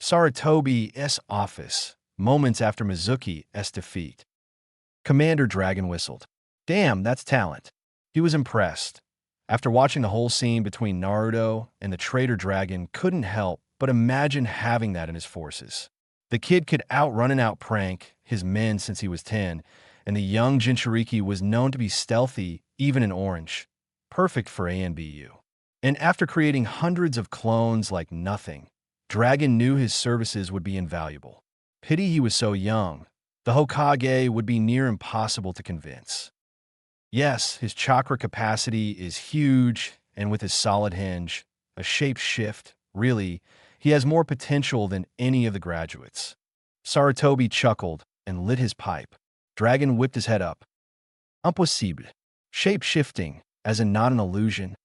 Saratobi's office, moments after Mizuki's defeat. Commander Dragon whistled. Damn, that's talent. He was impressed. After watching the whole scene between Naruto and the traitor dragon, couldn't help but imagine having that in his forces. The kid could outrun and outprank his men since he was 10, and the young Jinchuriki was known to be stealthy even in orange. Perfect for ANBU. And after creating hundreds of clones like nothing, Dragon knew his services would be invaluable. Pity he was so young. The Hokage would be near impossible to convince. Yes, his chakra capacity is huge, and with his solid hinge, a shape shift, really, he has more potential than any of the graduates. Saratobi chuckled and lit his pipe. Dragon whipped his head up. Impossible. Shape-shifting, as in not an illusion.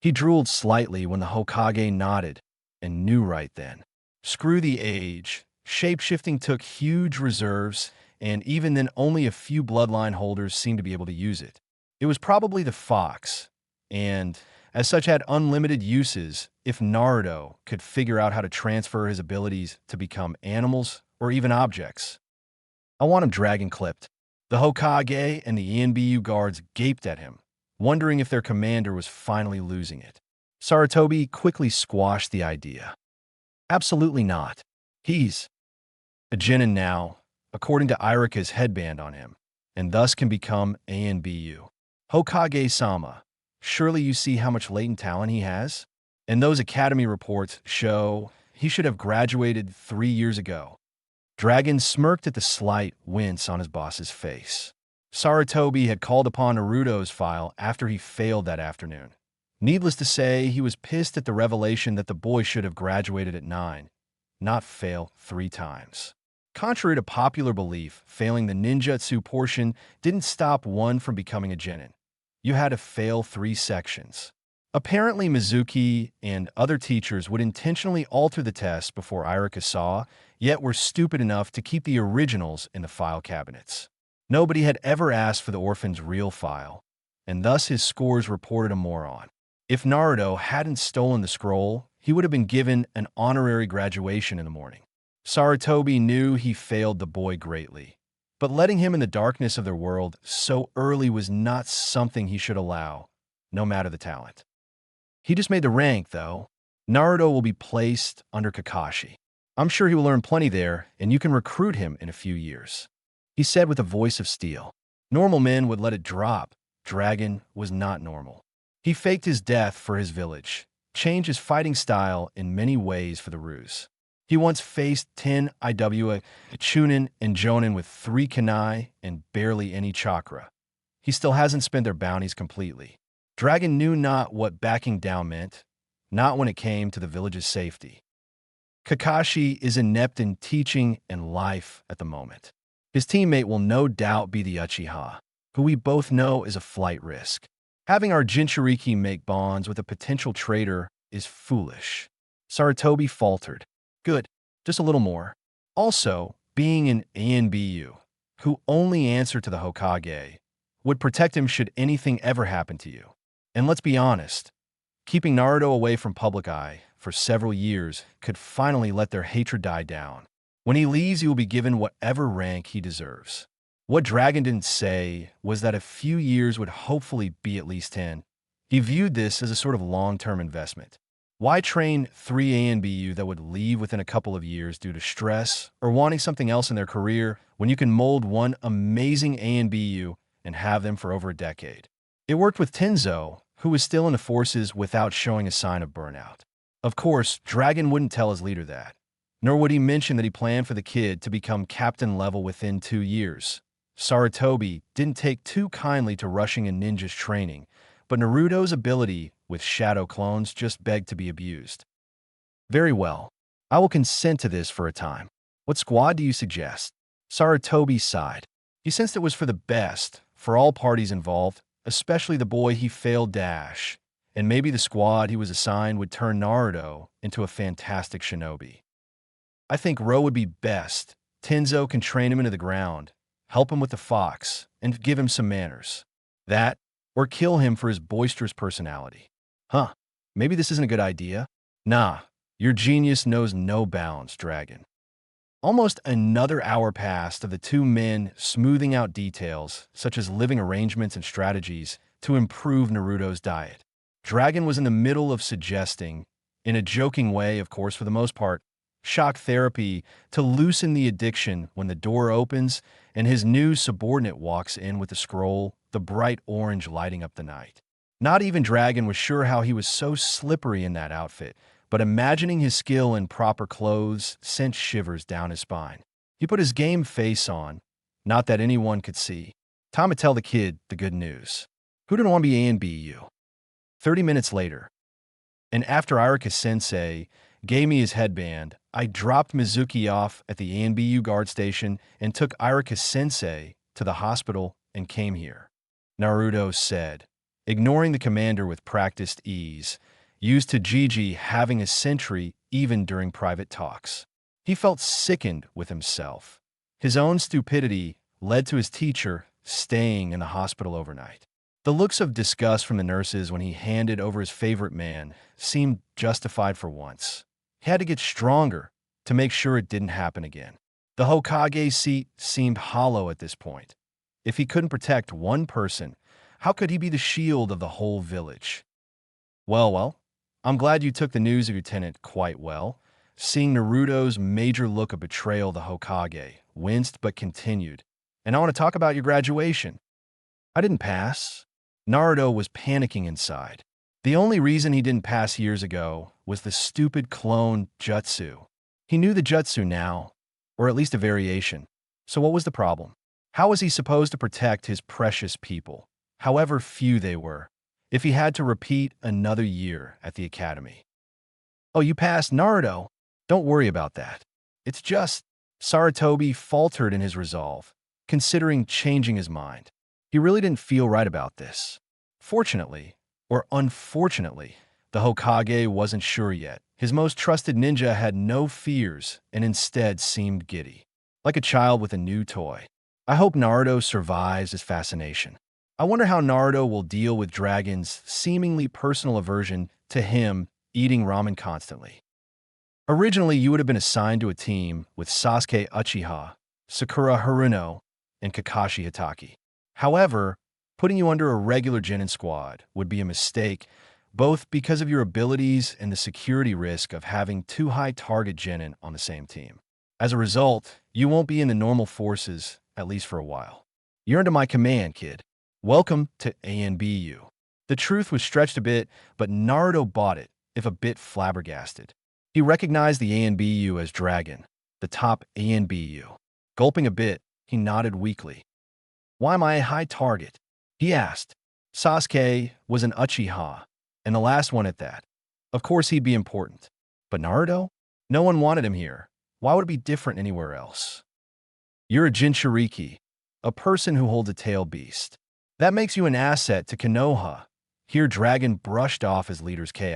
He drooled slightly when the Hokage nodded, and knew right then. Screw the age. Shape-shifting took huge reserves, and even then only a few bloodline holders seemed to be able to use it. It was probably the fox, and as such had unlimited uses if Naruto could figure out how to transfer his abilities to become animals or even objects. I want him dragon clipped. The Hokage and the ANBU guards gaped at him, wondering if their commander was finally losing it. Saratobi quickly squashed the idea. Absolutely not. He's a genin now, according to Irika's headband on him, and thus can become ANBU. Hokage-sama, surely you see how much latent talent he has? And those academy reports show he should have graduated 3 years ago. Dragon smirked at the slight wince on his boss's face. Saratobi had called upon Naruto's file after he failed that afternoon. Needless to say, he was pissed at the revelation that the boy should have graduated at 9, not fail 3 times. Contrary to popular belief, failing the ninjutsu portion didn't stop one from becoming a genin. You had to fail 3 sections. Apparently, Mizuki and other teachers would intentionally alter the test before Irika saw, yet were stupid enough to keep the originals in the file cabinets. Nobody had ever asked for the orphan's real file, and thus his scores reported a moron. If Naruto hadn't stolen the scroll, he would have been given an honorary graduation in the morning. Saratobi knew he failed the boy greatly, but letting him in the darkness of their world so early was not something he should allow, no matter the talent. He just made the rank, though. Naruto will be placed under Kakashi. I'm sure he will learn plenty there, and you can recruit him in a few years, he said with a voice of steel. Normal men would let it drop. Dragon was not normal. He faked his death for his village, changed his fighting style in many ways for the ruse. He once faced 10 IW, a Chunin and Jonin with 3 kunai and barely any chakra. He still hasn't spent their bounties completely. Dragon knew not what backing down meant, not when it came to the village's safety. Kakashi is inept in teaching and life at the moment. His teammate will no doubt be the Uchiha, who we both know is a flight risk. Having our Jinchuriki make bonds with a potential traitor is foolish. Saratobi faltered. Good, just a little more. Also, being an ANBU, who only answer to the Hokage, would protect him should anything ever happen to you. And let's be honest, keeping Naruto away from public eye for several years could finally let their hatred die down. When he leaves, he will be given whatever rank he deserves. What Dragon didn't say was that a few years would hopefully be at least 10. He viewed this as a sort of long-term investment. Why train 3 ANBU that would leave within a couple of years due to stress or wanting something else in their career when you can mold one amazing ANBU and have them for over a decade? It worked with Tenzo, who was still in the forces without showing a sign of burnout. Of course, Dragon wouldn't tell his leader that, nor would he mention that he planned for the kid to become captain level within 2 years. Saratobi didn't take too kindly to rushing a ninja's training, but Naruto's ability with shadow clones just begged to be abused. Very well, I will consent to this for a time. What squad do you suggest? Saratobi sighed. He sensed it was for the best for all parties involved, especially the boy he failed dash, and maybe the squad he was assigned would turn Naruto into a fantastic shinobi. I think Ro would be best. Tenzo can train him into the ground, help him with the fox, and give him some manners. That, or kill him for his boisterous personality. Huh, maybe this isn't a good idea? Nah, Your genius knows no bounds, Dragon. Almost another hour passed of the two men smoothing out details, such as living arrangements and strategies, to improve Naruto's diet. Dragon was in the middle of suggesting, in a joking way, of course, for the most part, shock therapy to loosen the addiction when the door opens and his new subordinate walks in with the scroll, the bright orange lighting up the night. Not even Dragon was sure how he was so slippery in that outfit, but imagining his skill in proper clothes sent shivers down his spine. He put his game face on, not that anyone could see. Time to tell the kid the good news. Who didn't want to be ANBU? 30 minutes later, and after Irika-sensei gave me his headband, I dropped Mizuki off at the ANBU guard station and took Irika-sensei to the hospital and came here. Naruto said, ignoring the commander with practiced ease, used to Gigi having a sentry even during private talks. He felt sickened with himself. His own stupidity led to his teacher staying in the hospital overnight. The looks of disgust from the nurses when he handed over his favorite man seemed justified for once. He had to get stronger to make sure it didn't happen again. The Hokage seat seemed hollow at this point. If he couldn't protect one person, how could he be the shield of the whole village? Well, I'm glad you took the news of your tenant quite well. Seeing Naruto's major look of betrayal, the Hokage winced but continued. And I want to talk about your graduation. I didn't pass. Naruto was panicking inside. The only reason he didn't pass years ago was the stupid clone jutsu. He knew the jutsu now, or at least a variation. So what was the problem? How was he supposed to protect his precious people, however few they were, if he had to repeat another year at the academy? Oh, you passed, Naruto. Don't worry about that. It's just, Saratobi faltered in his resolve, considering changing his mind. He really didn't feel right about this. Fortunately, or unfortunately, the Hokage wasn't sure yet. His most trusted ninja had no fears and instead seemed giddy, like a child with a new toy. I hope Naruto survives his fascination. I wonder how Naruto will deal with Dragon's seemingly personal aversion to him eating ramen constantly. Originally, you would have been assigned to a team with Sasuke Uchiha, Sakura Haruno, and Kakashi Hatake. However, putting you under a regular Genin squad would be a mistake, both because of your abilities and the security risk of having two high target Genin on the same team. As a result, you won't be in the normal forces, at least for a while. You're under my command, kid. Welcome to ANBU. The truth was stretched a bit, but Naruto bought it, if a bit flabbergasted. He recognized the ANBU as Dragon, the top ANBU. Gulping a bit, he nodded weakly. Why am I a high target? He asked. Sasuke was an Uchiha, and the last one at that. Of course he'd be important. But Naruto? No one wanted him here. Why would it be different anywhere else? You're a Jinchuriki, a person who holds a tail beast. That makes you an asset to Konoha. Here Dragon brushed off his leader's Ki.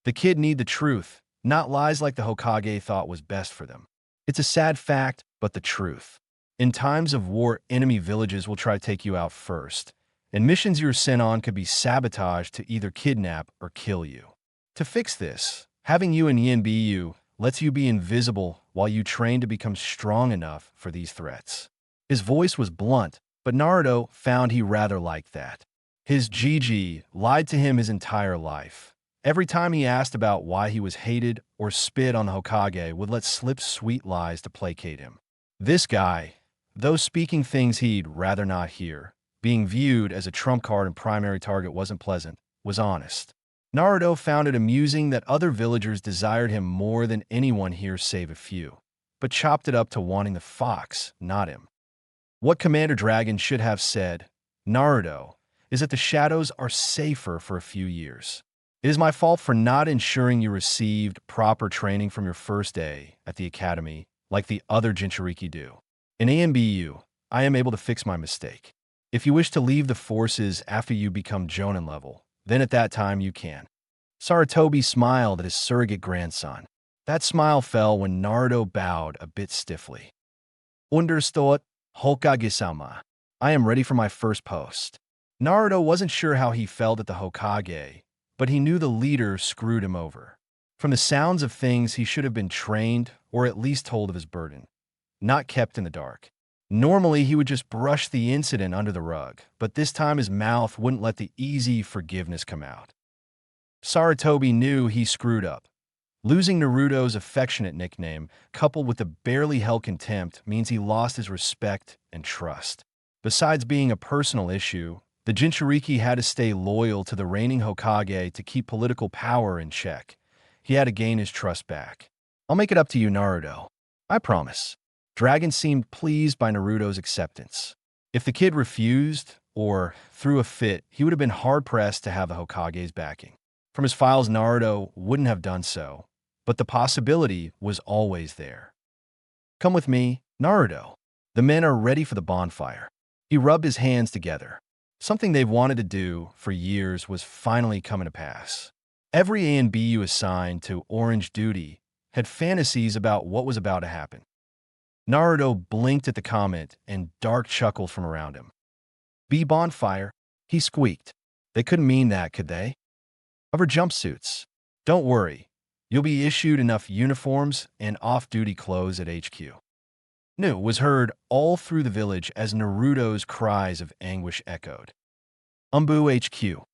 The kid need the truth, not lies like the Hokage thought was best for them. It's a sad fact, but the truth. In times of war, enemy villages will try to take you out first, and missions you're sent on could be sabotaged to either kidnap or kill you. To fix this, having you in ANBU lets you be invisible while you train to become strong enough for these threats. His voice was blunt, but Naruto found he rather liked that. His Gigi lied to him his entire life. Every time he asked about why he was hated or spit on the Hokage would let slip sweet lies to placate him. This guy, though speaking things he'd rather not hear, being viewed as a trump card and primary target wasn't pleasant, was honest. Naruto found it amusing that other villagers desired him more than anyone here save a few, but chopped it up to wanting the fox, not him. What Commander Dragon should have said, Naruto, is that the shadows are safer for a few years. It is my fault for not ensuring you received proper training from your first day at the academy like the other Jinchuriki do. In ANBU, I am able to fix my mistake. If you wish to leave the forces after you become Jonin level, then at that time you can. Saratobi smiled at his surrogate grandson. That smile fell when Naruto bowed a bit stiffly. Understood, Hokage-sama. I am ready for my first post. Naruto wasn't sure how he felt at the Hokage, but he knew the leader screwed him over. From the sounds of things, he should have been trained or at least told of his burden, not kept in the dark. Normally, he would just brush the incident under the rug, but this time his mouth wouldn't let the easy forgiveness come out. Saratobi knew he screwed up. Losing Naruto's affectionate nickname, coupled with the barely held contempt, means he lost his respect and trust. Besides being a personal issue, the Jinchuriki had to stay loyal to the reigning Hokage to keep political power in check. He had to gain his trust back. I'll make it up to you, Naruto. I promise. Dragon seemed pleased by Naruto's acceptance. If the kid refused or threw a fit, he would have been hard-pressed to have the Hokage's backing. From his files, Naruto wouldn't have done so, but the possibility was always there. Come with me, Naruto. The men are ready for the bonfire. He rubbed his hands together. Something they've wanted to do for years was finally coming to pass. Every ANBU assigned to Orange Duty had fantasies about what was about to happen. Naruto blinked at the comment and dark chuckled from around him. Be bonfire, he squeaked. They couldn't mean that, could they? Cover jumpsuits. Don't worry, you'll be issued enough uniforms and off-duty clothes at HQ. Nu was heard all through the village as Naruto's cries of anguish echoed. ANBU HQ.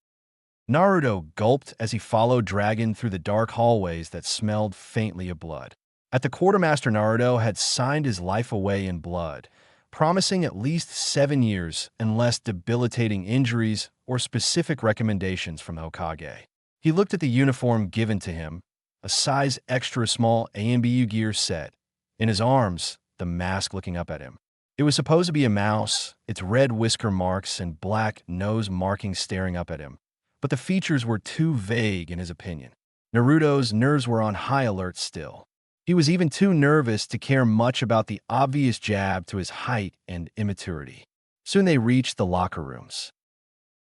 Naruto gulped as he followed Dragon through the dark hallways that smelled faintly of blood. At the quartermaster, Naruto had signed his life away in blood, promising at least 7 years unless debilitating injuries or specific recommendations from Hokage. He looked at the uniform given to him, a size extra small ANBU gear set. In his arms, the mask looking up at him. It was supposed to be a mouse, its red whisker marks and black nose markings staring up at him. But the features were too vague in his opinion. Naruto's nerves were on high alert still. He was even too nervous to care much about the obvious jab to his height and immaturity. Soon they reached the locker rooms.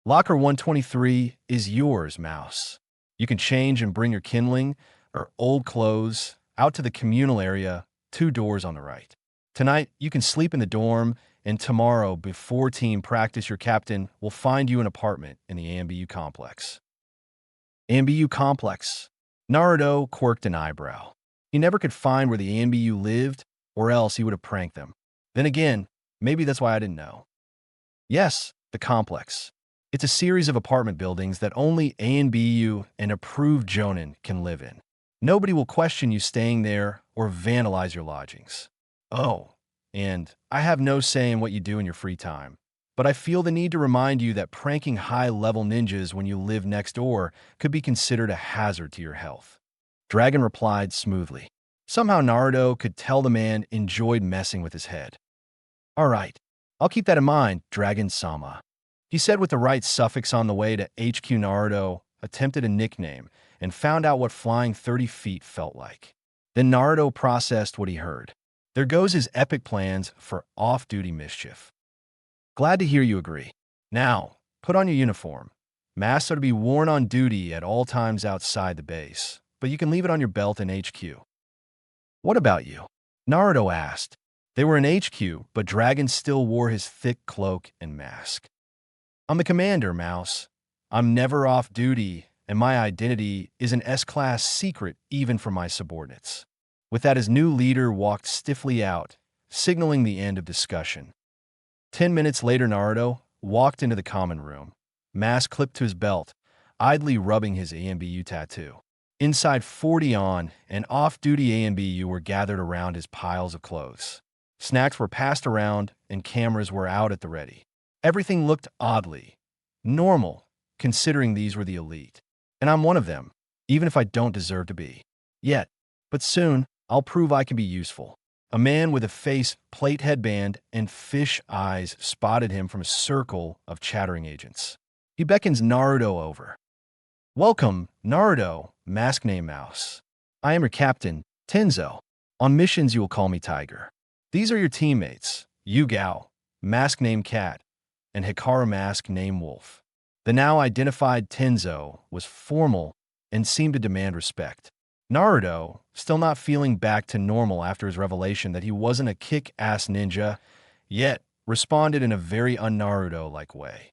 Locker 123 is yours, Mouse. You can change and bring your kindling or old clothes out to the communal area, 2 doors on the right. Tonight, you can sleep in the dorm, and tomorrow, before team practice, your captain will find you an apartment in the ANBU complex. ANBU complex. Naruto quirked an eyebrow. He never could find where the ANBU lived, or else he would have pranked them. Then again, maybe that's why I didn't know. Yes, the complex. It's a series of apartment buildings that only ANBU and approved jonin can live in. Nobody will question you staying there or vandalize your lodgings. Oh, and I have no say in what you do in your free time, but I feel the need to remind you that pranking high-level ninjas when you live next door could be considered a hazard to your health. Dragon replied smoothly. Somehow Naruto could tell the man enjoyed messing with his head. All right, I'll keep that in mind, Dragon-sama. He said with the right suffix on the way to HQ. Naruto attempted a nickname and found out what flying 30 feet felt like. Then Naruto processed what he heard. There goes his epic plans for off-duty mischief. Glad to hear you agree. Now, put on your uniform. Masks are to be worn on duty at all times outside the base, but you can leave it on your belt in HQ. What about you? Naruto asked. They were in HQ, but Dragon still wore his thick cloak and mask. I'm the commander, Mouse. I'm never off duty, and my identity is an S-class secret even for my subordinates. With that, his new leader walked stiffly out, signaling the end of discussion. 10 minutes later, Naruto walked into the common room, mask clipped to his belt, idly rubbing his ANBU tattoo. Inside, 40 on and off-duty ANBU were gathered around his piles of clothes. Snacks were passed around, and cameras were out at the ready. Everything looked oddly normal, considering these were the elite. And I'm one of them, even if I don't deserve to be. Yet, but soon, I'll prove I can be useful. A man with a face plate headband and fish eyes spotted him from a circle of chattering agents. He beckons Naruto over. Welcome, Naruto, mask name Mouse. I am your captain, Tenzo. On missions, you will call me Tiger. These are your teammates, Yugao, mask name Cat, and Hikaru, mask name Wolf. The now identified Tenzo was formal and seemed to demand respect. Naruto, still not feeling back to normal after his revelation that he wasn't a kick-ass ninja, yet responded in a very un-Naruto-like way.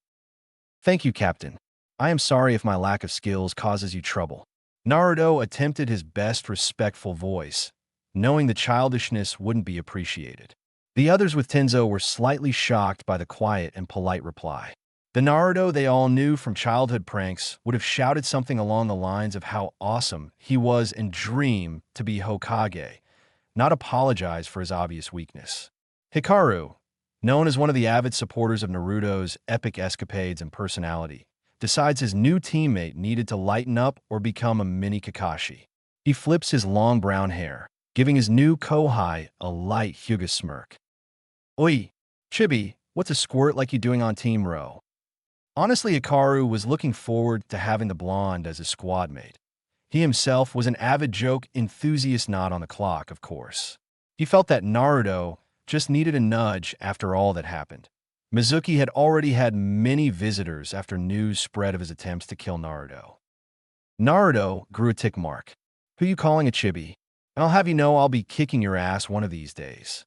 Thank you, Captain. I am sorry if my lack of skills causes you trouble. Naruto attempted his best respectful voice, knowing the childishness wouldn't be appreciated. The others with Tenzo were slightly shocked by the quiet and polite reply. The Naruto they all knew from childhood pranks would have shouted something along the lines of how awesome he was and dream to be Hokage, not apologize for his obvious weakness. Hikaru, known as one of the avid supporters of Naruto's epic escapades and personality, decides his new teammate needed to lighten up or become a mini Kakashi. He flips his long brown hair, giving his new Kohai a light Hyuga smirk. Oi, Chibi, what's a squirt like you doing on Team Row? Honestly, Hikaru was looking forward to having the blonde as his squad mate. He himself was an avid joke enthusiast, not on the clock, of course. He felt that Naruto just needed a nudge after all that happened. Mizuki had already had many visitors after news spread of his attempts to kill Naruto. Naruto grew a tick mark. Who you calling a chibi? And I'll have you know I'll be kicking your ass one of these days.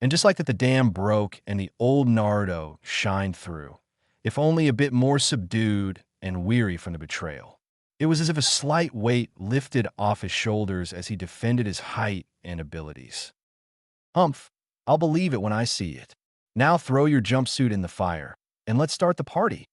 And just like that, the dam broke and the old Naruto shined through, if only a bit more subdued and weary from the betrayal. It was as if a slight weight lifted off his shoulders as he defended his height and abilities. Humph, I'll believe it when I see it. Now throw your jumpsuit in the fire, and let's start the party.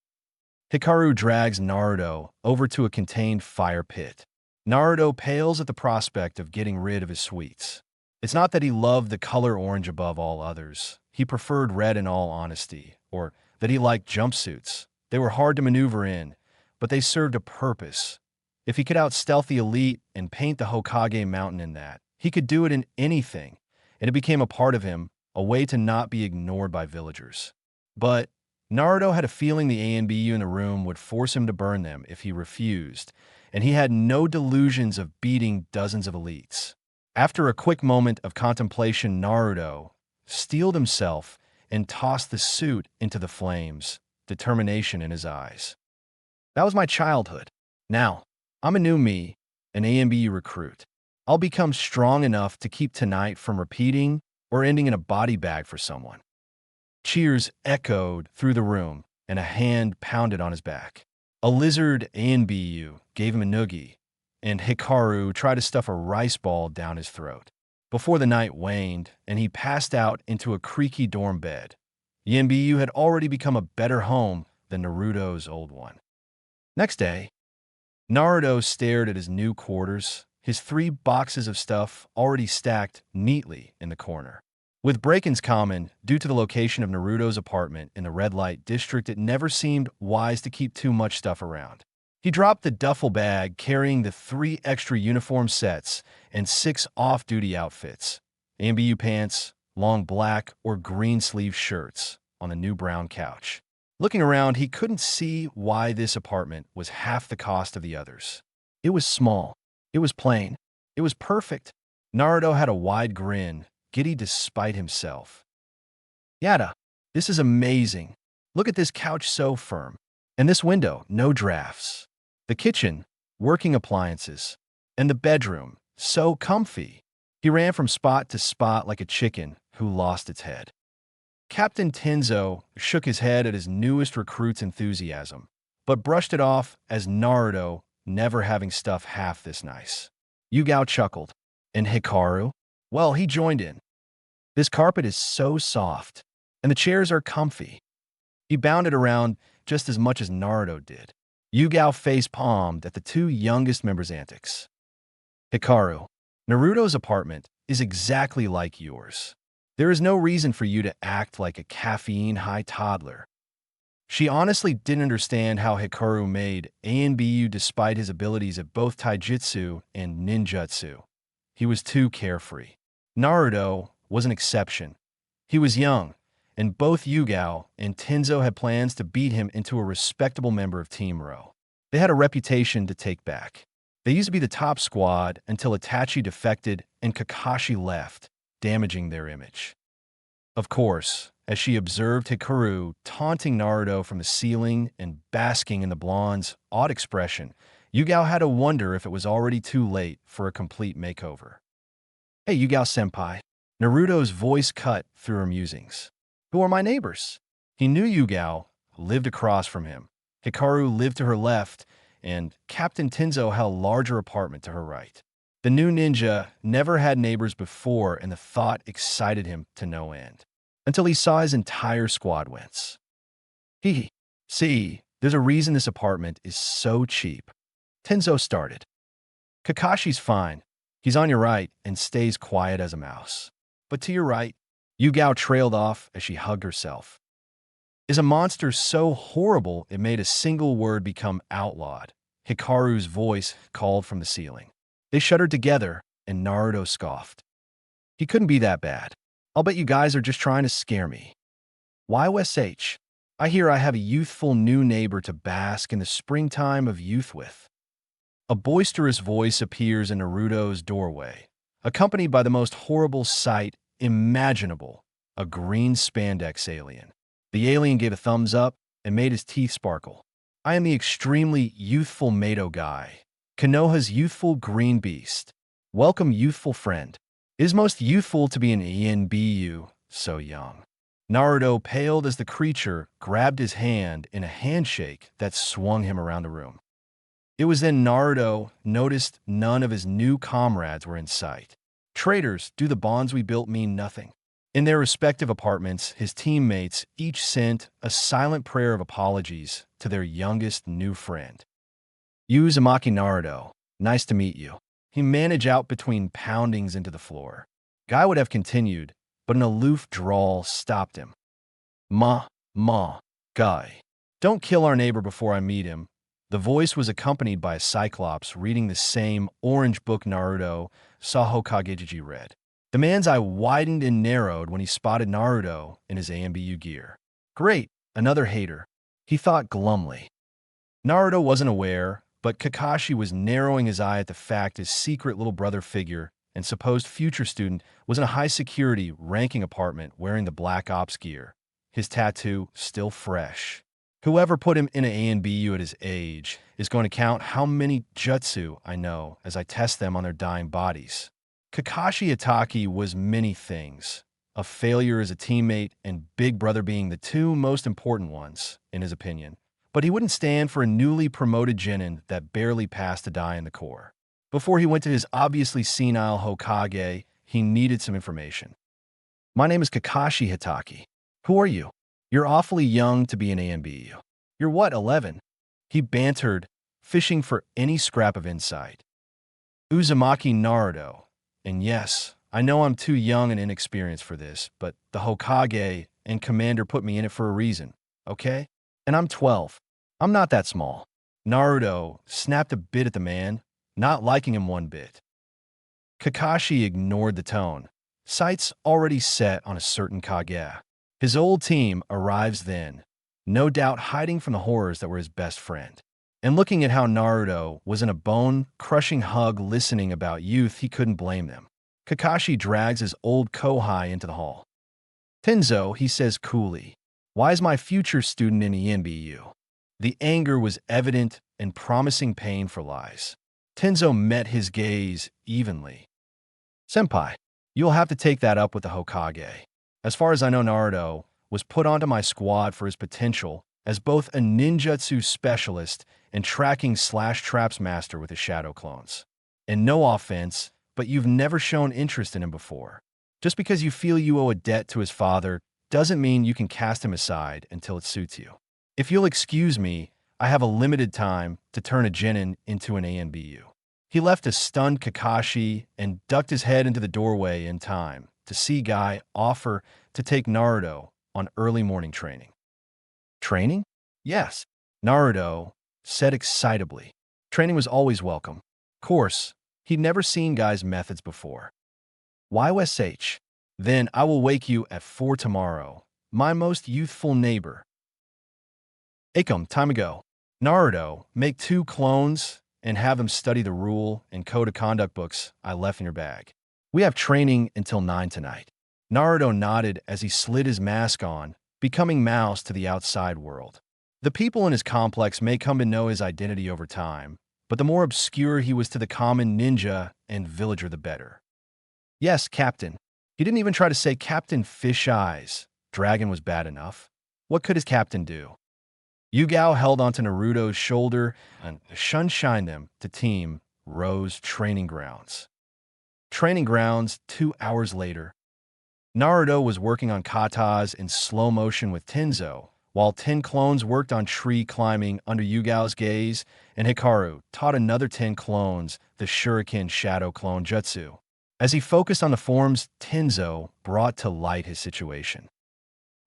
Hikaru drags Naruto over to a contained fire pit. Naruto pales at the prospect of getting rid of his sweets. It's not that he loved the color orange above all others. He preferred red in all honesty, or that he liked jumpsuits. They were hard to maneuver in, but they served a purpose. If he could out-stealth the elite and paint the Hokage mountain in that, he could do it in anything, and it became a part of him, a way to not be ignored by villagers. But Naruto had a feeling the ANBU in the room would force him to burn them if he refused, and he had no delusions of beating dozens of elites. After a quick moment of contemplation, Naruto steeled himself and tossed the suit into the flames, determination in his eyes. That was my childhood. Now, I'm a new me, an ANBU recruit. I'll become strong enough to keep tonight from repeating or ending in a body bag for someone. Cheers echoed through the room, and a hand pounded on his back. A lizard ANBU gave him a noogie, and Hikaru tried to stuff a rice ball down his throat. Before the night waned, and he passed out into a creaky dorm bed, the ANBU had already become a better home than Naruto's old one. Next day, Naruto stared at his new quarters, his 3 boxes of stuff already stacked neatly in the corner. With break-ins common, due to the location of Naruto's apartment in the red light district, it never seemed wise to keep too much stuff around. He dropped the duffel bag carrying the 3 extra uniform sets and 6 off-duty outfits, ANBU pants, long black or green sleeve shirts, on the new brown couch. Looking around, he couldn't see why this apartment was half the cost of the others. It was small. It was plain. It was perfect. Naruto had a wide grin, giddy despite himself. Yada, this is amazing. Look at this couch, so firm. And this window, no drafts. The kitchen, working appliances. And the bedroom, so comfy. He ran from spot to spot like a chicken who lost its head. Captain Tenzo shook his head at his newest recruit's enthusiasm, but brushed it off as Naruto never having stuff half this nice. Yugao chuckled. And Hikaru? Well, he joined in. This carpet is so soft, and the chairs are comfy. He bounded around just as much as Naruto did. Yugao face-palmed at the 2 youngest members' antics. Hikaru, Naruto's apartment is exactly like yours. There is no reason for you to act like a caffeine-high toddler. She honestly didn't understand how Hikaru made ANBU despite his abilities at both taijutsu and ninjutsu. He was too carefree. Naruto was an exception. He was young, and both Yugao and Tenzo had plans to beat him into a respectable member of Team Row. They had a reputation to take back. They used to be the top squad until Itachi defected and Kakashi left, damaging their image. Of course, as she observed Hikaru taunting Naruto from the ceiling and basking in the blonde's odd expression, Yugao had to wonder if it was already too late for a complete makeover. Hey, Yugao-senpai. Naruto's voice cut through her musings. Who are my neighbors? He knew Yugao lived across from him. Hikaru lived to her left, and Captain Tenzo had a larger apartment to her right. The new ninja never had neighbors before, and the thought excited him to no end. Until he saw his entire squad wince. See, there's a reason this apartment is so cheap. Tenzo started. Kakashi's fine. He's on your right and stays quiet as a mouse. But to your right, Yugao trailed off as she hugged herself. Is a monster so horrible it made a single word become outlawed? Hikaru's voice called from the ceiling. They shuddered together, and Naruto scoffed. He couldn't be that bad. I'll bet you guys are just trying to scare me. YSH. I hear I have a youthful new neighbor to bask in the springtime of youth with. A boisterous voice appears in Naruto's doorway, accompanied by the most horrible sight imaginable, a green spandex alien. The alien gave a thumbs up and made his teeth sparkle. I am the extremely youthful Mato guy, Konoha's youthful green beast. Welcome, youthful friend. It is most youthful to be an ANBU, so young. Naruto paled as the creature grabbed his hand in a handshake that swung him around the room. It was then Naruto noticed none of his new comrades were in sight. Traitors, do the bonds we built mean nothing? In their respective apartments, his teammates each sent a silent prayer of apologies to their youngest new friend. Uzumaki Naruto, nice to meet you. He managed out between poundings into the floor. Guy would have continued, but an aloof drawl stopped him. Ma, Guy. Don't kill our neighbor before I meet him. The voice was accompanied by a Cyclops reading the same orange book Naruto saw Hokageji read. The man's eye widened and narrowed when he spotted Naruto in his ANBU gear. Great, another hater, he thought glumly. Naruto wasn't aware, but Kakashi was narrowing his eye at the fact his secret little brother figure and supposed future student was in a high-security, ranking apartment wearing the Black Ops gear, his tattoo still fresh. Whoever put him in an ANBU at his age is going to count how many jutsu I know as I test them on their dying bodies. Kakashi Hatake was many things, a failure as a teammate and Big Brother being the two most important ones, in his opinion. But he wouldn't stand for a newly promoted genin that barely passed a die in the core. Before he went to his obviously senile Hokage, he needed some information. My name is Kakashi Hatake. Who are you? You're awfully young to be an ANBU. You're what, 11? He bantered, fishing for any scrap of insight. Uzumaki Naruto. And yes, I know I'm too young and inexperienced for this, but the Hokage and Commander put me in it for a reason, okay? And I'm 12. I'm not that small. Naruto snapped a bit at the man, not liking him one bit. Kakashi ignored the tone, sights already set on a certain Kage. His old team arrives then, no doubt hiding from the horrors that were his best friend. And looking at how Naruto was in a bone-crushing hug listening about youth, he couldn't blame them. Kakashi drags his old Kohai into the hall. Tenzo, he says coolly, why is my future student in ENBU? The anger was evident and promising pain for lies. Tenzo met his gaze evenly. Senpai, you'll have to take that up with the Hokage. As far as I know, Naruto was put onto my squad for his potential as both a ninjutsu specialist and tracking/traps master with his shadow clones. And no offense, but you've never shown interest in him before. Just because you feel you owe a debt to his father doesn't mean you can cast him aside until it suits you. If you'll excuse me, I have a limited time to turn a genin into an ANBU. He left a stunned Kakashi and ducked his head into the doorway in time to see Guy offer to take Naruto on early morning training. Training? Yes, Naruto said excitably. Training was always welcome. Of course, he'd never seen Guy's methods before. YSH. Then I will wake you at 4 tomorrow, my most youthful neighbor. Akum, time ago. Naruto, make 2 clones and have them study the rule and code of conduct books I left in your bag. We have training until 9 tonight. Naruto nodded as he slid his mask on, becoming Mouse to the outside world. The people in his complex may come to know his identity over time, but the more obscure he was to the common ninja and villager, the better. Yes, Captain. He didn't even try to say Captain Fish Eyes. Dragon was bad enough. What could his captain do? Yugao held onto Naruto's shoulder and shunshined them to Team Rose training grounds. Training grounds 2 hours later. Naruto was working on katas in slow motion with Tenzo, while 10 clones worked on tree climbing under Yugao's gaze, and Hikaru taught another 10 clones the Shuriken Shadow Clone Jutsu. As he focused on the forms, Tenzo brought to light his situation.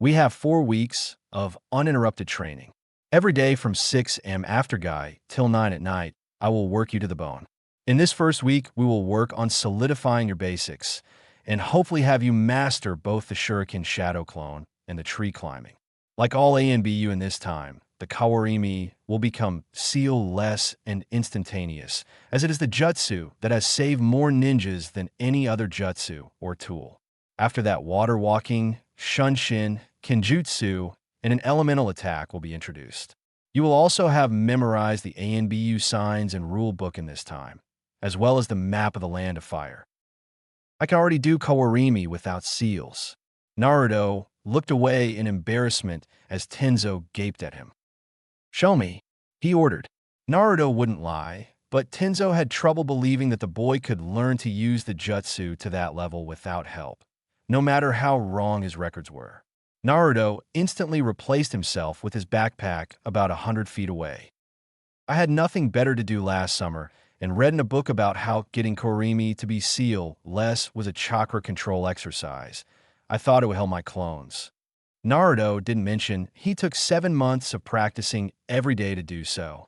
We have 4 weeks of uninterrupted training. Every day from 6 a.m. after Guy till 9 at night, I will work you to the bone. In this first week, we will work on solidifying your basics and hopefully have you master both the Shuriken Shadow Clone and the tree climbing. Like all ANBU in this time, the Kawarimi will become seal-less and instantaneous, as it is the jutsu that has saved more ninjas than any other jutsu or tool. After that, water walking, shunshin, kenjutsu, and an elemental attack will be introduced. You will also have memorized the ANBU signs and rule book in this time, as well as the map of the Land of Fire. I can already do Kawarimi without seals. Naruto looked away in embarrassment as Tenzo gaped at him. Show me, he ordered. Naruto wouldn't lie, but Tenzo had trouble believing that the boy could learn to use the jutsu to that level without help, no matter how wrong his records were. Naruto instantly replaced himself with his backpack about 100 feet away. I had nothing better to do last summer and read in a book about how getting Korimi to be seal-less was a chakra control exercise. I thought it would help my clones. Naruto didn't mention he took 7 months of practicing every day to do so.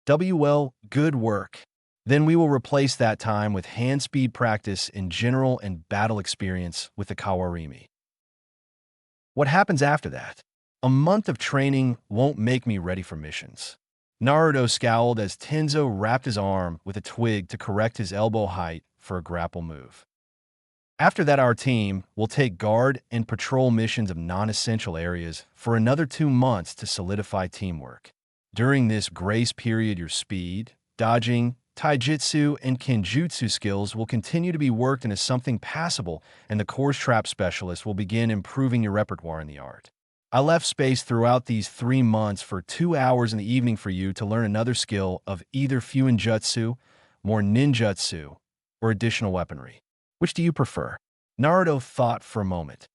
WL, good work. Then we will replace that time with hand speed practice in general and battle experience with the Kawarimi. What happens after that? A month of training won't make me ready for missions. Naruto scowled as Tenzo wrapped his arm with a twig to correct his elbow height for a grapple move. After that, our team will take guard and patrol missions of non-essential areas for another 2 months to solidify teamwork. During this grace period, your speed, dodging, taijutsu, and kenjutsu skills will continue to be worked into something passable, and the course trap specialist will begin improving your repertoire in the art. I left space throughout these 3 months for 2 hours in the evening for you to learn another skill of either Fuinjutsu, more ninjutsu, or additional weaponry. Which do you prefer? Naruto thought for a moment.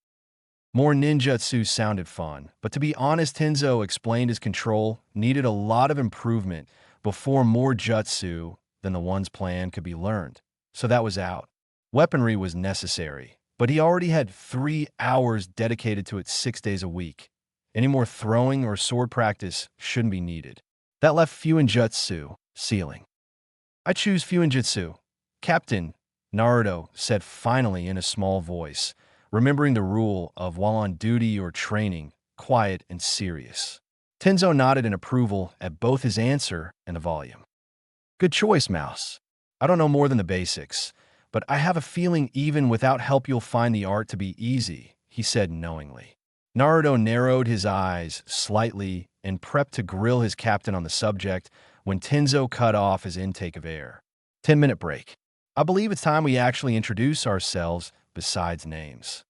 More ninjutsu sounded fun, but to be honest, Tenzo explained his control needed a lot of improvement before more jutsu than the one's planned could be learned, so that was out. Weaponry was necessary, but he already had 3 hours dedicated to it 6 days a week. Any more throwing or sword practice shouldn't be needed. That left Fuinjutsu, sealing. I choose Fuinjutsu. Captain, Naruto said finally in a small voice, remembering the rule of while on duty or training, quiet and serious. Tenzo nodded in approval at both his answer and the volume. Good choice, Mouse. I don't know more than the basics, but I have a feeling even without help you'll find the art to be easy, he said knowingly. Naruto narrowed his eyes slightly and prepped to grill his captain on the subject when Tenzo cut off his intake of air. 10-minute break. I believe it's time we actually introduce ourselves besides names.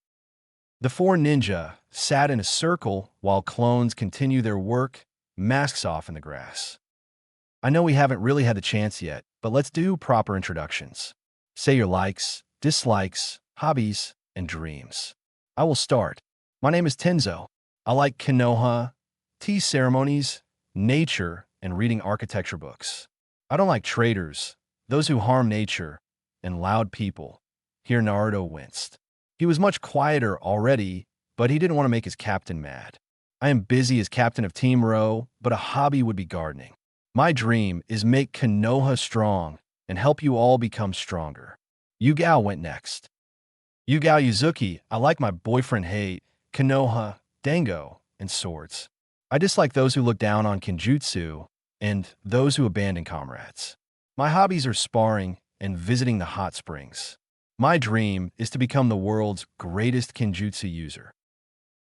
The 4 ninja sat in a circle while clones continue their work, masks off in the grass. I know we haven't really had the chance yet, but let's do proper introductions. Say your likes, dislikes, hobbies, and dreams. I will start. My name is Tenzo. I like Konoha, tea ceremonies, nature, and reading architecture books. I don't like traitors, those who harm nature, and loud people. Here Naruto winced. He was much quieter already, but he didn't want to make his captain mad. I am busy as captain of Team Ro, but a hobby would be gardening. My dream is make Konoha strong and help you all become stronger. Yugao went next. Yugao Yuzuki, I like my boyfriend hate, Konoha, Dango, and swords. I dislike those who look down on Kenjutsu and those who abandon comrades. My hobbies are sparring and visiting the hot springs. My dream is to become the world's greatest Kenjutsu user.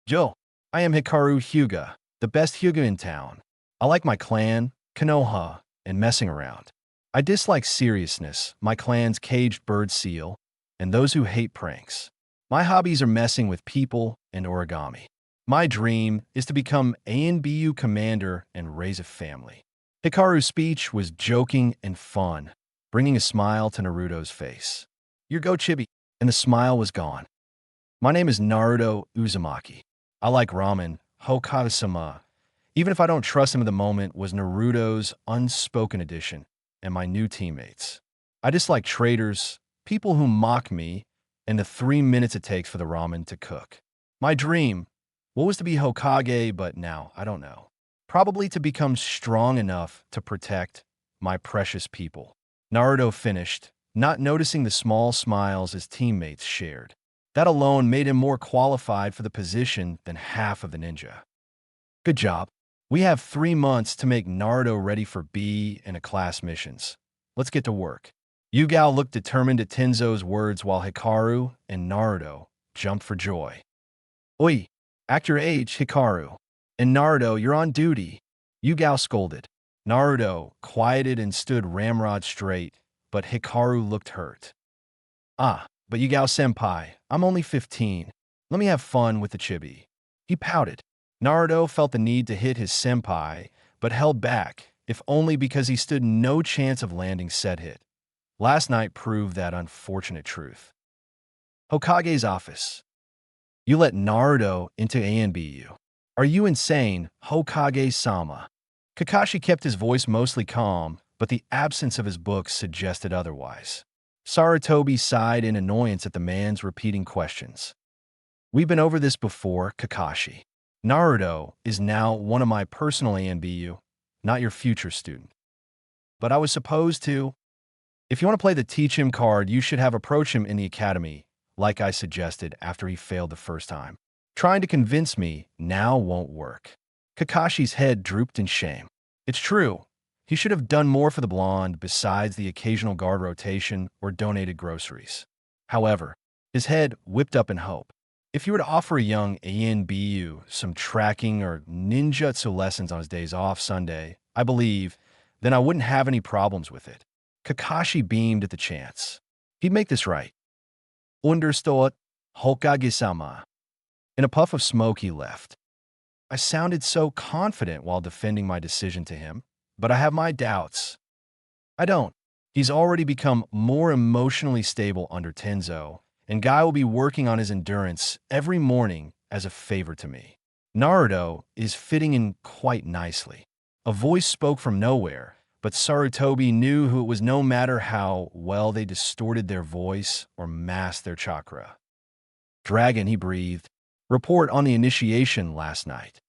Joe, I am Hikaru Hyuga, the best Hyuga in town. I like my clan, Konoha, and messing around. I dislike seriousness, my clan's caged bird seal, and those who hate pranks. My hobbies are messing with people and origami. My dream is to become ANBU commander and raise a family. Hikaru's speech was joking and fun, bringing a smile to Naruto's face. You go, Chibi. And the smile was gone. My name is Naruto Uzumaki. I like ramen, Hokage-sama. Even if I don't trust him at the moment, was Naruto's unspoken addition, and my new teammates. I dislike traitors, people who mock me, and the 3 minutes it takes for the ramen to cook. My dream, what was to be Hokage, but now I don't know. Probably to become strong enough to protect my precious people. Naruto finished, not noticing the small smiles his teammates shared. That alone made him more qualified for the position than half of the ninja. Good job. We have 3 months to make Naruto ready for B and a class missions. Let's get to work. Yugao looked determined at Tenzo's words while Hikaru and Naruto jumped for joy. Oi, act your age, Hikaru. And Naruto, you're on duty. Yugao scolded. Naruto quieted and stood ramrod straight, but Hikaru looked hurt. But Yugao-senpai, I'm only 15. Let me have fun with the chibi. He pouted. Naruto felt the need to hit his senpai, but held back, if only because he stood no chance of landing said hit. Last night proved that unfortunate truth. Hokage's office. You let Naruto into ANBU. Are you insane, Hokage-sama? Kakashi kept his voice mostly calm, but the absence of his books suggested otherwise. Sarutobi sighed in annoyance at the man's repeating questions. We've been over this before, Kakashi. Naruto is now one of my personal ANBU, not your future student. But I was supposed to. If you want to play the teach him card, you should have approached him in the academy, like I suggested after he failed the first time. Trying to convince me now won't work. Kakashi's head drooped in shame. It's true. He should have done more for the blonde besides the occasional guard rotation or donated groceries. However, his head whipped up in hope. If you were to offer a young ANBU some tracking or ninjutsu lessons on his days off Sunday, I believe, then I wouldn't have any problems with it. Kakashi beamed at the chance. He'd make this right. Understood, Hokage-sama. In a puff of smoke, he left. I sounded so confident while defending my decision to him, but I have my doubts. I don't. He's already become more emotionally stable under Tenzo, and Guy will be working on his endurance every morning as a favor to me. Naruto is fitting in quite nicely. A voice spoke from nowhere, but Sarutobi knew who it was no matter how well they distorted their voice or masked their chakra. Dragon, he breathed. Report on the initiation last night.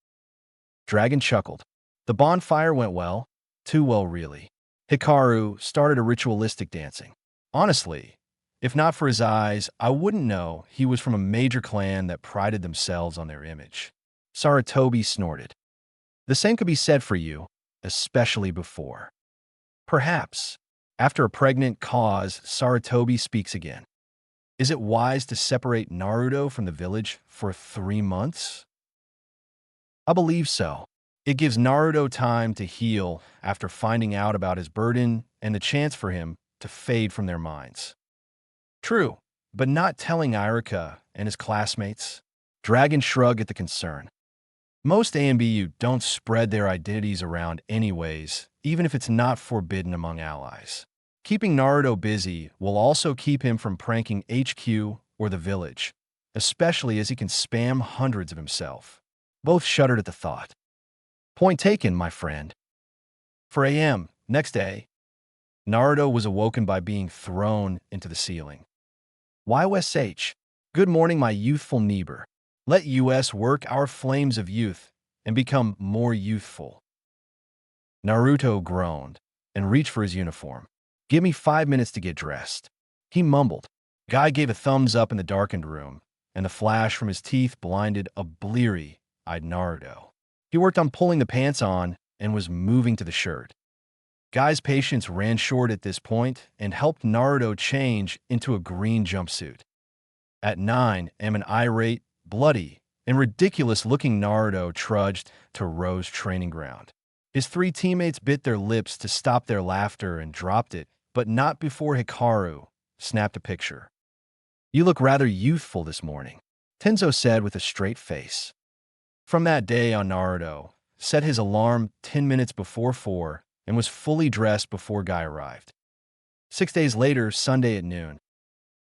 Dragon chuckled. The bonfire went well. Too well, really. Hikaru started a ritualistic dancing. Honestly, if not for his eyes, I wouldn't know he was from a major clan that prided themselves on their image. Sarutobi snorted. The same could be said for you, especially before. Perhaps. After a pregnant cause, Sarutobi speaks again. Is it wise to separate Naruto from the village for 3 months? I believe so. It gives Naruto time to heal after finding out about his burden and the chance for him to fade from their minds. True, but not telling Iruka and his classmates? Dragon shrugged at the concern. Most ANBU don't spread their identities around anyways, even if it's not forbidden among allies. Keeping Naruto busy will also keep him from pranking HQ or the village, especially as he can spam hundreds of himself. Both shuddered at the thought. Point taken, my friend. 4 a.m. next day, Naruto was awoken by being thrown into the ceiling. YSH, good morning, my youthful neighbor. Let us work our flames of youth and become more youthful. Naruto groaned and reached for his uniform. Give me 5 minutes to get dressed. He mumbled. Guy gave a thumbs up in the darkened room, and the flash from his teeth blinded a bleary-eyed Naruto. He worked on pulling the pants on and was moving to the shirt. Guy's patience ran short at this point and helped Naruto change into a green jumpsuit. At 9 a.m., an irate, bloody, and ridiculous-looking Naruto trudged to Ro's training ground. His 3 teammates bit their lips to stop their laughter and dropped it, but not before Hikaru snapped a picture. You look rather youthful this morning, Tenzo said with a straight face. From that day on, Naruto set his alarm 10 minutes before 4 and was fully dressed before Guy arrived. 6 days later, Sunday at noon,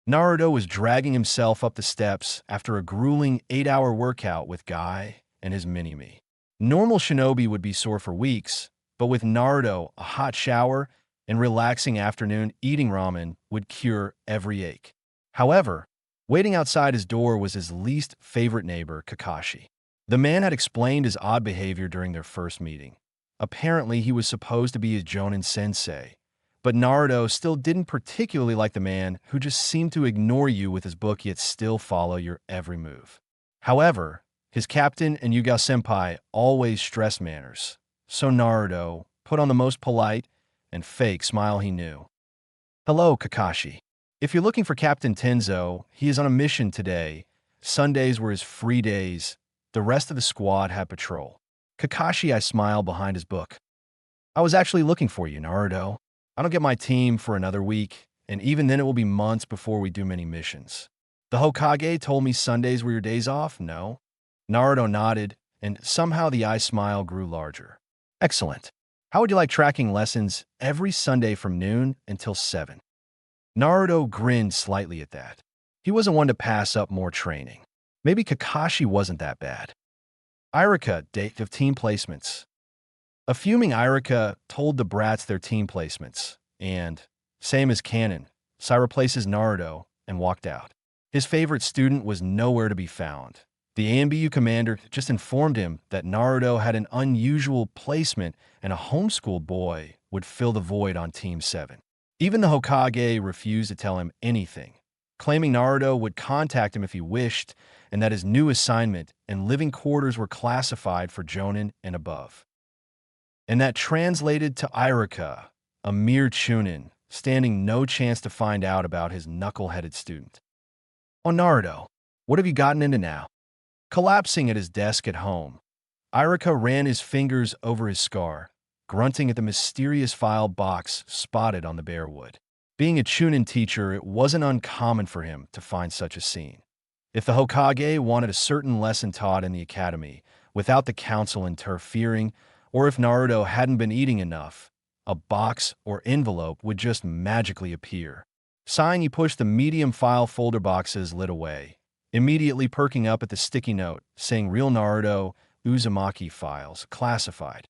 Naruto was dragging himself up the steps after a grueling 8-hour workout with Guy and his mini-me. Normal shinobi would be sore for weeks, but with Naruto, a hot shower and relaxing afternoon eating ramen would cure every ache. However, waiting outside his door was his least favorite neighbor, Kakashi. The man had explained his odd behavior during their first meeting. Apparently, he was supposed to be his Jonin sensei, but Naruto still didn't particularly like the man who just seemed to ignore you with his book yet still follow your every move. However, his captain and Yuga-senpai always stressed manners, so Naruto put on the most polite and fake smile he knew. "Hello, Kakashi. If you're looking for Captain Tenzo, he is on a mission today. Sundays were his free days. The rest of the squad had patrol." Kakashi, I smiled behind his book. "I was actually looking for you, Naruto. I don't get my team for another week, and even then it will be months before we do many missions. The Hokage told me Sundays were your days off, no?" Naruto nodded, and somehow the eye smile grew larger. "Excellent. How would you like tracking lessons every Sunday from noon until 7? Naruto grinned slightly at that. He wasn't one to pass up more training. Maybe Kakashi wasn't that bad. Irika, date of team placements. A fuming Irika told the brats their team placements, and, same as canon, Sai replaces Naruto and walked out. His favorite student was nowhere to be found. The ANBU commander just informed him that Naruto had an unusual placement and a homeschooled boy would fill the void on Team 7. Even the Hokage refused to tell him anything, claiming Naruto would contact him if he wished and that his new assignment and living quarters were classified for Jonin and above. And that translated to Irika, a mere chunin, standing no chance to find out about his knuckle-headed student. "Oh, Naruto, what have you gotten into now?" Collapsing at his desk at home, Irika ran his fingers over his scar, grunting at the mysterious file box spotted on the bare wood. Being a chunin teacher, it wasn't uncommon for him to find such a scene. If the Hokage wanted a certain lesson taught in the academy without the council interfering, or if Naruto hadn't been eating enough, a box or envelope would just magically appear. Sighing, he pushed the medium file folder box's lid away, immediately perking up at the sticky note saying "Real Naruto Uzumaki files classified."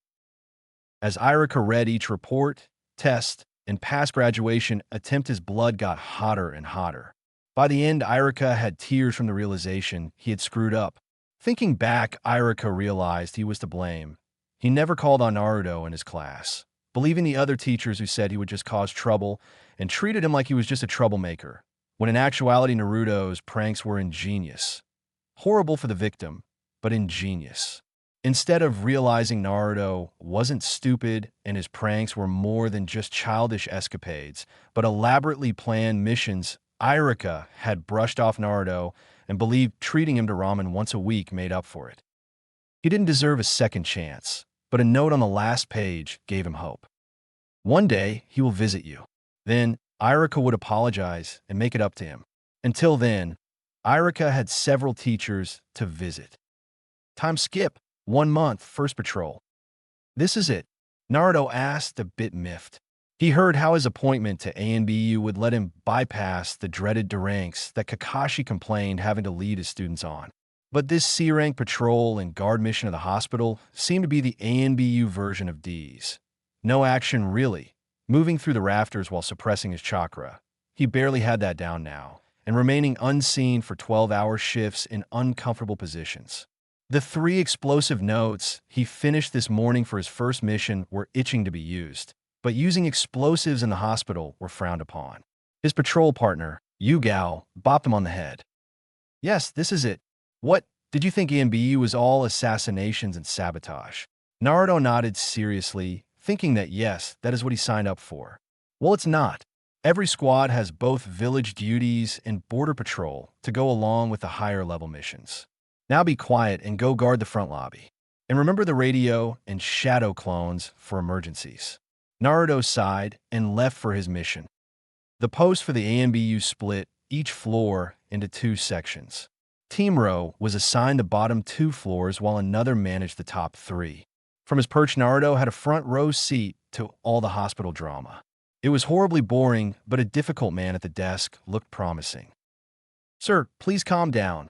As Irika read each report, test, and past graduation attempt, his blood got hotter and hotter. By the end, Irika had tears from the realization he had screwed up. Thinking back, Irika realized he was to blame. He never called on Naruto in his class, believing the other teachers who said he would just cause trouble and treated him like he was just a troublemaker, when in actuality Naruto's pranks were ingenious. Horrible for the victim, but ingenious. Instead of realizing Naruto wasn't stupid and his pranks were more than just childish escapades, but elaborately planned missions, Irika had brushed off Naruto and believed treating him to ramen once a week made up for it. He didn't deserve a second chance, but a note on the last page gave him hope. "One day, he will visit you." Then, Irika would apologize and make it up to him. Until then, Irika had several teachers to visit. Time skip, 1 month, first patrol. "This is it?" Naruto asked, a bit miffed. He heard how his appointment to ANBU would let him bypass the dreaded D ranks that Kakashi complained having to lead his students on. But this C-rank patrol and guard mission of the hospital seemed to be the ANBU version of D's. No action, really, moving through the rafters while suppressing his chakra. He barely had that down now, and remaining unseen for 12-hour shifts in uncomfortable positions. The 3 explosive notes he finished this morning for his first mission were itching to be used, but using explosives in the hospital were frowned upon. His patrol partner, Yugao, bopped him on the head. "Yes, this is it. What, did you think ANBU was all assassinations and sabotage?" Naruto nodded seriously, thinking that yes, that is what he signed up for. "Well, it's not. Every squad has both village duties and border patrol to go along with the higher-level missions. Now be quiet and go guard the front lobby. And remember the radio and shadow clones for emergencies." Naruto sighed and left for his mission. The post for the ANBU split each floor into 2 sections. Team Row was assigned the bottom 2 floors while another managed the top 3. From his perch, Naruto had a front row seat to all the hospital drama. It was horribly boring, but a difficult man at the desk looked promising. "Sir, please calm down."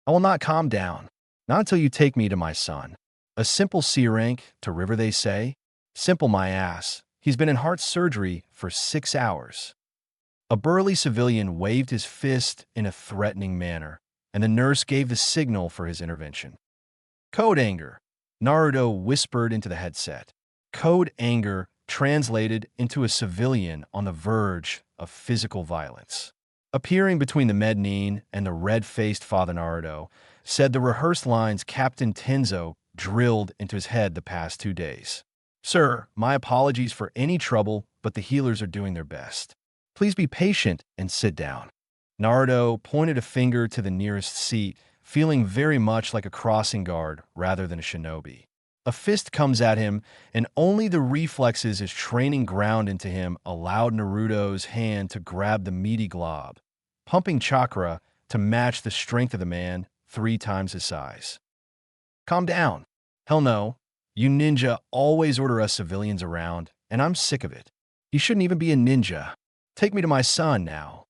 "I will not calm down. Not until you take me to my son." "A simple C rank to River, they say?" "Simple my ass. He's been in heart surgery for 6 hours." A burly civilian waved his fist in a threatening manner, and the nurse gave the signal for his intervention. "Code anger," Naruto whispered into the headset. Code anger translated into a civilian on the verge of physical violence. Appearing between the mezzanine and the red-faced Father Naruto, said the rehearsed lines Captain Tenzo drilled into his head the past 2 days. "Sir, my apologies for any trouble, but the healers are doing their best. Please be patient and sit down." Naruto pointed a finger to the nearest seat, feeling very much like a crossing guard rather than a shinobi. A fist comes at him, and only the reflexes his training ground into him allowed Naruto's hand to grab the meaty glob, pumping chakra to match the strength of the man 3 times his size. "Calm down." "Hell no. You ninja always order us civilians around, and I'm sick of it. You shouldn't even be a ninja. Take me to my son now."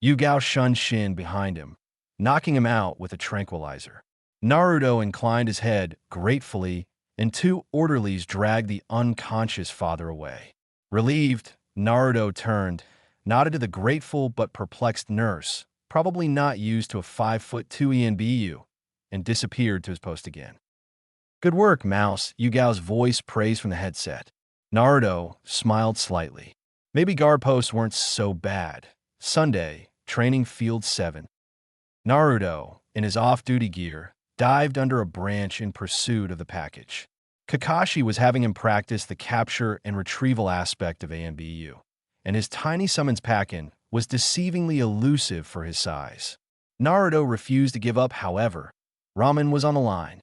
Yugao shunned Shin behind him, knocking him out with a tranquilizer. Naruto inclined his head gratefully, and 2 orderlies dragged the unconscious father away. Relieved, Naruto turned, nodded to the grateful but perplexed nurse, probably not used to a 5'2" ANBU, and disappeared to his post again. "Good work, Mouse," Yugao's voice praised from the headset. Naruto smiled slightly. Maybe guard posts weren't so bad. Sunday, training field 7. Naruto, in his off-duty gear, dived under a branch in pursuit of the package. Kakashi was having him practice the capture and retrieval aspect of ANBU, and his tiny summons pack-in was deceivingly elusive for his size. Naruto refused to give up, however. Ramen was on the line.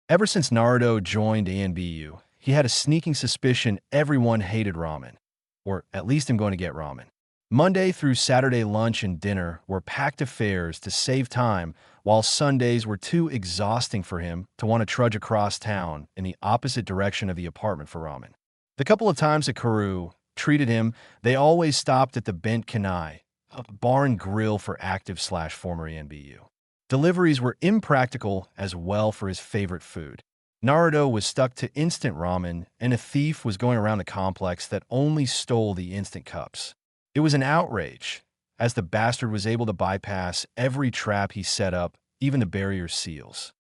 Ever since Naruto joined ANBU, he had a sneaking suspicion everyone hated ramen. Or at least I'm going to get ramen. Monday through Saturday lunch and dinner were packed affairs to save time, while Sundays were too exhausting for him to want to trudge across town in the opposite direction of the apartment for ramen. The couple of times that Karu treated him, they always stopped at the Bent Kanai, a bar and grill for active/former ANBU. Deliveries were impractical as well for his favorite food. Naruto was stuck to instant ramen, and a thief was going around the complex that only stole the instant cups. It was an outrage, as the bastard was able to bypass every trap he set up, even the barrier's seals.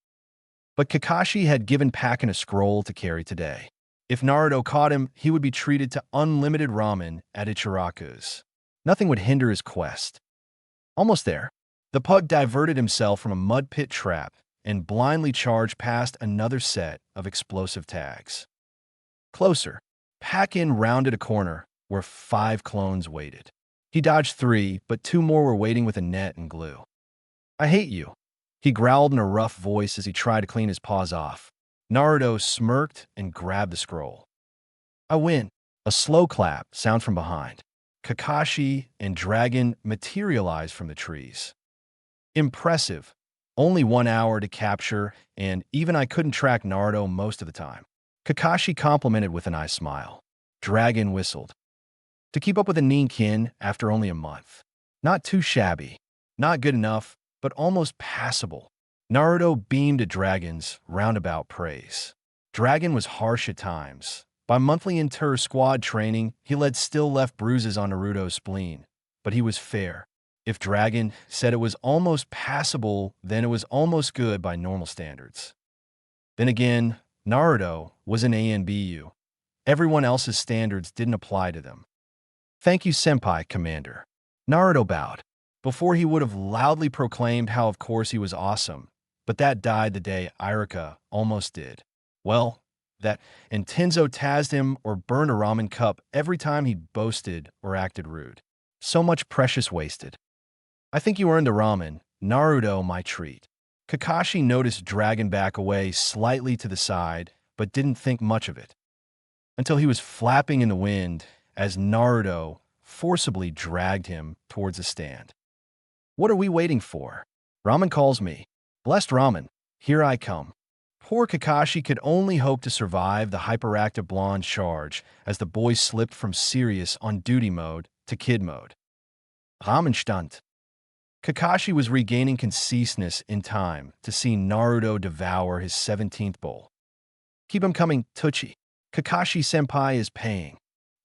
But Kakashi had given Pakken a scroll to carry today. If Naruto caught him, he would be treated to unlimited ramen at Ichiraku's. Nothing would hinder his quest. Almost there. The pug diverted himself from a mud pit trap and blindly charged past another set of explosive tags. Closer. Pakken rounded a corner where 5 clones waited. He dodged 3, but 2 more were waiting with a net and glue. "I hate you," he growled in a rough voice as he tried to clean his paws off. Naruto smirked and grabbed the scroll. "I win." A slow clap sound from behind. Kakashi and Dragon materialized from the trees. Impressive. Only 1 hour to capture, and even I couldn't track Naruto most of the time. Kakashi complimented with an eye smile. Dragon whistled. To keep up with a Ninkin after only a month. Not too shabby. Not good enough, but almost passable. Naruto beamed at Dragon's roundabout praise. Dragon was harsh at times. By monthly inter-squad training, he still left bruises on Naruto's spleen. But he was fair. If Dragon said it was almost passable, then it was almost good by normal standards. Then again, Naruto was an ANBU. Everyone else's standards didn't apply to them. "Thank you, Senpai, Commander." Naruto bowed. Before he would have loudly proclaimed how of course he was awesome, but that died the day Irika almost did. Well, that and Tenzo tazzed him or burned a ramen cup every time he boasted or acted rude. So much precious wasted. "I think you earned the ramen, Naruto, my treat." Kakashi noticed Dragon back away slightly to the side, but didn't think much of it. Until he was flapping in the wind as Naruto forcibly dragged him towards a stand. "What are we waiting for?" Ramen calls me. Blessed Ramen, here I come. Poor Kakashi could only hope to survive the hyperactive blonde charge as the boy slipped from serious on-duty mode to kid mode. Ramen stand. Kakashi was regaining conciseness in time to see Naruto devour his 17th bowl. Keep him coming, Tucci. Kakashi-senpai is paying.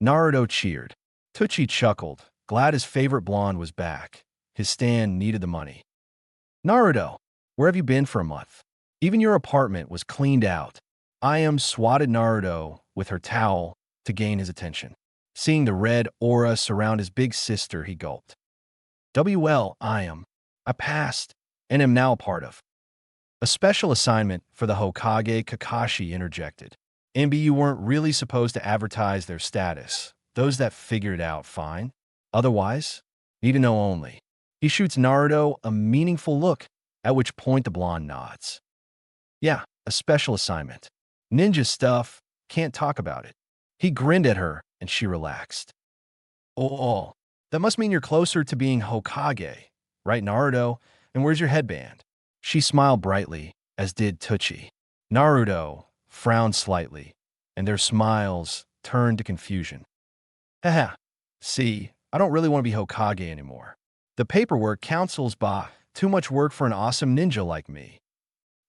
Naruto cheered. Tucci chuckled, glad his favorite blonde was back. His stand needed the money. Naruto, where have you been for a month? Even your apartment was cleaned out. Ayam swatted Naruto with her towel to gain his attention. Seeing the red aura surround his big sister, he gulped. WL, I passed and am now a part of. A special assignment for the Hokage. Kakashi interjected. ANBU weren't really supposed to advertise their status. Those that figured it out, fine. Otherwise, need to know only. He shoots Naruto a meaningful look, at which point the blonde nods. Yeah, a special assignment. Ninja stuff, can't talk about it. He grinned at her, and she relaxed. Oh, that must mean you're closer to being Hokage, right, Naruto? And where's your headband? She smiled brightly, as did Tucci. Naruto frowned slightly, and their smiles turned to confusion. Haha, see, I don't really want to be Hokage anymore. The paperwork counsels too much work for an awesome ninja like me.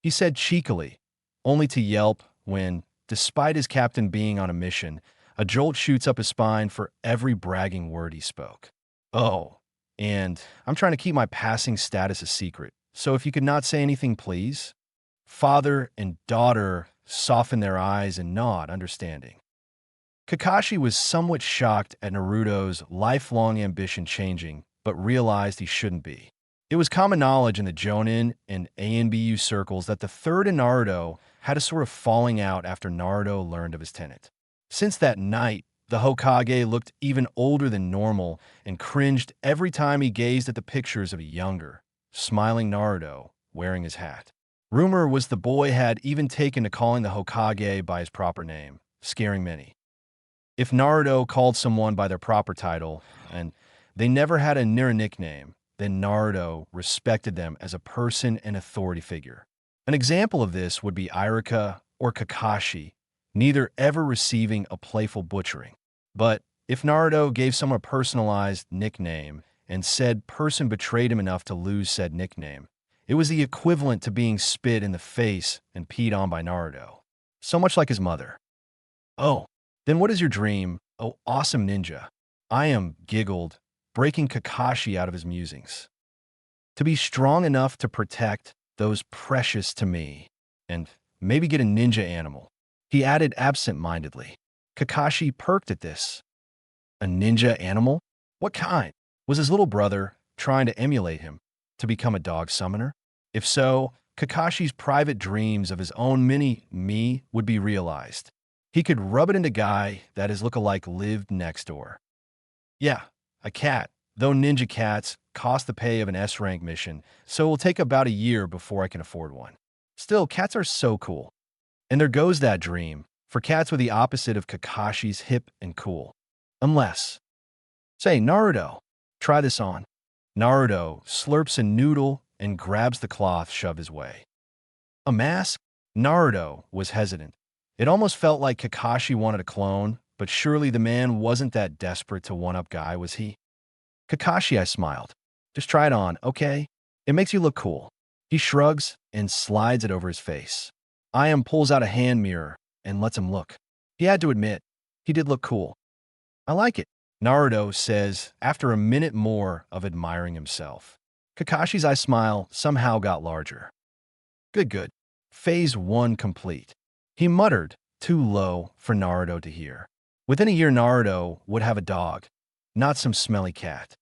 He said cheekily, only to yelp when, despite his captain being on a mission, a jolt shoots up his spine for every bragging word he spoke. Oh, and I'm trying to keep my passing status a secret, so if you could not say anything, please. Father and daughter softened their eyes and nod, understanding. Kakashi was somewhat shocked at Naruto's lifelong ambition changing, but realized he shouldn't be. It was common knowledge in the Jonin and ANBU circles that the third and Naruto had a sort of falling out after Naruto learned of his tenet. Since that night, the Hokage looked even older than normal and cringed every time he gazed at the pictures of a younger, smiling Naruto wearing his hat. Rumor was the boy had even taken to calling the Hokage by his proper name, scaring many. If Naruto called someone by their proper title, and they never had a near nickname, then Naruto respected them as a person and authority figure. An example of this would be Iruka or Kakashi, neither ever receiving a playful butchering. But if Naruto gave someone a personalized nickname and said person betrayed him enough to lose said nickname, it was the equivalent to being spit in the face and peed on by Naruto. So much like his mother. Oh, then what is your dream, oh awesome ninja? Ayam giggled, breaking Kakashi out of his musings. To be strong enough to protect those precious to me, and maybe get a ninja animal. He added absent-mindedly. Kakashi perked at this. A ninja animal? What kind? Was his little brother trying to emulate him to become a dog summoner? If so, Kakashi's private dreams of his own mini-me would be realized. He could rub it into guy that his look-alike lived next door. Yeah, a cat, though ninja cats cost the pay of an S-rank mission, so it will take about a year before I can afford one. Still, cats are so cool. And there goes that dream, for cats were the opposite of Kakashi's hip and cool. Unless. Say, Naruto, try this on. Naruto slurps a noodle and grabs the cloth shoved his way. A mask? Naruto was hesitant. It almost felt like Kakashi wanted a clone, but surely the man wasn't that desperate to one-up guy, was he? Kakashi, I smiled. Just try it on, okay? It makes you look cool. He shrugs and slides it over his face. Ayam pulls out a hand mirror and lets him look. He had to admit, he did look cool. I like it, Naruto says after a minute more of admiring himself. Kakashi's eye smile somehow got larger. Good. Phase 1 complete. He muttered, too low for Naruto to hear. Within a year, Naruto would have a dog, not some smelly cat.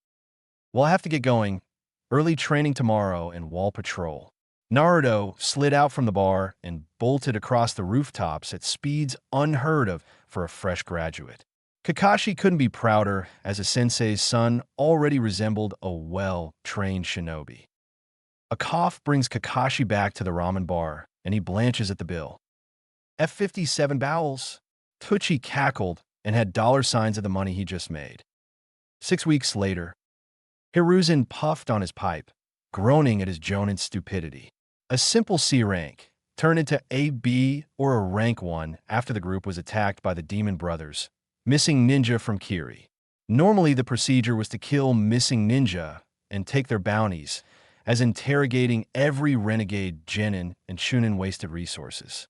Well, I have to get going. Early training tomorrow and wall patrol. Naruto slid out from the bar and bolted across the rooftops at speeds unheard of for a fresh graduate. Kakashi couldn't be prouder, as a sensei's son already resembled a well-trained shinobi. A cough brings Kakashi back to the ramen bar, and he blanches at the bill. F57 bowels. Tucci cackled and had dollar signs of the money he just made. 6 weeks later, Hiruzen puffed on his pipe, groaning at his Jonin's stupidity. A simple C rank turned into A, B, or a rank 1 after the group was attacked by the Demon Brothers, missing ninja from Kiri. Normally, the procedure was to kill missing ninja and take their bounties, as interrogating every renegade genin and chunin wasted resources.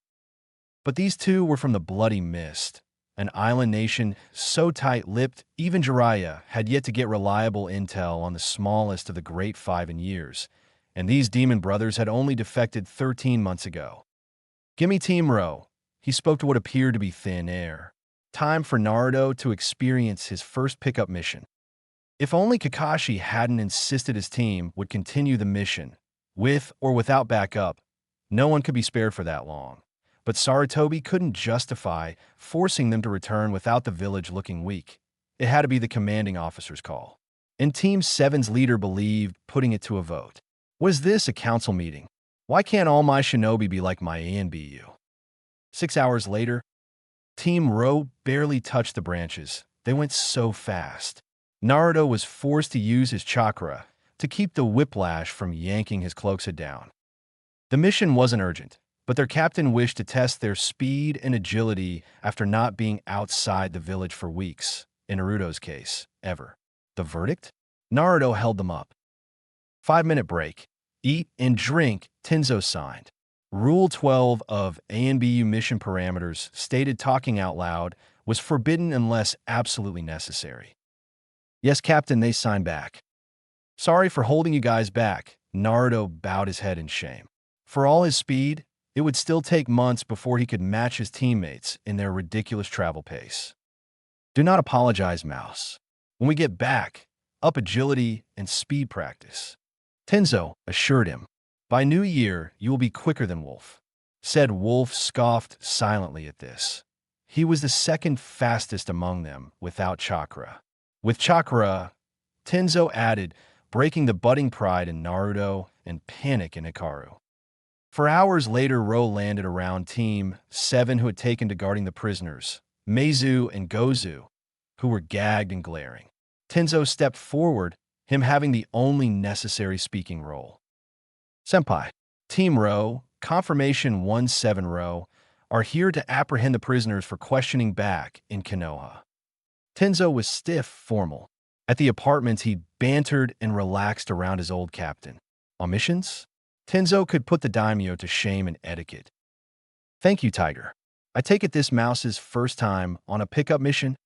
But these two were from the Bloody Mist, an island nation so tight-lipped even Jiraiya had yet to get reliable intel on the smallest of the Great Five in years, and these demon brothers had only defected 13 months ago. "Gimme Team Ro," he spoke to what appeared to be thin air. Time for Naruto to experience his first pickup mission. If only Kakashi hadn't insisted his team would continue the mission, with or without backup, no one could be spared for that long. But Sarutobi couldn't justify forcing them to return without the village looking weak. It had to be the commanding officer's call. And Team 7's leader believed putting it to a vote. Was this a council meeting? Why can't all my shinobi be like my ANBU? 6 hours later, Team Ro barely touched the branches. They went so fast. Naruto was forced to use his chakra to keep the whiplash from yanking his cloaks down. The mission wasn't urgent, but their captain wished to test their speed and agility after not being outside the village for weeks, in Naruto's case, ever. The verdict? Naruto held them up. 5-minute break. Eat and drink, Tenzo signed. Rule 12 of ANBU mission parameters stated talking out loud was forbidden unless absolutely necessary. "Yes, Captain," they signed back. "Sorry for holding you guys back." Naruto bowed his head in shame. For all his speed, it would still take months before he could match his teammates in their ridiculous travel pace. "Do not apologize, Mouse. When we get back, up agility and speed practice," Tenzo assured him. "By New Year, you will be quicker than Wolf." Said Wolf scoffed silently at this. He was the second fastest among them without chakra. With chakra, Tenzo added, breaking the budding pride in Naruto and panic in Hikaru. For hours later, Ro landed around Team 7 who had taken to guarding the prisoners, Meizu and Gozu, who were gagged and glaring. Tenzo stepped forward, him having the only necessary speaking role. "Senpai, Team Ro, Confirmation 1-7 Ro, are here to apprehend the prisoners for questioning back in Konoha." Tenzo was stiff, formal. At the apartments, he bantered and relaxed around his old captain. On missions, Tenzo could put the daimyo to shame in etiquette. "Thank you, Tiger. I take it this Mouse's first time on a pickup mission?"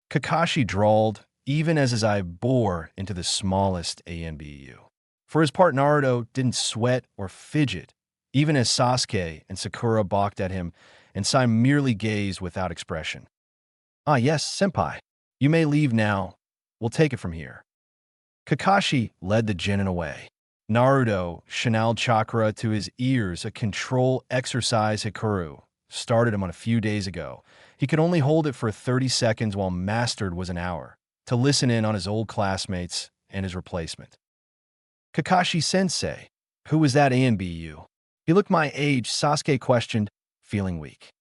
Kakashi drawled, even as his eye bore into the smallest ANBU. For his part, Naruto didn't sweat or fidget, even as Sasuke and Sakura balked at him, and Sai merely gazed without expression. "Ah yes, Senpai. You may leave now. We'll take it from here." Kakashi led the genin away. Naruto channeled chakra to his ears, a control exercise Hikaru started him on a few days ago. He could only hold it for 30 seconds while mastered was an hour, to listen in on his old classmates and his replacement. "Kakashi-sensei, who was that ANBU? He looked my age," Sasuke questioned, feeling weak.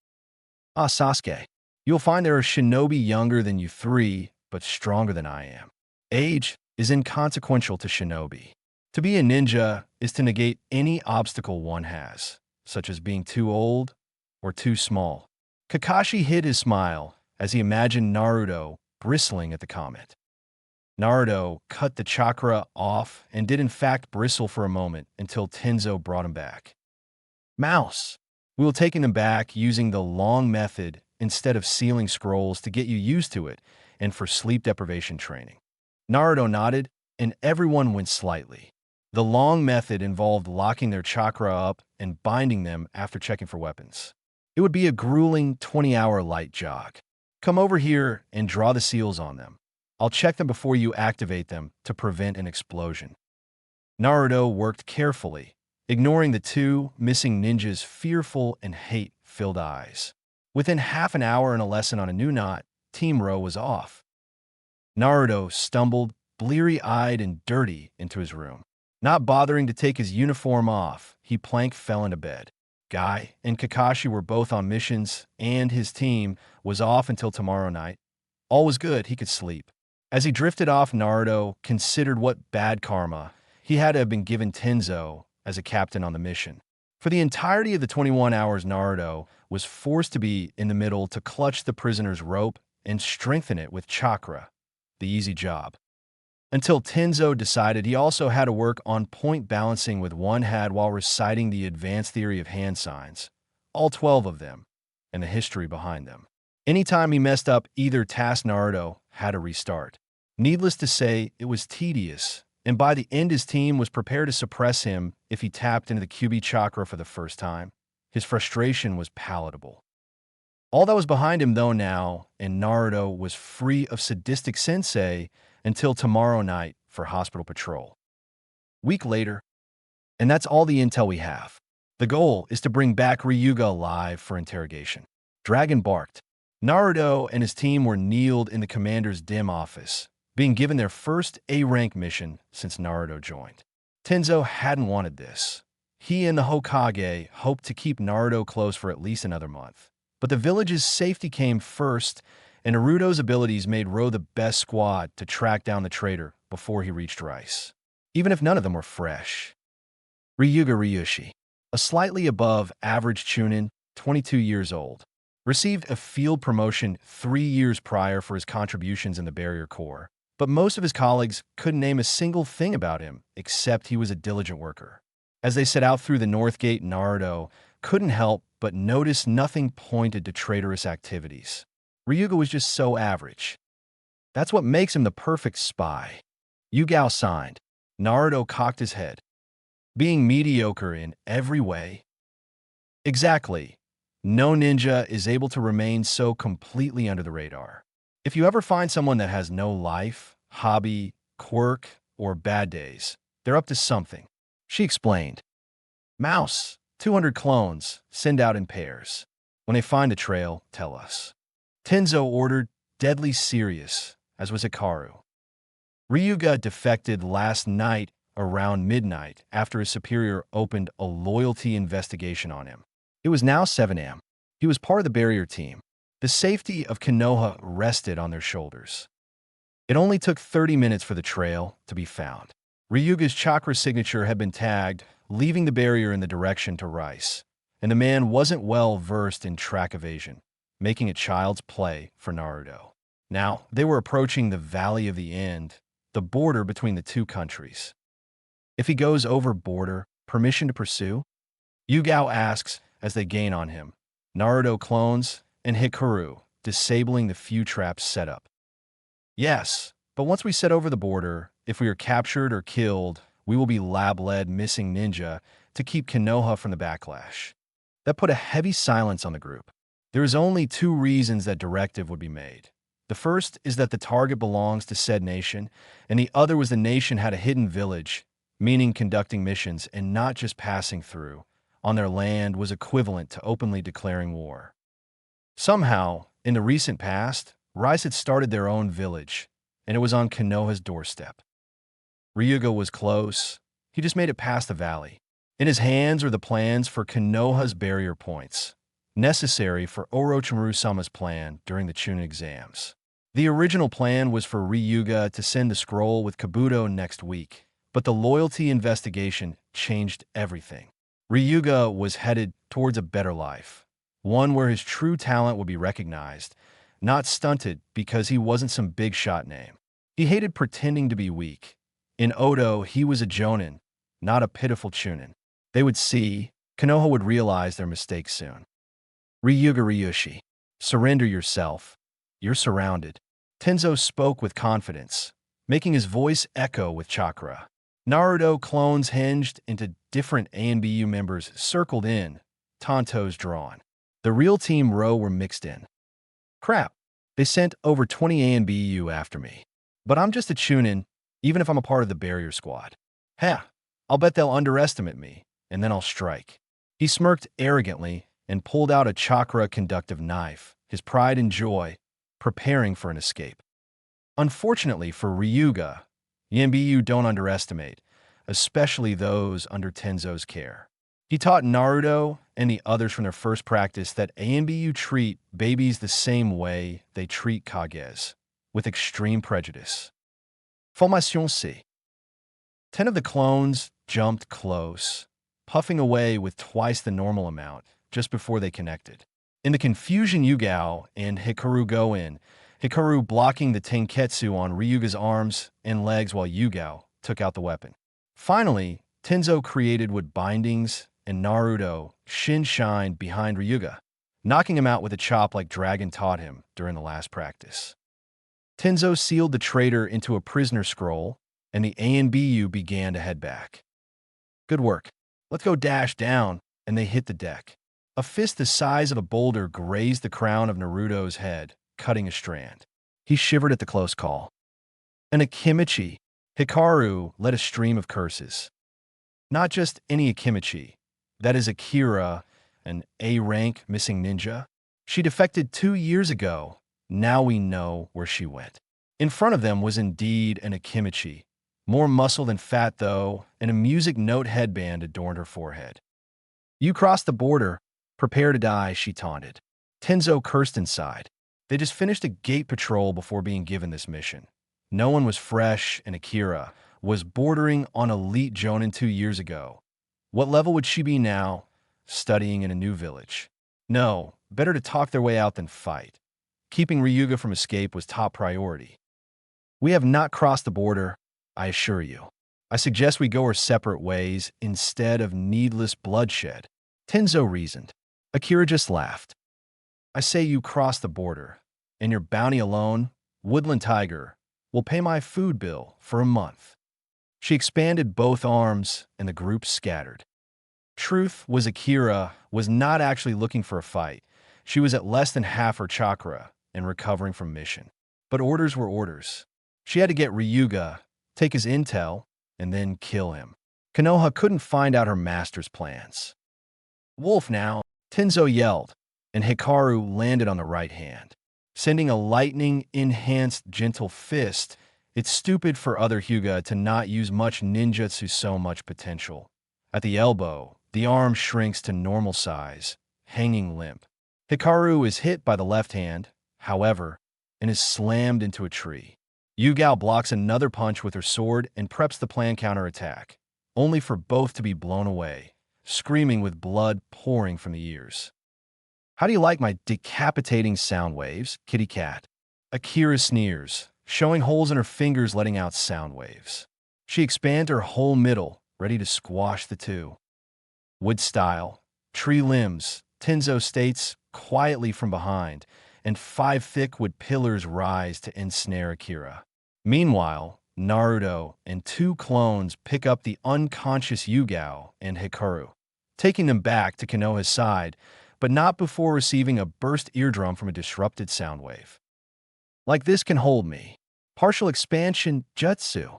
"Ah, Sasuke. You'll find there are shinobi younger than you 3, but stronger than I am. Age is inconsequential to shinobi. To be a ninja is to negate any obstacle one has, such as being too old or too small." Kakashi hid his smile as he imagined Naruto bristling at the comment. Naruto cut the chakra off and did in fact bristle for a moment until Tenzo brought him back. "Mouse, we will take them back using the long method instead of sealing scrolls to get you used to it and for sleep deprivation training." Naruto nodded, and everyone went slightly. The long method involved locking their chakra up and binding them after checking for weapons. It would be a grueling 20-hour light jog. "Come over here and draw the seals on them. I'll check them before you activate them to prevent an explosion." Naruto worked carefully, ignoring the two missing ninjas' fearful and hate-filled eyes. Within half an hour and a lesson on a new knot, Team Ro was off. Naruto stumbled, bleary-eyed and dirty, into his room. Not bothering to take his uniform off, he fell into bed. Guy and Kakashi were both on missions, and his team was off until tomorrow night. All was good, he could sleep. As he drifted off, Naruto considered what bad karma He had to have been given Tenzo as a captain on the mission. For the entirety of the 21 hours, Naruto was forced to be in the middle to clutch the prisoner's rope and strengthen it with chakra, the easy job. Until Tenzo decided he also had to work on point balancing with one hand while reciting the advanced theory of hand signs, all 12 of them, and the history behind them. Anytime he messed up either task, Naruto had to restart. Needless to say, it was tedious, and by the end his team was prepared to suppress him if he tapped into the QB chakra for the first time. His frustration was palatable. All that was behind him, though, now, and Naruto was free of sadistic sensei until tomorrow night for hospital patrol. Week later, and that's all the intel we have. The goal is to bring back Ryuga alive for interrogation. Dragon barked. Naruto and his team were kneeled in the commander's dim office, being given their first A-rank mission since Naruto joined. Tenzo hadn't wanted this. He and the Hokage hoped to keep Naruto close for at least another month. But the village's safety came first, and Naruto's abilities made Ro the best squad to track down the traitor before he reached Rice, even if none of them were fresh. Ryuga Ryushi, a slightly above average chunin, 22 years old, received a field promotion 3 years prior for his contributions in the Barrier Corps, but most of his colleagues couldn't name a single thing about him except he was a diligent worker. As they set out through the North Gate, Naruto couldn't help but notice nothing pointed to traitorous activities. Ryuga was just so average. That's what makes him the perfect spy. Yugao signed. Naruto cocked his head. Being mediocre in every way. Exactly. No ninja is able to remain so completely under the radar. If you ever find someone that has no life, hobby, quirk, or bad days, they're up to something. She explained. Mouse, 200 clones, send out in pairs. When they find a trail, tell us. Tenzo ordered, deadly serious, as was Hikaru. Ryuga defected last night around midnight after his superior opened a loyalty investigation on him. It was now 7 a.m. He was part of the barrier team. The safety of Konoha rested on their shoulders. It only took 30 minutes for the trail to be found. Ryuga's chakra signature had been tagged, leaving the barrier in the direction to Rice, and the man wasn't well versed in track evasion, making it child's play for Naruto. Now, they were approaching the Valley of the End, the border between the two countries. If he goes over border, permission to pursue? Yugao asks as they gain on him. Naruto clones and Hikaru, disabling the few traps set up. Yes, but once we set over the border, if we are captured or killed, we will be lab-led missing ninja to keep Konoha from the backlash. That put a heavy silence on the group. There is only 2 reasons that directive would be made. The first is that the target belongs to said nation, and the other was the nation had a hidden village, meaning conducting missions and not just passing through, on their land was equivalent to openly declaring war. Somehow, in the recent past, Rice had started their own village, and it was on Konoha's doorstep. Ryuga was close. He just made it past the valley. In his hands were the plans for Konoha's barrier points, necessary for Orochimaru-sama's plan during the Chunin exams. The original plan was for Ryuga to send the scroll with Kabuto next week, but the loyalty investigation changed everything. Ryuga was headed towards a better life, one where his true talent would be recognized, not stunted because he wasn't some big shot name. He hated pretending to be weak. In Odo, he was a jonin, not a pitiful chunin. They would see, Konoha would realize their mistake soon. Ryuga Ryushi, surrender yourself. You're surrounded. Tenzo spoke with confidence, making his voice echo with chakra. Naruto clones hinged into different ANBU members circled in, tantos drawn. The real Team Ro were mixed in. Crap, they sent over 20 ANBU after me. But I'm just a chunin, even if I'm a part of the barrier squad. Heh, I'll bet they'll underestimate me, and then I'll strike. He smirked arrogantly and pulled out a chakra-conductive knife, his pride and joy, preparing for an escape. Unfortunately for Ryuga, ANBU don't underestimate, especially those under Tenzo's care. He taught Naruto and the others from their first practice that ANBU treat babies the same way they treat Kages, with extreme prejudice. Formation C. 10 of the clones jumped close, puffing away with twice the normal amount just before they connected. In the confusion, Yugao and Hikaru go in, Hikaru blocking the Tenketsu on Ryuga's arms and legs while Yugao took out the weapon. Finally, Tenzo created wood bindings and Naruto shined behind Ryuga, knocking him out with a chop like Dragon taught him during the last practice. Tenzo sealed the traitor into a prisoner scroll, and the ANBU began to head back. Good work. Let's go dash down, and they hit the deck. A fist the size of a boulder grazed the crown of Naruto's head, cutting a strand. He shivered at the close call. An Akimichi, Hikaru led a stream of curses. Not just any Akimichi. That is Akira, an A-rank missing ninja. She defected 2 years ago. Now we know where she went. In front of them was indeed an Akimichi. More muscle than fat, though, and a music note headband adorned her forehead. You crossed the border. Prepare to die, she taunted. Tenzo cursed inside. They just finished a gate patrol before being given this mission. No one was fresh, and Akira was bordering on elite Jonin 2 years ago. What level would she be now? Studying in a new village. No, better to talk their way out than fight. Keeping Ryuga from escape was top priority. We have not crossed the border, I assure you. I suggest we go our separate ways instead of needless bloodshed. Tenzo reasoned. Akira just laughed. I say you cross the border, and your bounty alone, Woodland Tiger, will pay my food bill for a month. She expanded both arms, and the group scattered. Truth was Akira was not actually looking for a fight. She was at less than half her chakra and recovering from mission. But orders were orders. She had to get Ryuga, take his intel, and then kill him. Konoha couldn't find out her master's plans. Wolf now, Tenzo yelled, and Hikaru landed on the right hand. Sending a lightning-enhanced gentle fist, it's stupid for other Hyuga to not use much ninjutsu so much potential. At the elbow, the arm shrinks to normal size, hanging limp. Hikaru is hit by the left hand, however, and is slammed into a tree. Yugao blocks another punch with her sword and preps the planned counterattack, only for both to be blown away, screaming with blood pouring from the ears. How do you like my decapitating sound waves, kitty cat? Akira sneers, showing holes in her fingers letting out sound waves. She expands her whole middle, ready to squash the two. Wood style, tree limbs, Tenzo states quietly from behind, and 5 thick wood pillars rise to ensnare Akira. Meanwhile, Naruto and 2 clones pick up the unconscious Yugao and Hikaru, taking them back to Konoha's side, but not before receiving a burst eardrum from a disrupted sound wave. Like this can hold me. Partial expansion jutsu.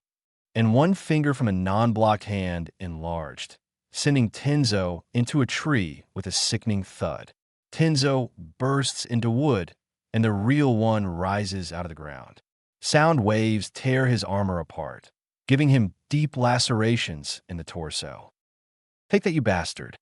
And 1 finger from a non-blocked hand enlarged, sending Tenzo into a tree with a sickening thud. Tenzo bursts into wood, and the real one rises out of the ground. Sound waves tear his armor apart, giving him deep lacerations in the torso. Take that, you bastard.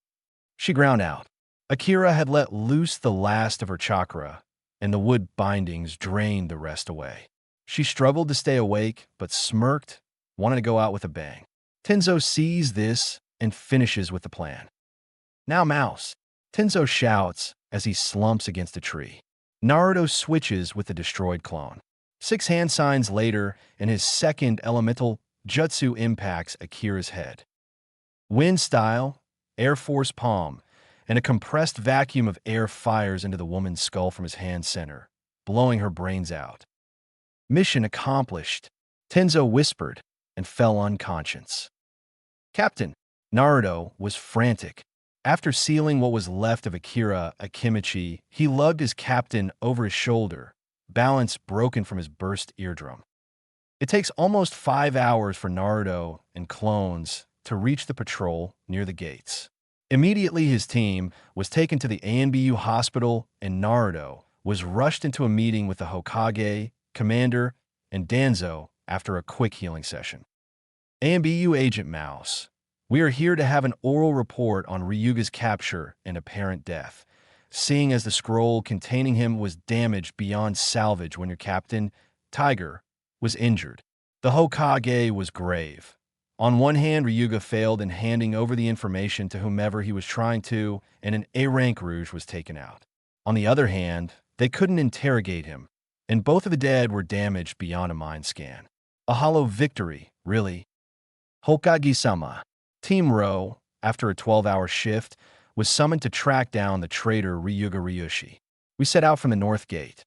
She ground out. Akira had let loose the last of her chakra, and the wood bindings drained the rest away. She struggled to stay awake, but smirked, wanted to go out with a bang. Tenzo sees this and finishes with the plan. Now, Mouse, Tenzo shouts as he slumps against a tree. Naruto switches with the destroyed clone. 6 hand signs later, and his second elemental jutsu impacts Akira's head. Wind style, Air Force palm, and a compressed vacuum of air fires into the woman's skull from his hand center, blowing her brains out. Mission accomplished, Tenzo whispered and fell unconscious. Captain, Naruto was frantic. After sealing what was left of Akira Akimichi, he lugged his captain over his shoulder, balance broken from his burst eardrum. It takes almost 5 hours for Naruto and clones to reach the patrol near the gates. Immediately, his team was taken to the ANBU hospital, and Naruto was rushed into a meeting with the Hokage, Commander, and Danzo after a quick healing session. ANBU Agent Mouse, we are here to have an oral report on Ryuga's capture and apparent death, seeing as the scroll containing him was damaged beyond salvage when your captain, Tiger, was injured. The Hokage was grave. On one hand, Ryuga failed in handing over the information to whomever he was trying to, and an A-rank Rouge was taken out. On the other hand, they couldn't interrogate him, and both of the dead were damaged beyond a mind scan. A hollow victory, really. Hokage-sama. Team Ro, after a 12-hour shift, was summoned to track down the traitor Ryuga Ryushi. We set out from the north gate.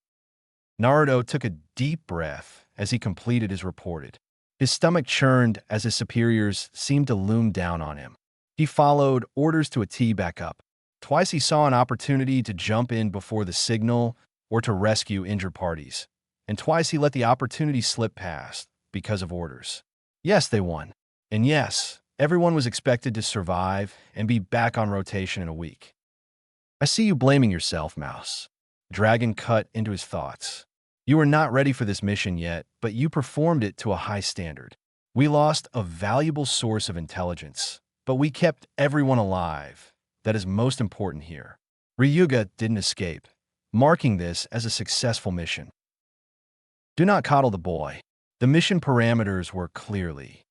Naruto took a deep breath as he completed his report. His stomach churned as his superiors seemed to loom down on him. He followed orders to a T back up. Twice he saw an opportunity to jump in before the signal or to rescue injured parties, and twice he let the opportunity slip past because of orders. Yes, they won. And yes, everyone was expected to survive and be back on rotation in a week. I see you blaming yourself, Mouse. Dragon cut into his thoughts. You were not ready for this mission yet, but you performed it to a high standard. We lost a valuable source of intelligence, but we kept everyone alive. That is most important here. Ryuga didn't escape, marking this as a successful mission. Do not coddle the boy. The mission parameters were clearly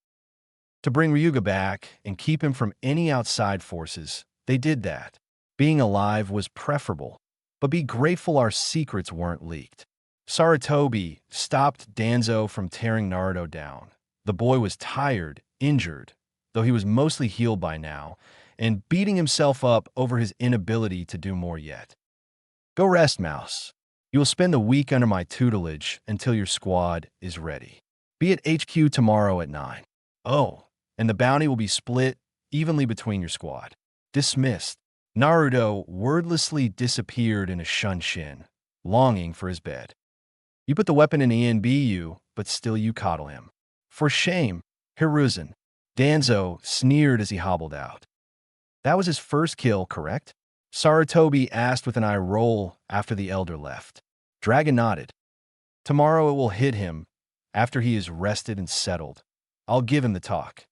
to bring Ryuga back and keep him from any outside forces. They did that. Being alive was preferable, but be grateful our secrets weren't leaked. Sarutobi stopped Danzo from tearing Naruto down. The boy was tired, injured, though he was mostly healed by now, and beating himself up over his inability to do more yet. Go rest, Mouse. You will spend the week under my tutelage until your squad is ready. Be at HQ tomorrow at 9. Oh, and the bounty will be split evenly between your squad. Dismissed. Naruto wordlessly disappeared in a shunshin, longing for his bed. You put the weapon in ANBU, but still you coddle him. For shame, Hiruzen. Danzo sneered as he hobbled out. That was his first kill, correct? Sarutobi asked with an eye roll after the elder left. Dragon nodded. Tomorrow it will hit him after he is rested and settled. I'll give him the talk.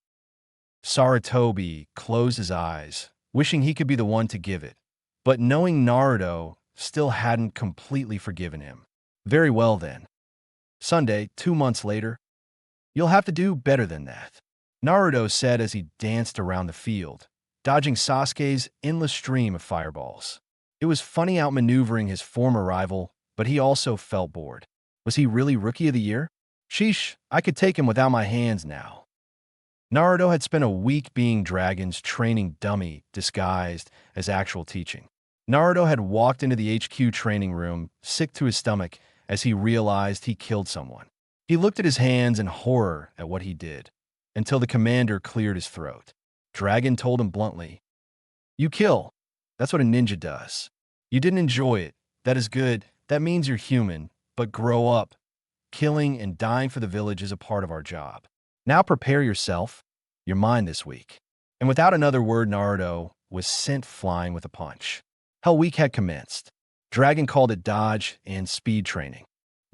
Sarutobi closed his eyes, wishing he could be the one to give it, but knowing Naruto still hadn't completely forgiven him. Very well then. Sunday, 2 months later. You'll have to do better than that, Naruto said as he danced around the field, dodging Sasuke's endless stream of fireballs. It was funny outmaneuvering his former rival, but he also felt bored. Was he really Rookie of the Year? Sheesh, I could take him without my hands now. Naruto had spent a week being Dragon's training dummy disguised as actual teaching. Naruto had walked into the HQ training room, sick to his stomach, as he realized he killed someone. He looked at his hands in horror at what he did, until the commander cleared his throat. Dragon told him bluntly, You kill. That's what a ninja does. You didn't enjoy it. That is good. That means you're human, but grow up. Killing and dying for the village is a part of our job. Now prepare yourself, your mind this week. And without another word, Naruto was sent flying with a punch. Hell Week had commenced. Dragon called it dodge and speed training.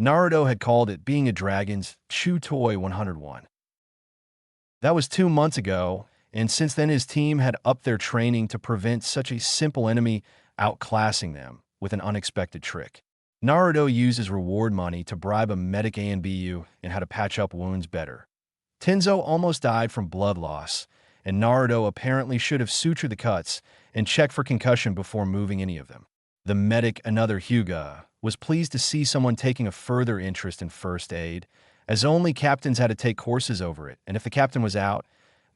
Naruto had called it being a dragon's chew toy 101. That was 2 months ago, and since then his team had upped their training to prevent such a simple enemy outclassing them with an unexpected trick. Naruto used his reward money to bribe a medic ANBU in how to patch up wounds better. Tenzo almost died from blood loss, and Naruto apparently should have sutured the cuts and checked for concussion before moving any of them. The medic, another Hyuga, was pleased to see someone taking a further interest in first aid, as only captains had to take courses over it, and if the captain was out,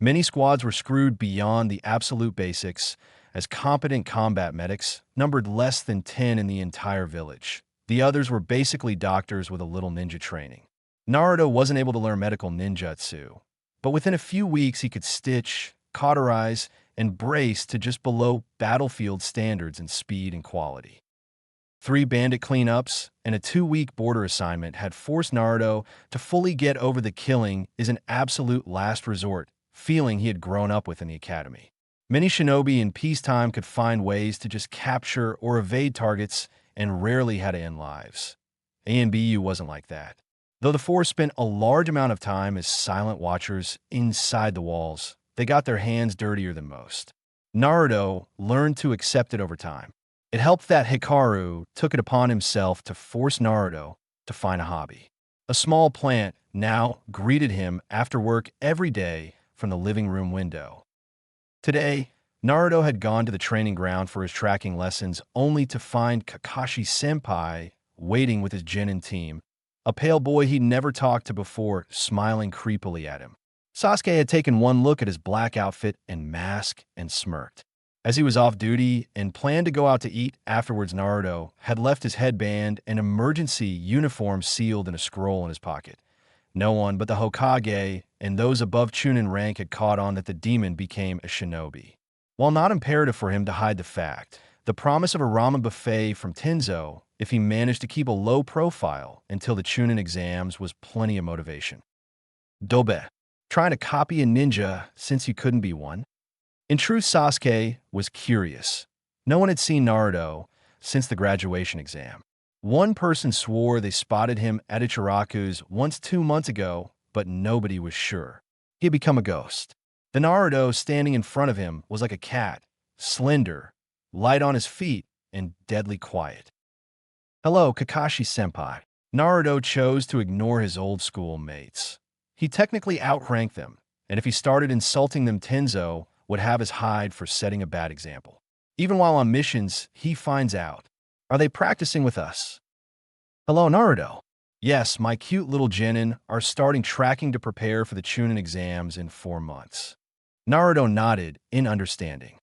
many squads were screwed beyond the absolute basics, as competent combat medics numbered less than 10 in the entire village. The others were basically doctors with a little ninja training. Naruto wasn't able to learn medical ninjutsu, but within a few weeks he could stitch, cauterize, and brace to just below battlefield standards in speed and quality. 3 bandit cleanups and a 2-week border assignment had forced Naruto to fully get over the killing is an absolute last resort feeling he had grown up with in the academy. Many shinobi in peacetime could find ways to just capture or evade targets and rarely had to end lives. ANBU wasn't like that. Though the force spent a large amount of time as silent watchers inside the walls, they got their hands dirtier than most. Naruto learned to accept it over time. It helped that Hikaru took it upon himself to force Naruto to find a hobby. A small plant now greeted him after work every day from the living room window. Today, Naruto had gone to the training ground for his tracking lessons only to find Kakashi-senpai waiting with his Genin team, a pale boy he'd never talked to before, smiling creepily at him. Sasuke had taken one look at his black outfit and mask and smirked. As he was off duty and planned to go out to eat afterwards, Naruto had left his headband and emergency uniform sealed in a scroll in his pocket. No one but the Hokage and those above Chunin rank had caught on that the demon became a shinobi. While not imperative for him to hide the fact, the promise of a ramen buffet from Tenzo, if he managed to keep a low profile until the Chunin exams, was plenty of motivation. Dobe, trying to copy a ninja since you couldn't be one? In truth, Sasuke was curious. No one had seen Naruto since the graduation exam. One person swore they spotted him at Ichiraku's once 2 months ago, but nobody was sure. He had become a ghost. The Naruto standing in front of him was like a cat, slender, light on his feet, and deadly quiet. "Hello, Kakashi-senpai." Naruto chose to ignore his old-school mates. He technically outranked them, and if he started insulting them, Tenzo would have his hide for setting a bad example. Even while on missions, he finds out. Are they practicing with us? "Hello, Naruto." "Yes, my cute little genin are starting tracking to prepare for the Chunin exams in 4 months." Naruto nodded in understanding.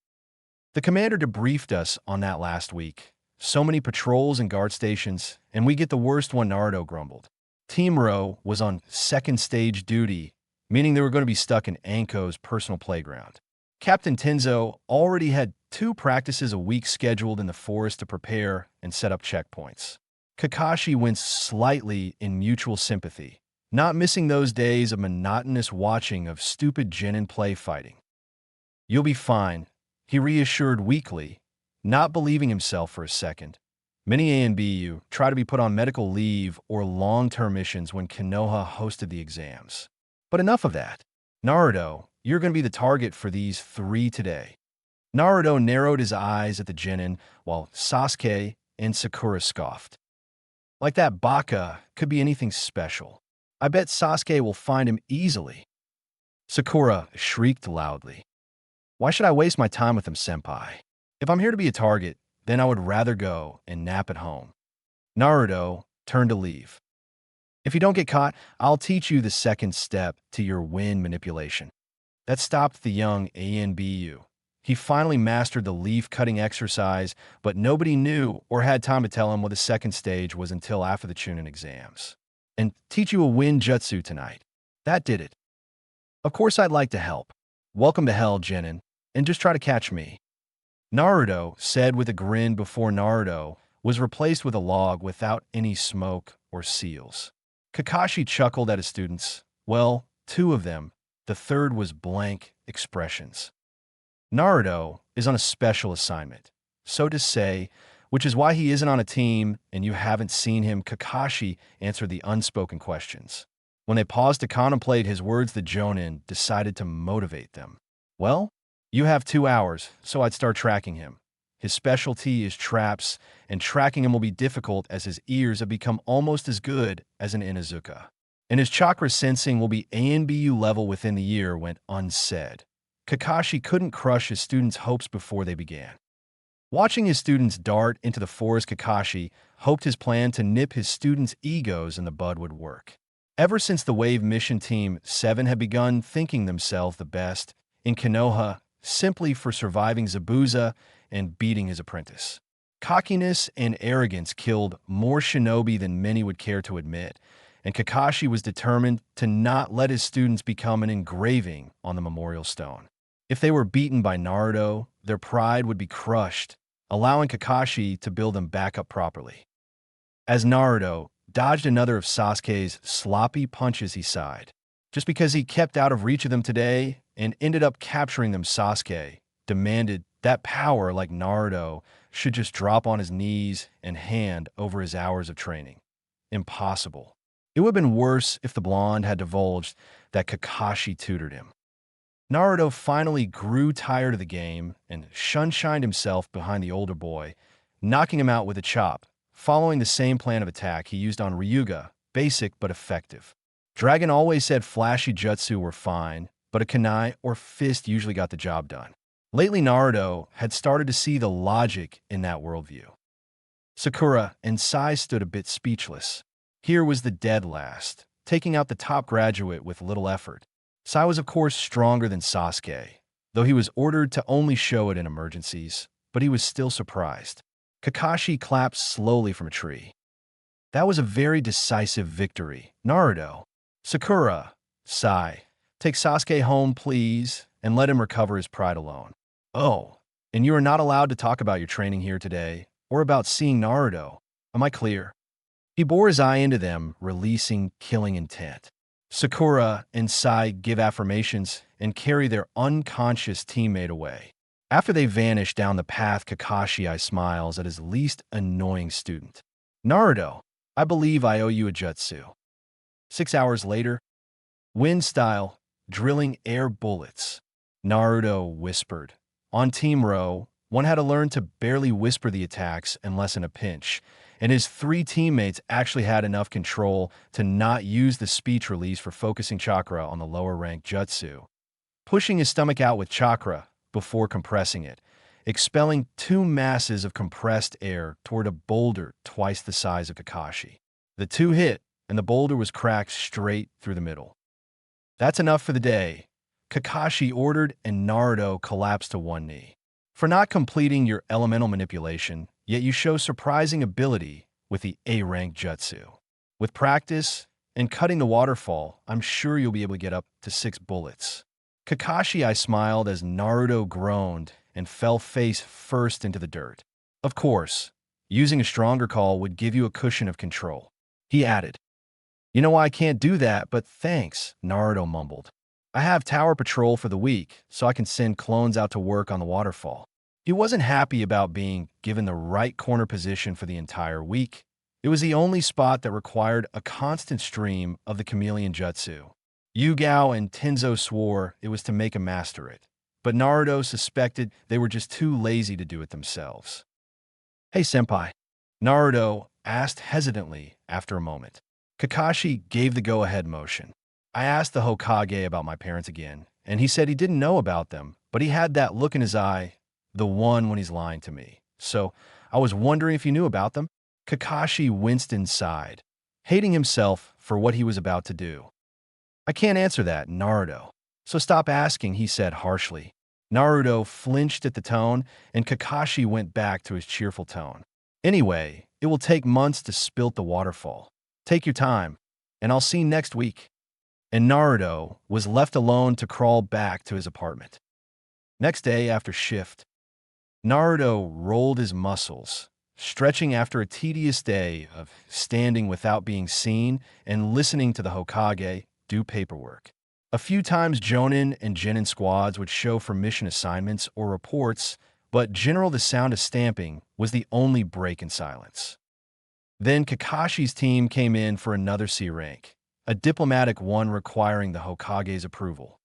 "The commander debriefed us on that last week. So many patrols and guard stations, and we get the worst one," Naruto grumbled. Team Ro was on second stage duty, meaning they were going to be stuck in Anko's personal playground. Captain Tenzo already had 2 practices a week scheduled in the forest to prepare and set up checkpoints. Kakashi winced slightly in mutual sympathy, not missing those days of monotonous watching of stupid genin play fighting. "You'll be fine," he reassured weakly, not believing himself for a second. Many ANBU try to be put on medical leave or long-term missions when Konoha hosted the exams. But enough of that. "Naruto, you're going to be the target for these 3 today." Naruto narrowed his eyes at the genin, while Sasuke and Sakura scoffed. "Like that baka could be anything special. I bet Sasuke will find him easily." Sakura shrieked loudly. "Why should I waste my time with him, senpai? If I'm here to be a target, then I would rather go and nap at home." Naruto turned to leave. "If you don't get caught, I'll teach you the second step to your wind manipulation." That stopped the young ANBU. He finally mastered the leaf-cutting exercise, but nobody knew or had time to tell him what the second stage was until after the Chunin exams. "And teach you a wind jutsu tonight." That did it. "Of course I'd like to help. Welcome to hell, genin, and just try to catch me." Naruto said with a grin before Naruto was replaced with a log without any smoke or seals. Kakashi chuckled at his students. Well, 2 of them. The third was blank expressions. Naruto is on a special assignment, so to say, which is why he isn't on a team and you haven't seen him. Kakashi answered the unspoken questions. When they paused to contemplate his words, the Jonin decided to motivate them. "Well, you have 2 hours, so I'd start tracking him. His specialty is traps, and tracking him will be difficult as his ears have become almost as good as an Inuzuka. And his chakra sensing will be ANBU level within the year," went unsaid. Kakashi couldn't crush his students' hopes before they began. Watching his students dart into the forest, Kakashi hoped his plan to nip his students' egos in the bud would work. Ever since the Wave Mission Team 7 had begun thinking themselves the best in Konoha simply for surviving Zabuza and beating his apprentice. Cockiness and arrogance killed more shinobi than many would care to admit, and Kakashi was determined to not let his students become an engraving on the memorial stone. If they were beaten by Naruto, their pride would be crushed, allowing Kakashi to build them back up properly. As Naruto dodged another of Sasuke's sloppy punches, he sighed. Just because he kept out of reach of them today and ended up capturing them, Sasuke demanded that power, like Naruto, should just drop on his knees and hand over his hours of training. Impossible. It would have been worse if the blonde had divulged that Kakashi tutored him. Naruto finally grew tired of the game and shunshined himself behind the older boy, knocking him out with a chop, following the same plan of attack he used on Ryuga, basic but effective. Dragon always said flashy jutsu were fine, but a kunai or fist usually got the job done. Lately, Naruto had started to see the logic in that worldview. Sakura and Sai stood a bit speechless. Here was the dead last, taking out the top graduate with little effort. Sai was of course stronger than Sasuke, though he was ordered to only show it in emergencies, but he was still surprised. Kakashi clapped slowly from a tree. That was a very decisive victory. Naruto. Sakura. Sai. Take Sasuke home, please, and let him recover his pride alone. Oh, and you are not allowed to talk about your training here today, or about seeing Naruto. Am I clear? He bore his eye into them, releasing killing intent. Sakura and Sai give affirmations and carry their unconscious teammate away. After they vanish down the path, Kakashi smiles at his least annoying student. Naruto, I believe I owe you a jutsu. 6 hours later, wind style, drilling air bullets. Naruto whispered. On Team Row, one had to learn to barely whisper the attacks unless in a pinch, and his 3 teammates actually had enough control to not use the speech release for focusing chakra on the lower-ranked jutsu, pushing his stomach out with chakra before compressing it, expelling 2 masses of compressed air toward a boulder twice the size of Kakashi. The 2 hit, and the boulder was cracked straight through the middle. That's enough for the day, Kakashi ordered, and Naruto collapsed to one knee. For not completing your elemental manipulation, yet you show surprising ability with the A-rank jutsu. With practice and cutting the waterfall, I'm sure you'll be able to get up to 6 bullets. Kakashi smiled as Naruto groaned and fell face first into the dirt. Of course, using a stronger call would give you a cushion of control. He added, You know why I can't do that, but thanks, Naruto mumbled. I have tower patrol for the week, so I can send clones out to work on the waterfall. He wasn't happy about being given the right corner position for the entire week. It was the only spot that required a constant stream of the chameleon jutsu. Yugao and Tenzo swore it was to make him master it, but Naruto suspected they were just too lazy to do it themselves. Hey senpai, Naruto asked hesitantly after a moment. Kakashi gave the go-ahead motion. I asked the Hokage about my parents again, and he said he didn't know about them, but he had that look in his eye, the one when he's lying to me. So I was wondering if you knew about them. Kakashi winced inside, hating himself for what he was about to do. I can't answer that, Naruto. So stop asking, he said harshly. Naruto flinched at the tone, and Kakashi went back to his cheerful tone. Anyway, it will take months to spilt the waterfall. Take your time, and I'll see you next week. And Naruto was left alone to crawl back to his apartment. Next day after shift, Naruto rolled his muscles, stretching after a tedious day of standing without being seen and listening to the Hokage do paperwork. A few times Jonin and Genin squads would show for mission assignments or reports, but the sound of stamping was the only break in silence. Then Kakashi's team came in for another C rank, a diplomatic one requiring the Hokage's approval.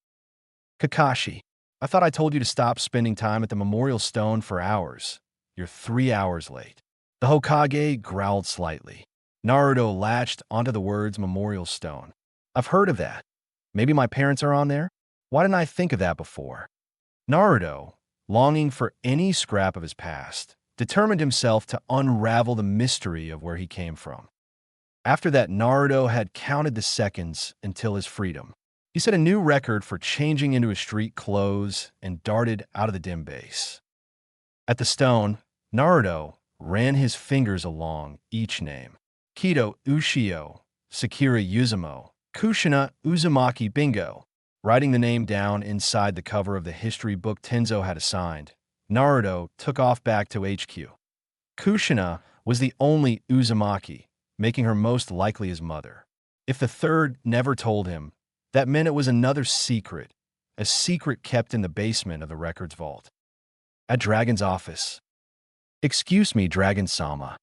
Kakashi, I thought I told you to stop spending time at the memorial stone for hours. You're 3 hours late. The Hokage growled slightly. Naruto latched onto the words memorial stone. I've heard of that. Maybe my parents are on there? Why didn't I think of that before? Naruto, longing for any scrap of his past, determined himself to unravel the mystery of where he came from. After that, Naruto had counted the seconds until his freedom. He set a new record for changing into his street clothes and darted out of the dim base. At the stone, Naruto ran his fingers along each name. Kido Ushio, Sakura Yuzumo, Kushina Uzumaki Bingo. Writing the name down inside the cover of the history book Tenzo had assigned, Naruto took off back to HQ. Kushina was the only Uzumaki, making her most likely his mother. If the third never told him, that meant it was another secret, a secret kept in the basement of the records vault. At Dragon's office. Excuse me, Dragon-sama.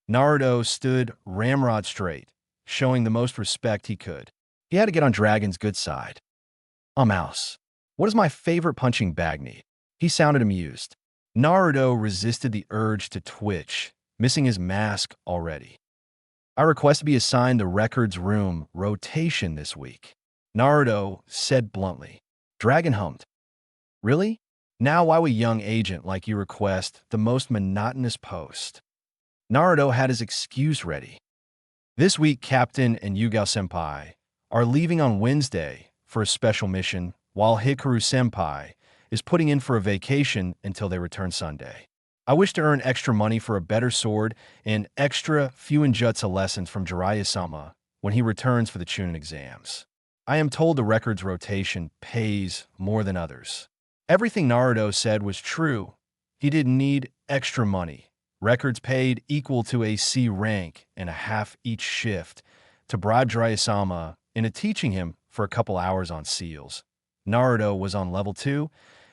Naruto stood ramrod straight, showing the most respect he could. He had to get on Dragon's good side. Mouse. What does my favorite punching bag need? He sounded amused. Naruto resisted the urge to twitch, missing his mask already. I request to be assigned the records room rotation this week. Naruto said bluntly. Dragon hummed. Really? Now why would a young agent like you request the most monotonous post? Naruto had his excuse ready. This week, Captain and Yugao-senpai are leaving on Wednesday for a special mission, while Hikaru-senpai is putting in for a vacation until they return Sunday. I wish to earn extra money for a better sword and extra Fuinjutsu lessons from Jiraiya-sama when he returns for the Chunin exams. I am told the record's rotation pays more than others. Everything Naruto said was true. He didn't need extra money. Records paid equal to a C rank and a half each shift to bribe Jiraiya-sama into teaching him for a couple hours on seals. Naruto was on level 2,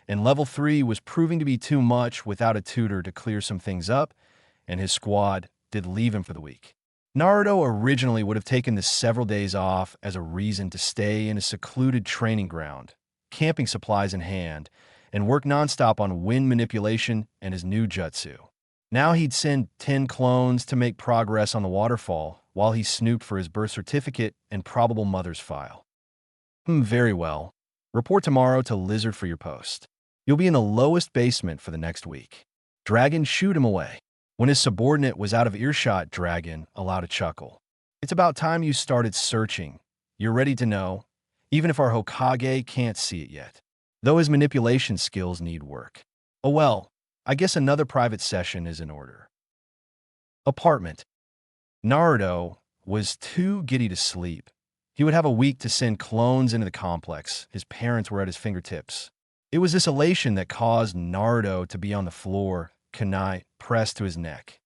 and level 3 was proving to be too much without a tutor to clear some things up, and his squad did leave him for the week. Naruto originally would have taken the several days off as a reason to stay in a secluded training ground, camping supplies in hand, and work nonstop on wind manipulation and his new jutsu. Now he'd send 10 clones to make progress on the waterfall while he snooped for his birth certificate and probable mother's file. Very well. Report tomorrow to Lizard for your post. You'll be in the lowest basement for the next week. Dragon shooed him away. When his subordinate was out of earshot, Dragon allowed a chuckle. It's about time you started searching. You're ready to know, even if our Hokage can't see it yet. Though his manipulation skills need work. Oh well, I guess another private session is in order. Apartment. Naruto was too giddy to sleep. He would have a week to send clones into the complex. His parents were at his fingertips. It was this elation that caused Naruto to be on the floor, kunai pressed to his neck.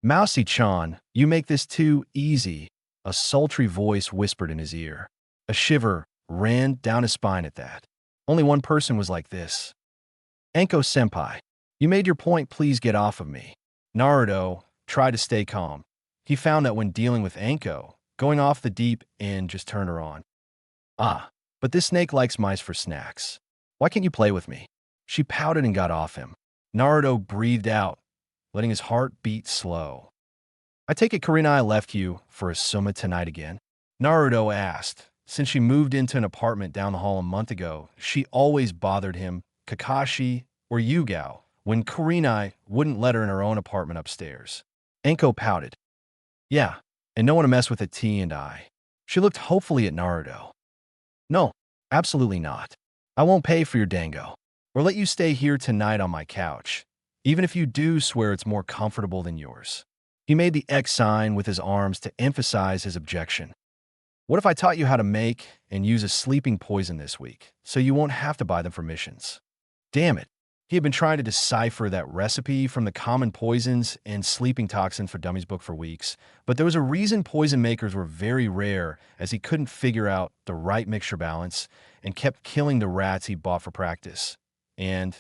Mousy-chan, you make this too easy, a sultry voice whispered in his ear. A shiver ran down his spine at that. Only one person was like this. Anko-senpai, you made your point, please get off of me. Naruto tried to stay calm. He found that when dealing with Anko, going off the deep end just turned her on. But this snake likes mice for snacks. Why can't you play with me? She pouted and got off him. Naruto breathed out, letting his heart beat slow. I take it Kurenai left you for a summa tonight again? Naruto asked. Since she moved into an apartment down the hall a month ago, she always bothered him, Kakashi, or Yugao, when Kurenai wouldn't let her in her own apartment upstairs. Anko pouted. Yeah, and no one to mess with T&I. She looked hopefully at Naruto. No, absolutely not. I won't pay for your dango, or let you stay here tonight on my couch, even if you do swear it's more comfortable than yours. He made the X sign with his arms to emphasize his objection. What if I taught you how to make and use a sleeping poison this week, so you won't have to buy them for missions? Damn it. He had been trying to decipher that recipe from the Common Poisons and Sleeping Toxin for Dummies book for weeks, but there was a reason poison makers were very rare, as he couldn't figure out the right mixture balance and kept killing the rats he bought for practice. And,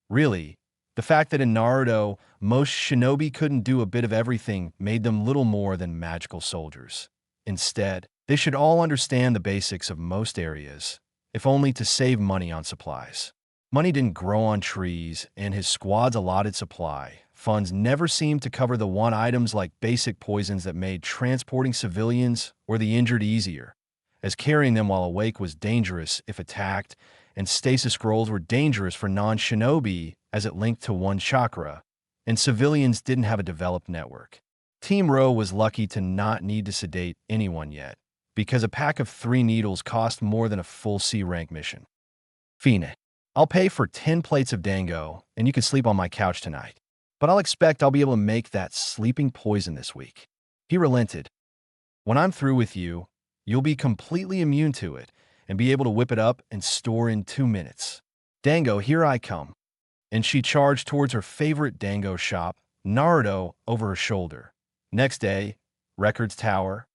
really, the fact that in Naruto, most shinobi couldn't do a bit of everything made them little more than magical soldiers. Instead, they should all understand the basics of most areas, if only to save money on supplies. Money didn't grow on trees, and his squad's allotted supply funds never seemed to cover the one items like basic poisons that made transporting civilians or the injured easier, as carrying them while awake was dangerous if attacked, and stasis scrolls were dangerous for non-shinobi as it linked to one chakra, and civilians didn't have a developed network. Team Row was lucky to not need to sedate anyone yet, because a pack of 3 needles cost more than a full C-rank mission. Fine. I'll pay for 10 plates of dango, and you can sleep on my couch tonight. But I'll be able to make that sleeping poison this week. He relented. When I'm through with you, you'll be completely immune to it, and be able to whip it up and store in 2 minutes. Dango, here I come. And she charged towards her favorite dango shop, Naruto, over her shoulder. Next day, Records Tower.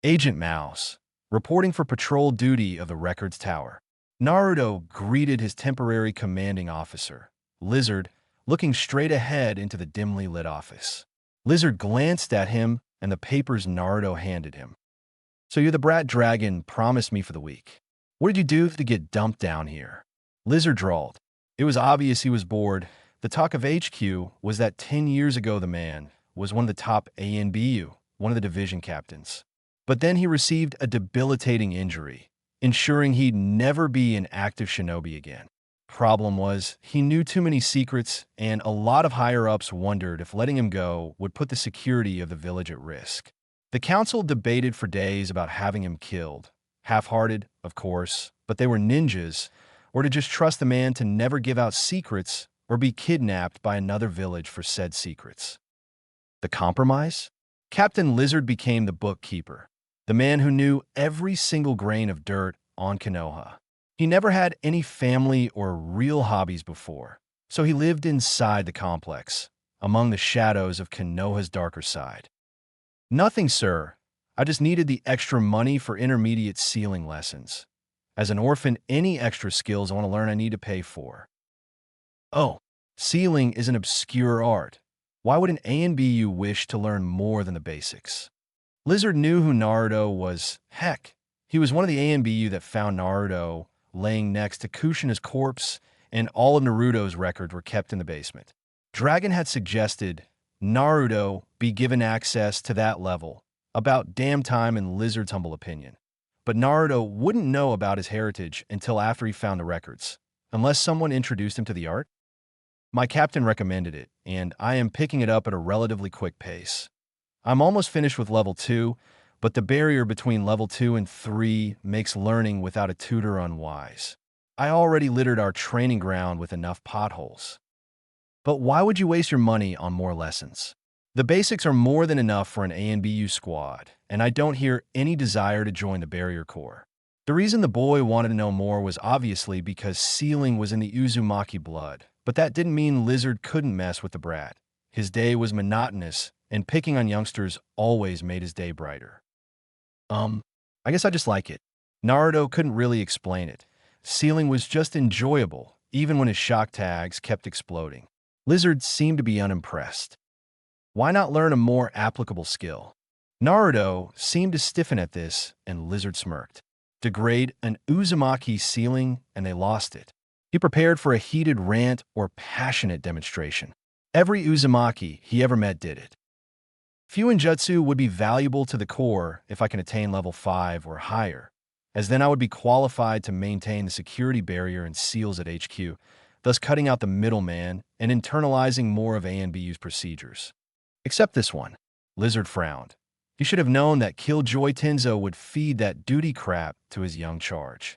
Agent Mouse, reporting for patrol duty of the Records Tower. Naruto greeted his temporary commanding officer, Lizard, looking straight ahead into the dimly lit office. Lizard glanced at him and the papers Naruto handed him. So you're the brat dragon promised me for the week. What did you do to get dumped down here? Lizard drawled. It was obvious he was bored. The talk of HQ was that 10 years ago the man was one of the top ANBU, one of the division captains. But then he received a debilitating injury, ensuring he'd never be an active shinobi again. Problem was, he knew too many secrets, and a lot of higher-ups wondered if letting him go would put the security of the village at risk. The council debated for days about having him killed. Half-hearted, of course, but they were ninjas, or to just trust the man to never give out secrets or be kidnapped by another village for said secrets. The compromise? Captain Lizard became the bookkeeper, the man who knew every single grain of dirt on Konoha. He never had any family or real hobbies before, so he lived inside the complex, among the shadows of Konoha's darker side. Nothing, sir. I just needed the extra money for intermediate sealing lessons. As an orphan, any extra skills I want to learn I need to pay for. Oh, sealing is an obscure art. Why would an ANBU wish to learn more than the basics? Lizard knew who Naruto was. Heck, he was one of the ANBU that found Naruto laying next to Kushina's corpse, and all of Naruto's records were kept in the basement. Dragon had suggested Naruto be given access to that level, about damn time in Lizard's humble opinion. But Naruto wouldn't know about his heritage until after he found the records, unless someone introduced him to the art. My captain recommended it, and I am picking it up at a relatively quick pace. I'm almost finished with level 2, but the barrier between level 2 and 3 makes learning without a tutor unwise. I already littered our training ground with enough potholes. But why would you waste your money on more lessons? The basics are more than enough for an ANBU squad, and I don't hear any desire to join the Barrier Corps. The reason the boy wanted to know more was obviously because sealing was in the Uzumaki blood, but that didn't mean Lizard couldn't mess with the brat. His day was monotonous, and picking on youngsters always made his day brighter. I guess I just like it. Naruto couldn't really explain it. Sealing was just enjoyable, even when his shock tags kept exploding. Lizard seemed to be unimpressed. Why not learn a more applicable skill? Naruto seemed to stiffen at this, and Lizard smirked. Degrade an Uzumaki sealing, and they lost it. He prepared for a heated rant or passionate demonstration. Every Uzumaki he ever met did it. Fuinjutsu would be valuable to the Corps if I can attain level 5 or higher, as then I would be qualified to maintain the security barrier and seals at HQ, thus cutting out the middleman and internalizing more of ANBU's procedures. Except this one. Lizard frowned. He should have known that Killjoy Tenzo would feed that duty crap to his young charge.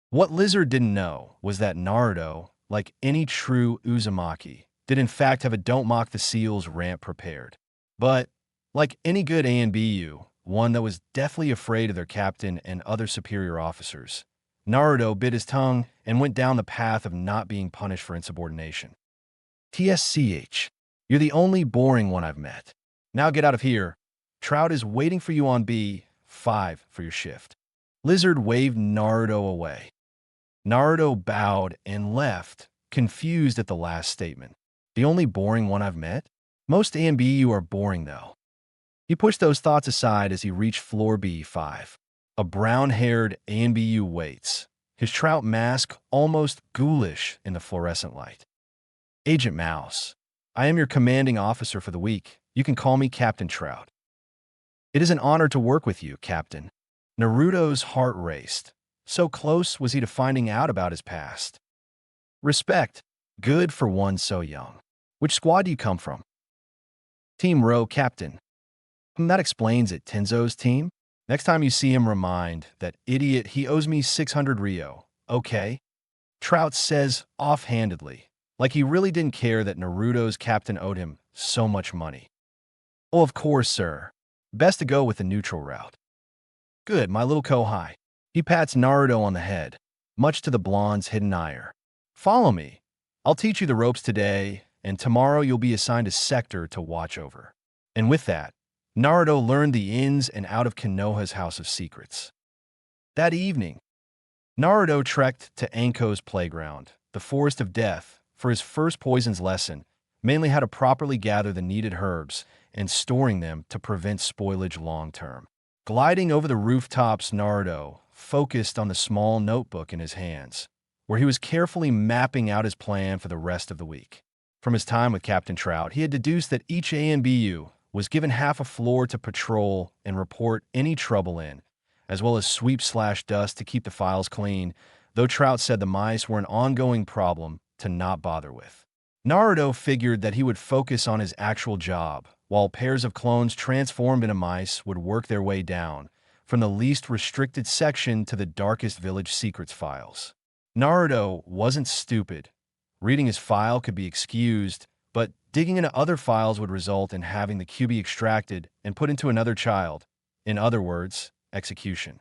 What Lizard didn't know was that Naruto, like any true Uzumaki, did in fact have a Don't Mock the Seals rant prepared. But, like any good ANBU, one that was deathly afraid of their captain and other superior officers, Naruto bit his tongue and went down the path of not being punished for insubordination. TSCH, you're the only boring one I've met. Now get out of here. Trout is waiting for you on B5 for your shift. Lizard waved Naruto away. Naruto bowed and left, confused at the last statement. The only boring one I've met? Most ANBU are boring, though. He pushed those thoughts aside as he reached floor B5. A brown-haired ANBU waits, his trout mask almost ghoulish in the fluorescent light. Agent Mouse, I am your commanding officer for the week. You can call me Captain Trout. It is an honor to work with you, Captain. Naruto's heart raced. So close was he to finding out about his past. Respect. Good for one so young. Which squad do you come from? Team Row, Captain. That explains it, Tenzo's team. Next time you see him, remind that idiot he owes me 600 Rio, okay? Trout says offhandedly, like he really didn't care that Naruto's captain owed him so much money. Oh, of course, sir. Best to go with the neutral route. Good, my little Kohai. He pats Naruto on the head, much to the blonde's hidden ire. Follow me. I'll teach you the ropes today, and tomorrow you'll be assigned a sector to watch over. And with that, Naruto learned the ins and outs of Konoha's House of Secrets. That evening, Naruto trekked to Anko's playground, the Forest of Death, for his first poisons lesson, mainly how to properly gather the needed herbs and storing them to prevent spoilage long-term. Gliding over the rooftops, Naruto focused on the small notebook in his hands, where he was carefully mapping out his plan for the rest of the week. From his time with Captain Trout, he had deduced that each ANBU was given half a floor to patrol and report any trouble in, as well as sweep/dust to keep the files clean, though Trout said the mice were an ongoing problem to not bother with. Naruto figured that he would focus on his actual job, while pairs of clones transformed into mice would work their way down, from the least restricted section to the darkest village secrets files. Naruto wasn't stupid. Reading his file could be excused, but digging into other files would result in having the QB extracted and put into another child. In other words, execution.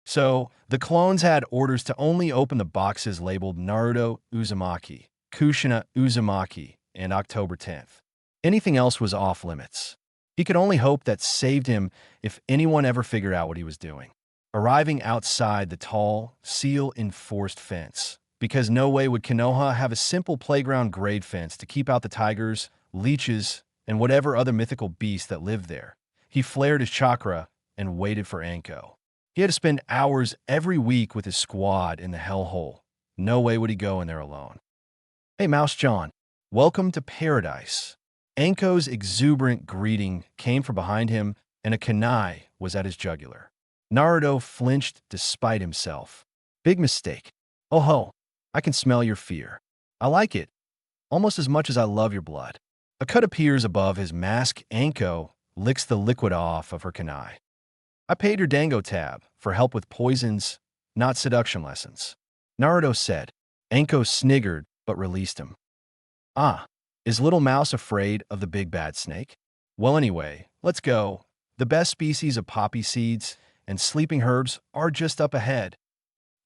So, the clones had orders to only open the boxes labeled Naruto Uzumaki, Kushina Uzumaki, and October 10th. Anything else was off limits. He could only hope that saved him if anyone ever figured out what he was doing. Arriving outside the tall, seal-enforced fence, because no way would Konoha have a simple playground grade fence to keep out the tigers, leeches, and whatever other mythical beasts that lived there. He flared his chakra and waited for Anko. He had to spend hours every week with his squad in the hellhole. No way would he go in there alone. Hey, Mouse John, welcome to paradise. Anko's exuberant greeting came from behind him, and a kunai was at his jugular. Naruto flinched despite himself. Big mistake. Oh ho, I can smell your fear. I like it, almost as much as I love your blood. A cut appears above his mask. Anko licks the liquid off of her kunai. I paid your dango tab for help with poisons, not seduction lessons, Naruto said. Anko sniggered but released him. Ah, is Little Mouse afraid of the big bad snake? Well, anyway, let's go. The best species of poppy seeds and sleeping herbs are just up ahead.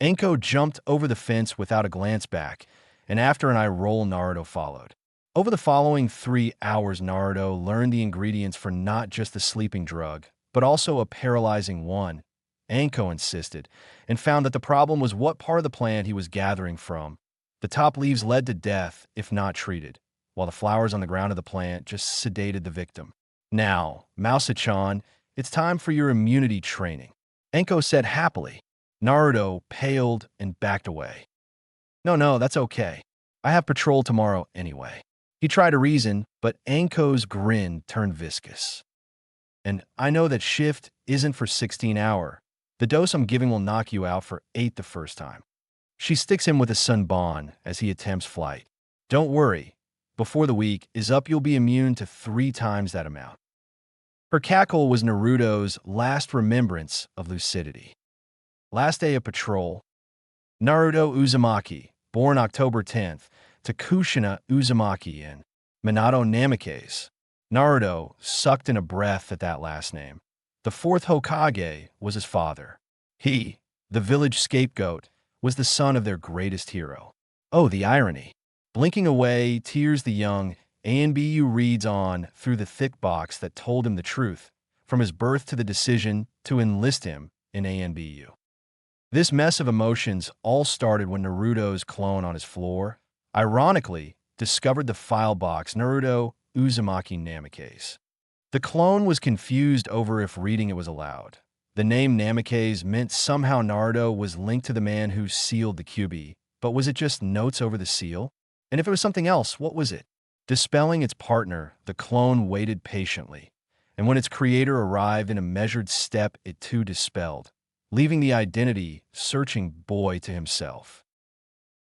Anko jumped over the fence without a glance back, and after an eye roll, Naruto followed. Over the following 3 hours, Naruto learned the ingredients for not just the sleeping drug, but also a paralyzing one, Anko insisted, and found that the problem was what part of the plant he was gathering from. The top leaves led to death if not treated, while the flowers on the ground of the plant just sedated the victim. Now, Mousa-chan, it's time for your immunity training, Anko said happily. Naruto paled and backed away. No, that's okay. I have patrol tomorrow anyway. He tried to reason, but Anko's grin turned viscous. And I know that shift isn't for 16 hours. The dose I'm giving will knock you out for 8 the first time. She sticks him with a sunbon as he attempts flight. Don't worry. Before the week is up, you'll be immune to 3 times that amount. Her cackle was Naruto's last remembrance of lucidity. Last day of patrol. Naruto Uzumaki, born October 10th, to Kushina Uzumaki in Minato Namikaze. Naruto sucked in a breath at that last name. The 4th Hokage was his father. He, the village scapegoat, was the son of their greatest hero. Oh, the irony. Blinking away tears the young, ANBU reads on through the thick box that told him the truth, from his birth to the decision to enlist him in ANBU. This mess of emotions all started when Naruto's clone on his floor, ironically, discovered the file box Naruto Uzumaki Namikaze. The clone was confused over if reading it was allowed. The name Namikaze meant somehow Naruto was linked to the man who sealed the QB, but was it just notes over the seal? And if it was something else, what was it? Dispelling its partner, the clone waited patiently, and when its creator arrived in a measured step, it too dispelled, leaving the identity-searching boy to himself.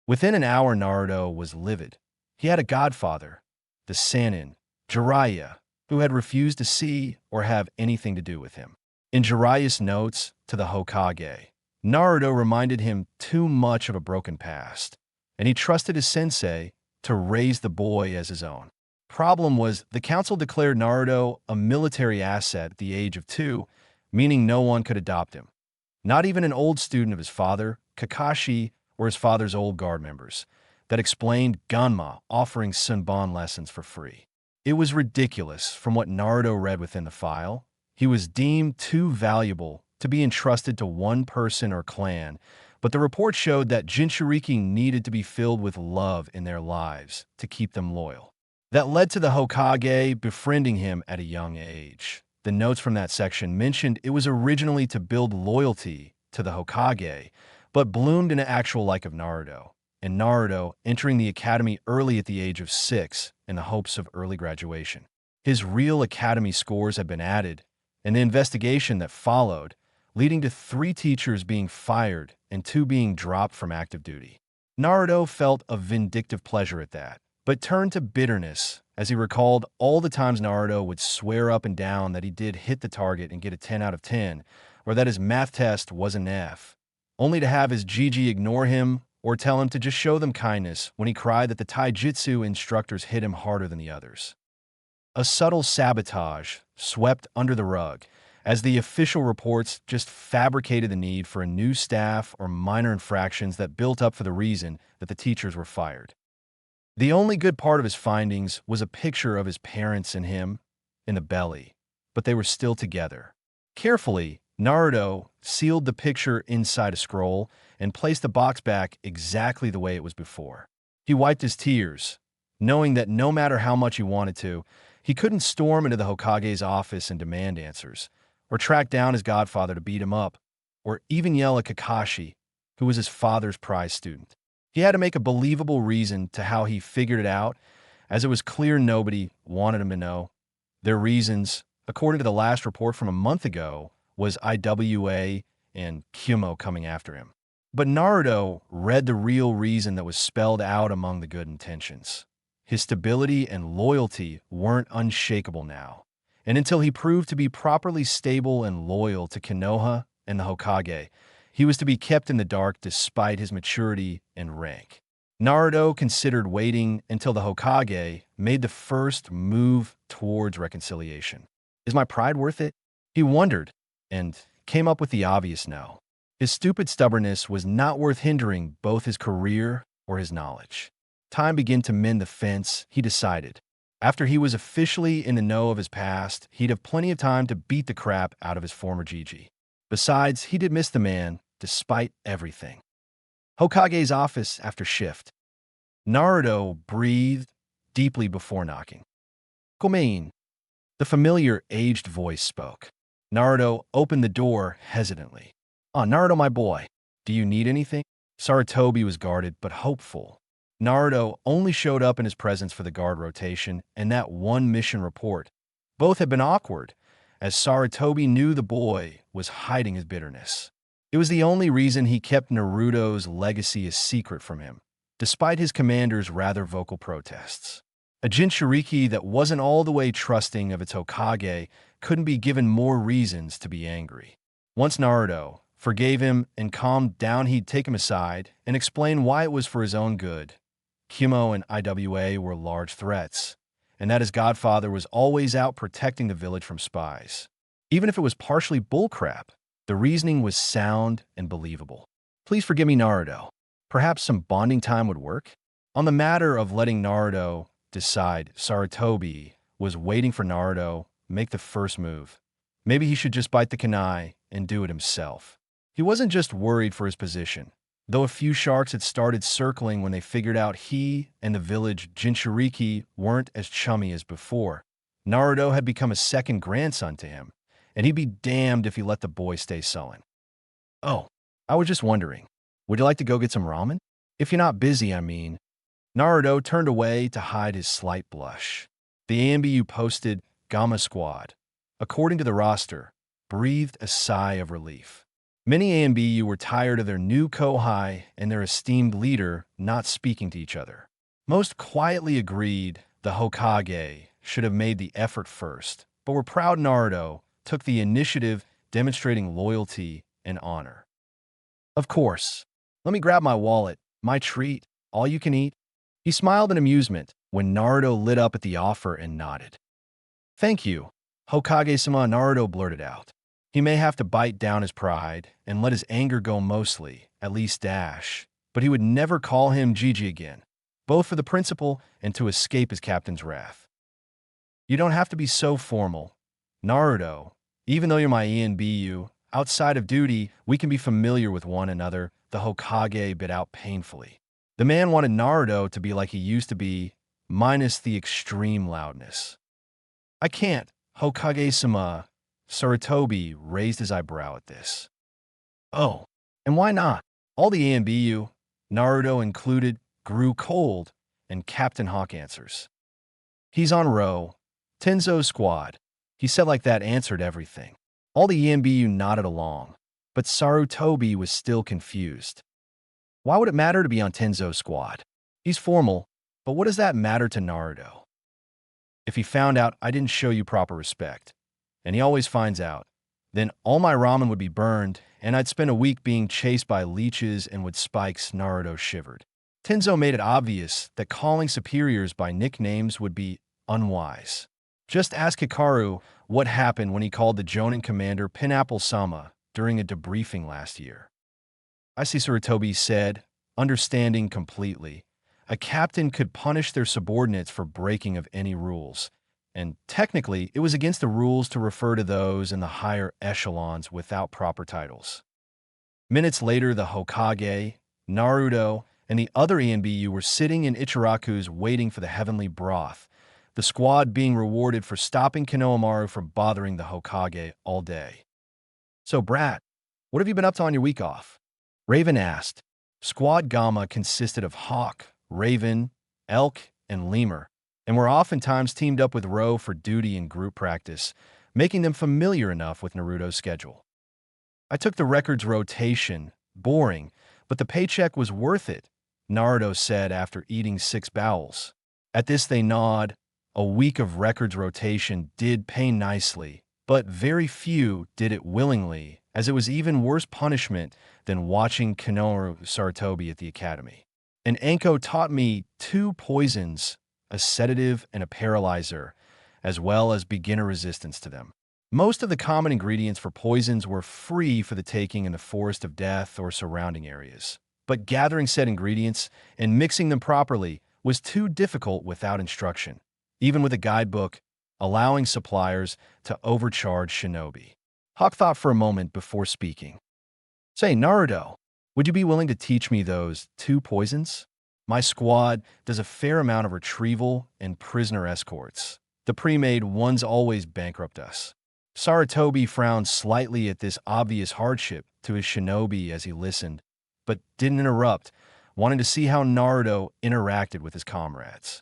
Within an hour, Naruto was livid. He had a godfather, the Sannin, Jiraiya, who had refused to see or have anything to do with him. In Jiraiya's notes to the Hokage, Naruto reminded him too much of a broken past, and he trusted his sensei to raise the boy as his own. Problem was, the council declared Naruto a military asset at the age of 2, meaning no one could adopt him. Not even an old student of his father, Kakashi, or his father's old guard members. That explained Ganma offering Sunbon lessons for free. It was ridiculous from what Naruto read within the file. He was deemed too valuable to be entrusted to one person or clan, but the report showed that Jinchuriki needed to be filled with love in their lives to keep them loyal. That led to the Hokage befriending him at a young age. The notes from that section mentioned it was originally to build loyalty to the Hokage, but bloomed into actual like of Naruto, and Naruto entering the academy early at the age of 6 in the hopes of early graduation. His real academy scores had been added, and the investigation that followed leading to 3 teachers being fired and 2 being dropped from active duty. Naruto felt a vindictive pleasure at that, but turned to bitterness as he recalled all the times Naruto would swear up and down that he did hit the target and get a 10 out of 10, or that his math test was an F, only to have his Gigi ignore him or tell him to just show them kindness when he cried that the taijutsu instructors hit him harder than the others. A subtle sabotage swept under the rug, as the official reports just fabricated the need for a new staff or minor infractions that built up for the reason that the teachers were fired. The only good part of his findings was a picture of his parents and him in the belly, but they were still together. Carefully, Naruto sealed the picture inside a scroll and placed the box back exactly the way it was before. He wiped his tears, knowing that no matter how much he wanted to, he couldn't storm into the Hokage's office and demand answers, or track down his godfather to beat him up, or even yell at Kakashi, who was his father's prize student. He had to make a believable reason to how he figured it out, as it was clear nobody wanted him to know. Their reasons, according to the last report from a month ago, was IWA and Kyumo coming after him. But Naruto read the real reason that was spelled out among the good intentions. His stability and loyalty weren't unshakable now, and until he proved to be properly stable and loyal to Konoha and the Hokage, he was to be kept in the dark despite his maturity and rank. Naruto considered waiting until the Hokage made the first move towards reconciliation. Is my pride worth it? He wondered, and came up with the obvious no. His stupid stubbornness was not worth hindering both his career or his knowledge. Time began to mend the fence, he decided. After he was officially in the know of his past, he'd have plenty of time to beat the crap out of his former Gigi. Besides, he did miss the man, despite everything. Hokage's office after shift. Naruto breathed deeply before knocking. Komein. The familiar, aged voice spoke. Naruto opened the door hesitantly. Naruto, my boy. Do you need anything? Sarutobi was guarded, but hopeful. Naruto only showed up in his presence for the guard rotation and that one mission report. Both had been awkward, as Sarutobi knew the boy was hiding his bitterness. It was the only reason he kept Naruto's legacy a secret from him, despite his commander's rather vocal protests. A Jinchuriki that wasn't all the way trusting of its Hokage couldn't be given more reasons to be angry. Once Naruto forgave him and calmed down, he'd take him aside and explain why it was for his own good. Kyumo and IWA were large threats, and that his godfather was always out protecting the village from spies. Even if it was partially bullcrap, the reasoning was sound and believable. Please forgive me, Naruto. Perhaps some bonding time would work? On the matter of letting Naruto decide, Sarutobi was waiting for Naruto make the first move. Maybe he should just bite the kunai and do it himself. He wasn't just worried for his position, though a few sharks had started circling when they figured out he and the village Jinchuriki weren't as chummy as before. Naruto had become a second grandson to him, and he'd be damned if he let the boy stay sullen. Oh, I was just wondering, would you like to go get some ramen? If you're not busy, I mean. Naruto turned away to hide his slight blush. The ANBU posted Gamma Squad, according to the roster, breathed a sigh of relief. Many ANBU were tired of their new Kohai and their esteemed leader not speaking to each other. Most quietly agreed the Hokage should have made the effort first, but were proud Naruto took the initiative, demonstrating loyalty and honor. Of course. Let me grab my wallet, my treat, all you can eat. He smiled in amusement when Naruto lit up at the offer and nodded. Thank you, Hokage-sama, Naruto blurted out. He may have to bite down his pride and let his anger go mostly, at least dash, but he would never call him Gigi again, both for the principle and to escape his captain's wrath. You don't have to be so formal. Naruto, even though you're my ANBU, outside of duty, we can be familiar with one another, the Hokage bit out painfully. The man wanted Naruto to be like he used to be, minus the extreme loudness. I can't, Hokage-sama. Sarutobi raised his eyebrow at this. Oh, and why not? All the ANBU, Naruto included, grew cold, and Captain Hawk answers. He's on row. Tenzo's squad. He said like that answered everything. All the ANBU nodded along, But Sarutobi was still confused. Why would it matter to be on Tenzo's squad? He's formal, but what does that matter to Naruto? If he found out I didn't show you proper respect, and he always finds out, then all my ramen would be burned, and I'd spend a week being chased by leeches and with spikes. Naruto shivered. Tenzo made it obvious that calling superiors by nicknames would be unwise. Just ask Hikaru what happened when he called the Jonin commander Pineapple-sama during a debriefing last year. I see, Sarutobi said, understanding completely. A captain could punish their subordinates for breaking of any rules, and technically it was against the rules to refer to those in the higher echelons without proper titles. Minutes later, the Hokage, Naruto, and the other ANBU were sitting in Ichiraku's waiting for the heavenly broth, the squad being rewarded for stopping Konohamaru from bothering the Hokage all day. So, Brat, what have you been up to on your week off? Raven asked. Squad Gamma consisted of Hawk, Raven, Elk, and Lemur, and were oftentimes teamed up with Ro for duty and group practice, making them familiar enough with Naruto's schedule. I took the records rotation, boring, but the paycheck was worth it, Naruto said after eating 6 bowls. At this they gnawed. A week of records rotation did pay nicely, but very few did it willingly, as it was even worse punishment than watching Konohamaru Sarutobi at the academy. And Anko taught me 2 poisons, a sedative and a paralyzer, as well as beginner resistance to them. Most of the common ingredients for poisons were free for the taking in the Forest of Death or surrounding areas, but gathering said ingredients and mixing them properly was too difficult without instruction, even with a guidebook, allowing suppliers to overcharge shinobi. Hawk thought for a moment before speaking. Say, Naruto, would you be willing to teach me those 2 poisons? My squad does a fair amount of retrieval and prisoner escorts. The pre-made ones always bankrupt us. Sarutobi frowned slightly at this obvious hardship to his shinobi as he listened, but didn't interrupt, wanting to see how Naruto interacted with his comrades.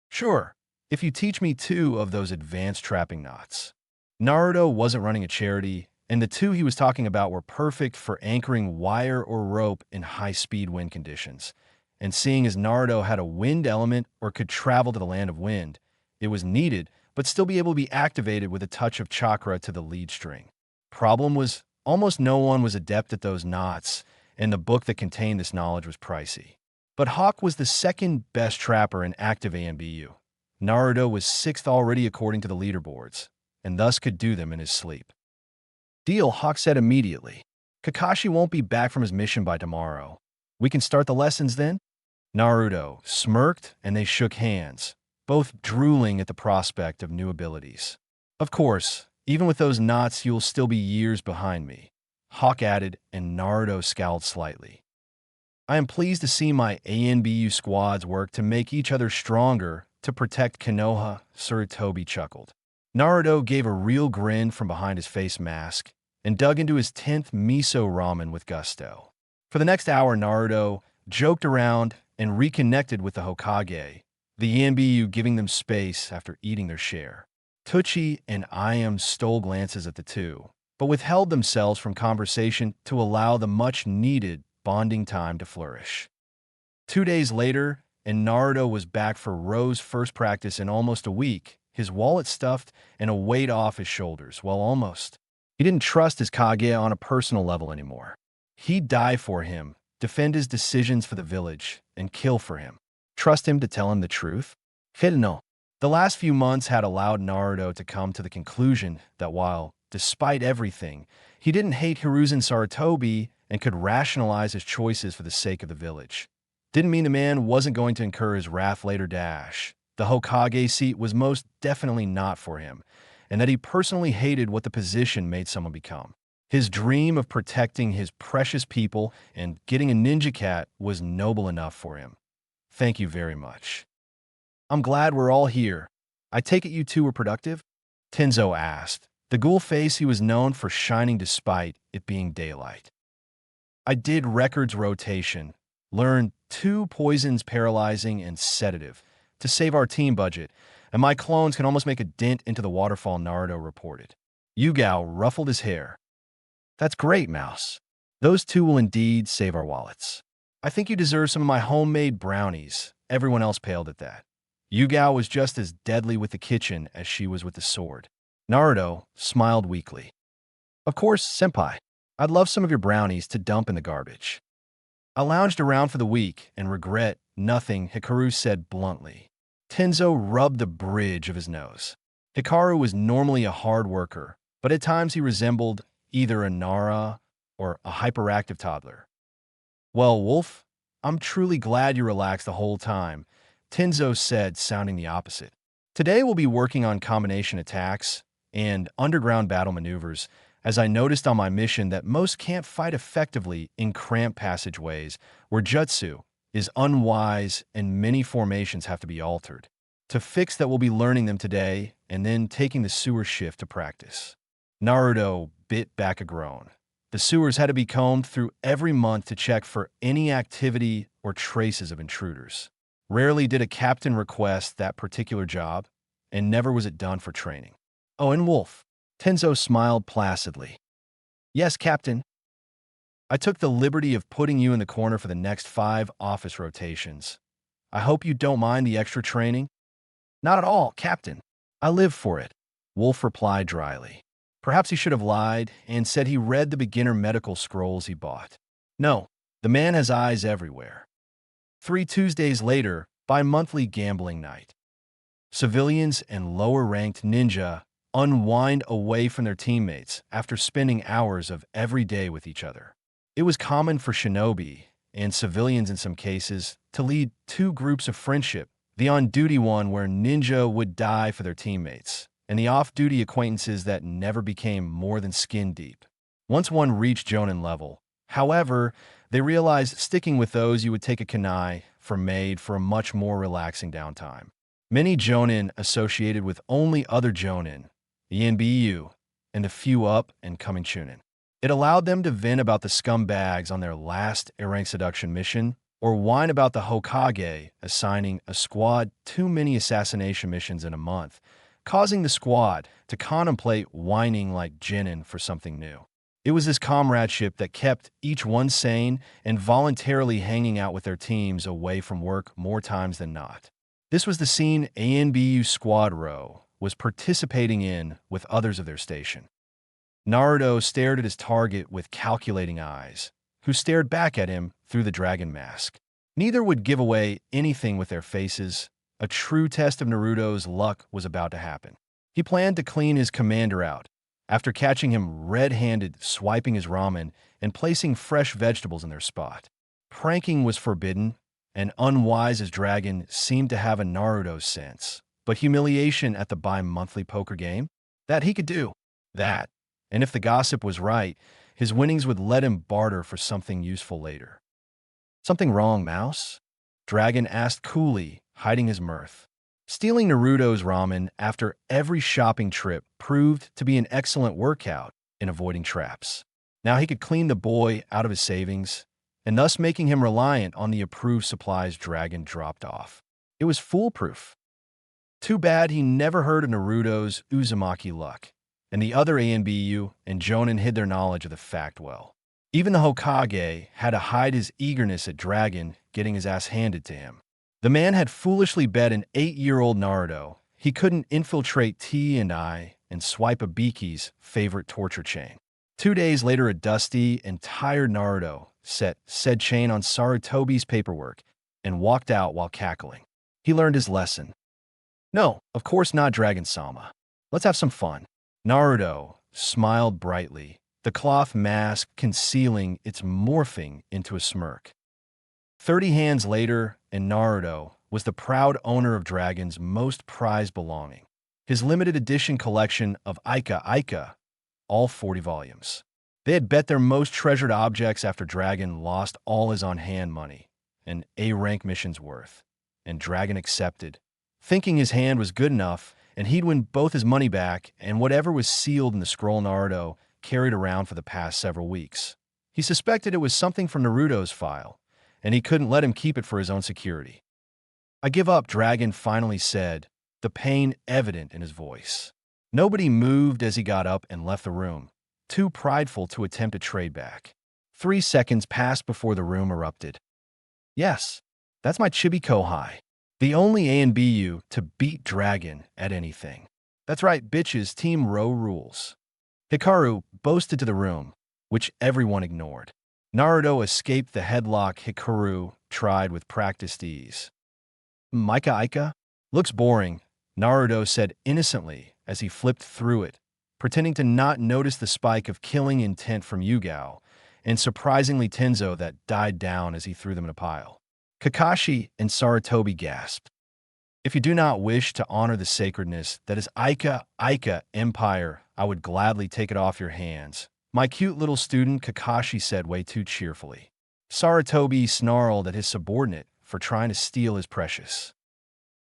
Sure, if you teach me 2 of those advanced trapping knots. Naruto wasn't running a charity, and the 2 he was talking about were perfect for anchoring wire or rope in high-speed wind conditions. And seeing as Naruto had a wind element or could travel to the land of wind, it was needed, but still be able to be activated with a touch of chakra to the lead string. Problem was, almost no one was adept at those knots, and the book that contained this knowledge was pricey. But Hawk was the 2nd best trapper in active ANBU. Naruto was 6th already according to the leaderboards, and thus could do them in his sleep. Deal, Hawk said immediately. Kakashi won't be back from his mission by tomorrow. We can start the lessons then? Naruto smirked, and they shook hands, both drooling at the prospect of new abilities. Of course, even with those knots, you'll still be years behind me, Hawk added, and Naruto scowled slightly. I am pleased to see my ANBU squads work to make each other stronger to protect Konoha, Sarutobi chuckled. Naruto gave a real grin from behind his face mask and dug into his 10th miso ramen with gusto. For the next hour, Naruto joked around and reconnected with the Hokage, the ANBU giving them space after eating their share. Tucci and Ayam stole glances at the 2, but withheld themselves from conversation to allow the much-needed bonding time to flourish. 2 days later, and Naruto was back for Ro's first practice in almost a week, his wallet stuffed and a weight off his shoulders. Well, almost. He didn't trust his Kage on a personal level anymore. He'd die for him, defend his decisions for the village, and kill for him. Trust him to tell him the truth? Hideno. The last few months had allowed Naruto to come to the conclusion that while, despite everything, he didn't hate Hiruzen Sarutobi and could rationalize his choices for the sake of the village. Didn't mean the man wasn't going to incur his wrath later. The Hokage seat was most definitely not for him, and that he personally hated what the position made someone become. His dream of protecting his precious people and getting a ninja cat was noble enough for him. Thank you very much. I'm glad we're all here. I take it you 2 were productive? Tenzo asked, the ghoul face he was known for shining despite it being daylight. I did records rotation, learned 2 poisons, paralyzing and sedative, to save our team budget, and my clones can almost make a dent into the waterfall, Naruto reported. Yugao ruffled his hair. That's great, Mouse. Those two will indeed save our wallets. I think you deserve some of my homemade brownies. Everyone else paled at that. Yugao was just as deadly with the kitchen as she was with the sword. Naruto smiled weakly. Of course, senpai. I'd love some of your brownies to dump in the garbage. I lounged around for the week and regret nothing, Hikaru said bluntly. Tenzo rubbed the bridge of his nose. Hikaru was normally a hard worker, but at times he resembled either a Nara or a hyperactive toddler. Well, Wolf, I'm truly glad you relaxed the whole time, Tenzo said, sounding the opposite. Today we'll be working on combination attacks and underground battle maneuvers, as I noticed on my mission that most can't fight effectively in cramped passageways where jutsu is unwise and many formations have to be altered. To fix that, we'll be learning them today and then taking the sewer shift to practice. Naruto bit back a groan. The sewers had to be combed through every month to check for any activity or traces of intruders. Rarely did a captain request that particular job, and never was it done for training. Oh, and Wolf. Tenzo smiled placidly. Yes, Captain. I took the liberty of putting you in the corner for the next 5 office rotations. I hope you don't mind the extra training? Not at all, Captain. I live for it, Wolf replied dryly. Perhaps he should have lied and said he read the beginner medical scrolls he bought. No, the man has eyes everywhere. 3 Tuesdays later, bi-monthly gambling night. Civilians and lower-ranked ninja unwind away from their teammates after spending hours of every day with each other. It was common for shinobi, and civilians in some cases, to lead 2 groups of friendship, the on-duty one where ninja would die for their teammates, and the off-duty acquaintances that never became more than skin deep. Once one reached Jonin level, however, they realized sticking with those you would take a kunai made for a much more relaxing downtime. Many Jonin associated with only other Jonin, ANBU, and a few up-and-coming Chunin. It allowed them to vent about the scumbags on their last A-rank seduction mission, or whine about the Hokage assigning a squad too many assassination missions in a month, causing the squad to contemplate whining like Genin for something new. It was this comradeship that kept each one sane and voluntarily hanging out with their teams away from work more times than not. This was the scene ANBU Squad Row was participating in with others of their station. Naruto stared at his target with calculating eyes, who stared back at him through the dragon mask. Neither would give away anything with their faces. A true test of Naruto's luck was about to happen. He planned to clean his commander out, after catching him red-handed swiping his ramen and placing fresh vegetables in their spot. Pranking was forbidden, and unwise as Dragon seemed to have a Naruto sense. But humiliation at the bi-monthly poker game? That he could do. That. And if the gossip was right, his winnings would let him barter for something useful later. Something wrong, Mouse? Dragon asked coolly, hiding his mirth. Stealing Naruto's ramen after every shopping trip proved to be an excellent workout in avoiding traps. Now he could clean the boy out of his savings, and thus making him reliant on the approved supplies Dragon dropped off. It was foolproof. Too bad he never heard of Naruto's Uzumaki luck, and the other ANBU and Jonin hid their knowledge of the fact well. Even the Hokage had to hide his eagerness at Dragon getting his ass handed to him. The man had foolishly bet an 8-year-old Naruto he couldn't infiltrate T&I and swipe a Biki's favorite torture chain. 2 days later, a dusty and tired Naruto set said chain on Sarutobi's paperwork and walked out while cackling. He learned his lesson. No, of course not, Dragon-sama. Let's have some fun. Naruto smiled brightly, the cloth mask concealing its morphing into a smirk. 30 hands later, and Naruto was the proud owner of Dragon's most prized belonging, his limited edition collection of Aika, all 40 volumes. They had bet their most treasured objects after Dragon lost all his on-hand money, an A-rank mission's worth, and Dragon accepted, thinking his hand was good enough and he'd win both his money back and whatever was sealed in the scroll Naruto carried around for the past several weeks. He suspected it was something from Naruto's file, and he couldn't let him keep it for his own security. I give up, Dragon finally said, the pain evident in his voice. Nobody moved as he got up and left the room. too prideful to attempt a trade back. 3 seconds passed before the room erupted. Yes, that's my chibi kohai. The only ANBU to beat Dragon at anything. That's right, bitches, Team Row rules. Hikaru boasted to the room, which everyone ignored. Naruto escaped the headlock Hikaru tried with practiced ease. Mika Ika? Looks boring, Naruto said innocently as he flipped through it, pretending to not notice the spike of killing intent from Yugao, and surprisingly Tenzo that died down as he threw them in a pile. Kakashi and Sarutobi gasped. If you do not wish to honor the sacredness that is Ika Empire, I would gladly take it off your hands. My cute little student, Kakashi said way too cheerfully. Sarutobi snarled at his subordinate for trying to steal his precious.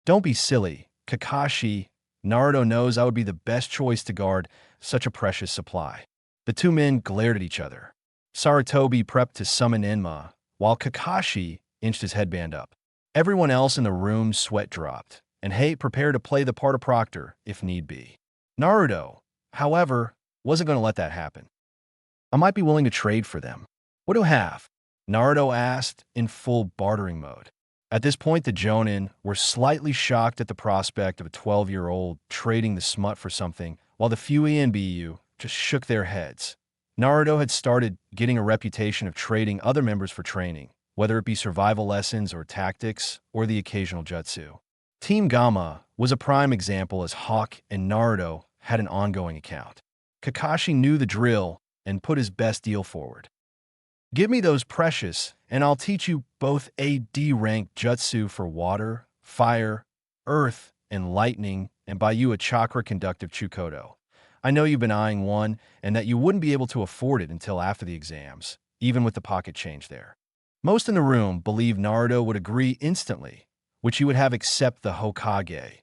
Don't be silly, Kakashi. Naruto knows I would be the best choice to guard such a precious supply. The two men glared at each other. Sarutobi prepped to summon Enma, while Kakashi inched his headband up. Everyone else in the room's sweat dropped, and Hate prepared to play the part of Proctor if need be. Naruto, however, wasn't going to let that happen. I might be willing to trade for them. What do you have? Naruto asked in full bartering mode. At this point, the Jonin were slightly shocked at the prospect of a 12-year-old trading the smut for something, while the few ANBU just shook their heads. Naruto had started getting a reputation of trading other members for training, whether it be survival lessons or tactics or the occasional jutsu. Team Gamma was a prime example as Hawk and Naruto had an ongoing account. Kakashi knew the drill and put his best deal forward. Give me those precious, and I'll teach you both AD-ranked jutsu for water, fire, earth, and lightning, and buy you a chakra-conductive Chukodo. I know you've been eyeing one, and that you wouldn't be able to afford it until after the exams, even with the pocket change there. Most in the room believed Naruto would agree instantly, which he would have except the Hokage,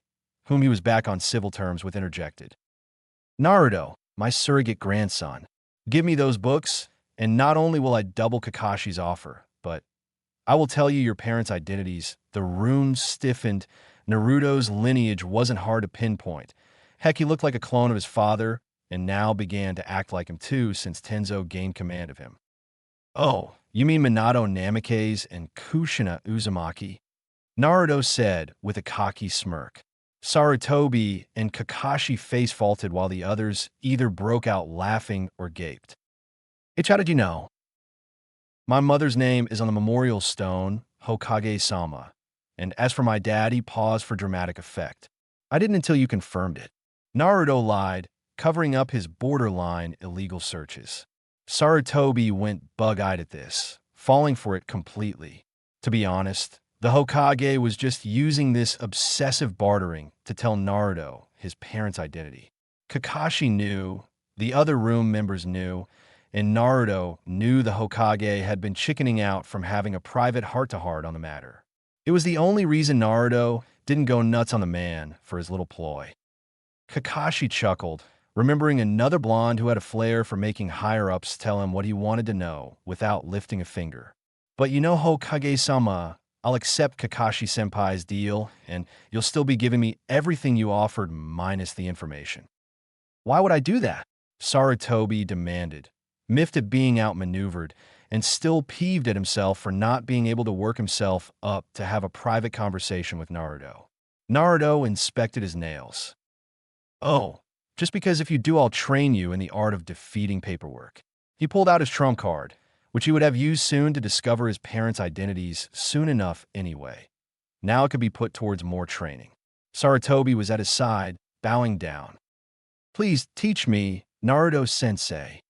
whom he was back on civil terms with interjected. Naruto, my surrogate grandson, give me those books, and not only will I double Kakashi's offer, but I will tell you your parents' identities. The runes stiffened. Naruto's lineage wasn't hard to pinpoint. Heck, he looked like a clone of his father, and now began to act like him too since Tenzo gained command of him. Oh, you mean Minato Namikaze and Kushina Uzumaki? Naruto said with a cocky smirk. Sarutobi and Kakashi face-faulted while the others either broke out laughing or gaped. How did you know? My mother's name is on the memorial stone, Hokage-sama, and as for my dad, he paused for dramatic effect. I didn't until you confirmed it. Naruto lied, covering up his borderline illegal searches. Sarutobi went bug-eyed at this, falling for it completely. To be honest, the Hokage was just using this obsessive bartering to tell Naruto his parents' identity. Kakashi knew, the other room members knew, and Naruto knew the Hokage had been chickening out from having a private heart-to-heart on the matter. It was the only reason Naruto didn't go nuts on the man for his little ploy. Kakashi chuckled, remembering another blonde who had a flair for making higher-ups tell him what he wanted to know without lifting a finger. But you know, Hokage-sama, I'll accept Kakashi-senpai's deal, and you'll still be giving me everything you offered minus the information. Why would I do that? Sarutobi demanded, miffed at being outmaneuvered, and still peeved at himself for not being able to work himself up to have a private conversation with Naruto. Naruto inspected his nails. Oh, just because if you do, I'll train you in the art of defeating paperwork. He pulled out his trump card, which he would have used soon to discover his parents' identities soon enough anyway. Now it could be put towards more training. Sarutobi was at his side, bowing down. Please teach me, Naruto-sensei.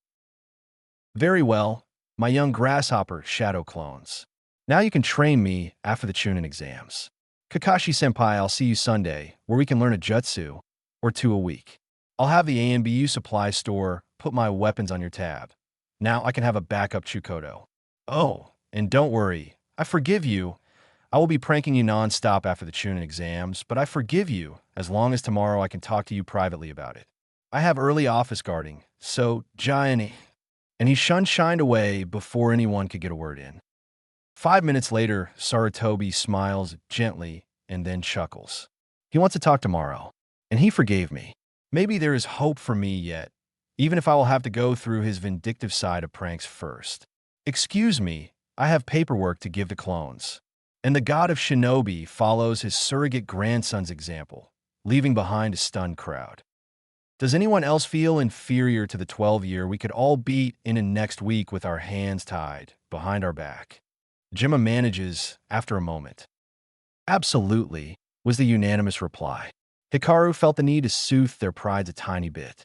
Very well, my young grasshopper shadow clones. Now you can train me after the Chunin exams. Kakashi-senpai, I'll see you Sunday, where we can learn a jutsu, or 2 a week. I'll have the ANBU supply store put my weapons on your tab. Now I can have a backup Chukodo. Oh, and don't worry, I forgive you. I will be pranking you non-stop after the Chunin exams, but I forgive you as long as tomorrow I can talk to you privately about it. I have early office guarding, so Gianni. And he shined away before anyone could get a word in. 5 minutes later, Sarutobi smiles gently and then chuckles. He wants to talk tomorrow, and he forgave me. Maybe there is hope for me yet, even if I will have to go through his vindictive side of pranks first. Excuse me, I have paperwork to give to clones. And the god of shinobi follows his surrogate grandson's example, leaving behind a stunned crowd. Does anyone else feel inferior to the 12-year we could all beat in next week with our hands tied behind our back? Jima manages after a moment. Absolutely, was the unanimous reply. Hikaru felt the need to soothe their prides a tiny bit.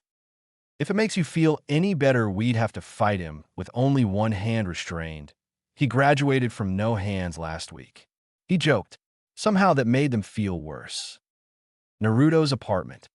If it makes you feel any better, we'd have to fight him with only one hand restrained. He graduated from no hands last week. He joked. Somehow that made them feel worse. Naruto's apartment.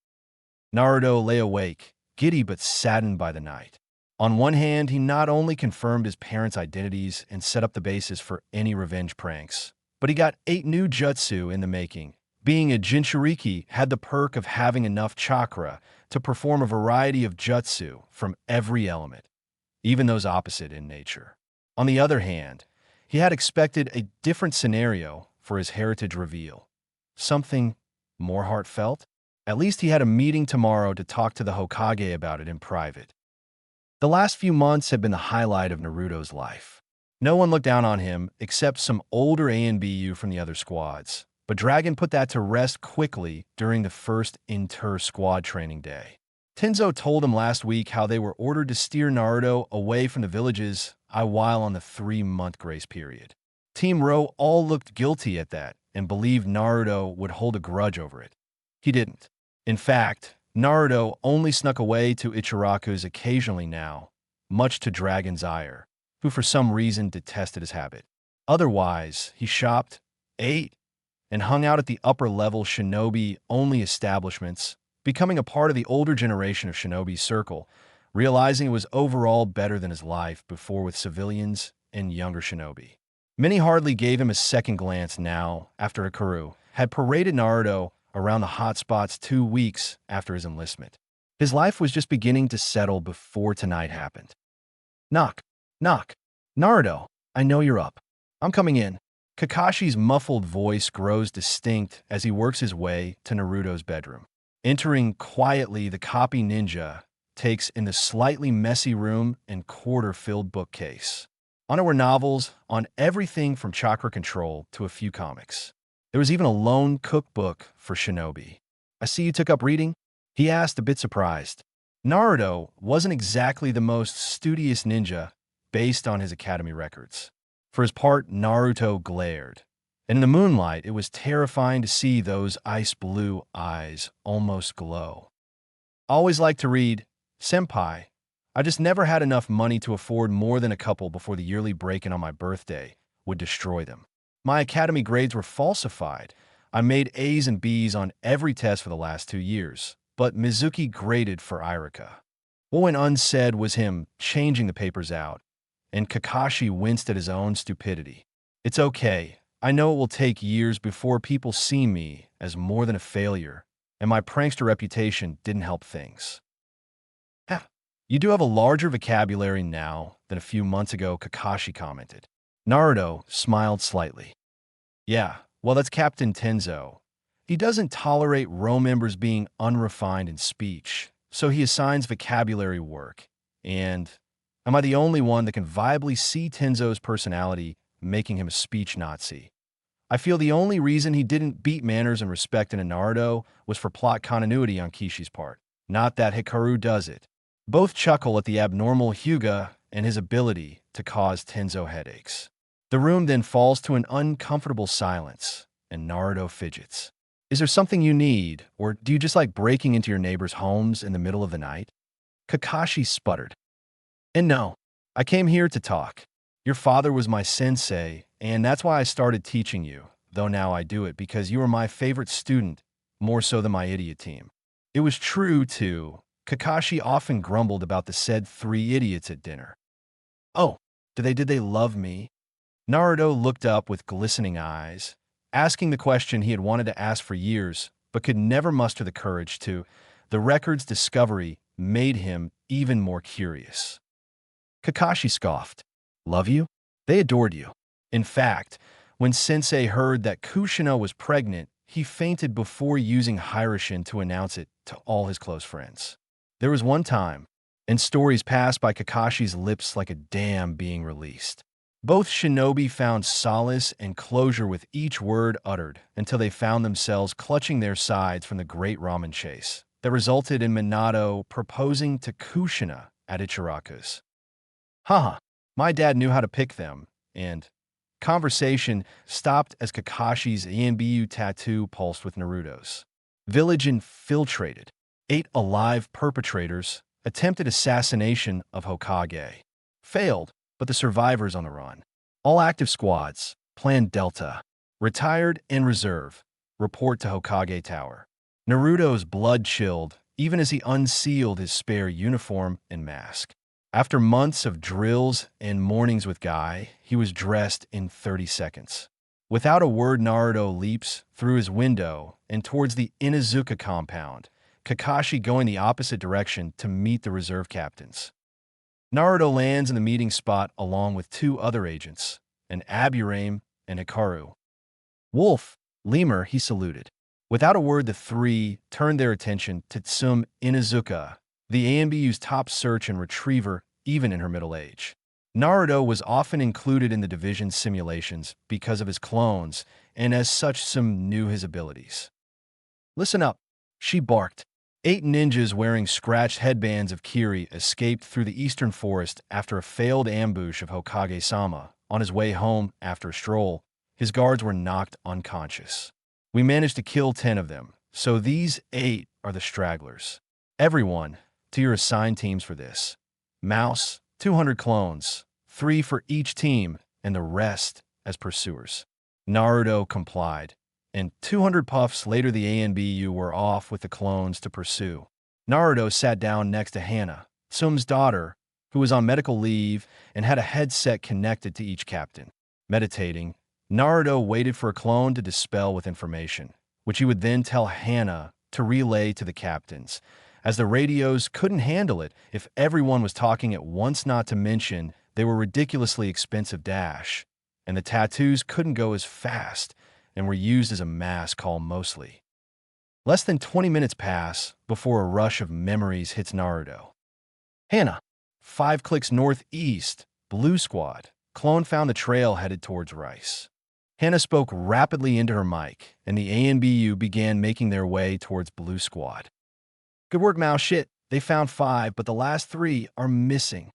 Naruto lay awake, giddy but saddened by the night. On one hand, he not only confirmed his parents' identities and set up the basis for any revenge pranks, but he got 8 new jutsu in the making. Being a Jinchuriki had the perk of having enough chakra to perform a variety of jutsu from every element, even those opposite in nature. On the other hand, he had expected a different scenario for his heritage reveal. Something more heartfelt? At least he had a meeting tomorrow to talk to the Hokage about it in private. The last few months had been the highlight of Naruto's life. No one looked down on him except some older ANBU from the other squads, but Dragon put that to rest quickly during the first inter-squad training day. Tenzo told him last week how they were ordered to steer Naruto away from the villages while on the 3-month grace period. Team Ro all looked guilty at that and believed Naruto would hold a grudge over it. He didn't. In fact, Naruto only snuck away to Ichiraku's occasionally now, much to Dragon's ire, who for some reason detested his habit. Otherwise, he shopped, ate, and hung out at the upper-level shinobi-only establishments, becoming a part of the older generation of shinobi circle, realizing it was overall better than his life before with civilians and younger shinobi. Many hardly gave him a second glance now after Hikaru had paraded Naruto around the hotspots 2 weeks after his enlistment. His life was just beginning to settle before tonight happened. Knock, knock. Naruto, I know you're up. I'm coming in. Kakashi's muffled voice grows distinct as he works his way to Naruto's bedroom. Entering quietly, the copy ninja takes in the slightly messy room and quarter-filled bookcase. On it were novels on everything from chakra control to a few comics. There was even a lone cookbook for shinobi. I see you took up reading? He asked, a bit surprised. Naruto wasn't exactly the most studious ninja based on his academy records. For his part, Naruto glared, and in the moonlight it was terrifying to see those ice-blue eyes almost glow. Always liked to read, Senpai. I just never had enough money to afford more than a couple before the yearly break-in on my birthday would destroy them. My academy grades were falsified. I made A's and B's on every test for the last 2 years, but Mizuki graded for Irika. What went unsaid was him changing the papers out, and Kakashi winced at his own stupidity. It's okay. I know it will take years before people see me as more than a failure, and my prankster reputation didn't help things. You do have a larger vocabulary now than a few months ago, Kakashi commented. Naruto smiled slightly. Yeah, well, that's Captain Tenzo. He doesn't tolerate Ro members being unrefined in speech, so he assigns vocabulary work. And am I the only one that can viably see Tenzo's personality making him a speech Nazi? I feel the only reason he didn't beat manners and respect in a Naruto was for plot continuity on Kishi's part. Not that Hikaru does it. Both chuckle at the abnormal Hyuga and his ability to cause Tenzo headaches. The room then falls to an uncomfortable silence, and Naruto fidgets. Is there something you need, or do you just like breaking into your neighbors' homes in the middle of the night? Kakashi sputtered. And no, I came here to talk. Your father was my sensei, and that's why I started teaching you, though now I do it because you were my favorite student, more so than my idiot team. It was true, too. Kakashi often grumbled about the said 3 idiots at dinner. Oh, did they love me? Naruto looked up with glistening eyes, asking the question he had wanted to ask for years, but could never muster the courage to. The record's discovery made him even more curious. Kakashi scoffed. Love you? They adored you. In fact, when Sensei heard that Kushina was pregnant, he fainted before using Hiroshin to announce it to all his close friends. There was one time, and stories passed by Kakashi's lips like a dam being released. Both shinobi found solace and closure with each word uttered until they found themselves clutching their sides from the great ramen chase that resulted in Minato proposing to Kushina at Ichiraku's. Haha, my dad knew how to pick them, and conversation stopped as Kakashi's ANBU tattoo pulsed with Naruto's. Village infiltrated. 8 alive perpetrators attempted assassination of Hokage. Failed, but the survivors on the run. All active squads, Plan Delta, retired and reserve, report to Hokage Tower. Naruto's blood chilled even as he unsealed his spare uniform and mask. After months of drills and mornings with Guy, he was dressed in 30 seconds. Without a word, Naruto leaps through his window and towards the Inuzuka compound, Kakashi going the opposite direction to meet the reserve captains. Naruto lands in the meeting spot along with 2 other agents, an Aburame and Hikaru. Wolf, Lemur, he saluted. Without a word, the 3 turned their attention to Tsum Inuzuka, the ANBU's top search and retriever, even in her middle age. Naruto was often included in the division's simulations because of his clones, and as such Tsum knew his abilities. Listen up, she barked. 8 ninjas wearing scratched headbands of Kiri escaped through the eastern forest after a failed ambush of Hokage-sama. On his way home after a stroll, his guards were knocked unconscious. We managed to kill 10 of them, so these 8 are the stragglers. Everyone, to your assigned teams for this. Mouse, 200 clones, 3 for each team, and the rest as pursuers. Naruto complied, and 200 puffs later the ANBU were off with the clones to pursue. Naruto sat down next to Hana, Tsum's daughter, who was on medical leave and had a headset connected to each captain. Meditating, Naruto waited for a clone to dispel with information, which he would then tell Hana to relay to the captains, as the radios couldn't handle it if everyone was talking at once, not to mention they were ridiculously expensive and the tattoos couldn't go as fast and were used as a mass call mostly. Less than 20 minutes pass before a rush of memories hits Naruto. Hana, 5 clicks northeast, Blue Squad. Clone found the trail headed towards Rice. Hana spoke rapidly into her mic, and the ANBU began making their way towards Blue Squad. Good work, Mao. Shit, they found 5, but the last 3 are missing.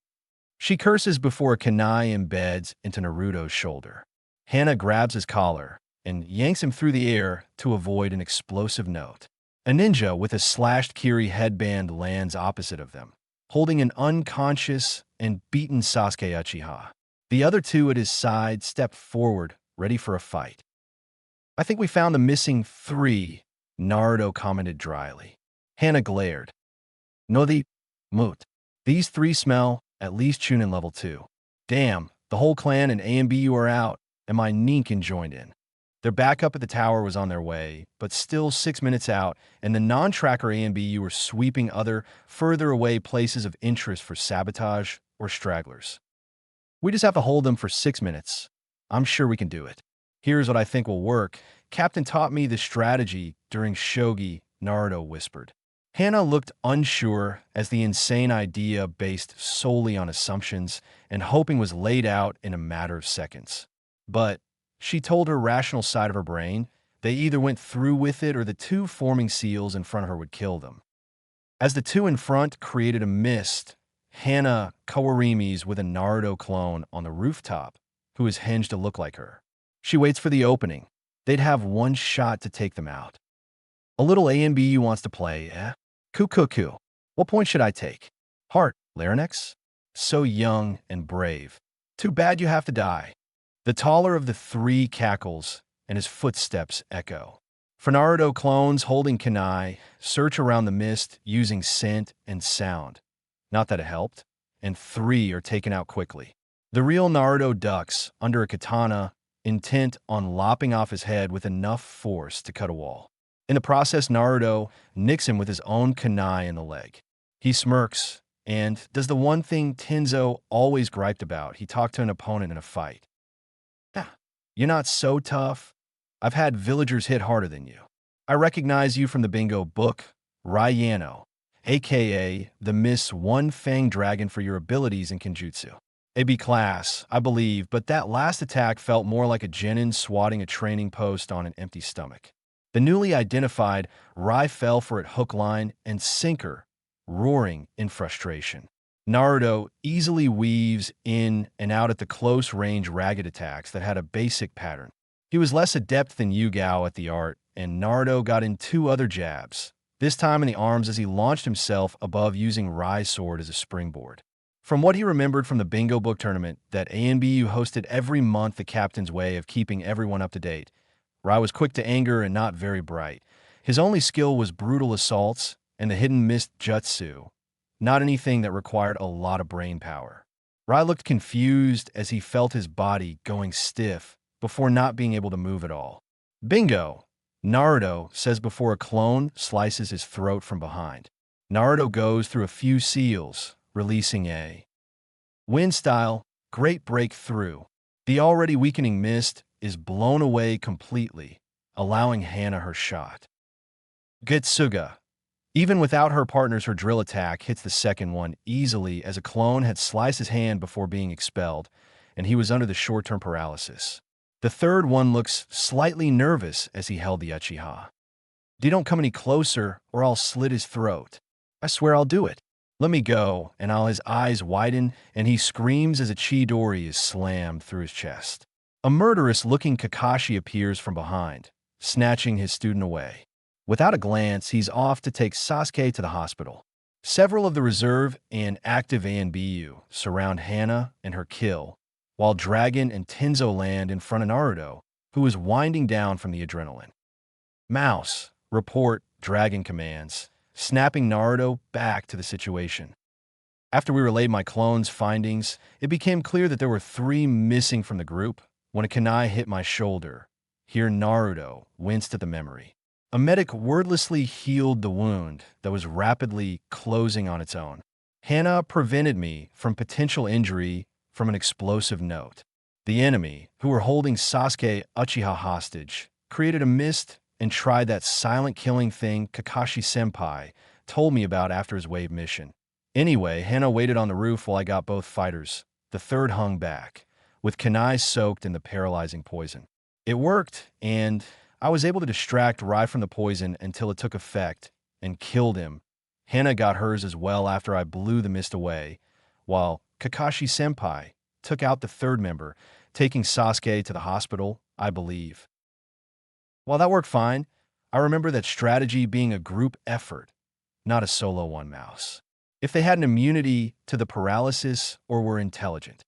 She curses before a kunai embeds into Naruto's shoulder. Hana grabs his collar and yanks him through the air to avoid an explosive note. A ninja with a slashed Kiri headband lands opposite of them, holding an unconscious and beaten Sasuke Uchiha. The other 2 at his side step forward, ready for a fight. I think we found the missing 3, Naruto commented dryly. Hana glared. No, the moot. These 3 smell at least Chunin level 2. Damn, the whole clan and ANBU are out, and my Ninkin joined in. Their backup at the tower was on their way, but still 6 minutes out, and the non-tracker ANBU were sweeping other, further away places of interest for sabotage or stragglers. We just have to hold them for 6 minutes. I'm sure we can do it. Here's what I think will work. Captain taught me the strategy during shogi, Naruto whispered. Hana looked unsure as the insane idea based solely on assumptions and hoping was laid out in a matter of seconds. But she told her rational side of her brain they either went through with it or the 2 forming seals in front of her would kill them. As the 2 in front created a mist, Hana Kawarimis with a Naruto clone on the rooftop, who is hinged to look like her. She waits for the opening. They'd have 1 shot to take them out. A little ANBU wants to play, eh? Kukuku. What point should I take? Heart, Larynx? So young and brave. Too bad you have to die. The taller of the 3 cackles, and his footsteps echo. For Naruto clones holding kunai, search around the mist using scent and sound. Not that it helped, and 3 are taken out quickly. The real Naruto ducks under a katana, intent on lopping off his head with enough force to cut a wall. In the process, Naruto nicks him with his own kunai in the leg. He smirks and does the one thing Tenzo always griped about. He talked to an opponent in a fight. Ah, you're not so tough. I've had villagers hit harder than you. I recognize you from the bingo book, Ryano, aka the Miss One Fang Dragon for your abilities in Kenjutsu. AB class, I believe, but that last attack felt more like a genin swatting a training post on an empty stomach. The newly identified Rai fell for it hook, line, and sinker, roaring in frustration. Naruto easily weaves in and out at the close-range ragged attacks that had a basic pattern. He was less adept than Yugao at the art, and Naruto got in 2 other jabs, this time in the arms as he launched himself above using Rai's sword as a springboard. From what he remembered from the bingo book tournament that ANBU hosted every month, the captain's way of keeping everyone up to date, Rai was quick to anger and not very bright. His only skill was brutal assaults and the hidden mist jutsu, not anything that required a lot of brain power. Rai looked confused as he felt his body going stiff before not being able to move at all. Bingo! Naruto says before a clone slices his throat from behind. Naruto goes through a few seals, releasing a wind style, great breakthrough. The already weakening mist is blown away completely, allowing Hana her shot. Getsuga. Even without her partners, her drill attack hits the second one easily as a clone had sliced his hand before being expelled, and he was under the short-term paralysis. The third one looks slightly nervous as he held the Uchiha. Don't come any closer or I'll slit his throat. I swear I'll do it. Let me go, and his eyes widen, and he screams as a Chidori is slammed through his chest. A murderous-looking Kakashi appears from behind, snatching his student away. Without a glance, he's off to take Sasuke to the hospital. Several of the reserve and active ANBU surround Hana and her kill, while Dragon and Tenzo land in front of Naruto, who is winding down from the adrenaline. Mouse, report, Dragon commands, snapping Naruto back to the situation. After we relayed my clone's findings, it became clear that there were 3 missing from the group when a kunai hit my shoulder. Here Naruto winced at the memory. A medic wordlessly healed the wound that was rapidly closing on its own. Hana prevented me from potential injury from an explosive note. The enemy, who were holding Sasuke Uchiha hostage, created a mist and tried that silent killing thing Kakashi-senpai told me about after his wave mission. Anyway, Hana waited on the roof while I got both fighters. The third hung back, with kunai soaked in the paralyzing poison. It worked, and I was able to distract Rai from the poison until it took effect and killed him. Hana got hers as well after I blew the mist away, while Kakashi-senpai took out the third member, taking Sasuke to the hospital, I believe. While that worked fine, I remember that strategy being a group effort, not a solo one. Mouse. If they had an immunity to the paralysis or were intelligent,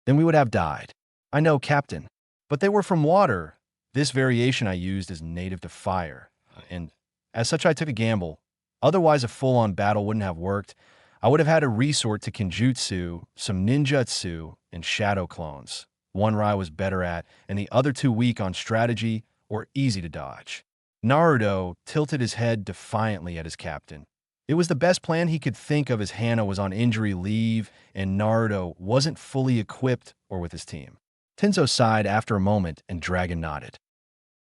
then we would have died. I know, Captain. But they were from water. This variation I used is native to fire, and as such I took a gamble. Otherwise a full-on battle wouldn't have worked. I would have had to resort to Kenjutsu, some ninjutsu, and shadow clones. One Rai was better at, and the other 2 weak on strategy or easy to dodge. Naruto tilted his head defiantly at his captain. It was the best plan he could think of as Hana was on injury leave and Naruto wasn't fully equipped or with his team. Tenzo sighed after a moment and Dragon nodded.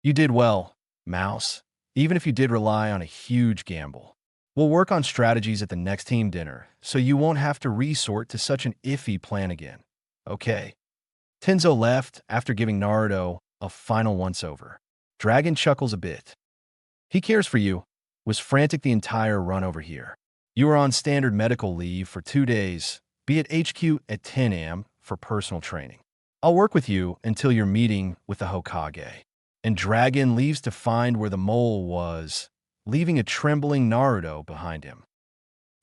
You did well, Mouse, even if you did rely on a huge gamble. We'll work on strategies at the next team dinner, so you won't have to resort to such an iffy plan again. Okay. Tenzo left after giving Naruto a final once-over. Dragon chuckles a bit. He cares for you, was frantic the entire run over here. You are on standard medical leave for 2 days, be at HQ at 10 a.m. for personal training. I'll work with you until your meeting with the Hokage. And Dragon leaves to find where the mole was, leaving a trembling Naruto behind him.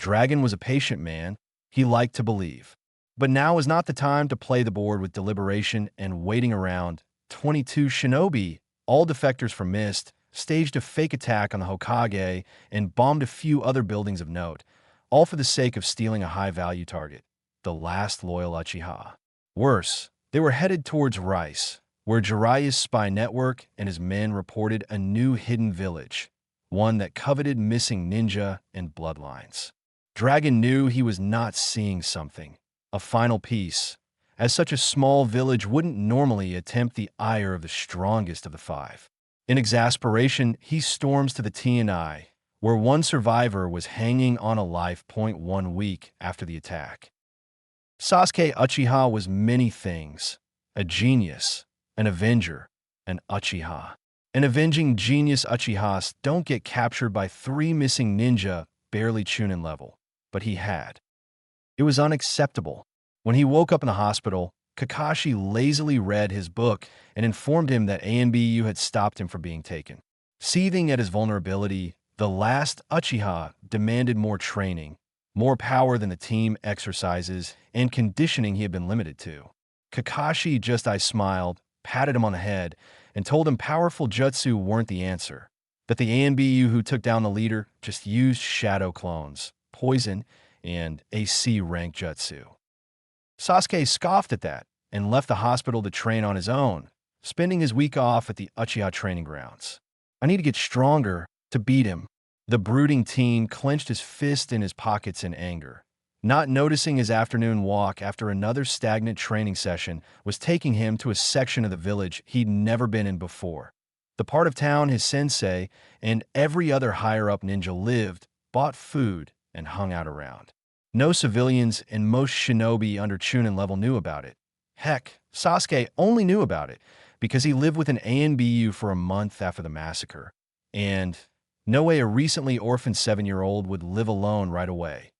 Dragon was a patient man, he liked to believe. But now was not the time to play the board with deliberation and waiting around. 22 shinobi, all defectors from Mist, staged a fake attack on the Hokage and bombed a few other buildings of note, all for the sake of stealing a high-value target, the last loyal Uchiha. Worse, they were headed towards Rice, where Jiraiya's spy network and his men reported a new hidden village, one that coveted missing ninja and bloodlines. Dragon knew he was not seeing something, a final piece, as such a small village wouldn't normally attempt the ire of the strongest of the 5. In exasperation, he storms to the TNI, where one survivor was hanging on a life point 1 week after the attack. Sasuke Uchiha was many things: a genius, an avenger, an Uchiha. An avenging genius Uchihas don't get captured by 3 missing ninja barely Chunin level, but he had. It was unacceptable. When he woke up in the hospital, Kakashi lazily read his book and informed him that ANBU had stopped him from being taken. Seething at his vulnerability, the last Uchiha demanded more training, more power than the team exercises and conditioning he had been limited to. Kakashi just smiled, patted him on the head, and told him powerful jutsu weren't the answer, that the ANBU who took down the leader just used shadow clones, poison, and AC-rank jutsu. Sasuke scoffed at that and left the hospital to train on his own, spending his week off at the Uchiha training grounds. I need to get stronger to beat him. The brooding teen clenched his fist in his pockets in anger, not noticing his afternoon walk after another stagnant training session was taking him to a section of the village he'd never been in before. The part of town his sensei and every other higher-up ninja lived, bought food, and hung out around. No civilians and most shinobi under Chunin level knew about it. Heck, Sasuke only knew about it because he lived with an ANBU for a month after the massacre. And no way a recently orphaned 7-year-old would live alone right away.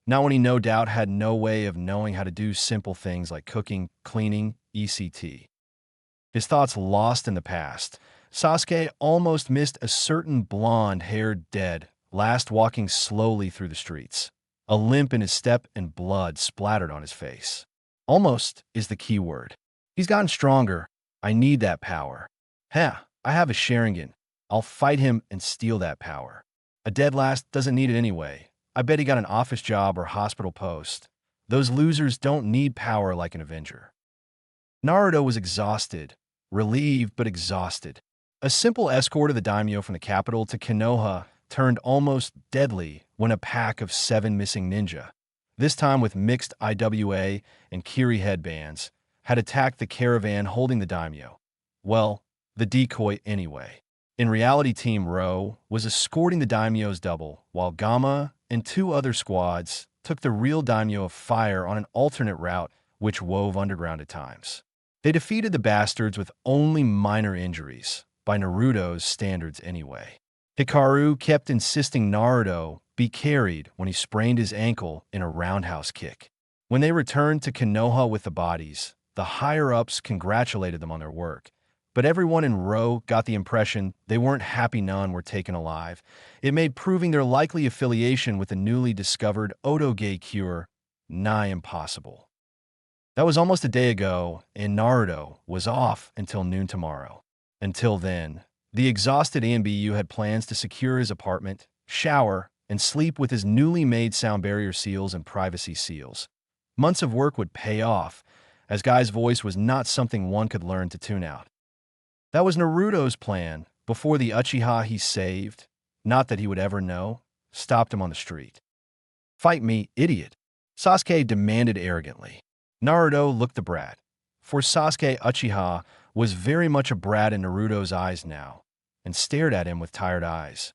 Not when he no doubt had no way of knowing how to do simple things like cooking, cleaning, etc. His thoughts lost in the past, Sasuke almost missed a certain blonde-haired dead last walking slowly through the streets, a limp in his step and blood splattered on his face. Almost is the key word. He's gotten stronger. I need that power. Heh, I have a Sharingan. I'll fight him and steal that power. A dead last doesn't need it anyway. I bet he got an office job or hospital post. Those losers don't need power like an Avenger. Naruto was exhausted, relieved but exhausted. A simple escort of the daimyo from the capital to Konoha turned almost deadly when a pack of 7 missing ninja, this time with mixed IWA and Kiri headbands, had attacked the caravan holding the daimyo. Well, the decoy anyway. In reality, Team Ro was escorting the daimyo's double, while Gamma and 2 other squads took the real daimyo of fire on an alternate route which wove underground at times. They defeated the bastards with only minor injuries, by Naruto's standards anyway. Hikaru kept insisting Naruto be carried when he sprained his ankle in a roundhouse kick. When they returned to Konoha with the bodies, the higher-ups congratulated them on their work, but everyone in Ro got the impression they weren't happy none were taken alive. It made proving their likely affiliation with the newly discovered Otoge cure nigh impossible. That was almost a day ago, and Naruto was off until noon tomorrow. Until then, the exhausted ANBU had plans to secure his apartment, shower, and sleep with his newly made sound barrier seals and privacy seals. Months of work would pay off, as Guy's voice was not something one could learn to tune out. That was Naruto's plan before the Uchiha he saved, not that he would ever know, stopped him on the street. "Fight me, idiot," Sasuke demanded arrogantly. Naruto looked the brat, for Sasuke Uchiha was very much a brat in Naruto's eyes now, and stared at him with tired eyes.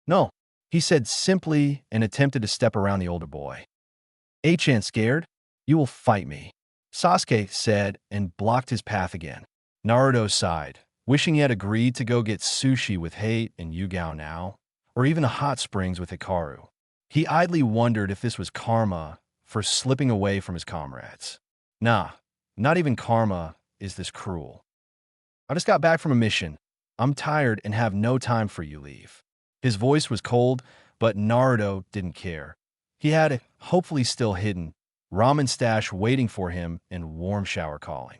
"No," he said simply and attempted to step around the older boy. "Achan scared? You will fight me," Sasuke said and blocked his path again. Naruto sighed, wishing he had agreed to go get sushi with Hate and Yugao now, or even a hot springs with Hikaru. He idly wondered if this was karma for slipping away from his comrades. Nah, not even karma is this cruel. "I just got back from a mission. I'm tired and have no time for you, leave." His voice was cold, but Naruto didn't care. He had, hopefully still hidden, ramen stash waiting for him and warm shower calling.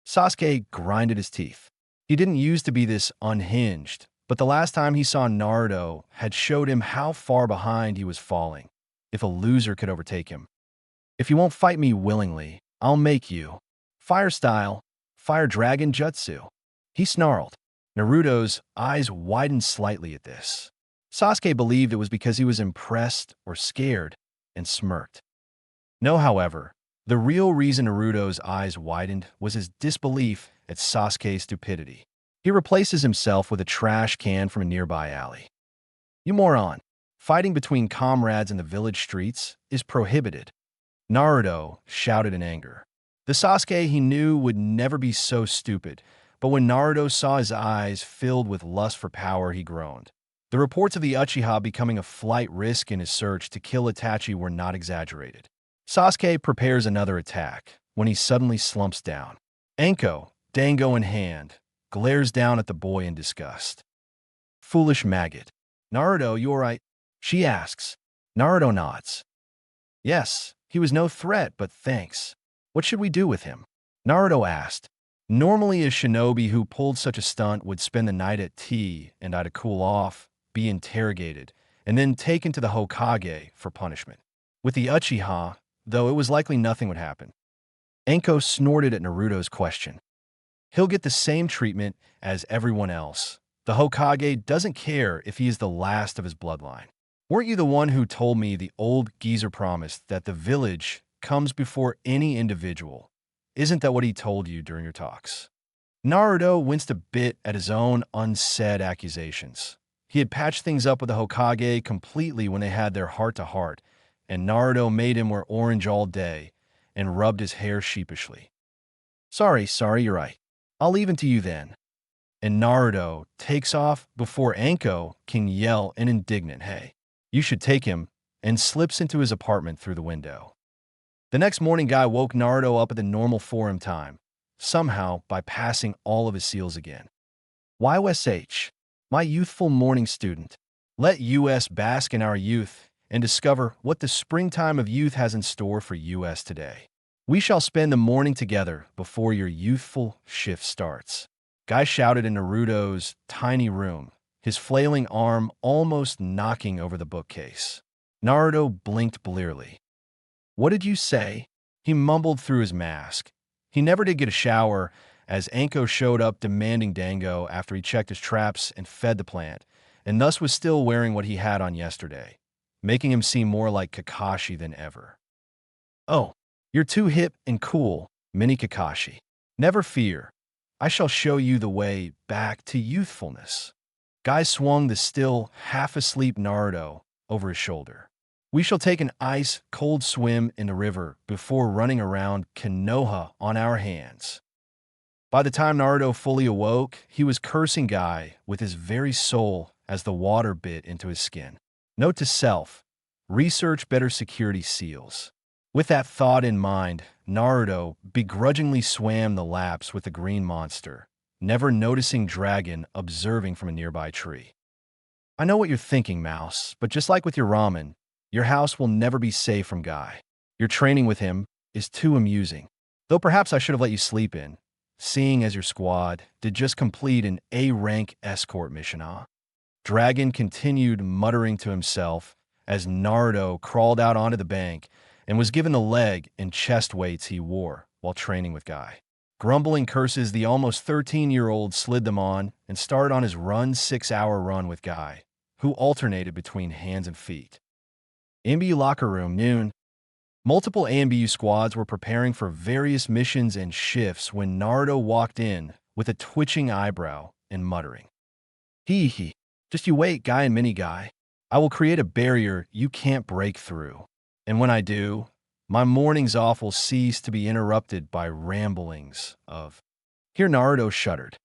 Sasuke grinded his teeth. He didn't used to be this unhinged, but the last time he saw Naruto had showed him how far behind he was falling, if a loser could overtake him. "If you won't fight me willingly, I'll make you. Fire style, fire dragon jutsu," he snarled. Naruto's eyes widened slightly at this. Sasuke believed it was because he was impressed or scared, and smirked. No, however, the real reason Naruto's eyes widened was his disbelief at Sasuke's stupidity. He replaces himself with a trash can from a nearby alley. You moron. Fighting between comrades in the village streets is prohibited. Naruto shouted in anger. The Sasuke he knew would never be so stupid, but when Naruto saw his eyes filled with lust for power, he groaned. The reports of the Uchiha becoming a flight risk in his search to kill Itachi were not exaggerated. Sasuke prepares another attack when he suddenly slumps down. Anko, dango in hand, glares down at the boy in disgust. Foolish maggot. Naruto, you alright? She asks. Naruto nods. Yes, he was no threat, but thanks. What should we do with him? Naruto asked. Normally a shinobi who pulled such a stunt would spend the night at tea and I'd cool off, be interrogated, and then taken to the Hokage for punishment. With the Uchiha, though, it was likely nothing would happen. Anko snorted at Naruto's question. He'll get the same treatment as everyone else. The Hokage doesn't care if he is the last of his bloodline. Weren't you the one who told me the old geezer promised that the village comes before any individual? Isn't that what he told you during your talks? Naruto winced a bit at his own unsaid accusations. He had patched things up with the Hokage completely when they had their heart-to-heart, and Naruto made him wear orange all day and rubbed his hair sheepishly. Sorry, you're right. I'll leave him to you then. And Naruto takes off before Anko can yell an indignant, hey, you should take him, and slips into his apartment through the window. The next morning, Guy woke Naruto up at the normal forum time, somehow bypassing all of his seals again. YOSH, my youthful morning student, let US bask in our youth and discover what the springtime of youth has in store for US today. We shall spend the morning together before your youthful shift starts. Guy shouted in Naruto's tiny room, his flailing arm almost knocking over the bookcase. Naruto blinked blearily. What did you say? He mumbled through his mask. He never did get a shower, as Anko showed up demanding dango after he checked his traps and fed the plant, and thus was still wearing what he had on yesterday, making him seem more like Kakashi than ever. Oh, you're too hip and cool, mini Kakashi. Never fear. I shall show you the way back to youthfulness. Guy swung the still half-asleep Naruto over his shoulder. We shall take an ice-cold swim in the river before running around Konoha on our hands. By the time Naruto fully awoke, he was cursing Guy with his very soul as the water bit into his skin. Note to self, research better security seals. With that thought in mind, Naruto begrudgingly swam the laps with the green monster, never noticing Dragon observing from a nearby tree. I know what you're thinking, Mouse, but just like with your ramen, your house will never be safe from Guy. Your training with him is too amusing. Though perhaps I should have let you sleep in, seeing as your squad did just complete an A-rank escort mission, huh? Dragon continued muttering to himself as Naruto crawled out onto the bank and was given the leg and chest weights he wore while training with Guy. Grumbling curses, the almost 13-year-old slid them on and started on his 6-hour run with Guy, who alternated between hands and feet. ANBU locker room, noon. Multiple ANBU squads were preparing for various missions and shifts when Naruto walked in with a twitching eyebrow and muttering. Hee. Just you wait, Guy and Mini Guy. I will create a barrier you can't break through. And when I do, my mornings off will cease to be interrupted by ramblings of... Here Naruto shuddered.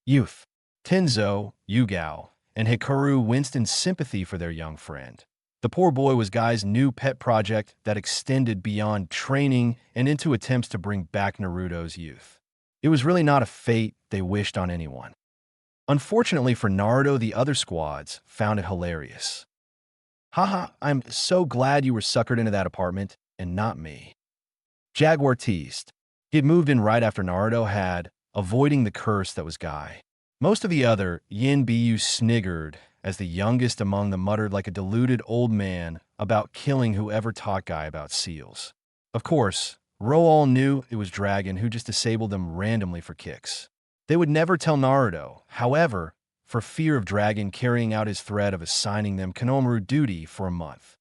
Youth. Tenzo, Yugao, and Hikaru winced in sympathy for their young friend. The poor boy was Guy's new pet project that extended beyond training and into attempts to bring back Naruto's youth. It was really not a fate they wished on anyone. Unfortunately for Naruto, the other squads found it hilarious. Haha, I'm so glad you were suckered into that apartment and not me. Jaguar teased. He had moved in right after Naruto had, avoiding the curse that was Guy. Most of the other ANBU sniggered as the youngest among them muttered like a deluded old man about killing whoever taught Guy about seals. Of course, Roall knew it was Dragon who just disabled them randomly for kicks. They would never tell Naruto, however, for fear of Dragon carrying out his threat of assigning them Konohamaru duty for a month.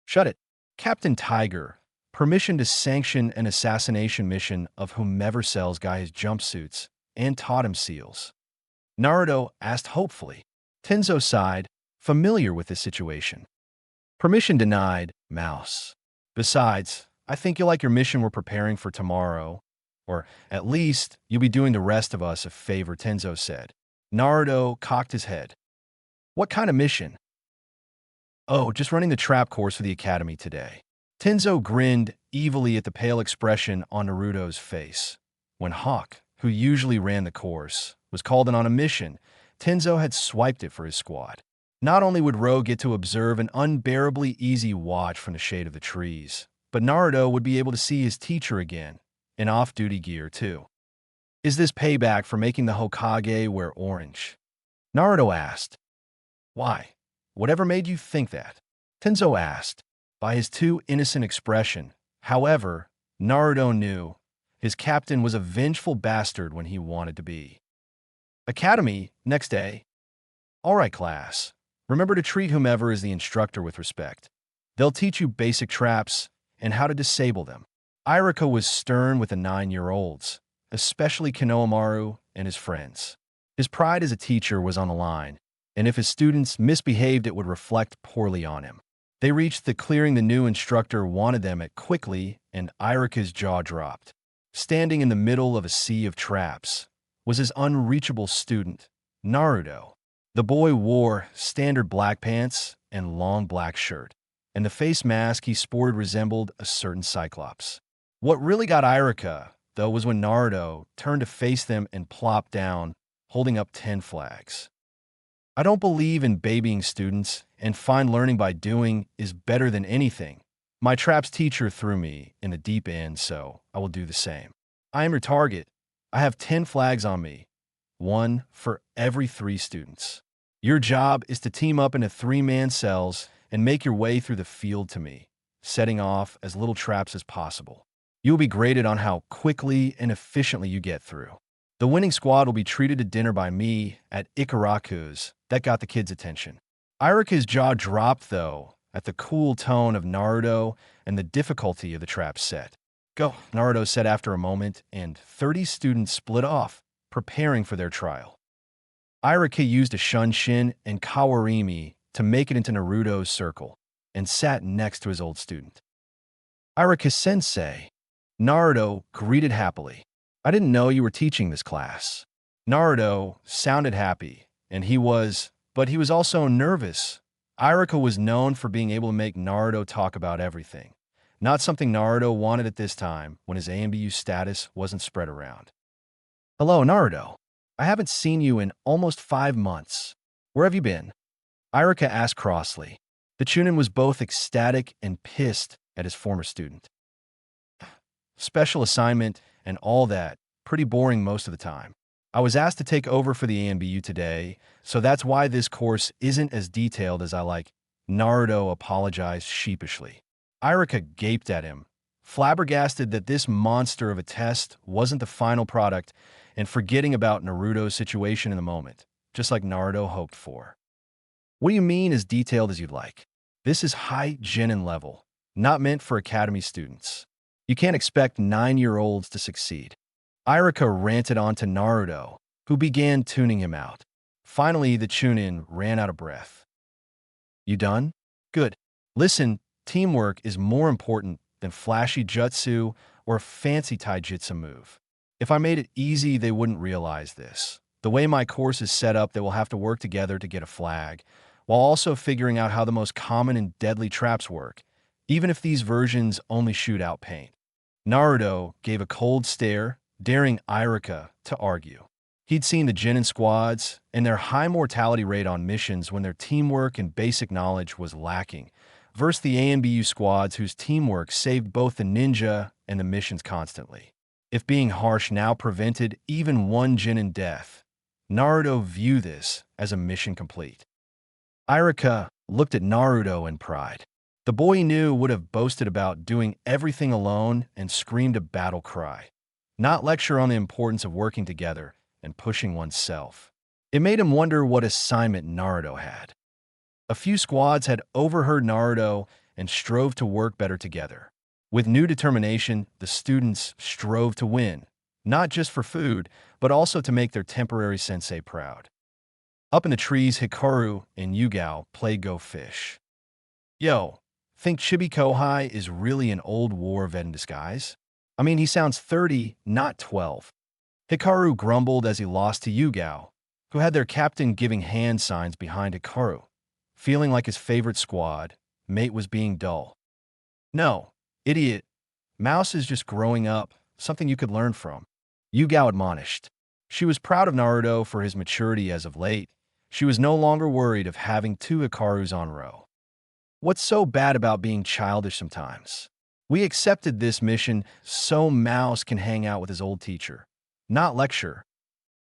Shut it. Captain Tiger, permission to sanction an assassination mission of whomever sells Guy his jumpsuits and taught him seals. Naruto asked hopefully. Tenzo sighed. familiar with this situation. Permission denied, mouse. Besides, I think you'll like your mission we're preparing for tomorrow. Or, at least, you'll be doing the rest of us a favor, Tenzo said. Naruto cocked his head. What kind of mission? Oh, just running the trap course for the academy today. Tenzo grinned evilly at the pale expression on Naruto's face. When Hawk, who usually ran the course, was called in on a mission, Tenzo had swiped it for his squad. Not only would Ro get to observe an unbearably easy watch from the shade of the trees, but Naruto would be able to see his teacher again, in off-duty gear too. Is this payback for making the Hokage wear orange? Naruto asked. Why? Whatever made you think that? Tenzo asked, by his too innocent expression. However, Naruto knew his captain was a vengeful bastard when he wanted to be. Academy, next day. All right, class. Remember to treat whomever is the instructor with respect. They'll teach you basic traps and how to disable them. Irika was stern with the 9-year-olds, especially Konohamaru and his friends. His pride as a teacher was on the line, and if his students misbehaved, it would reflect poorly on him. They reached the clearing the new instructor wanted them at quickly, and Irika's jaw dropped. Standing in the middle of a sea of traps was his unreachable student, Naruto. The boy wore standard black pants and long black shirt, and the face mask he sported resembled a certain cyclops. What really got Irika, though, was when Naruto turned to face them and plopped down, holding up 10 flags. I don't believe in babying students, and find learning by doing is better than anything. My traps teacher threw me in the deep end, so I will do the same. I am your target. I have 10 flags on me, 1 for every 3 students. Your job is to team up into 3-man cells and make your way through the field to me, setting off as little traps as possible. You will be graded on how quickly and efficiently you get through. The winning squad will be treated to dinner by me at Ikaraku's. That got the kids' attention. Irika's jaw dropped, though, at the cool tone of Naruto and the difficulty of the trap set. Go, Naruto said after a moment, and 30 students split off, preparing for their trial. Irika used a Shunshin and Kawarimi to make it into Naruto's circle, and sat next to his old student. Irika-sensei, Naruto greeted happily. I didn't know you were teaching this class. Naruto sounded happy, and he was also nervous. Irika was known for being able to make Naruto talk about everything, not something Naruto wanted at this time when his ANBU status wasn't spread around. Hello, Naruto. I haven't seen you in almost 5 months. Where have you been? Irika asked crossly. The Chunin was both ecstatic and pissed at his former student. Special assignment and all that, pretty boring most of the time. I was asked to take over for the ANBU today, so that's why this course isn't as detailed as I like. Naruto apologized sheepishly. Irika gaped at him, flabbergasted that this monster of a test wasn't the final product and forgetting about Naruto's situation in the moment, just like Naruto hoped for. What do you mean as detailed as you'd like? This is high genin level, not meant for academy students. You can't expect 9-year-olds to succeed. Irika ranted on to Naruto, who began tuning him out. Finally, the Chunin ran out of breath. You done? Good. Listen, teamwork is more important than flashy jutsu or a fancy taijutsu move. If I made it easy, they wouldn't realize this. The way my course is set up, they will have to work together to get a flag, while also figuring out how the most common and deadly traps work, even if these versions only shoot out paint. Naruto gave a cold stare, daring Irika to argue. He'd seen the Genin squads and their high mortality rate on missions when their teamwork and basic knowledge was lacking, versus the ANBU squads whose teamwork saved both the ninja and the missions constantly. If being harsh now prevented even one Genin death, Naruto viewed this as a mission complete. Irika looked at Naruto in pride. The boy he knew would have boasted about doing everything alone and screamed a battle cry, not lecture on the importance of working together and pushing oneself. It made him wonder what assignment Naruto had. A few squads had overheard Naruto and strove to work better together. With new determination, the students strove to win, not just for food, but also to make their temporary sensei proud. Up in the trees, Hikaru and Yugao played Go Fish. Yo, think Chibi Kohai is really an old war vet in disguise? I mean, he sounds 30, not 12. Hikaru grumbled as he lost to Yugao, who had their captain giving hand signs behind Hikaru, feeling like his favorite squad mate was being dull. No, idiot. Mouse is just growing up, something you could learn from. Yugao admonished. She was proud of Naruto for his maturity as of late. She was no longer worried of having two Hikarus on row. What's so bad about being childish sometimes? We accepted this mission so Mouse can hang out with his old teacher, not lecture.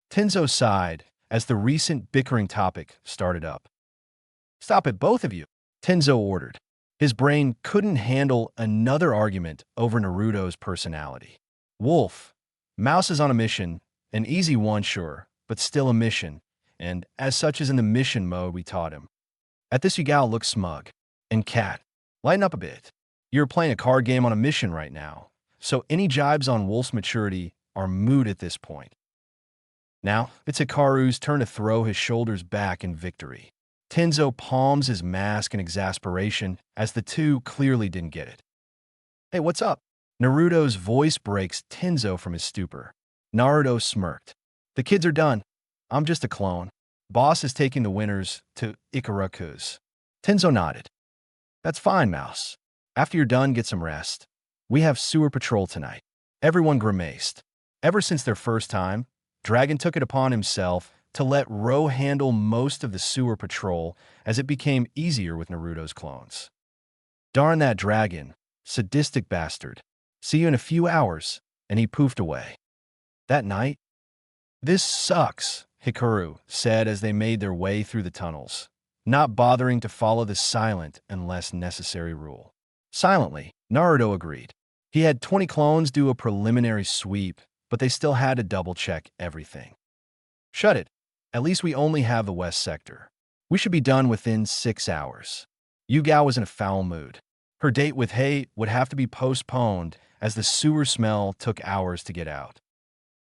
Tenzo sighed as the recent bickering topic started up. Stop it, both of you, Tenzo ordered. His brain couldn't handle another argument over Naruto's personality. Wolf, Mouse is on a mission, an easy one, sure, but still a mission, and as such is in the mission mode we taught him. At this, Yugao looked smug. And Cat, lighten up a bit. You're playing a card game on a mission right now, so any jibes on Wolf's maturity are moot at this point. Now, it's Hikaru's turn to throw his shoulders back in victory. Tenzo palms his mask in exasperation as the two clearly didn't get it. Hey, what's up? Naruto's voice breaks Tenzo from his stupor. Naruto smirked. The kids are done. I'm just a clone. Boss is taking the winners to Ikaraku's. Tenzo nodded. That's fine, Mouse. After you're done, get some rest. We have sewer patrol tonight. Everyone grimaced. Ever since their first time, Dragon took it upon himself to let Ro handle most of the sewer patrol as it became easier with Naruto's clones. Darn that Dragon, sadistic bastard. See you in a few hours, and he poofed away. That night, this sucks, Hikaru said as they made their way through the tunnels, not bothering to follow the silent unless necessary rule. Silently, Naruto agreed. He had 20 clones do a preliminary sweep, but they still had to double-check everything. Shut it. At least we only have the west sector. We should be done within 6 hours. Yugao was in a foul mood. Her date with Hei would have to be postponed as the sewer smell took hours to get out.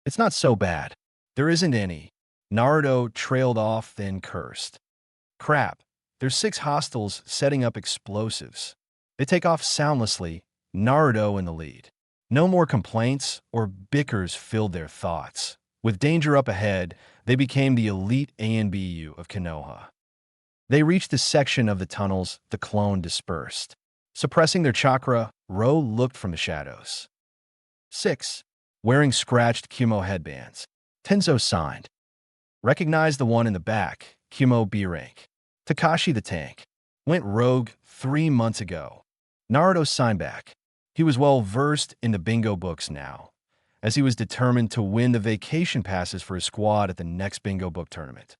It's not so bad. There isn't any. Naruto trailed off, then cursed. Crap. There's 6 hostiles setting up explosives. They take off soundlessly, Naruto in the lead. No more complaints or bickers filled their thoughts. With danger up ahead, they became the elite ANBU of Konoha. They reached the section of the tunnels the clone dispersed. Suppressing their chakra, Ro looked from the shadows. 6. Wearing scratched Kumo headbands. Tenzo signed. Recognized the one in the back, Kumo B rank. Takashi the tank. Went rogue 3 months ago. Naruto signed back. He was well versed in the bingo books now, as he was determined to win the vacation passes for his squad at the next bingo book tournament.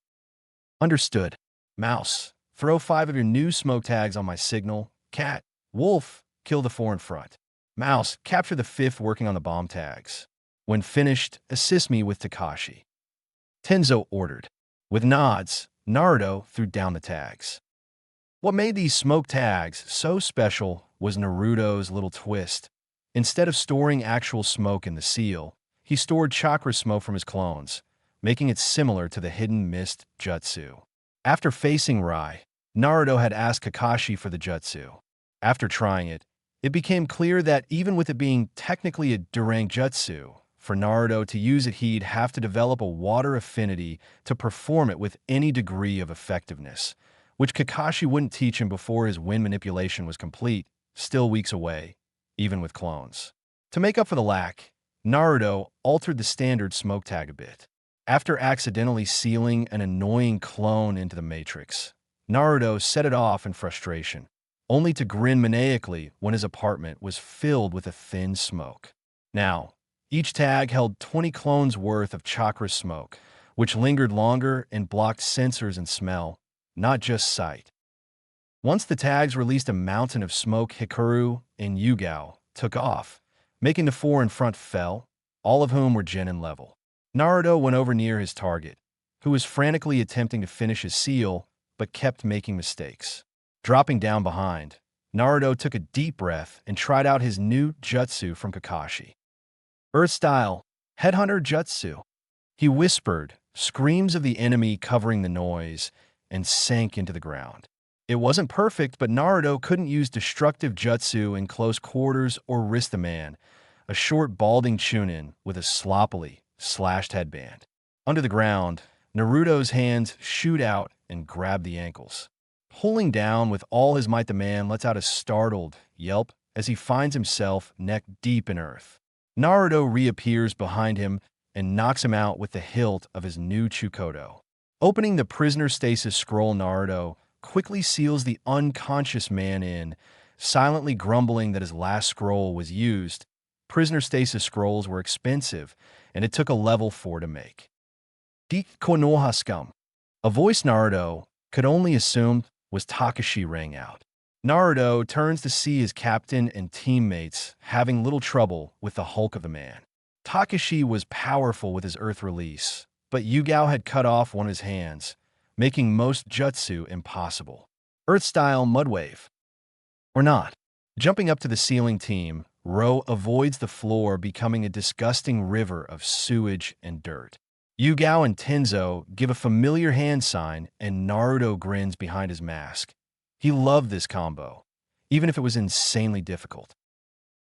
Understood. Mouse, throw 5 of your new smoke tags on my signal. Cat, Wolf, kill the 4 in front. Mouse, capture the 5th working on the bomb tags. When finished, assist me with Takashi. Tenzo ordered. With nods, Naruto threw down the tags. What made these smoke tags so special was Naruto's little twist. Instead of storing actual smoke in the seal, he stored chakra smoke from his clones, making it similar to the hidden mist jutsu. After facing Rai, Naruto had asked Kakashi for the jutsu. After trying it, it became clear that even with it being technically a Durang jutsu, for Naruto to use it he'd have to develop a water affinity to perform it with any degree of effectiveness, which Kakashi wouldn't teach him before his wind manipulation was complete, still weeks away, even with clones. To make up for the lack, Naruto altered the standard smoke tag a bit. After accidentally sealing an annoying clone into the Matrix, Naruto set it off in frustration, only to grin maniacally when his apartment was filled with a thin smoke. Now, each tag held 20 clones worth of chakra smoke, which lingered longer and blocked sensors and smell, not just sight. Once the tags released a mountain of smoke, Hikaru and Yugao took off, making the 4 in front fell, all of whom were genin level. Naruto went over near his target, who was frantically attempting to finish his seal, but kept making mistakes. Dropping down behind, Naruto took a deep breath and tried out his new jutsu from Kakashi. Earth-style, Headhunter Jutsu. He whispered screams of the enemy covering the noise, and sank into the ground. It wasn't perfect, but Naruto couldn't use destructive jutsu in close quarters or risk the man, a short balding chunin with a sloppily slashed headband. Under the ground, Naruto's hands shoot out and grab the ankles. Pulling down with all his might, the man lets out a startled yelp as he finds himself neck deep in earth. Naruto reappears behind him and knocks him out with the hilt of his new Chukodo. Opening the prisoner stasis scroll, Naruto quickly seals the unconscious man in, silently grumbling that his last scroll was used. Prisoner stasis scrolls were expensive, and it took a level 4 to make. Dik Konoha scum. A voice Naruto could only assume was Takashi rang out. Naruto turns to see his captain and teammates having little trouble with the hulk of the man. Takashi was powerful with his earth release, but Yugao had cut off one of his hands, making most jutsu impossible. Earth-style mudwave. Or not. Jumping up to the ceiling team, Ro avoids the floor, becoming a disgusting river of sewage and dirt. Yugao and Tenzo give a familiar hand sign, and Naruto grins behind his mask. He loved this combo, even if it was insanely difficult.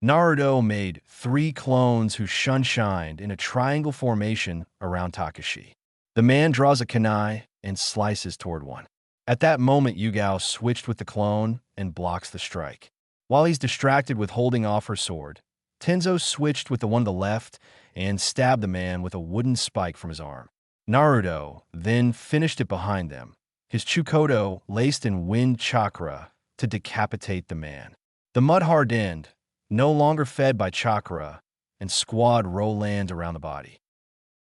Naruto made 3 clones who shined in a triangle formation around Takashi. The man draws a kunai and slices toward one. At that moment, Yugao switched with the clone and blocks the strike. While he's distracted with holding off her sword, Tenzo switched with the one to the left and stabbed the man with a wooden spike from his arm. Naruto then finished it behind them, his Chukodo laced in wind chakra to decapitate the man. The mud-hard end, no longer fed by chakra, and squad roll lands around the body.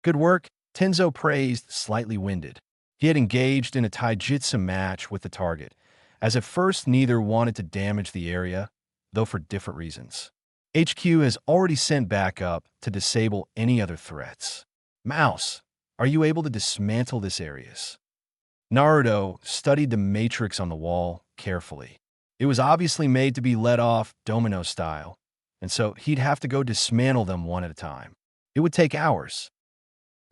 Good work, Tenzo praised, slightly winded. He had engaged in a taijutsu match with the target, as at first neither wanted to damage the area, though for different reasons. HQ has already sent backup to disable any other threats. Mouse, are you able to dismantle this areas? Naruto studied the matrix on the wall carefully. It was obviously made to be let off domino style, and so he'd have to go dismantle them one at a time. It would take hours.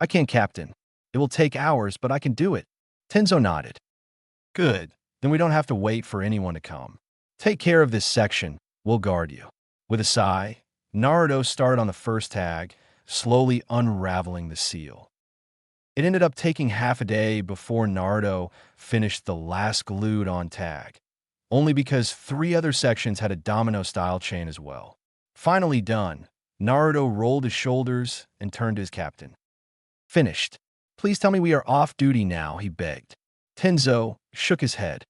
I can't, Captain. It will take hours, but I can do it. Tenzo nodded. Good. Then we don't have to wait for anyone to come. Take care of this section. We'll guard you. With a sigh, Naruto started on the first tag, slowly unraveling the seal. It ended up taking half a day before Naruto finished the last glued-on tag, only because 3 other sections had a domino-style chain as well. Finally done, Naruto rolled his shoulders and turned to his captain. Finished. Please tell me we are off duty now, he begged. Tenzo shook his head.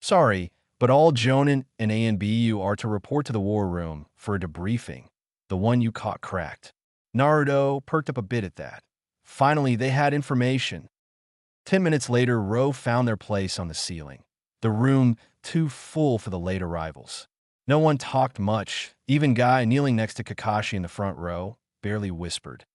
Sorry, but all Jonin and ANBU are to report to the war room for a debriefing. The one you caught cracked. Naruto perked up a bit at that. Finally, they had information. 10 minutes later, Ro found their place on the ceiling. The room too full for the late arrivals. No one talked much. Even Guy, kneeling next to Kakashi in the front row, barely whispered.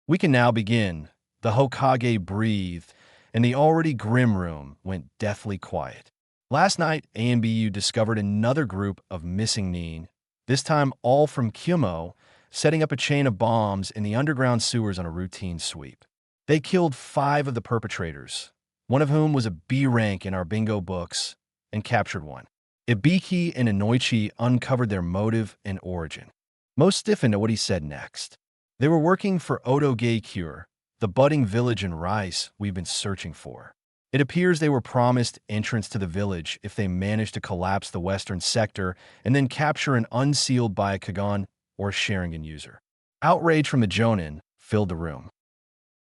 We can now begin. The Hokage breathed, and the already grim room went deathly quiet. Last night, ANBU discovered another group of missing nin, this time all from Kyumo, setting up a chain of bombs in the underground sewers on a routine sweep. They killed 5 of the perpetrators, one of whom was a B rank in our bingo books, and captured one. Ibiki and Inoichi uncovered their motive and origin. Most stiffened at what he said next. They were working for Otoge Cure, the budding village in Rice we've been searching for. It appears they were promised entrance to the village if they managed to collapse the western sector and then capture an unsealed by a Kagon or Sharingan user. Outrage from the Jonin filled the room.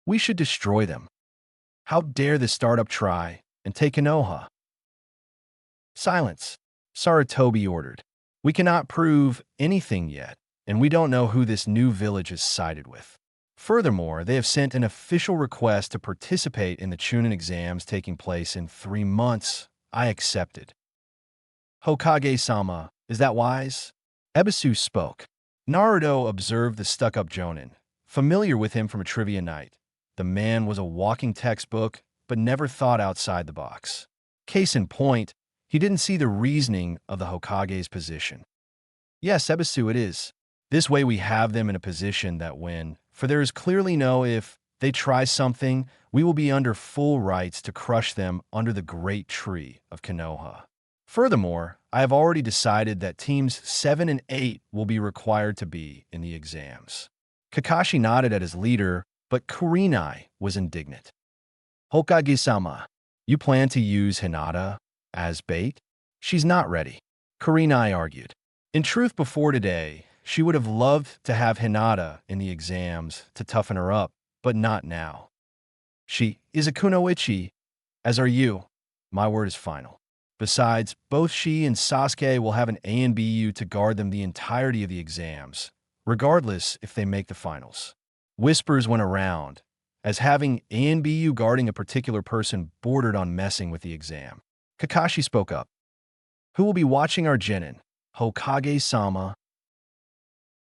We should destroy them. How dare this startup try and take Konoha? Silence, Sarutobi ordered. We cannot prove anything yet, and we don't know who this new village is sided with. Furthermore, they have sent an official request to participate in the Chunin exams taking place in 3 months. I accepted. Hokage-sama, is that wise? Ebisu spoke. Naruto observed the stuck-up Jonin, familiar with him from a trivia night. The man was a walking textbook, but never thought outside the box. Case in point, he didn't see the reasoning of the Hokage's position. Yes, Ebisu, it is. This way we have them in a position that win, for there is clearly no if they try something, we will be under full rights to crush them under the great tree of Konoha. Furthermore, I have already decided that teams 7 and 8 will be required to be in the exams. Kakashi nodded at his leader, but Kurenai was indignant. Hokage-sama, you plan to use Hinata as bait? She's not ready, Kurenai argued. In truth, before today, she would have loved to have Hinata in the exams to toughen her up, but not now. She is a kunoichi, as are you. My word is final. Besides, both she and Sasuke will have an ANBU to guard them the entirety of the exams, regardless if they make the finals. Whispers went around, as having ANBU guarding a particular person bordered on messing with the exam. Kakashi spoke up. Who will be watching our genin? Hokage-sama.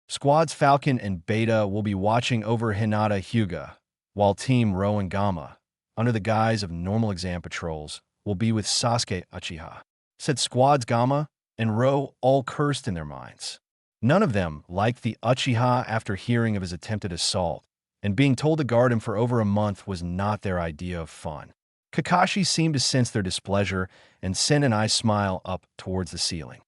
Squads Falcon and Beta will be watching over Hinata Hyuga, while Team Ro and Gamma, under the guise of normal exam patrols, will be with Sasuke Uchiha, said Squads Gamma and Ro, all cursed in their minds. None of them liked the Uchiha after hearing of his attempted assault, and being told to guard him for over a month was not their idea of fun. Kakashi seemed to sense their displeasure and sent an eye smile up towards the ceiling.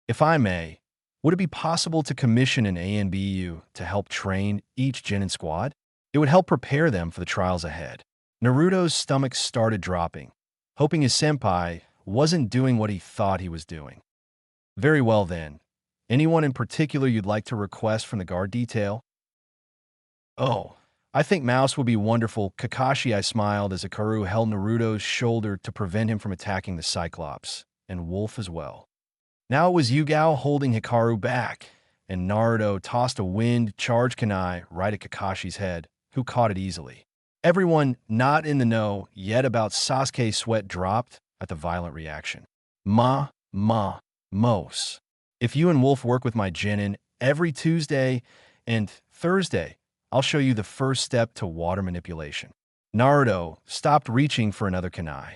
If I may, would it be possible to commission an ANBU to help train each genin squad? It would help prepare them for the trials ahead. Naruto's stomach started dropping, hoping his senpai wasn't doing what he thought he was doing. Very well then. Anyone in particular you'd like to request from the guard detail? Oh, I think Mouse would be wonderful. Kakashi, I smiled as Hikaru held Naruto's shoulder to prevent him from attacking the Cyclops, and Wolf as well. Now it was Yugao holding Hikaru back, and Naruto tossed a wind charge kunai right at Kakashi's head, who caught it easily. Everyone not in the know yet about Sasuke's sweat dropped at the violent reaction. Mos. If you and Wolf work with my genin every Tuesday and Thursday, I'll show you the first step to water manipulation. Naruto stopped reaching for another kunai.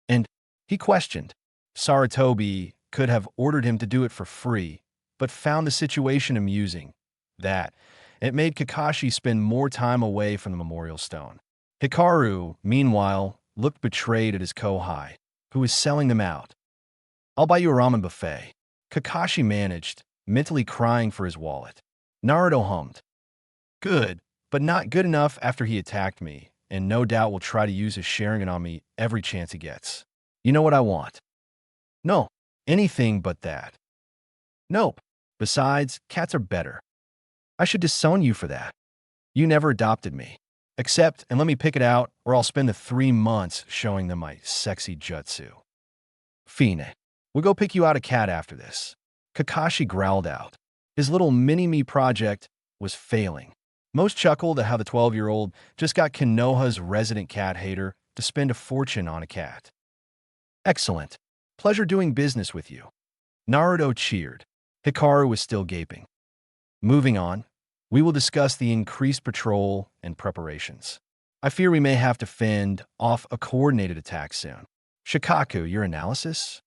And he questioned. Sarutobi could have ordered him to do it for free, but found the situation amusing. That it made Kakashi spend more time away from the memorial stone. Hikaru, meanwhile, looked betrayed at his kohai, who was selling them out. I'll buy you a ramen buffet. Kakashi managed, mentally crying for his wallet. Naruto hummed. Good, but not good enough after he attacked me, and no doubt will try to use his Sharingan on me every chance he gets. You know what I want? No, anything but that. Nope. Besides, cats are better. I should disown you for that. You never adopted me. Accept and let me pick it out, or I'll spend the 3 months showing them my sexy jutsu. Fine. We'll go pick you out a cat after this. Kakashi growled out. His little mini-me project was failing. Most chuckled at how the 12-year-old just got Konoha's resident cat hater to spend a fortune on a cat. Excellent. Pleasure doing business with you. Naruto cheered. Hikaru was still gaping. Moving on, we will discuss the increased patrol and preparations. I fear we may have to fend off a coordinated attack soon. Shikaku, your analysis?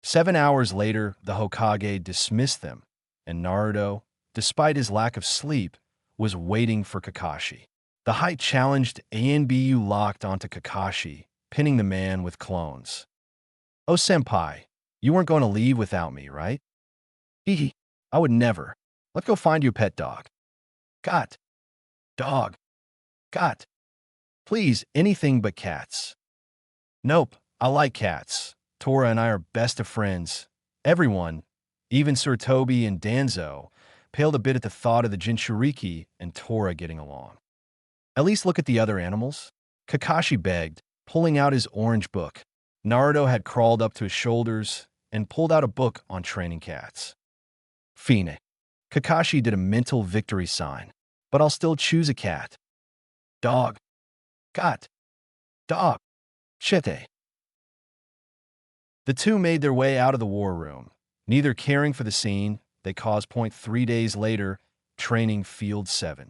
7 hours later, the Hokage dismissed them, and Naruto, despite his lack of sleep, was waiting for Kakashi. The height-challenged ANBU locked onto Kakashi, pinning the man with clones. Oh, senpai, you weren't going to leave without me, right? Hee, I would never. Let's go find your pet dog. Got. Dog. Got. Please, anything but cats. Nope, I like cats. Tora and I are best of friends. Everyone, even Sir Toby and Danzo, paled a bit at the thought of the Jinchuriki and Tora getting along. At least look at the other animals. Kakashi begged, pulling out his orange book. Naruto had crawled up to his shoulders and pulled out a book on training cats. Fine. Kakashi did a mental victory sign. But I'll still choose a cat. Dog. Cat. Dog. Chete. The two made their way out of the war room, neither caring for the scene they caused. 3 days later, training field 7.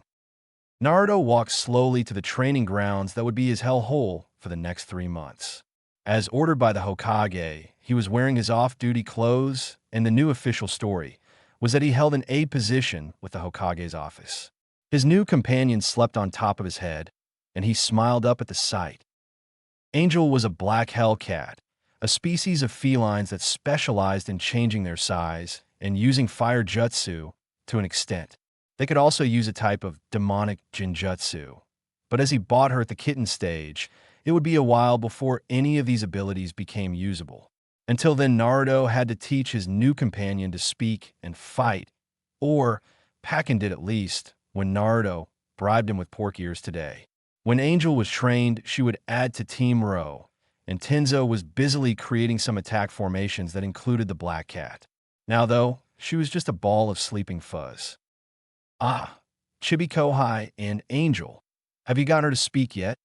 Naruto walked slowly to the training grounds that would be his hellhole for the next 3 months. As ordered by the Hokage, he was wearing his off-duty clothes, and the new official story was that he held an aide position with the Hokage's office. His new companion slept on top of his head, and he smiled up at the sight. Angel was a black hellcat, a species of felines that specialized in changing their size and using fire jutsu to an extent. They could also use a type of demonic jinjutsu. But as he bought her at the kitten stage, it would be a while before any of these abilities became usable. Until then, Naruto had to teach his new companion to speak and fight, or Pakken did at least, when Naruto bribed him with pork ears today. When Angel was trained, she would add to Team Row, and Tenzo was busily creating some attack formations that included the Black Cat. Now, though, she was just a ball of sleeping fuzz. Ah, Chibi Kohai and Angel. Have you gotten her to speak yet?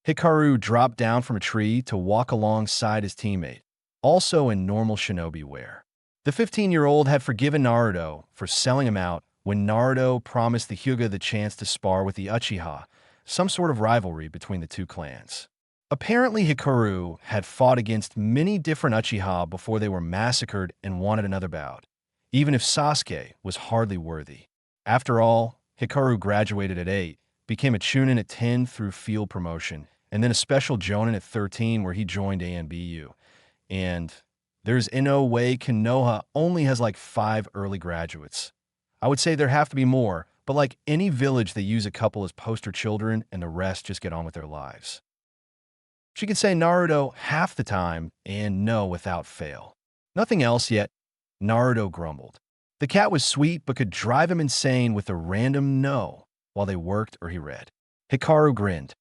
Hikaru dropped down from a tree to walk alongside his teammate, also in normal shinobi wear. The 15-year-old had forgiven Naruto for selling him out when Naruto promised the Hyuga the chance to spar with the Uchiha, some sort of rivalry between the two clans. Apparently, Hikaru had fought against many different Uchiha before they were massacred and wanted another bout, even if Sasuke was hardly worthy. After all, Hikaru graduated at 8, became a Chunin at 10 through field promotion, and then a special Jonin at 13 where he joined ANBU. And there's no way Konoha only has like 5 early graduates. I would say there have to be more, but like any village, they use a couple as poster children and the rest just get on with their lives. She could say Naruto half the time and no without fail. Nothing else yet, Naruto grumbled. The cat was sweet but could drive him insane with a random no while they worked or he read. Hikaru grinned.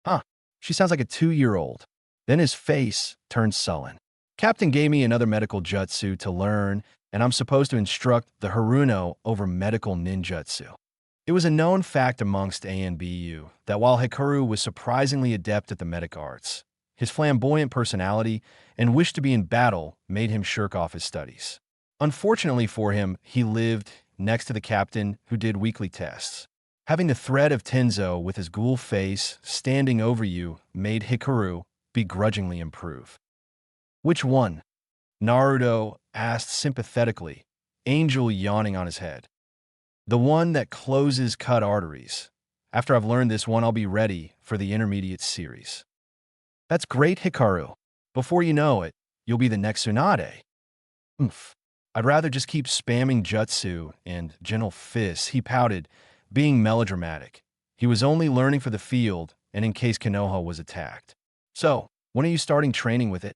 Huh, she sounds like a 2-year-old. Then his face turned sullen. Captain gave me another medical jutsu to learn, and I'm supposed to instruct the Haruno over medical ninjutsu. It was a known fact amongst ANBU that while Hikaru was surprisingly adept at the medic arts, his flamboyant personality and wish to be in battle made him shirk off his studies. Unfortunately for him, he lived next to the captain who did weekly tests. Having the threat of Tenzo with his ghoul face standing over you made Hikaru begrudgingly improve. Which one? Naruto asked sympathetically, Angel yawning on his head. The one that closes cut arteries. After I've learned this one, I'll be ready for the intermediate series. That's great, Hikaru. Before you know it, you'll be the next Tsunade. Oomph. I'd rather just keep spamming jutsu and gentle fists, he pouted, being melodramatic. He was only learning for the field and in case Konoha was attacked. So, when are you starting training with it?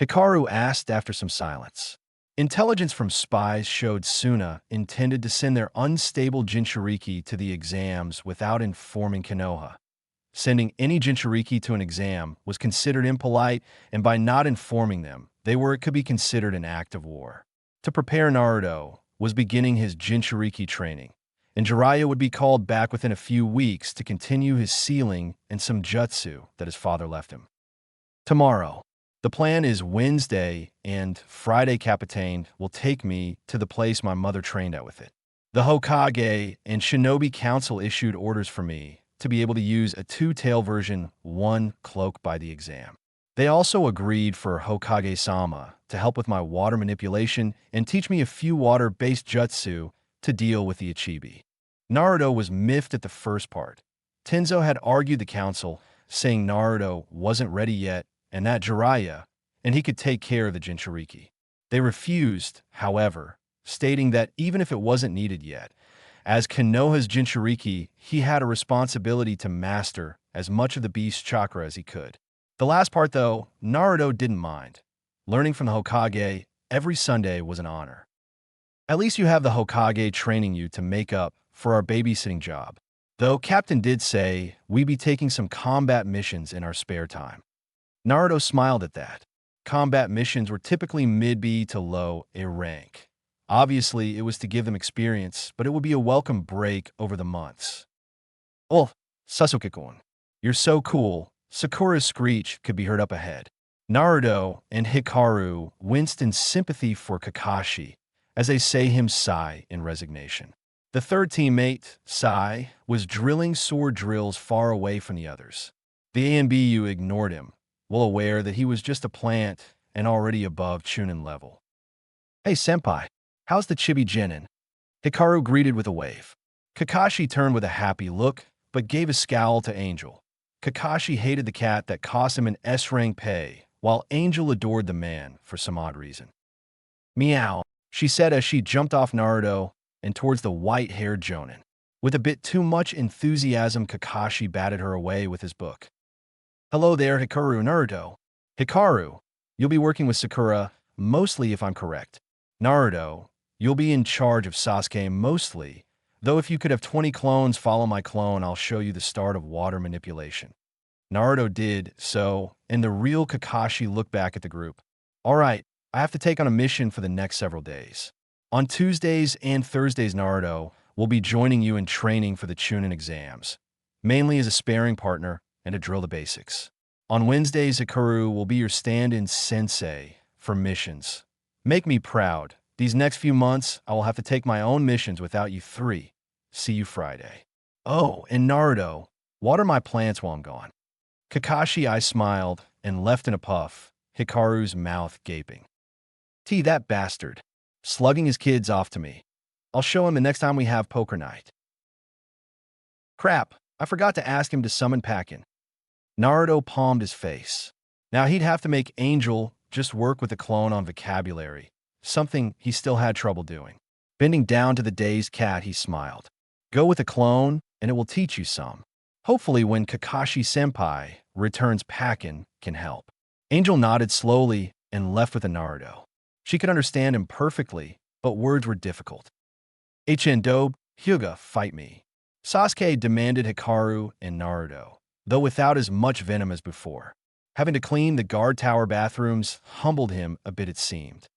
Hikaru asked after some silence. Intelligence from spies showed Suna intended to send their unstable Jinchuriki to the exams without informing Konoha. Sending any Jinchuriki to an exam was considered impolite, and by not informing them, it could be considered an act of war. To prepare, Naruto was beginning his Jinchuriki training, and Jiraiya would be called back within a few weeks to continue his sealing and some jutsu that his father left him. Tomorrow. The plan is Wednesday and Friday Capitaine will take me to the place my mother trained at with it. The Hokage and Shinobi Council issued orders for me to be able to use a 2-tail version 1 cloak by the exam. They also agreed for Hokage-sama to help with my water manipulation and teach me a few water-based jutsu to deal with the Ichibi. Naruto was miffed at the first part. Tenzo had argued the council, saying Naruto wasn't ready yet and that Jiraiya, and he could take care of the Jinchuriki. They refused, however, stating that even if it wasn't needed yet, as Konoha's Jinchuriki, he had a responsibility to master as much of the beast chakra as he could. The last part, though, Naruto didn't mind. Learning from the Hokage every Sunday was an honor. At least you have the Hokage training you to make up for our babysitting job. Though Captain did say we'd be taking some combat missions in our spare time. Naruto smiled at that. Combat missions were typically mid-B to low A rank. Obviously, it was to give them experience, but it would be a welcome break over the months. Oh, Sasuke-kun, you're so cool. Sakura's screech could be heard up ahead. Naruto and Hikaru winced in sympathy for Kakashi as they say him sigh in resignation. The third teammate, Sai, was drilling sword drills far away from the others. The ANBU ignored him, well aware that he was just a plant and already above Chunin level. Hey senpai, how's the chibi genin? Hikaru greeted with a wave. Kakashi turned with a happy look, but gave a scowl to Angel. Kakashi hated the cat that cost him an S-rank pay, while Angel adored the man for some odd reason. Meow, she said as she jumped off Naruto and towards the white-haired Jonin. With a bit too much enthusiasm, Kakashi batted her away with his book. Hello there, Hikaru Naruto. Hikaru, you'll be working with Sakura, mostly if I'm correct. Naruto, you'll be in charge of Sasuke mostly, though if you could have 20 clones follow my clone, I'll show you the start of water manipulation. Naruto did so, and the real Kakashi looked back at the group. All right, I have to take on a mission for the next several days. On Tuesdays and Thursdays, Naruto will be joining you in training for the Chunin exams, mainly as a sparring partner and to drill the basics. On Wednesdays, Hikaru will be your stand-in sensei for missions. Make me proud. These next few months, I will have to take my own missions without you three. See you Friday. Oh, and Naruto, water my plants while I'm gone. Kakashi I smiled and left in a puff, Hikaru's mouth gaping. That bastard. Slugging his kids off to me. I'll show him the next time we have poker night. Crap, I forgot to ask him to summon Pakin. Naruto palmed his face. Now he'd have to make Angel just work with the clone on vocabulary, something he still had trouble doing. Bending down to the dazed cat, he smiled. Go with the clone, and it will teach you some. Hopefully when Kakashi-senpai returns, Pakin can help. Angel nodded slowly and left with a Naruto. She could understand him perfectly, but words were difficult. Dobe, Hyuga, fight me. Sasuke demanded Hikaru and Naruto, though without as much venom as before. Having to clean the guard tower bathrooms humbled him a bit, it seemed.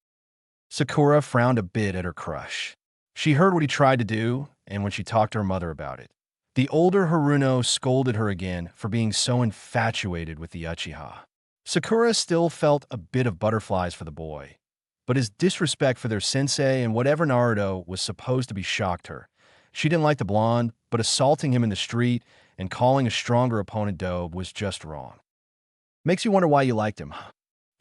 Sakura frowned a bit at her crush. She heard what he tried to do, and when she talked to her mother about it. The older Haruno scolded her again for being so infatuated with the Uchiha. Sakura still felt a bit of butterflies for the boy, but his disrespect for their sensei and whatever Naruto was supposed to be shocked her. She didn't like the blonde, but assaulting him in the street and calling a stronger opponent Dobe was just wrong. Makes you wonder why you liked him.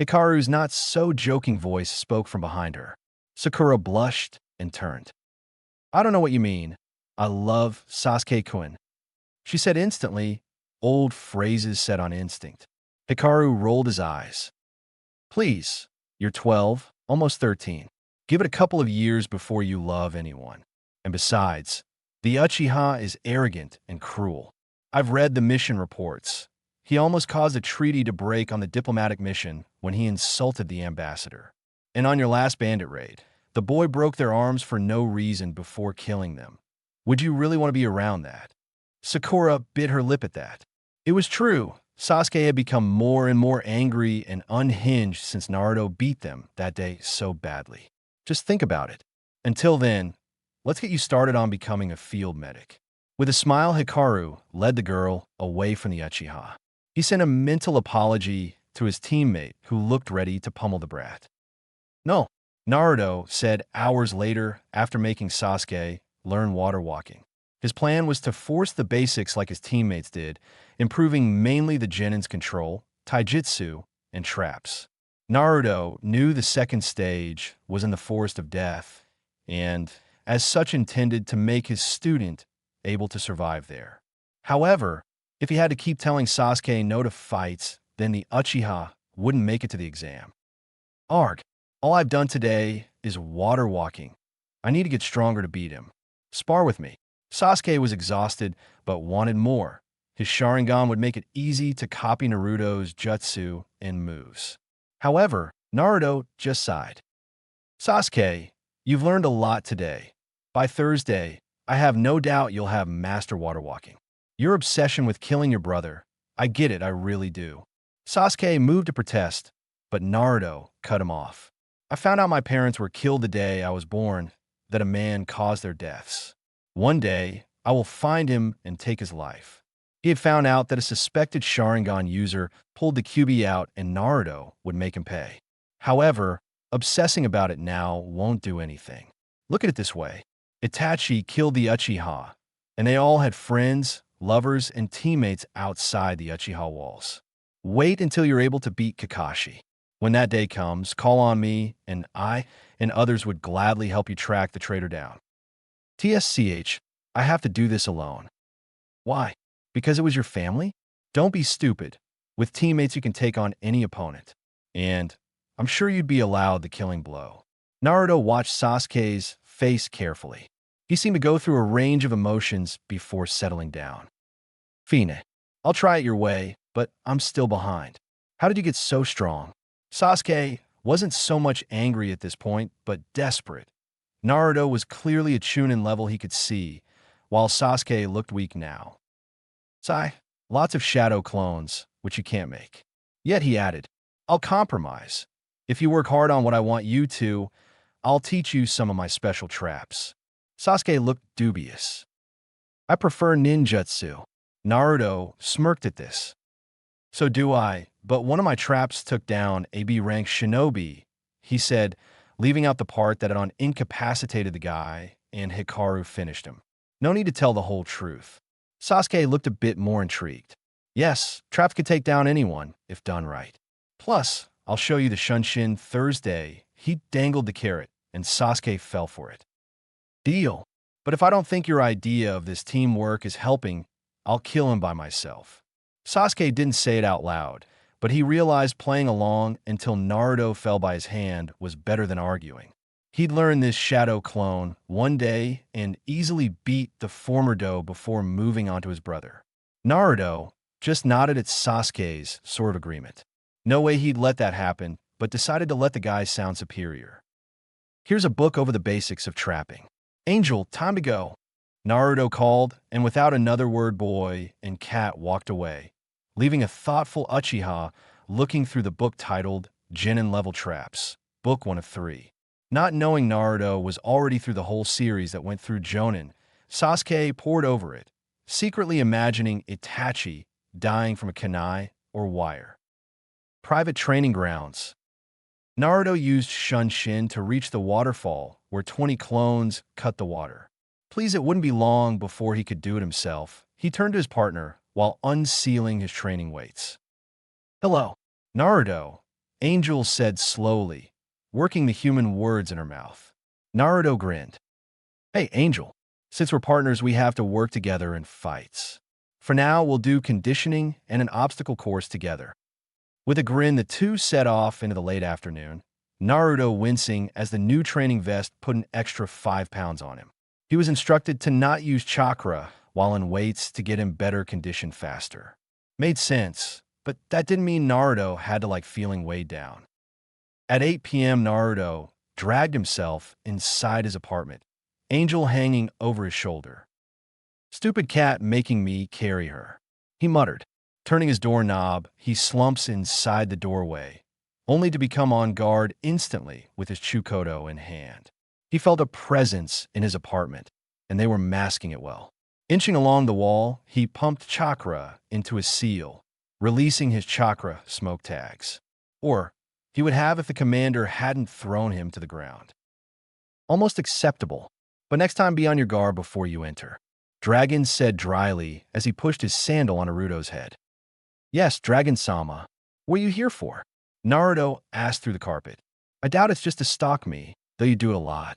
Hikaru's not-so-joking voice spoke from behind her. Sakura blushed and turned. I don't know what you mean. I love Sasuke-kun. She said instantly, old phrases said on instinct. Hikaru rolled his eyes. Please, you're 12, almost 13. Give it a couple of years before you love anyone. And besides, the Uchiha is arrogant and cruel. I've read the mission reports. He almost caused a treaty to break on the diplomatic mission when he insulted the ambassador. And on your last bandit raid, the boy broke their arms for no reason before killing them. Would you really want to be around that? Sakura bit her lip at that. It was true. Sasuke had become more and more angry and unhinged since Naruto beat them that day so badly. Just think about it. Until then, let's get you started on becoming a field medic. With a smile, Hikaru led the girl away from the Uchiha. He sent a mental apology to his teammate who looked ready to pummel the brat. No, Naruto said hours later after making Sasuke learn water walking. His plan was to force the basics like his teammates did, improving mainly the genin's control, taijutsu, and traps. Naruto knew the second stage was in the forest of death, and, as such, intended to make his student able to survive there. However, if he had to keep telling Sasuke no to fights, then the Uchiha wouldn't make it to the exam. Arg, all I've done today is water walking. I need to get stronger to beat him. Spar with me. Sasuke was exhausted, but wanted more. His Sharingan would make it easy to copy Naruto's jutsu and moves. However, Naruto just sighed. Sasuke, you've learned a lot today. By Thursday, I have no doubt you'll have master water walking. Your obsession with killing your brother, I get it, I really do. Sasuke moved to protest, but Naruto cut him off. I found out my parents were killed the day I was born, that a man caused their deaths. One day, I will find him and take his life. He had found out that a suspected Sharingan user pulled the QB out and Naruto would make him pay. However, obsessing about it now won't do anything. Look at it this way. Itachi killed the Uchiha, and they all had friends, lovers, and teammates outside the Uchiha walls. Wait until you're able to beat Kakashi. When that day comes, call on me, and I and others would gladly help you track the traitor down. TSCH, I have to do this alone. Why? Because it was your family? Don't be stupid. With teammates, you can take on any opponent. And I'm sure you'd be allowed the killing blow. Naruto watched Sasuke's face carefully. He seemed to go through a range of emotions before settling down. Fine, I'll try it your way, but I'm still behind. How did you get so strong? Sasuke wasn't so much angry at this point, but desperate. Naruto was clearly a Chunin level he could see, while Sasuke looked weak now. Sigh, lots of shadow clones, which you can't make. Yet he added, I'll compromise. If you work hard on what I want you to, I'll teach you some of my special traps. Sasuke looked dubious. I prefer ninjutsu. Naruto smirked at this. So do I, but one of my traps took down a B-rank shinobi, he said, leaving out the part that had incapacitated the guy, and Hikaru finished him. No need to tell the whole truth. Sasuke looked a bit more intrigued. Yes, traps could take down anyone, if done right. Plus, I'll show you the Shunshin Thursday. He dangled the carrot, and Sasuke fell for it. Deal. But if I don't think your idea of this teamwork is helping, I'll kill him by myself. Sasuke didn't say it out loud, but he realized playing along until Naruto fell by his hand was better than arguing. He'd learned this shadow clone one day and easily beat the former Do before moving on to his brother. Naruto just nodded at Sasuke's sort of agreement. No way he'd let that happen, but decided to let the guy sound superior. Here's a book over the basics of trapping. Angel, time to go. Naruto called, and without another word, boy and cat walked away, leaving a thoughtful Uchiha looking through the book titled Genin Level Traps, Book 1 of 3. Not knowing Naruto was already through the whole series that went through Jonin, Sasuke pored over it, secretly imagining Itachi dying from a kunai or wire. Private training grounds. Naruto used Shunshin to reach the waterfall where 20 clones cut the water. Pleased it wouldn't be long before he could do it himself, he turned to his partner while unsealing his training weights. Hello, Naruto, Angel said slowly, working the human words in her mouth. Naruto grinned. Hey, Angel, since we're partners, we have to work together in fights. For now, we'll do conditioning and an obstacle course together. With a grin, the two set off into the late afternoon, Naruto wincing as the new training vest put an extra 5 pounds on him. He was instructed to not use chakra while in weights to get him better conditioned faster. Made sense, but that didn't mean Naruto had to like feeling weighed down. At 8 p.m., Naruto dragged himself inside his apartment, Angel hanging over his shoulder. Stupid cat making me carry her, he muttered. Turning his doorknob, he slumps inside the doorway, only to become on guard instantly with his Chukodo in hand. He felt a presence in his apartment, and they were masking it well. Inching along the wall, he pumped chakra into his seal, releasing his chakra smoke tags. Or he would have if the commander hadn't thrown him to the ground. Almost acceptable, but next time be on your guard before you enter, Dragon said dryly as he pushed his sandal on Naruto's head. Yes, Dragon-sama. What are you here for? Naruto asked through the carpet. I doubt it's just to stalk me, though you do it a lot.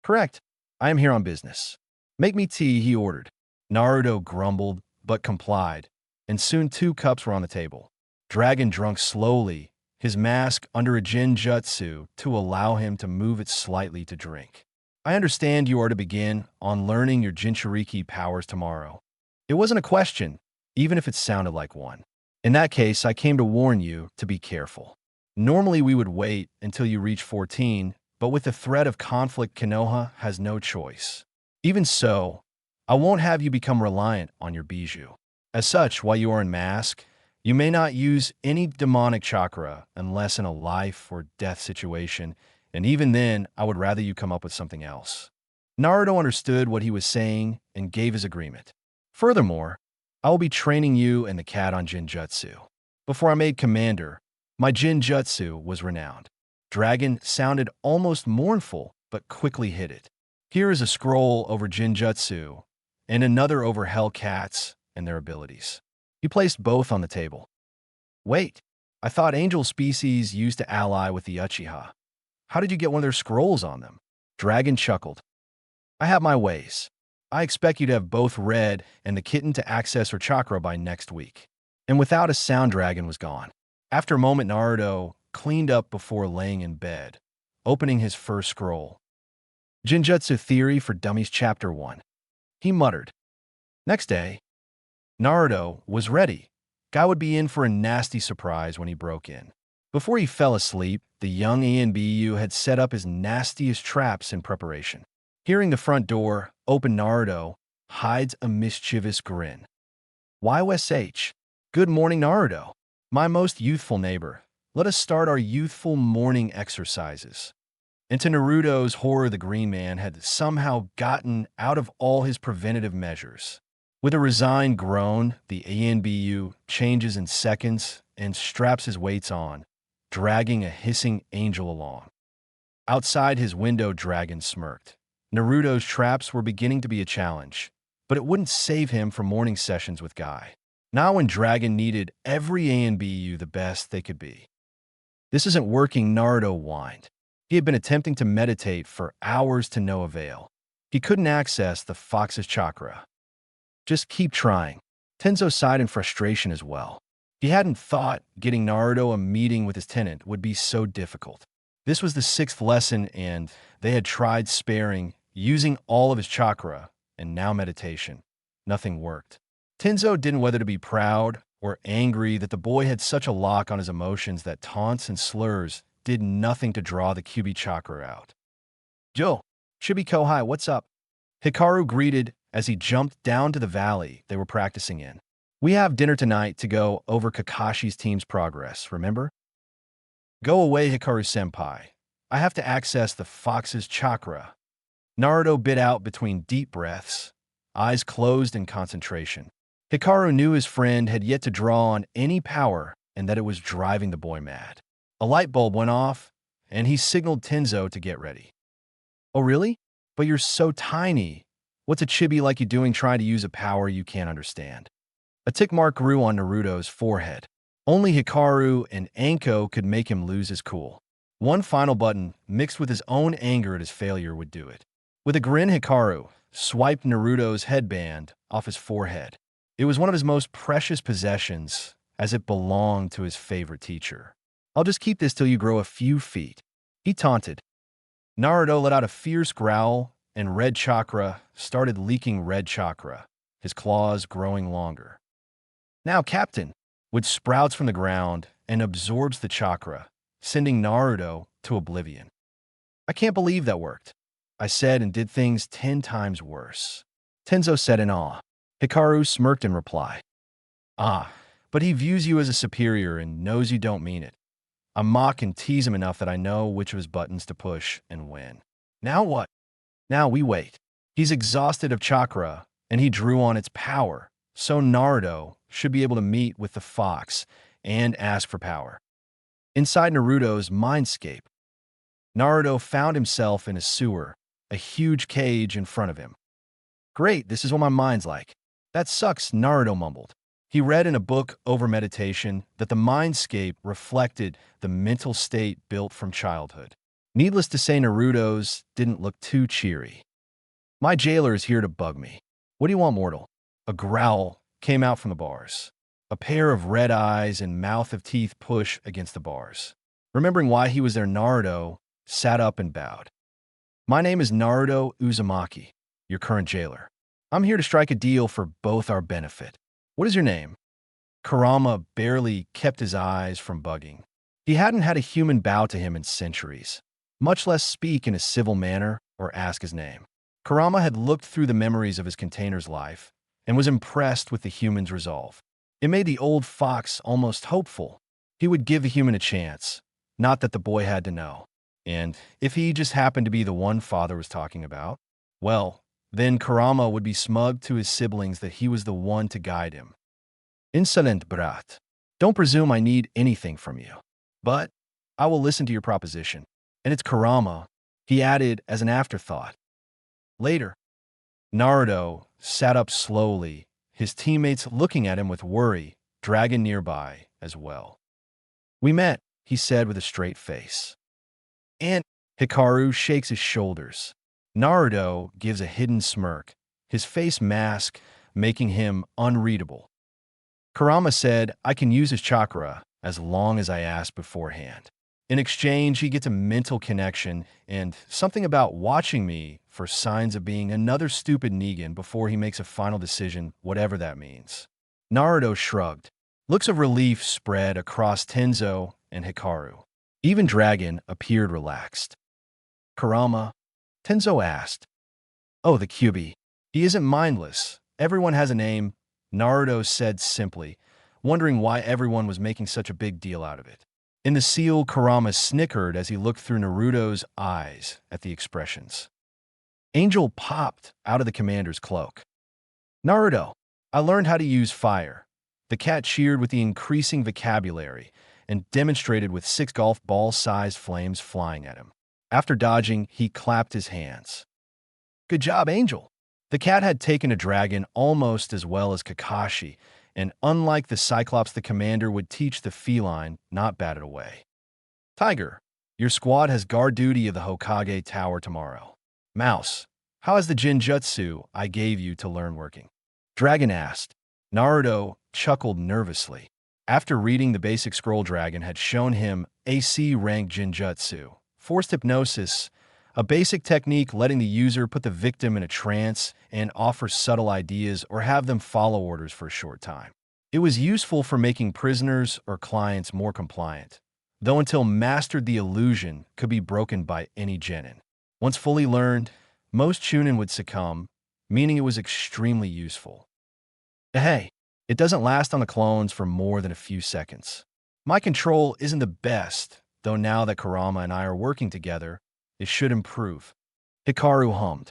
Correct. I am here on business. Make me tea, he ordered. Naruto grumbled, but complied, and soon 2 cups were on the table. Dragon drank slowly, his mask under a Jinjutsu to allow him to move it slightly to drink. I understand you are to begin on learning your Jinchuriki powers tomorrow. It wasn't a question, even if it sounded like one. In that case, I came to warn you to be careful. Normally we would wait until you reach 14, but with the threat of conflict, Konoha has no choice. Even so, I won't have you become reliant on your bijou. As such, while you are in mask, you may not use any demonic chakra unless in a life or death situation, and even then, I would rather you come up with something else. Naruto understood what he was saying and gave his agreement. Furthermore, I will be training you and the cat on Jinjutsu. Before I made commander, my Jinjutsu was renowned. Dragon sounded almost mournful, but quickly hid it. Here is a scroll over Jinjutsu, and another over Hellcats and their abilities. He placed both on the table. Wait, I thought angel species used to ally with the Uchiha. How did you get one of their scrolls on them? Dragon chuckled. I have my ways. I expect you to have both Red and the kitten to access her chakra by next week. And without a sound, Dragon was gone. After a moment, Naruto cleaned up before laying in bed, opening his first scroll. Jinjutsu Theory for Dummies Chapter 1. He muttered. Next day, Naruto was ready. Guy would be in for a nasty surprise when he broke in. Before he fell asleep, the young ANBU had set up his nastiest traps in preparation. Hearing the front door open, Naruto hides a mischievous grin. YSH. Good morning, Naruto. My most youthful neighbor. Let us start our youthful morning exercises. And to Naruto's horror, the Green Man had somehow gotten out of all his preventative measures. With a resigned groan, the ANBU changes in seconds and straps his weights on, dragging a hissing angel along. Outside his window, Dragon smirked. Naruto's traps were beginning to be a challenge, but it wouldn't save him from morning sessions with Guy. Now when Dragon needed every ANBU the best they could be. This isn't working, Naruto whined. He had been attempting to meditate for hours to no avail. He couldn't access the fox's chakra. Just keep trying. Tenzo sighed in frustration as well. He hadn't thought getting Naruto a meeting with his tenant would be so difficult. This was the 6th lesson, and they had tried sparing, using all of his chakra, and now meditation. Nothing worked. Tenzo didn't know whether to be proud or angry that the boy had such a lock on his emotions that taunts and slurs did nothing to draw the QB chakra out. Joe, Chibi Kohai, what's up? Hikaru greeted as he jumped down to the valley they were practicing in. We have dinner tonight to go over Kakashi's team's progress, remember? Go away, Hikaru-senpai. I have to access the fox's chakra. Naruto bit out between deep breaths, eyes closed in concentration. Hikaru knew his friend had yet to draw on any power and that it was driving the boy mad. A light bulb went off, and he signaled Tenzo to get ready. Oh, really? But you're so tiny. What's a chibi like you doing trying to use a power you can't understand? A tick mark grew on Naruto's forehead. Only Hikaru and Anko could make him lose his cool. One final button, mixed with his own anger at his failure, would do it. With a grin, Hikaru swiped Naruto's headband off his forehead. It was one of his most precious possessions, as it belonged to his favorite teacher. I'll just keep this till you grow a few feet, he taunted. Naruto let out a fierce growl, and red chakra started leaking red chakra, his claws growing longer. Now, Captain, which sprouts from the ground and absorbs the chakra, sending Naruto to oblivion. I can't believe that worked, I said, and did things 10 times worse. Tenzo said in awe. Hikaru smirked in reply. Ah, but he views you as a superior and knows you don't mean it. I mock and tease him enough that I know which of his buttons to push and when. Now what? Now we wait. He's exhausted of chakra, and he drew on its power, so Naruto should be able to meet with the fox and ask for power. Inside Naruto's mindscape, Naruto found himself in a sewer, a huge cage in front of him. Great, this is what my mind's like. That sucks, Naruto mumbled. He read in a book over meditation that the mindscape reflected the mental state built from childhood. Needless to say, Naruto's didn't look too cheery. My jailer is here to bug me. What do you want, mortal? A growl came out from the bars. A pair of red eyes and mouth of teeth push against the bars. Remembering why he was there, Naruto sat up and bowed. My name is Naruto Uzumaki, your current jailer. I'm here to strike a deal for both our benefit. What is your name? Kurama barely kept his eyes from bugging. He hadn't had a human bow to him in centuries, much less speak in a civil manner or ask his name. Kurama had looked through the memories of his container's life and was impressed with the human's resolve. It made the old fox almost hopeful. He would give the human a chance, not that the boy had to know. And if he just happened to be the one father was talking about, well, then Kurama would be smug to his siblings that he was the one to guide him. Insolent brat. Don't presume I need anything from you. But I will listen to your proposition. And it's Kurama, he added as an afterthought. Later, Naruto sat up slowly, his teammates looking at him with worry, Dragon nearby as well. We met, he said with a straight face. And Hikaru shakes his shoulders. Naruto gives a hidden smirk, his face mask making him unreadable. Kurama said, I can use his chakra as long as I ask beforehand. In exchange, he gets a mental connection and something about watching me for signs of being another stupid Negan before he makes a final decision, whatever that means. Naruto shrugged. Looks of relief spread across Tenzo and Hikaru. Even Dragon appeared relaxed. Kurama? Tenzo asked. Oh, the Kyuubi. He isn't mindless. Everyone has a name, Naruto said simply, wondering why everyone was making such a big deal out of it. In the seal, Kurama snickered as he looked through Naruto's eyes at the expressions. Angel popped out of the commander's cloak. Naruto, I learned how to use fire. The cat cheered with the increasing vocabulary and demonstrated with 6 golf ball-sized flames flying at him. After dodging, he clapped his hands. Good job, Angel. The cat had taken a dragon almost as well as Kakashi, and unlike the Cyclops, the commander would teach the feline, not bat it away. Tiger, your squad has guard duty of the Hokage Tower tomorrow. Mouse, how has the Jinjutsu I gave you to learn working? Dragon asked. Naruto chuckled nervously. After reading the basic scroll, Dragon had shown him AC rank Jinjutsu, forced hypnosis, a basic technique letting the user put the victim in a trance and offer subtle ideas or have them follow orders for a short time. It was useful for making prisoners or clients more compliant, though until mastered the illusion could be broken by any genin. Once fully learned, most Chunin would succumb, meaning it was extremely useful. Hey, it doesn't last on the clones for more than a few seconds. My control isn't the best, though now that Kurama and I are working together, it should improve. Hikaru hummed.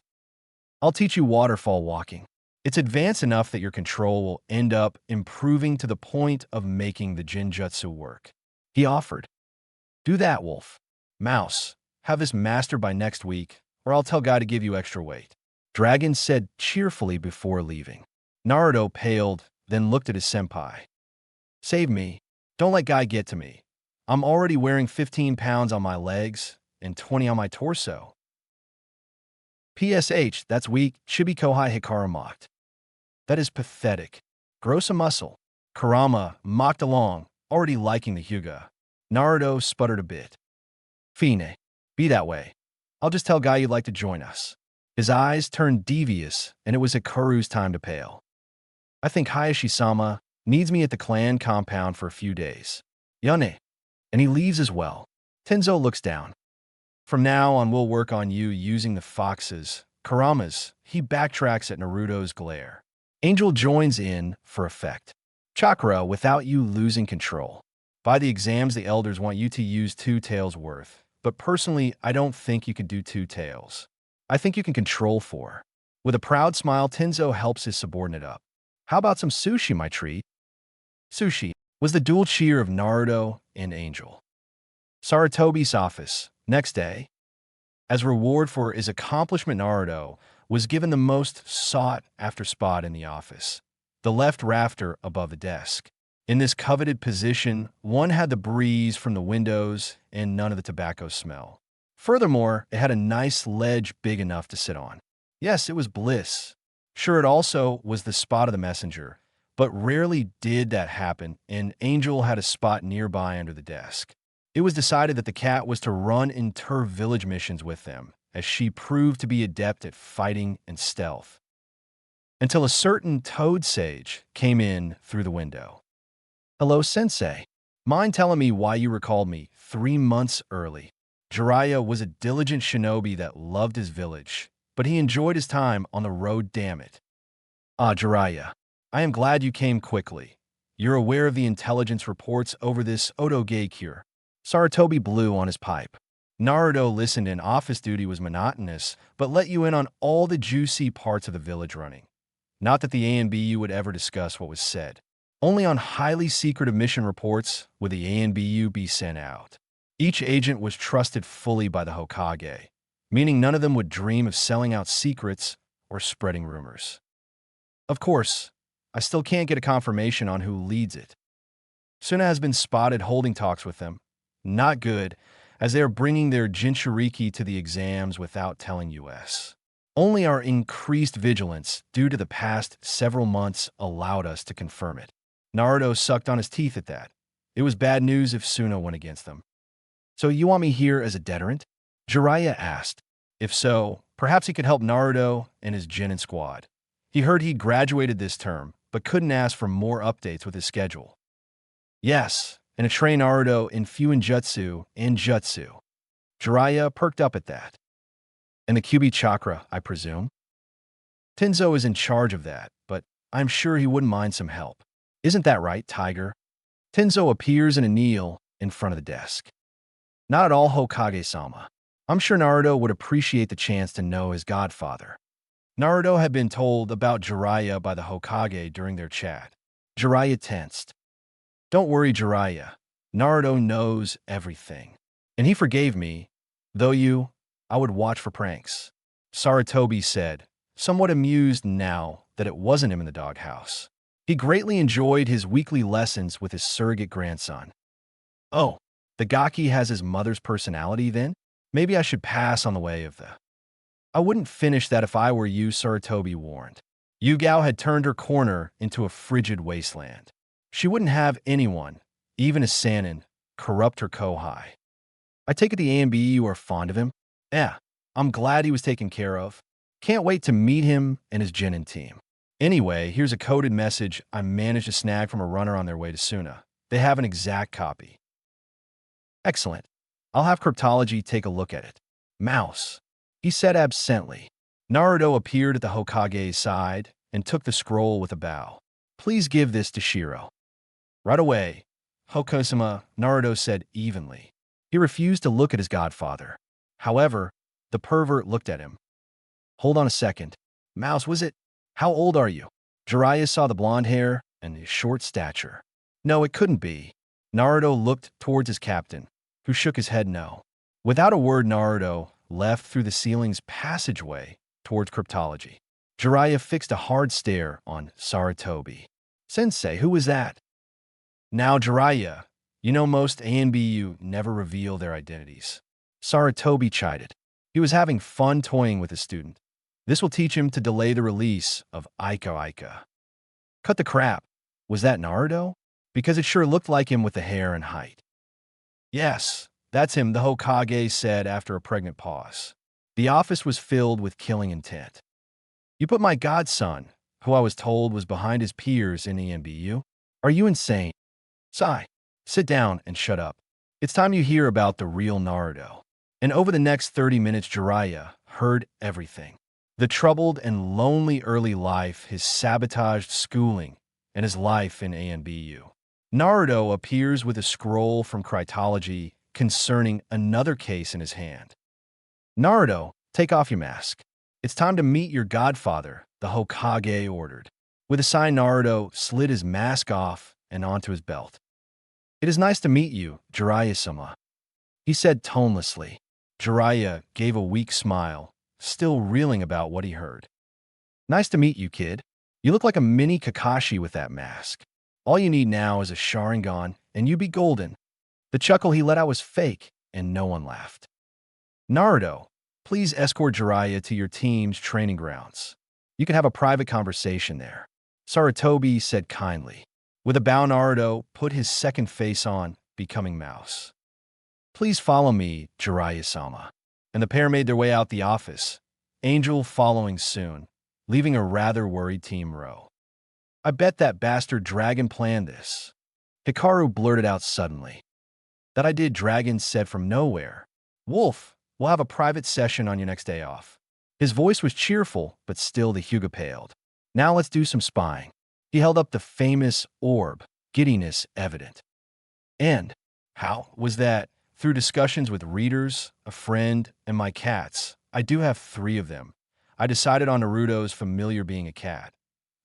I'll teach you waterfall walking. It's advanced enough that your control will end up improving to the point of making the Jinjutsu work. He offered. Do that, Wolf. Mouse, have this mastered by next week, or I'll tell Guy to give you extra weight. Dragon said cheerfully before leaving. Naruto paled, then looked at his senpai. Save me. Don't let Guy get to me. I'm already wearing 15 pounds on my legs and 20 on my torso. PSH, that's weak, Chibi Kohai Hikaru mocked. That is pathetic. Gross a muscle. Kurama mocked along, already liking the Hyuga. Naruto sputtered a bit. Fine. Be that way. I'll just tell Guy you'd like to join us. His eyes turned devious, and it was Hikaru's time to pale. I think Hayashi-sama needs me at the clan compound for a few days. Yone. And he leaves as well. Tenzo looks down. From now on, we'll work on you using the foxes. Kurama's. He backtracks at Naruto's glare. Angel joins in for effect. Chakra without you losing control. By the exams, the elders want you to use 2 tails worth. But personally, I don't think you can do 2 tails. I think you can control 4. With a proud smile, Tenzo helps his subordinate up. How about some sushi, my treat? Sushi was the dual cheer of Naruto and Angel. Saratobi's office. Next day, as reward for his accomplishment, Naruto was given the most sought-after spot in the office, the left rafter above the desk. In this coveted position, one had the breeze from the windows and none of the tobacco smell. Furthermore, it had a nice ledge big enough to sit on. Yes, it was bliss. Sure, it also was the spot of the messenger, but rarely did that happen, and Angel had a spot nearby under the desk. It was decided that the cat was to run inter-village missions with them, as she proved to be adept at fighting and stealth. Until a certain toad sage came in through the window. Hello, Sensei. Mind telling me why you recalled me 3 months early? Jiraiya was a diligent shinobi that loved his village, but he enjoyed his time on the road, damn it. Ah, Jiraiya, I am glad you came quickly. You're aware of the intelligence reports over this Otoge cure. Saratobi blew on his pipe. Naruto listened in. Office duty was monotonous, but let you in on all the juicy parts of the village running. Not that the ANBU would ever discuss what was said. Only on highly secretive mission reports would the ANBU be sent out. Each agent was trusted fully by the Hokage, meaning none of them would dream of selling out secrets or spreading rumors. Of course, I still can't get a confirmation on who leads it. Suna has been spotted holding talks with them. Not good, as they are bringing their Jinchuriki to the exams without telling us. Only our increased vigilance due to the past several months allowed us to confirm it. Naruto sucked on his teeth at that. It was bad news if Suna went against them. So you want me here as a deterrent? Jiraiya asked. If so, perhaps he could help Naruto and his Genin squad. He heard he graduated this term, but couldn't ask for more updates with his schedule. Yes, and to train Naruto in Fuinjutsu and Jutsu. Jiraiya perked up at that. And the QB chakra, I presume? Tenzo is in charge of that, but I'm sure he wouldn't mind some help. Isn't that right, Tiger? Tenzo appears in a kneel in front of the desk. Not at all, Hokage-sama. I'm sure Naruto would appreciate the chance to know his godfather. Naruto had been told about Jiraiya by the Hokage during their chat. Jiraiya tensed. Don't worry, Jiraiya. Naruto knows everything. And he forgave me, though I would watch for pranks. Sarutobi said, somewhat amused now that it wasn't him in the doghouse. He greatly enjoyed his weekly lessons with his surrogate grandson. Oh, the Gaki has his mother's personality then? Maybe I should pass on the way of the... I wouldn't finish that if I were you, Sarutobi warned. Yugao had turned her corner into a frigid wasteland. She wouldn't have anyone, even a Sannin, corrupt her Kohai. I take it the ANBU are fond of him? Yeah, I'm glad he was taken care of. Can't wait to meet him and his Genin team. Anyway, here's a coded message I managed to snag from a runner on their way to Suna. They have an exact copy. Excellent. I'll have Cryptology take a look at it. Mouse, he said absently. Naruto appeared at the Hokage's side and took the scroll with a bow. Please give this to Shiro. Right away, Hokosama, Naruto said evenly. He refused to look at his godfather. However, the pervert looked at him. Hold on a second. Mouse, was it? How old are you? Jiraiya saw the blonde hair and his short stature. No, it couldn't be. Naruto looked towards his captain, who shook his head no. Without a word, Naruto left through the ceiling's passageway towards Cryptology. Jiraiya fixed a hard stare on Sarutobi. Sensei, who was that? Now, Jiraiya, you know most ANBU never reveal their identities. Sarutobi chided. He was having fun toying with his student. This will teach him to delay the release of Aika. Cut the crap. Was that Naruto? Because it sure looked like him with the hair and height. Yes, that's him, the Hokage said after a pregnant pause. The office was filled with killing intent. You put my godson, who I was told was behind his peers in ANBU? Are you insane? Sai, sit down and shut up. It's time you hear about the real Naruto. And over the next 30 minutes, Jiraiya heard everything. The troubled and lonely early life, his sabotaged schooling, and his life in ANBU. Naruto appears with a scroll from Cryptology concerning another case in his hand. Naruto, take off your mask. It's time to meet your godfather, the Hokage ordered. With a sign, Naruto slid his mask off and onto his belt. It is nice to meet you, Jiraiya-sama, he said tonelessly. Jiraiya gave a weak smile, still reeling about what he heard. Nice to meet you, kid. You look like a mini Kakashi with that mask. All you need now is a Sharingan, and you be golden. The chuckle he let out was fake, and no one laughed. Naruto, please escort Jiraiya to your team's training grounds. You can have a private conversation there. Sarutobi said kindly. With a bow, Naruto put his second face on, becoming Mouse. Please follow me, Jiraiya-sama. And the pair made their way out the office, Angel following soon, leaving a rather worried Team Row. I bet that bastard Dragon planned this. Hikaru blurted out suddenly. That I did, Dragon said from nowhere. Wolf, we'll have a private session on your next day off. His voice was cheerful, but still the Hyuga paled. Now let's do some spying. He held up the famous orb, giddiness evident. And how was that? Through discussions with readers, a friend, and my cats. I do have 3 of them. I decided on Naruto's familiar being a cat,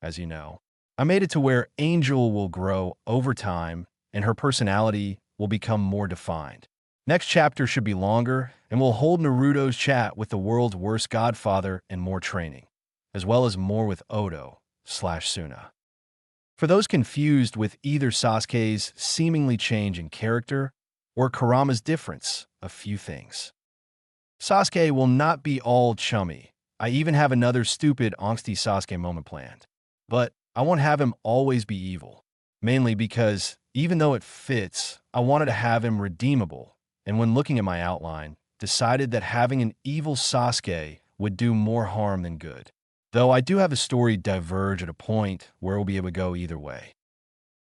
as you know. I made it to where Angel will grow over time and her personality will become more defined. Next chapter should be longer and we'll hold Naruto's chat with the world's worst godfather and more training, as well as more with Oto/Suna. For those confused with either Sasuke's seemingly change in character or Kurama's difference, a few things. Sasuke will not be all chummy, I even have another stupid angsty Sasuke moment planned. But I won't have him always be evil. Mainly because, even though it fits, I wanted to have him redeemable, and when looking at my outline, decided that having an evil Sasuke would do more harm than good. Though I do have a story diverge at a point where we'll be able to go either way.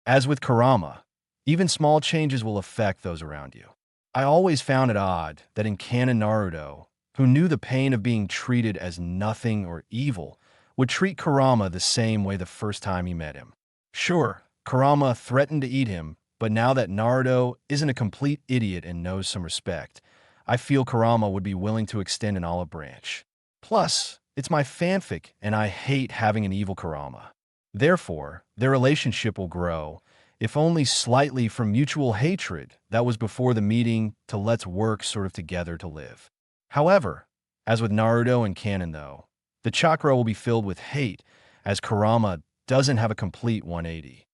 As with Kurama, even small changes will affect those around you. I always found it odd that in canon Naruto, who knew the pain of being treated as nothing or evil, would treat Kurama the same way the first time he met him. Sure, Kurama threatened to eat him, but now that Naruto isn't a complete idiot and knows some respect, I feel Kurama would be willing to extend an olive branch. Plus, it's my fanfic, and I hate having an evil Kurama. Therefore, their relationship will grow, if only slightly from mutual hatred that was before the meeting to let's work sort of together to live. However, as with Naruto and canon though, the chakra will be filled with hate, as Kurama doesn't have a complete 180.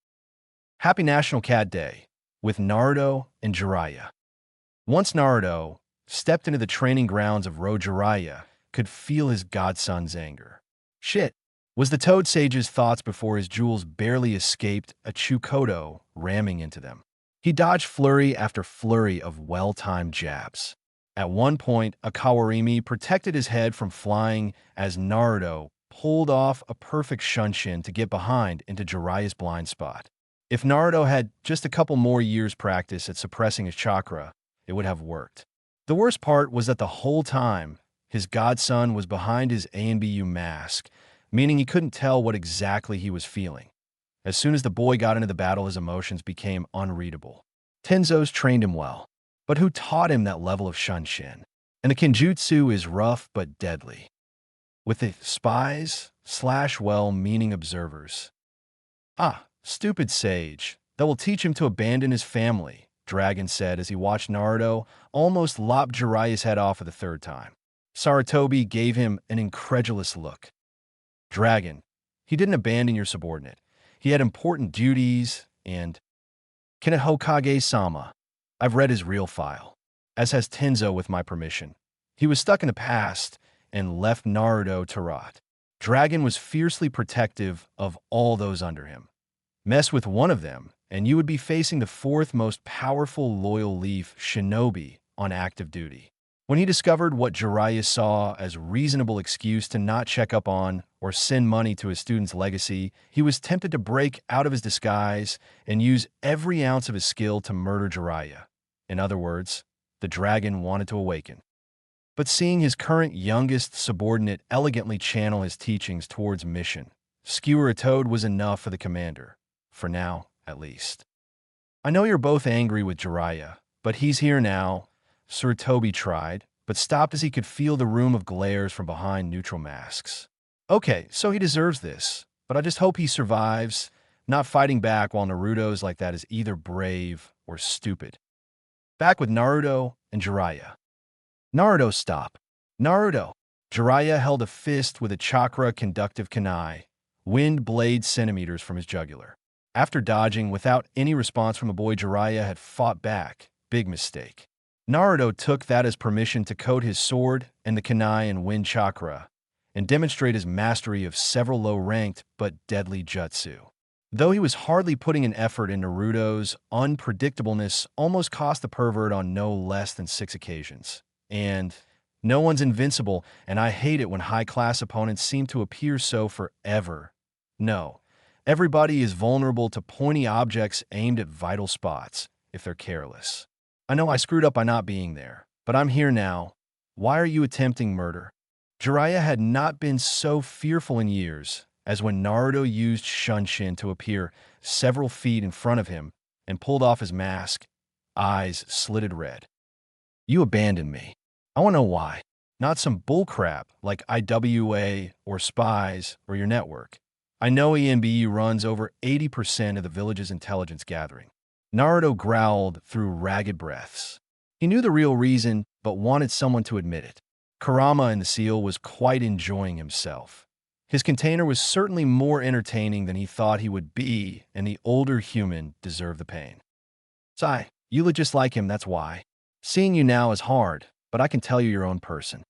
Happy National Cat Day, with Naruto and Jiraiya. Once Naruto stepped into the training grounds of Road Jiraiya, could feel his godson's anger. Shit, was the Toad Sage's thoughts before his jewels barely escaped a Chukoto ramming into them. He dodged flurry after flurry of well-timed jabs. At one point, a Kawarimi protected his head from flying as Naruto pulled off a perfect shunshin to get behind into Jiraiya's blind spot. If Naruto had just a couple more years practice at suppressing his chakra, it would have worked. The worst part was that the whole time, his godson was behind his ANBU mask, meaning he couldn't tell what exactly he was feeling. As soon as the boy got into the battle, his emotions became unreadable. Tenzo's trained him well, but who taught him that level of shunshin? And the kinjutsu is rough but deadly, with the spies / well-meaning observers. Ah, stupid sage, that will teach him to abandon his family, Dragon said as he watched Naruto almost lop Jiraiya's head off for the third time. Sarutobi gave him an incredulous look. Dragon, he didn't abandon your subordinate. He had important duties and... Kena Hokage-sama, I've read his real file, as has Tenzo with my permission. He was stuck in the past and left Naruto to rot. Dragon was fiercely protective of all those under him. Mess with one of them, and you would be facing the fourth most powerful loyal leaf shinobi on active duty. When he discovered what Jiraiya saw as reasonable excuse to not check up on or send money to his student's legacy, he was tempted to break out of his disguise and use every ounce of his skill to murder Jiraiya. In other words, the dragon wanted to awaken. But seeing his current youngest subordinate elegantly channel his teachings towards mission, skewer a toad was enough for the commander. For now, at least. I know you're both angry with Jiraiya, but he's here now. Sarutobi tried, but stopped as he could feel the room of glares from behind neutral masks. Okay, so he deserves this, but I just hope he survives. Not fighting back while Naruto's like that is either brave or stupid. Back with Naruto and Jiraiya. Naruto, stop. Naruto. Jiraiya held a fist with a chakra-conductive kunai, wind blade centimeters from his jugular. After dodging without any response from the boy, Jiraiya had fought back. Big mistake. Naruto took that as permission to coat his sword and the kunai in wind chakra, and demonstrate his mastery of several low-ranked but deadly jutsu. Though he was hardly putting an effort in, Naruto's unpredictableness almost cost the pervert on no less than 6 occasions. And no one's invincible, and I hate it when high-class opponents seem to appear so forever. No, everybody is vulnerable to pointy objects aimed at vital spots, if they're careless. I know I screwed up by not being there, but I'm here now. Why are you attempting murder? Jiraiya had not been so fearful in years as when Naruto used Shunshin to appear several feet in front of him and pulled off his mask, eyes slitted red. You abandoned me. I want to know why. Not some bullcrap like IWA or spies or your network. I know ANBU runs over 80% of the village's intelligence gathering. Naruto growled through ragged breaths. He knew the real reason, but wanted someone to admit it. Kurama in the seal was quite enjoying himself. His container was certainly more entertaining than he thought he would be, and the older human deserved the pain. Sai, you look just like him, that's why. Seeing you now is hard, but I can tell you're your own person.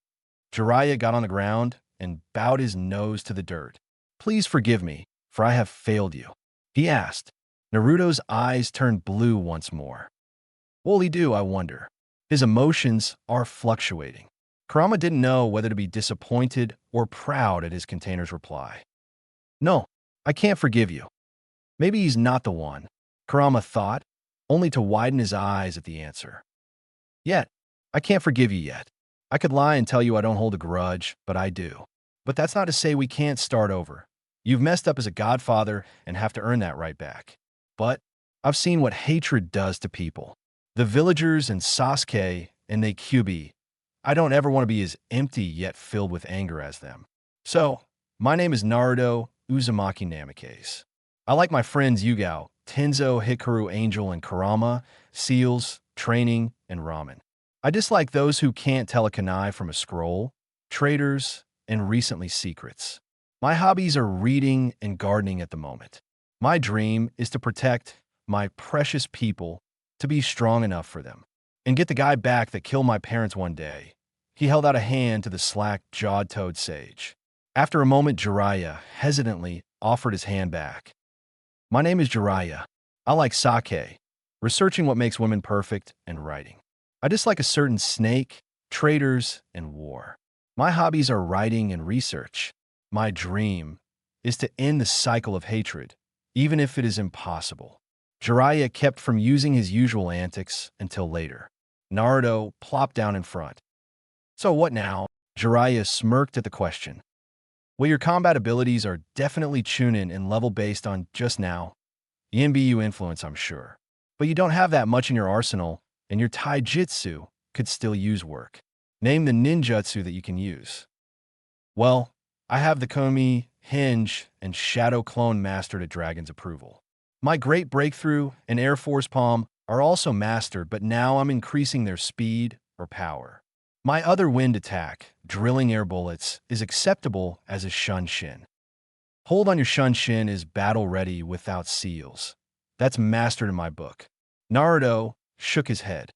Jiraiya got on the ground, and bowed his nose to the dirt. "Please forgive me, for I have failed you," he asked. Naruto's eyes turned blue once more. What'll he do, I wonder? His emotions are fluctuating. Kurama didn't know whether to be disappointed or proud at his container's reply. "No, I can't forgive you." Maybe he's not the one, Kurama thought, only to widen his eyes at the answer. "Yet, I can't forgive you yet. I could lie and tell you I don't hold a grudge, but I do. But that's not to say we can't start over. You've messed up as a godfather and have to earn that right back. But I've seen what hatred does to people. The villagers and Sasuke and they QB. I don't ever want to be as empty yet filled with anger as them. So, my name is Naruto Uzumaki Namikaze. I like my friends Yugao, Tenzo, Hikaru, Angel, and Kurama, seals, training, and ramen. I dislike those who can't tell a kunai from a scroll, traitors, and recently secrets. My hobbies are reading and gardening at the moment. My dream is to protect my precious people, to be strong enough for them, and get the guy back that killed my parents one day." He held out a hand to the slack-jawed toad sage. After a moment, Jiraiya hesitantly offered his hand back. "My name is Jiraiya. I like sake, researching what makes women perfect, and writing. I dislike a certain snake, traitors, and war. My hobbies are writing and research. My dream is to end the cycle of hatred, even if it is impossible." Jiraiya kept from using his usual antics until later. Naruto plopped down in front. "So what now?" Jiraiya smirked at the question. "Well, your combat abilities are definitely chunin and level based on just now. The ANBU influence, I'm sure. But you don't have that much in your arsenal, and your taijutsu could still use work. Name the ninjutsu that you can use." "Well, I have the Komi, Hinge, and Shadow Clone mastered at Dragon's approval. My Great Breakthrough and Air Force Palm are also mastered, but now I'm increasing their speed or power. My other wind attack, drilling air bullets, is acceptable as a Shunshin. Hold on your Shunshin is battle-ready without seals. That's mastered in my book." Naruto shook his head.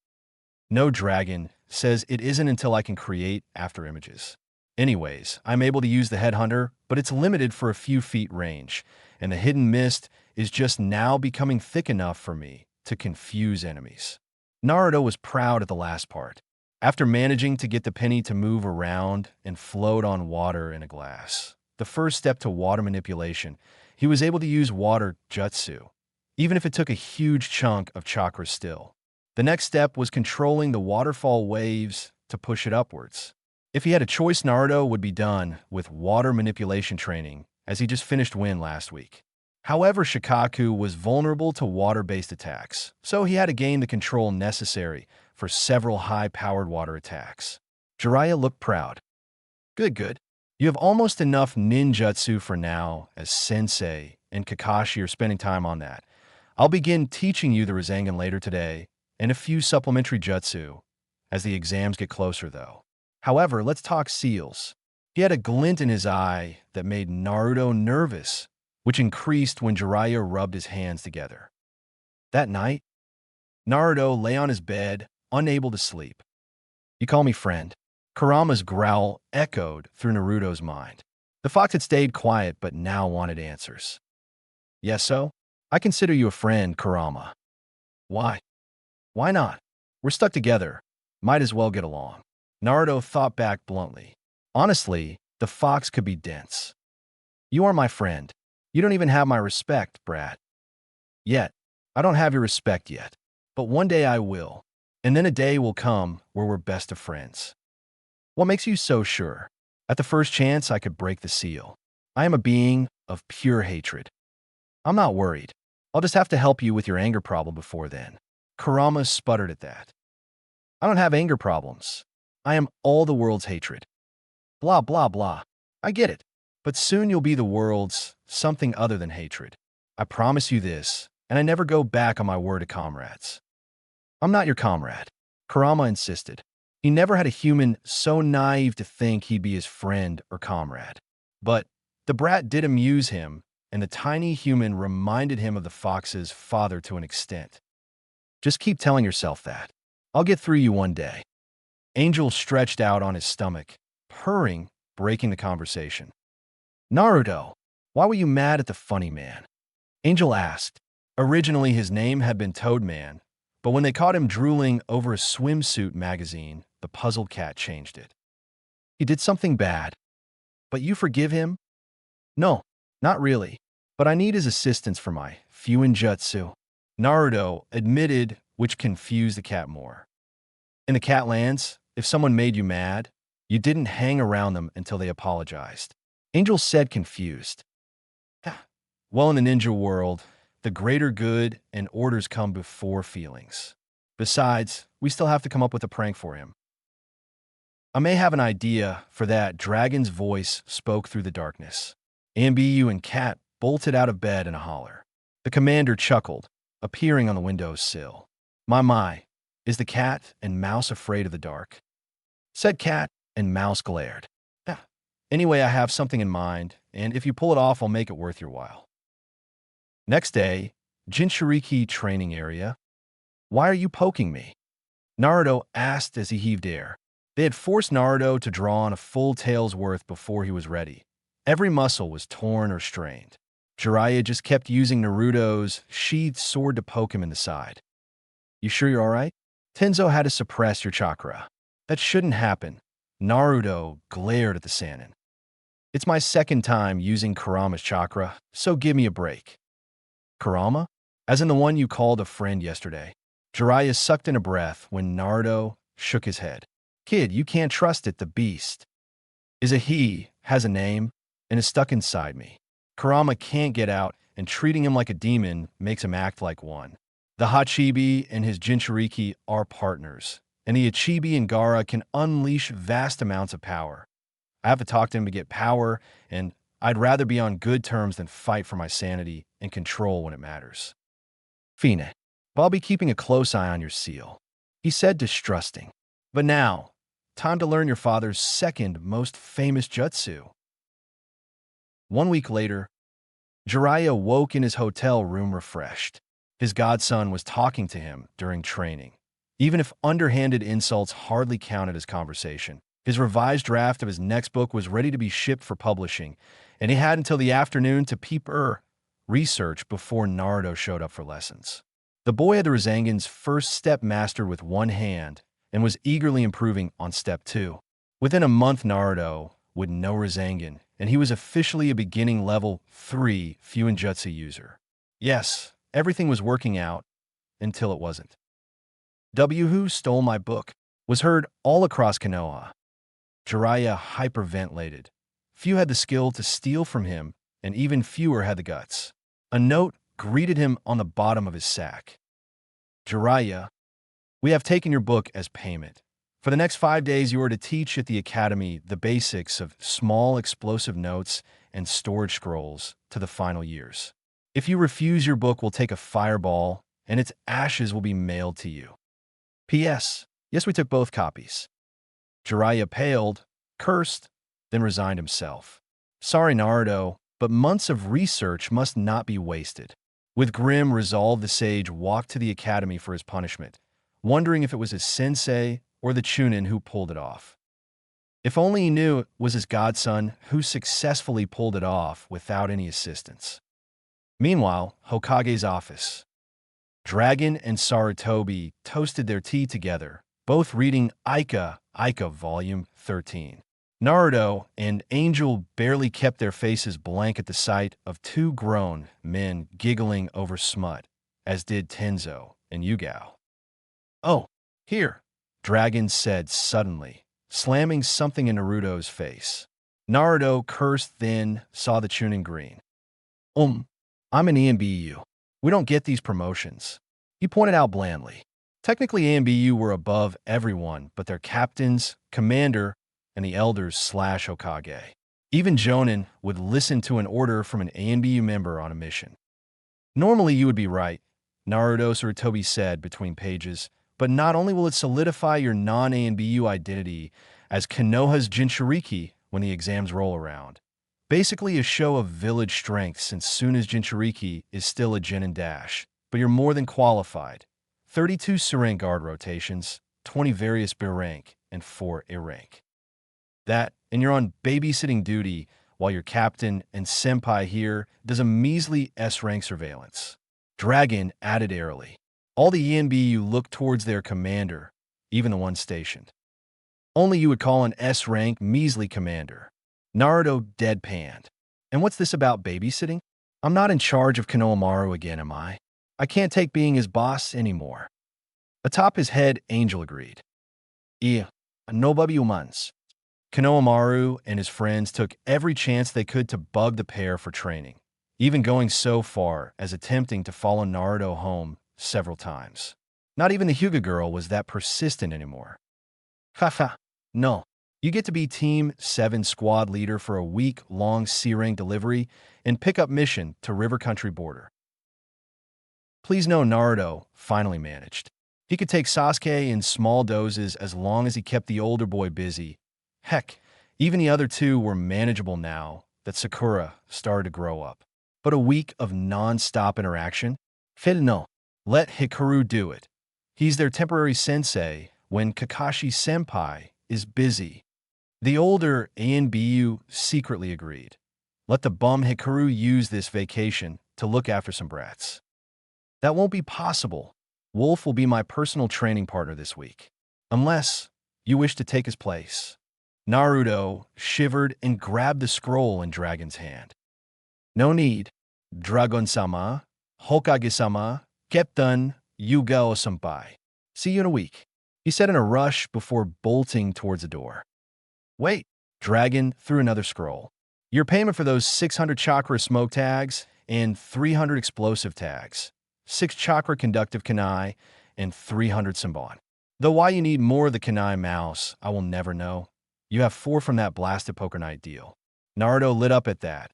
"No dragon says it isn't until I can create after images. Anyways, I'm able to use the headhunter, but it's limited for a few feet range, and the hidden mist is just now becoming thick enough for me to confuse enemies." Naruto was proud at the last part. After managing to get the penny to move around and float on water in a glass, the first step to water manipulation, he was able to use water jutsu, even if it took a huge chunk of chakra still. The next step was controlling the waterfall waves to push it upwards. If he had a choice, Naruto would be done with water manipulation training, as he just finished Wind last week. However, Shikaku was vulnerable to water-based attacks, so he had to gain the control necessary for several high-powered water attacks. Jiraiya looked proud. "Good, good. You have almost enough ninjutsu for now, as Sensei and Kakashi are spending time on that. I'll begin teaching you the Rasengan later today, and a few supplementary jutsu, as the exams get closer, though. However, let's talk seals." He had a glint in his eye that made Naruto nervous, which increased when Jiraiya rubbed his hands together. That night, Naruto lay on his bed, unable to sleep. "You call me friend?" Kurama's growl echoed through Naruto's mind. The fox had stayed quiet but now wanted answers. "Yes, so? I consider you a friend, Kurama." "Why? Why not? We're stuck together. Might as well get along." Naruto thought back bluntly. Honestly, the fox could be dense. "You are my friend. You don't even have my respect, brat." "Yet. I don't have your respect yet. But one day I will. And then a day will come where we're best of friends." "What makes you so sure?" "At the first chance, I could break the seal. I am a being of pure hatred." "I'm not worried. I'll just have to help you with your anger problem before then." Kurama sputtered at that. "I don't have anger problems. I am all the world's hatred." "Blah, blah, blah. I get it. But soon you'll be the world's something other than hatred. I promise you this, and I never go back on my word to comrades." "I'm not your comrade," Kurama insisted. He never had a human so naive to think he'd be his friend or comrade. But the brat did amuse him, and the tiny human reminded him of the fox's father to an extent. "Just keep telling yourself that. I'll get through you one day." Angel stretched out on his stomach, purring breaking the conversation. Naruto, why were you mad at the funny man? Angel asked. Originally, his name had been Toadman, but when they caught him drooling over a swimsuit magazine, the puzzled cat changed it. He did something bad. But you forgive him? No, not really. But I need his assistance for my Fuinjutsu. Naruto admitted, which confused the cat more. In the Catlands, if someone made you mad, you didn't hang around them until they apologized. Angel said, confused. Well, in the ninja world, the greater good and orders come before feelings. Besides, we still have to come up with a prank for him. I may have an idea for that. Dragon's voice spoke through the darkness. ANBU and Cat bolted out of bed in a holler. The commander chuckled, appearing on the window's sill. My, is the cat and mouse afraid of the dark? Said Cat, and mouse glared. Anyway, I have something in mind, and if you pull it off, I'll make it worth your while. Next day, Jinchuriki training area. Why are you poking me? Naruto asked as he heaved air. They had forced Naruto to draw on a full tail's worth before he was ready. Every muscle was torn or strained. Jiraiya just kept using Naruto's sheathed sword to poke him in the side. You sure you're all right? Tenzo had to suppress your chakra. That shouldn't happen. Naruto glared at the Sannin. It's my second time using Kurama's chakra, so give me a break. Kurama? As in the one you called a friend yesterday. Jiraiya sucked in a breath when Naruto shook his head. Kid, you can't trust it, the beast is a he, has a name, and is stuck inside me. Kurama can't get out, and treating him like a demon makes him act like one. The Hachibi and his Jinchuriki are partners, and the Ichibi and Gaara can unleash vast amounts of power. I have to talk to him to get power, and I'd rather be on good terms than fight for my sanity and control when it matters. Fine, but I'll be keeping a close eye on your seal, he said, distrusting. But now, time to learn your father's second most famous jutsu. 1 week later, Jiraiya woke in his hotel room refreshed. His godson was talking to him during training. Even if underhanded insults hardly counted as conversation, his revised draft of his next book was ready to be shipped for publishing, and he had until the afternoon to research before Naruto showed up for lessons. The boy had the Rasengan's first step mastered with one hand and was eagerly improving on step 2. Within a month, Naruto would know Rasengan, and he was officially a beginning level 3 Fuinjutsu user. Yes, everything was working out until it wasn't. Who stole my book was heard all across Konoha. Jiraiya hyperventilated. Few had the skill to steal from him, and even fewer had the guts. A note greeted him on the bottom of his sack. Jiraiya, we have taken your book as payment. For the next 5 days, you are to teach at the academy the basics of small explosive notes and storage scrolls to the final years. If you refuse, your book will take a fireball, and its ashes will be mailed to you. P.S. Yes, we took both copies. Jiraiya paled, cursed, then resigned himself. Sorry, Naruto, but months of research must not be wasted. With grim resolve, the sage walked to the academy for his punishment, wondering if it was his sensei or the Chunin who pulled it off. If only he knew it was his godson who successfully pulled it off without any assistance. Meanwhile, Hokage's office. Dragon and Sarutobi toasted their tea together, both reading Aika Volume 13. Naruto and Angel barely kept their faces blank at the sight of 2 grown men giggling over smut, as did Tenzo and Yugao. Oh, here, Dragon said suddenly, slamming something in Naruto's face. Naruto cursed, then saw the Chunin green. I'm an ANBU. We don't get these promotions, he pointed out blandly. Technically, ANBU were above everyone but their captains, commander, and the elders/Hokage. Even Jonin would listen to an order from an ANBU member on a mission. Normally, you would be right, Naruto Sarutobi said between pages, but not only will it solidify your non-ANBU identity as Konoha's Jinchuriki when the exams roll around. Basically a show of village strength since soon as Jinchuriki is still a Genin dash, but you're more than qualified. 32 Surin guard rotations, 20 various B rank, and 4 A rank. That, and you're on babysitting duty while your captain and senpai here does a measly S-rank surveillance. Dragon added airily. All the ANBU looked towards their commander, even the one stationed. Only you would call an S-rank measly commander. Naruto deadpanned. And what's this about babysitting? I'm not in charge of Konohamaru again, am I? I can't take being his boss anymore. Atop his head, Angel agreed. Nobody humans. Konohamaru and his friends took every chance they could to bug the pair for training, even going so far as attempting to follow Naruto home several times. Not even the Hyuga girl was that persistent anymore. Haha, no. You get to be Team 7 squad leader for a week-long C-rank delivery and pick-up mission to River Country border. Please know Naruto finally managed. He could take Sasuke in small doses as long as he kept the older boy busy. Heck, even the other two were manageable now that Sakura started to grow up. But a week of non-stop interaction? No. Let Hikaru do it. He's their temporary sensei when Kakashi-senpai is busy. The older ANBU secretly agreed. Let the bum Hikaru use this vacation to look after some brats. That won't be possible. Wolf will be my personal training partner this week. Unless you wish to take his place. Naruto shivered and grabbed the scroll in Dragon's hand. No need. Dragon-sama, Hokage-sama, Captain Yugao-senpai. See you in a week, he said in a rush before bolting towards the door. Wait, Dragon threw another scroll. Your payment for those 600 chakra smoke tags and 300 explosive tags, 6 chakra conductive kunai, and 300 Senbon. Though why you need more of the kunai mouse, I will never know. You have 4 from that blasted poker night deal. Naruto lit up at that.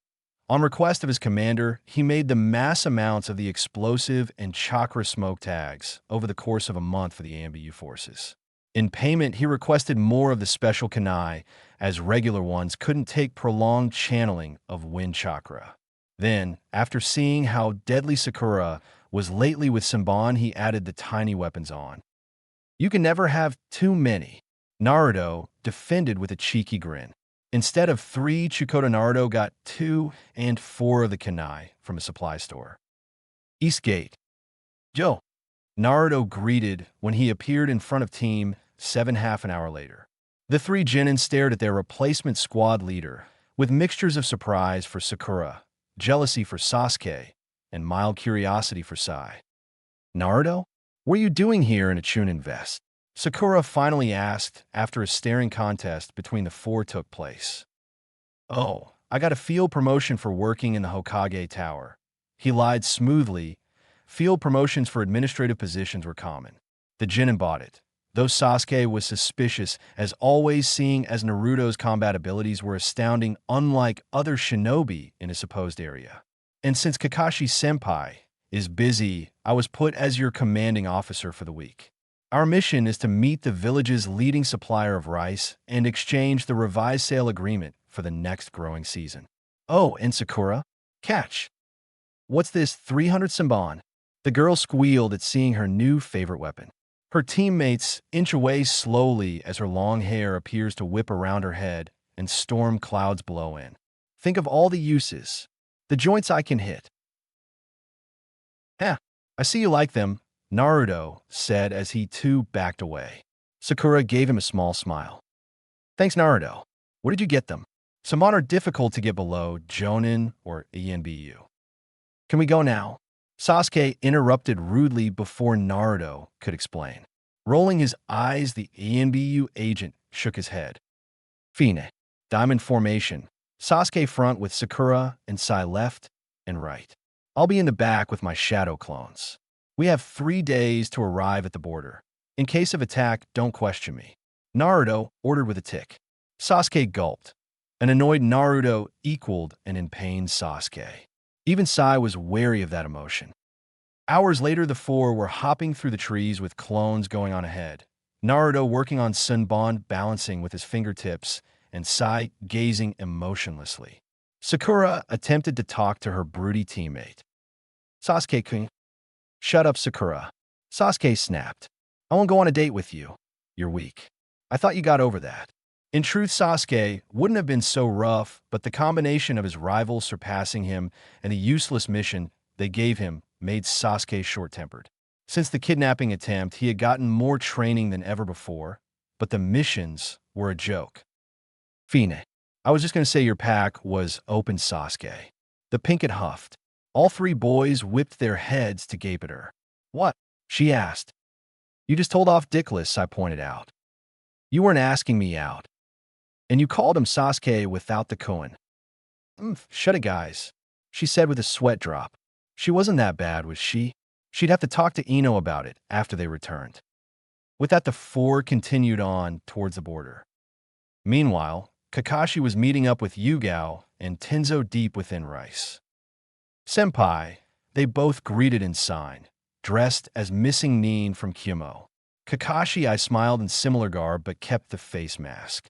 On request of his commander, he made the mass amounts of the explosive and chakra smoke tags over the course of a month for the ANBU forces. In payment, he requested more of the special kunai, as regular ones couldn't take prolonged channeling of wind chakra. Then, after seeing how deadly Sakura was lately with Senbon, he added the tiny weapons on. You can never have too many. Naruto defended with a cheeky grin. Instead of 3, Chukota Naruto got 2 and 4 of the kunai from a supply store. East Gate. Joe. Naruto greeted when he appeared in front of Team 7 half an hour later. The 3 genin stared at their replacement squad leader with mixtures of surprise for Sakura, jealousy for Sasuke, and mild curiosity for Sai. Naruto? What are you doing here in a Chunin vest? Sakura finally asked after a staring contest between the 4 took place. Oh, I got a field promotion for working in the Hokage Tower. He lied smoothly. Field promotions for administrative positions were common. The genin bought it, though Sasuke was suspicious, as always, seeing as Naruto's combat abilities were astounding, unlike other shinobi in his supposed area. And since Kakashi-senpai is busy, I was put as your commanding officer for the week. Our mission is to meet the village's leading supplier of rice and exchange the revised sale agreement for the next growing season. Oh, and Sakura? Catch. What's this 300 Senbon? The girl squealed at seeing her new favorite weapon. Her teammates inch away slowly as her long hair appears to whip around her head and storm clouds blow in. Think of all the uses. The joints I can hit. I see you like them, Naruto said as he too backed away. Sakura gave him a small smile. Thanks, Naruto. Where did you get them? Senbon are difficult to get below Jonin or ANBU. Can we go now? Sasuke interrupted rudely before Naruto could explain. Rolling his eyes, the ANBU agent shook his head. Fine. Diamond formation. Sasuke front with Sakura and Sai left and right. I'll be in the back with my shadow clones. We have 3 days to arrive at the border. In case of attack, don't question me. Naruto ordered with a tick. Sasuke gulped. An annoyed Naruto equaled an in pain Sasuke. Even Sai was wary of that emotion. Hours later, the 4 were hopping through the trees with clones going on ahead. Naruto working on Senbon balancing with his fingertips, and Sai gazing emotionlessly. Sakura attempted to talk to her broody teammate. Sasuke-kun. Shut up, Sakura. Sasuke snapped. I won't go on a date with you. You're weak. I thought you got over that. In truth, Sasuke wouldn't have been so rough, but the combination of his rival surpassing him and the useless mission they gave him made Sasuke short-tempered. Since the kidnapping attempt, he had gotten more training than ever before, but the missions were a joke. Fine. I was just going to say your pack was open, Sasuke. The Pinkett huffed. All three boys whipped their heads to gape at her. What? She asked. You just told off Dickless, I pointed out. You weren't asking me out. And you called him Sasuke without the koan. Shut it, guys, she said with a sweat drop. She wasn't that bad, was she? She'd have to talk to Ino about it after they returned. With that, the four continued on towards the border. Meanwhile, Kakashi was meeting up with Yugao and Tenzo deep within Rice. Senpai, they both greeted in sign, dressed as Missing Nin from Kyomo. Kakashi, I smiled in similar garb but kept the face mask.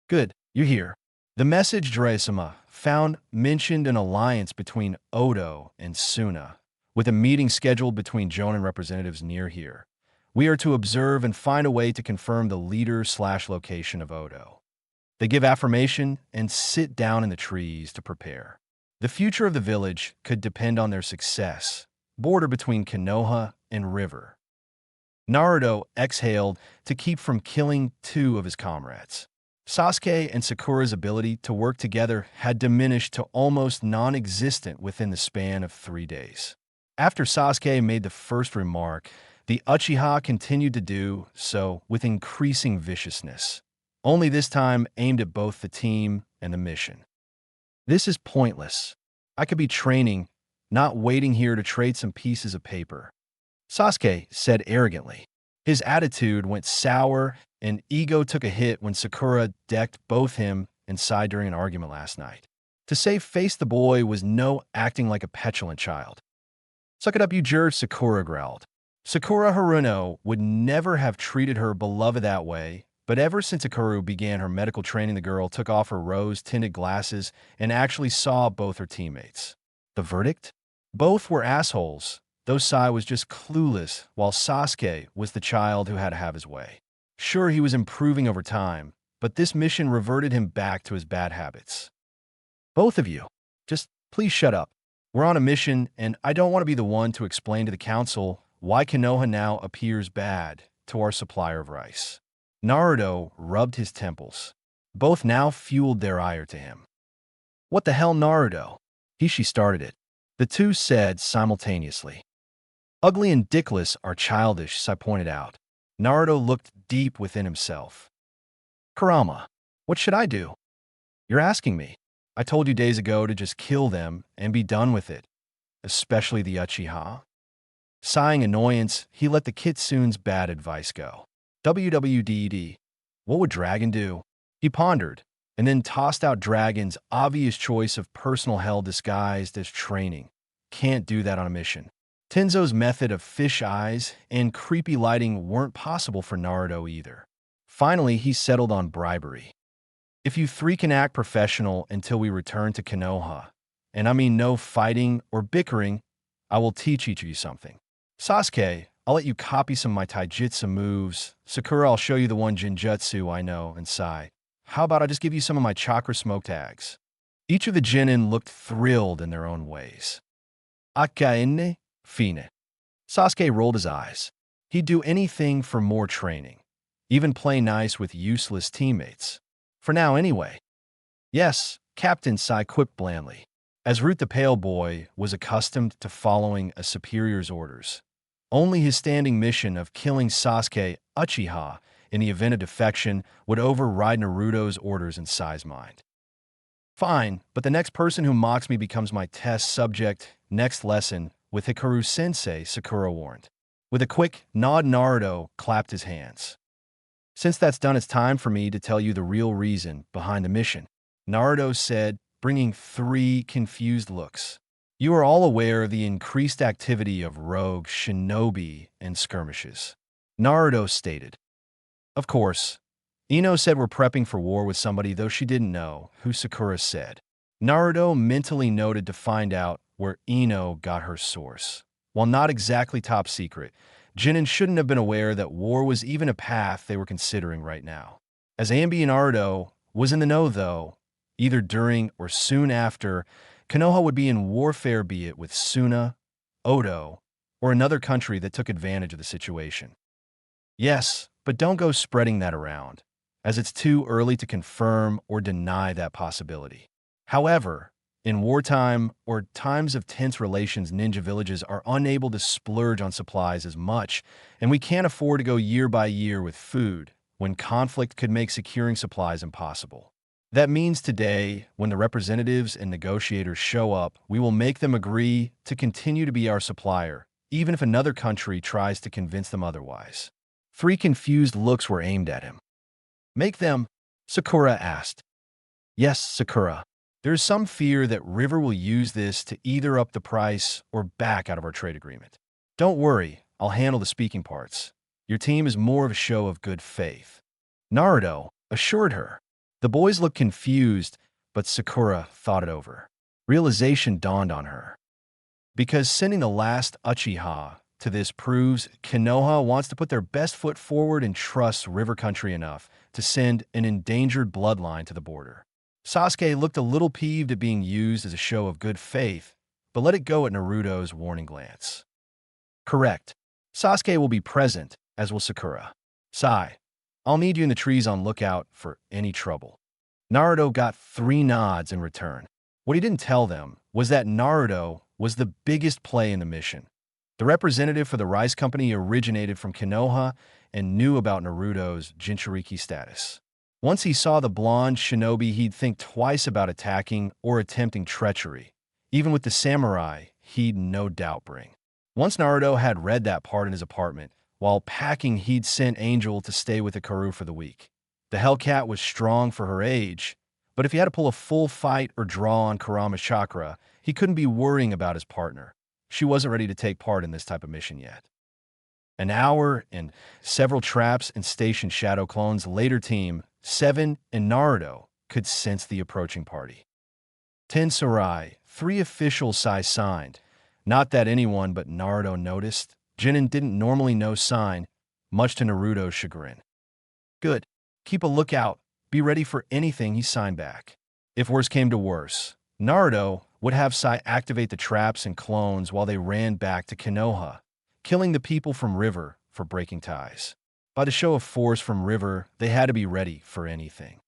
Good, you're here. The message Dre-sama found mentioned an alliance between Odo and Suna, with a meeting scheduled between Jonin representatives near here. We are to observe and find a way to confirm the leader/location of Odo. They give affirmation and sit down in the trees to prepare. The future of the village could depend on their success. Border between Konoha and River. Naruto exhaled to keep from killing two of his comrades. Sasuke and Sakura's ability to work together had diminished to almost non-existent within the span of 3 days. After Sasuke made the first remark, the Uchiha continued to do so with increasing viciousness, only this time aimed at both the team and the mission. This is pointless. I could be training, not waiting here to trade some pieces of paper, Sasuke said arrogantly. His attitude went sour and ego took a hit when Sakura decked both him and Sai during an argument last night. To save face, the boy was no acting like a petulant child. Suck it up, you jerk, Sakura growled. Sakura Haruno would never have treated her beloved that way, but ever since Hikaru began her medical training, the girl took off her rose-tinted glasses and actually saw both her teammates. The verdict? Both were assholes, though Sai was just clueless, while Sasuke was the child who had to have his way. Sure, he was improving over time, but this mission reverted him back to his bad habits. Both of you, just please shut up. We're on a mission, and I don't want to be the one to explain to the council why Konoha now appears bad to our supplier of rice. Naruto rubbed his temples. Both now fueled their ire to him. What the hell, Naruto? She started it. The two said simultaneously. Ugly and dickless are childish, Sai pointed out. Naruto looked deep within himself. Kurama, what should I do? You're asking me. I told you days ago to just kill them and be done with it, especially the Uchiha. Sighing annoyance, he let the Kitsune's bad advice go. WWDD. What would Dragon do? He pondered, and then tossed out Dragon's obvious choice of personal hell disguised as training. Can't do that on a mission. Tenzo's method of fish eyes and creepy lighting weren't possible for Naruto either. Finally, he settled on bribery. If you three can act professional until we return to Konoha, and I mean no fighting or bickering, I will teach each of you something. Sasuke, I'll let you copy some of my taijutsu moves. Sakura, I'll show you the one jinjutsu I know, and Sai, how about I just give you some of my chakra smoke tags? Each of the genin looked thrilled in their own ways. Akaine, fine. Sasuke rolled his eyes. He'd do anything for more training, even play nice with useless teammates. For now, anyway. Yes, Captain Sai quipped blandly. As Root the Pale Boy was accustomed to following a superior's orders, only his standing mission of killing Sasuke Uchiha in the event of defection would override Naruto's orders in Sai's mind. Fine, but the next person who mocks me becomes my test subject. Next lesson with Hikaru-sensei, Sakura warned. With a quick nod, Naruto clapped his hands. Since that's done, it's time for me to tell you the real reason behind the mission, Naruto said, bringing three confused looks. You are all aware of the increased activity of rogue, shinobi, and skirmishes. Naruto stated. Of course. Ino said we're prepping for war with somebody, though she didn't know who Sakura said. Naruto mentally noted to find out where Ino got her source. While not exactly top secret, Jinin shouldn't have been aware that war was even a path they were considering right now. As ANBU Naruto was in the know, though, either during or soon after, Konoha would be in warfare, be it with Suna, Odo, or another country that took advantage of the situation. Yes, but don't go spreading that around, as it's too early to confirm or deny that possibility. However, in wartime or times of tense relations, ninja villages are unable to splurge on supplies as much, and we can't afford to go year by year with food when conflict could make securing supplies impossible. That means today, when the representatives and negotiators show up, we will make them agree to continue to be our supplier, even if another country tries to convince them otherwise. 3 confused looks were aimed at him. Make them? Sakura asked. Yes, Sakura. There is some fear that River will use this to either up the price or back out of our trade agreement. Don't worry, I'll handle the speaking parts. Your team is more of a show of good faith. Naruto assured her. The boys looked confused, but Sakura thought it over. Realization dawned on her. Because sending the last Uchiha to this proves Konoha wants to put their best foot forward and trusts River Country enough to send an endangered bloodline to the border. Sasuke looked a little peeved at being used as a show of good faith, but let it go at Naruto's warning glance. Correct. Sasuke will be present, as will Sakura. Sai, I'll need you in the trees on lookout for any trouble. Naruto got 3 nods in return. What he didn't tell them was that Naruto was the biggest play in the mission. The representative for the rice company originated from Konoha and knew about Naruto's Jinchuriki status. Once he saw the blonde shinobi, he'd think twice about attacking or attempting treachery. Even with the samurai, he'd no doubt bring. Once Naruto had read that part in his apartment, while packing, he'd sent Angel to stay with Hikaru for the week. The Hellcat was strong for her age, but if he had to pull a full fight or draw on Kurama's chakra, he couldn't be worrying about his partner. She wasn't ready to take part in this type of mission yet. An hour and several traps and station shadow clones later, Team 7 and Naruto could sense the approaching party. Tensorai, 3 officials Sai signed. Not that anyone but Naruto noticed. Jinin didn't normally know sign, much to Naruto's chagrin. Good. Keep a lookout. Be ready for anything, he signed back. If worse came to worse, Naruto would have Sai activate the traps and clones while they ran back to Konoha, killing the people from River for breaking ties. By the show of force from River, they had to be ready for anything.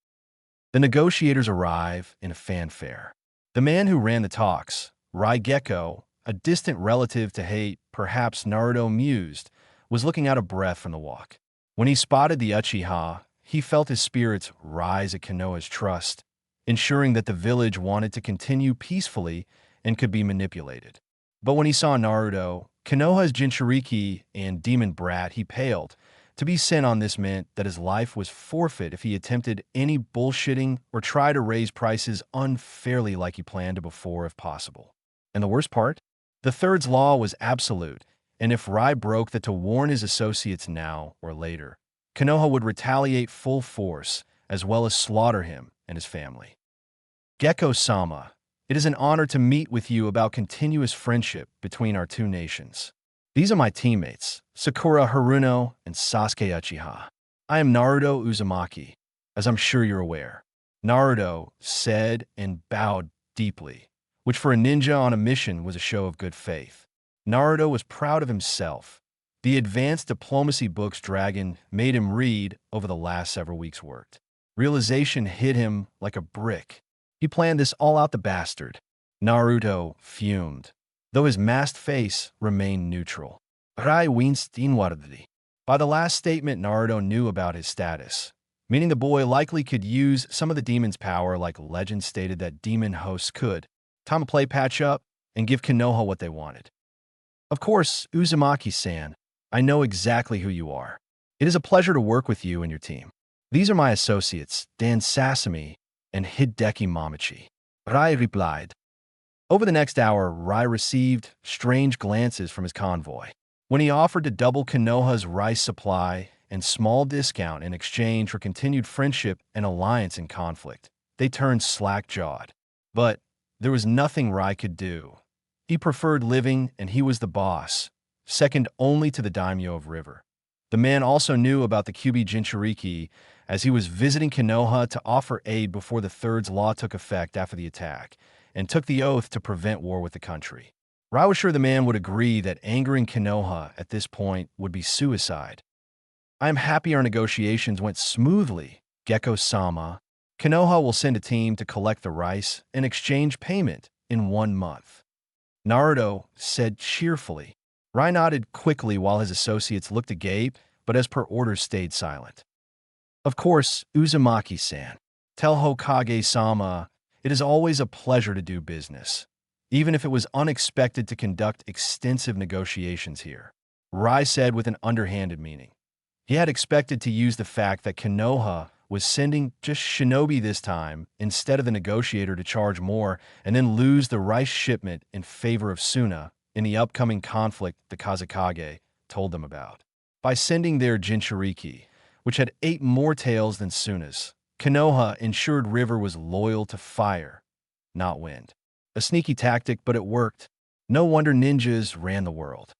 The negotiators arrive in a fanfare. The man who ran the talks, Raigeko, a distant relative to hate, perhaps Naruto mused, was looking out of breath from the walk. When he spotted the Uchiha, he felt his spirits rise at Konoha's trust, ensuring that the village wanted to continue peacefully and could be manipulated. But when he saw Naruto, Konoha's Jinchuriki and demon brat, he paled. To be sent on this meant that his life was forfeit if he attempted any bullshitting or tried to raise prices unfairly like he planned to before if possible. And the worst part? The Third's law was absolute, and if Rai broke that to warn his associates now or later, Konoha would retaliate full force, as well as slaughter him and his family. Gecko-sama, it is an honor to meet with you about continuous friendship between our 2 nations. These are my teammates, Sakura Haruno and Sasuke Uchiha. I am Naruto Uzumaki, as I'm sure you're aware. Naruto said and bowed deeply, which for a ninja on a mission was a show of good faith. Naruto was proud of himself. The advanced diplomacy books Dragon made him read over the last several weeks worked. Realization hit him like a brick. He planned this all out, the bastard. Naruto fumed, though his masked face remained neutral. Rai winced inwardly. By the last statement, Naruto knew about his status, meaning the boy likely could use some of the demon's power like legend stated that demon hosts could. Time to play patch up and give Konoha what they wanted. Of course, Uzumaki-san, I know exactly who you are. It is a pleasure to work with you and your team. These are my associates, Dan Sasami and Hideki Mamachi. Rai replied. Over the next hour, Rai received strange glances from his convoy. When he offered to double Konoha's rice supply and small discount in exchange for continued friendship and alliance in conflict, they turned slack-jawed. But there was nothing Rai could do. He preferred living, and he was the boss, second only to the daimyo of River. The man also knew about the Kyubi Jinchuriki, as he was visiting Konoha to offer aid before the Third's law took effect after the attack, and took the oath to prevent war with the country. Rai was sure the man would agree that angering Konoha at this point would be suicide. I am happy our negotiations went smoothly, Gecko-sama. Konoha will send a team to collect the rice and exchange payment in 1 month. Naruto said cheerfully. Rai nodded quickly while his associates looked agape, but as per orders stayed silent. Of course, Uzumaki-san. Tell Hokage-sama, it is always a pleasure to do business, even if it was unexpected to conduct extensive negotiations here, Rai said with an underhanded meaning. He had expected to use the fact that Konoha was sending just shinobi this time instead of the negotiator to charge more and then lose the rice shipment in favor of Suna in the upcoming conflict the Kazekage told them about. By sending their Jinchuriki, which had 8 more tails than Suna's, Konoha ensured River was loyal to fire, not wind. A sneaky tactic, but it worked. No wonder ninjas ran the world.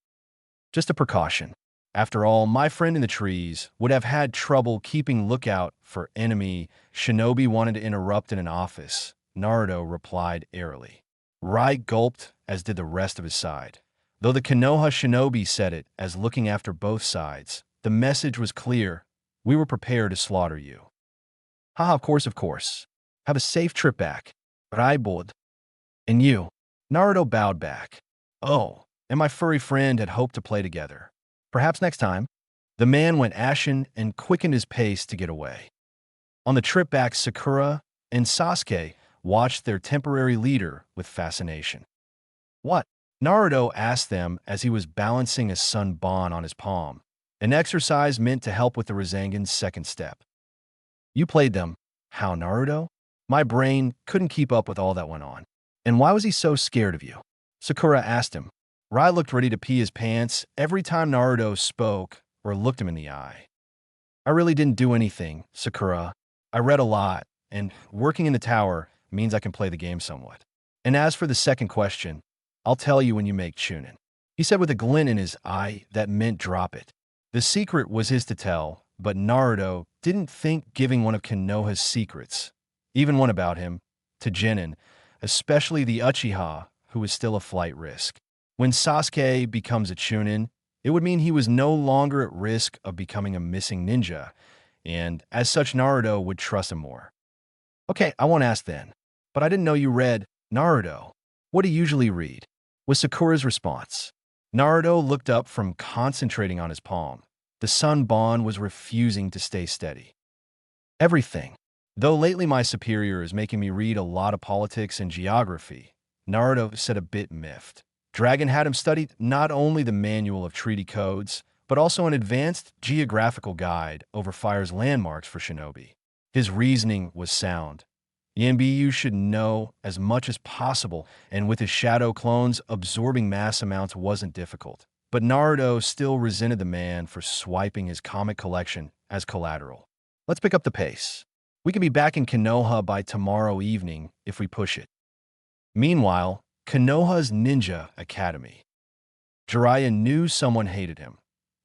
Just a precaution. After all, my friend in the trees would have had trouble keeping lookout for enemy. Shinobi wanted to interrupt in an office, Naruto replied airily. Rai gulped, as did the rest of his side. Though the Konoha shinobi said it as looking after both sides, the message was clear. We were prepared to slaughter you. Haha, of course. Have a safe trip back. Rai bowed. And you? Naruto bowed back. Oh, and my furry friend had hoped to play together. Perhaps next time. The man went ashen and quickened his pace to get away. On the trip back, Sakura and Sasuke watched their temporary leader with fascination. What? Naruto asked them as he was balancing a Sunban on his palm, an exercise meant to help with the Rasengan's second step. You played them. How, Naruto? My brain couldn't keep up with all that went on. And why was he so scared of you? Sakura asked him. Rai looked ready to pee his pants every time Naruto spoke or looked him in the eye. I really didn't do anything, Sakura. I read a lot, and working in the tower means I can play the game somewhat. And as for the second question, I'll tell you when you make Chunin. He said with a glint in his eye that meant drop it. The secret was his to tell, but Naruto didn't think giving one of Konoha's secrets, even one about him, to Genin, especially the Uchiha, who was still a flight risk. When Sasuke becomes a Chunin, it would mean he was no longer at risk of becoming a missing ninja, and as such Naruto would trust him more. Okay, I won't ask then, but I didn't know you read. Naruto, what do you usually read? Was Sakura's response. Naruto looked up from concentrating on his palm. The Sunban was refusing to stay steady. Everything. Though lately my superior is making me read a lot of politics and geography, Naruto said a bit miffed. Dragon had him study not only the manual of treaty codes, but also an advanced geographical guide over fire's landmarks for shinobi. His reasoning was sound. The ANBU should know as much as possible, and with his shadow clones, absorbing mass amounts wasn't difficult. But Naruto still resented the man for swiping his comic collection as collateral. Let's pick up the pace. We can be back in Konoha by tomorrow evening if we push it. Meanwhile, Konoha's Ninja Academy. Jiraiya knew someone hated him.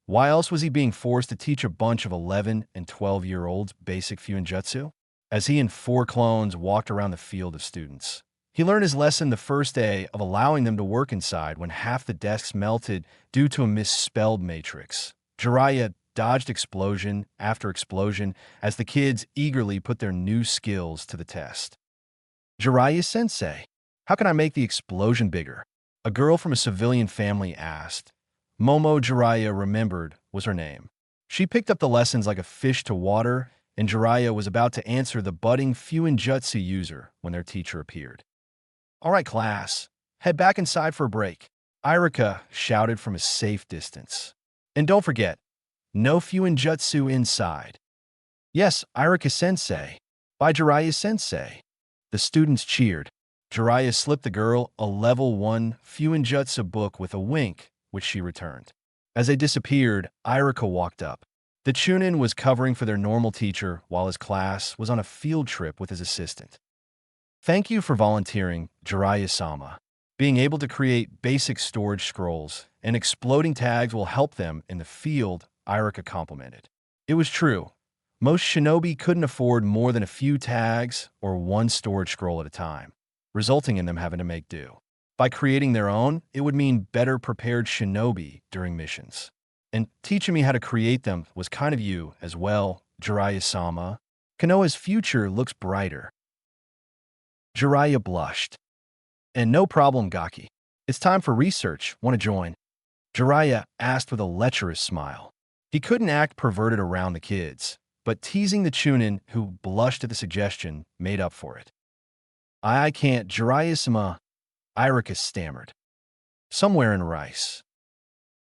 Why else was he being forced to teach a bunch of 11 and 12-year-olds basic Fuinjutsu? As he and 4 clones walked around the field of students, he learned his lesson the first day of allowing them to work inside when half the desks melted due to a misspelled matrix. Jiraiya dodged explosion after explosion as the kids eagerly put their new skills to the test. Jiraiya-sensei, how can I make the explosion bigger? A girl from a civilian family asked. Momo, Jiraiya remembered, was her name. She picked up the lessons like a fish to water, and Jiraiya was about to answer the budding Fuinjutsu user when their teacher appeared. All right, class, head back inside for a break, Irika shouted from a safe distance. And don't forget, no Fuinjutsu inside. Yes, Irika-sensei. By Jiraiya-sensei. The students cheered. Jiraiya slipped the girl a level 1 Fuinjutsu book with a wink, which she returned. As they disappeared, Irika walked up. The Chunin was covering for their normal teacher while his class was on a field trip with his assistant. Thank you for volunteering, Jiraiya-sama. Being able to create basic storage scrolls and exploding tags will help them in the field, Irika complimented. It was true. Most shinobi couldn't afford more than a few tags or one storage scroll at a time, resulting in them having to make do. By creating their own, it would mean better prepared shinobi during missions. And teaching me how to create them was kind of you as well, Jiraiya-sama. Konoha's future looks brighter. Jiraiya blushed. And no problem, Gaki. It's time for research. Want to join? Jiraiya asked with a lecherous smile. He couldn't act perverted around the kids, but teasing the Chunin, who blushed at the suggestion, made up for it. I can't, Jiraiya-sama, Irika stammered. Somewhere in rice.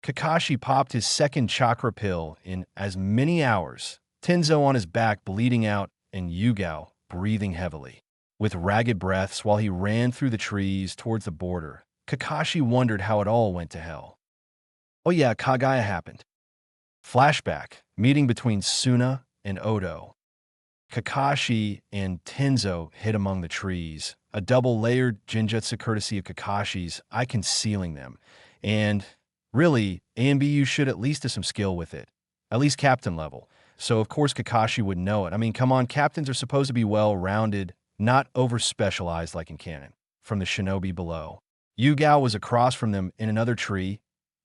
Kakashi popped his second chakra pill in as many hours, Tenzo on his back bleeding out and Yugao breathing heavily. With ragged breaths while he ran through the trees towards the border, Kakashi wondered how it all went to hell. Oh yeah, Kagaya happened. Flashback, meeting between Suna and Odo. Kakashi and Tenzo hid among the trees, a double-layered genjutsu courtesy of Kakashi's, eye concealing them. And, really, ANBU should at least have some skill with it. At least captain level. So of course Kakashi would know it. I mean, come on, captains are supposed to be well-rounded, not over-specialized like in canon. From the shinobi below. Yugao was across from them in another tree,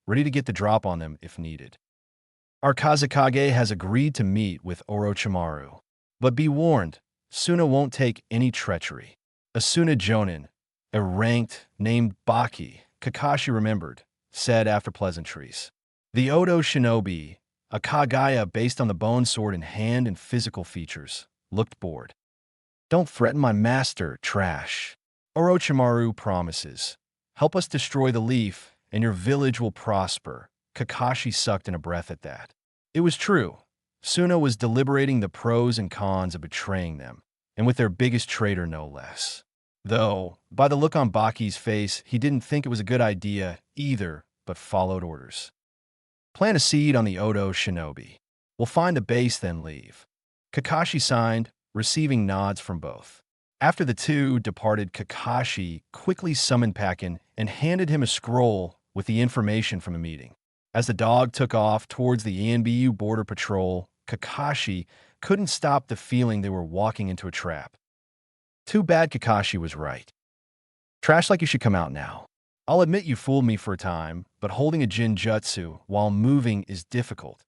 ready to get the drop on them if needed. Our Kazekage has agreed to meet with Orochimaru. But be warned, Suna won't take any treachery. Asuna Jonin, a ranked named Baki, Kakashi remembered, said after pleasantries. The Odo shinobi, a Kagaya based on the bone sword in hand and physical features, looked bored. Don't threaten my master, trash. Orochimaru promises. Help us destroy the leaf, and your village will prosper. Kakashi sucked in a breath at that. It was true. Suna was deliberating the pros and cons of betraying them, and with their biggest traitor no less. Though, by the look on Baki's face, he didn't think it was a good idea either, but followed orders. Plant a seed on the Odo shinobi. We'll find a base, then leave. Kakashi signed, receiving nods from both. After the two departed, Kakashi quickly summoned Pakin and handed him a scroll with the information from a meeting. As the dog took off towards the ANBU border patrol, Kakashi couldn't stop the feeling they were walking into a trap. Too bad Kakashi was right. Trash like you should come out now. I'll admit you fooled me for a time, but holding a Jinjutsu while moving is difficult.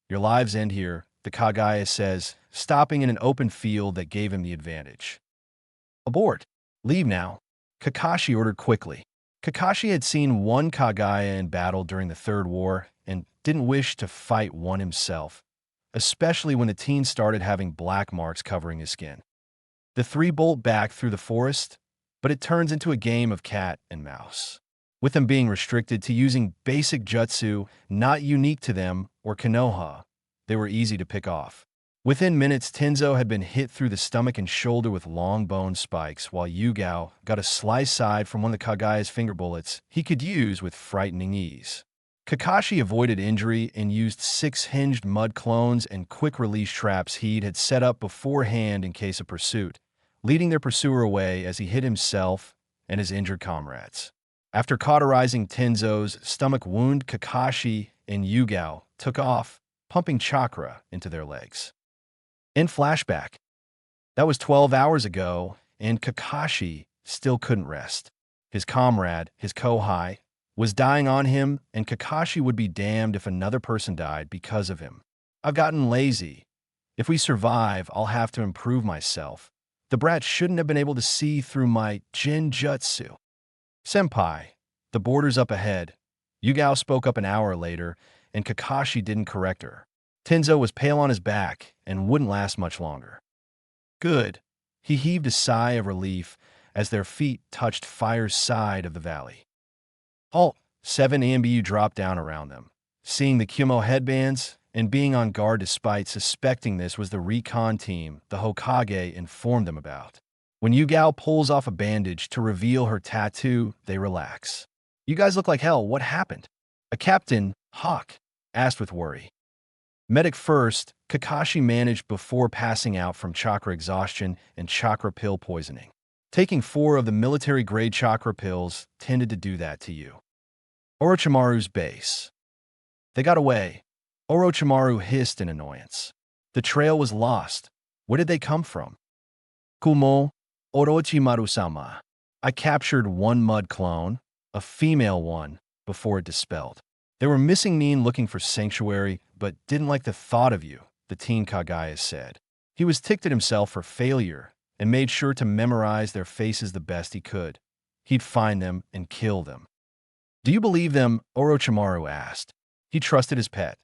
Your lives end here, the Kagaya says, stopping in an open field that gave him the advantage. Abort. Leave now. Kakashi ordered quickly. Kakashi had seen one Kagaya in battle during the Third War and didn't wish to fight one himself, especially when the teen started having black marks covering his skin. The three bolt back through the forest, but it turns into a game of cat and mouse. With them being restricted to using basic jutsu not unique to them or Konoha, they were easy to pick off. Within minutes, Tenzo had been hit through the stomach and shoulder with long bone spikes, while Yugao got a slice side from one of the Kagaya's finger bullets he could use with frightening ease. Kakashi avoided injury and used 6 hinged mud clones and quick-release traps he had set up beforehand in case of pursuit, leading their pursuer away as he hit himself and his injured comrades. After cauterizing Tenzo's stomach wound, Kakashi and Yugao took off, pumping chakra into their legs. In flashback, that was 12 hours ago, and Kakashi still couldn't rest. His comrade, his Kohai, was dying on him, and Kakashi would be damned if another person died because of him. I've gotten lazy. If we survive, I'll have to improve myself. The brat shouldn't have been able to see through my Jinjutsu. Senpai, the border's up ahead. Yugao spoke up an hour later, and Kakashi didn't correct her. Tenzo was pale on his back and wouldn't last much longer. Good. He heaved a sigh of relief as their feet touched Fire's side of the valley. Halt! 7 ANBU dropped down around them. Seeing the Kumo headbands and being on guard despite suspecting this was the recon team the Hokage informed them about. When Yugao pulls off a bandage to reveal her tattoo, they relax. You guys look like hell. What happened? A captain, Hawk, asked with worry. Medic first, Kakashi managed before passing out from chakra exhaustion and chakra pill poisoning. Taking 4 of the military-grade chakra pills tended to do that to you. Orochimaru's base. They got away. Orochimaru hissed in annoyance. The trail was lost. Where did they come from? Kumo, Orochimaru-sama. I captured one mud clone, a female one, before it dispelled. They were missing Nin looking for sanctuary, but didn't like the thought of you, the teen Kagaya said. He was ticked at himself for failure and made sure to memorize their faces the best he could. He'd find them and kill them. Do you believe them? Orochimaru asked. He trusted his pet.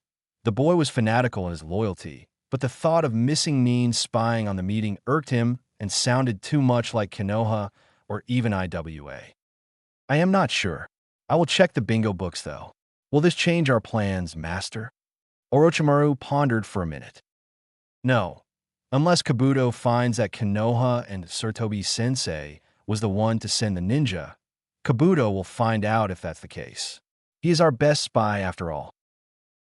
The boy was fanatical in his loyalty, but the thought of missing Nin spying on the meeting irked him and sounded too much like Konoha or even IWA. I am not sure. I will check the bingo books, though. Will this change our plans, Master? Orochimaru pondered for a minute. No. Unless Kabuto finds that Konoha and Sarutobi-sensei was the one to send the ninja, Kabuto will find out if that's the case. He is our best spy, after all.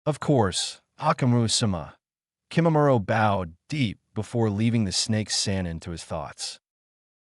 Of course, Akamaru-sama. Kimamaro bowed deep before leaving the snake Sannin to his thoughts.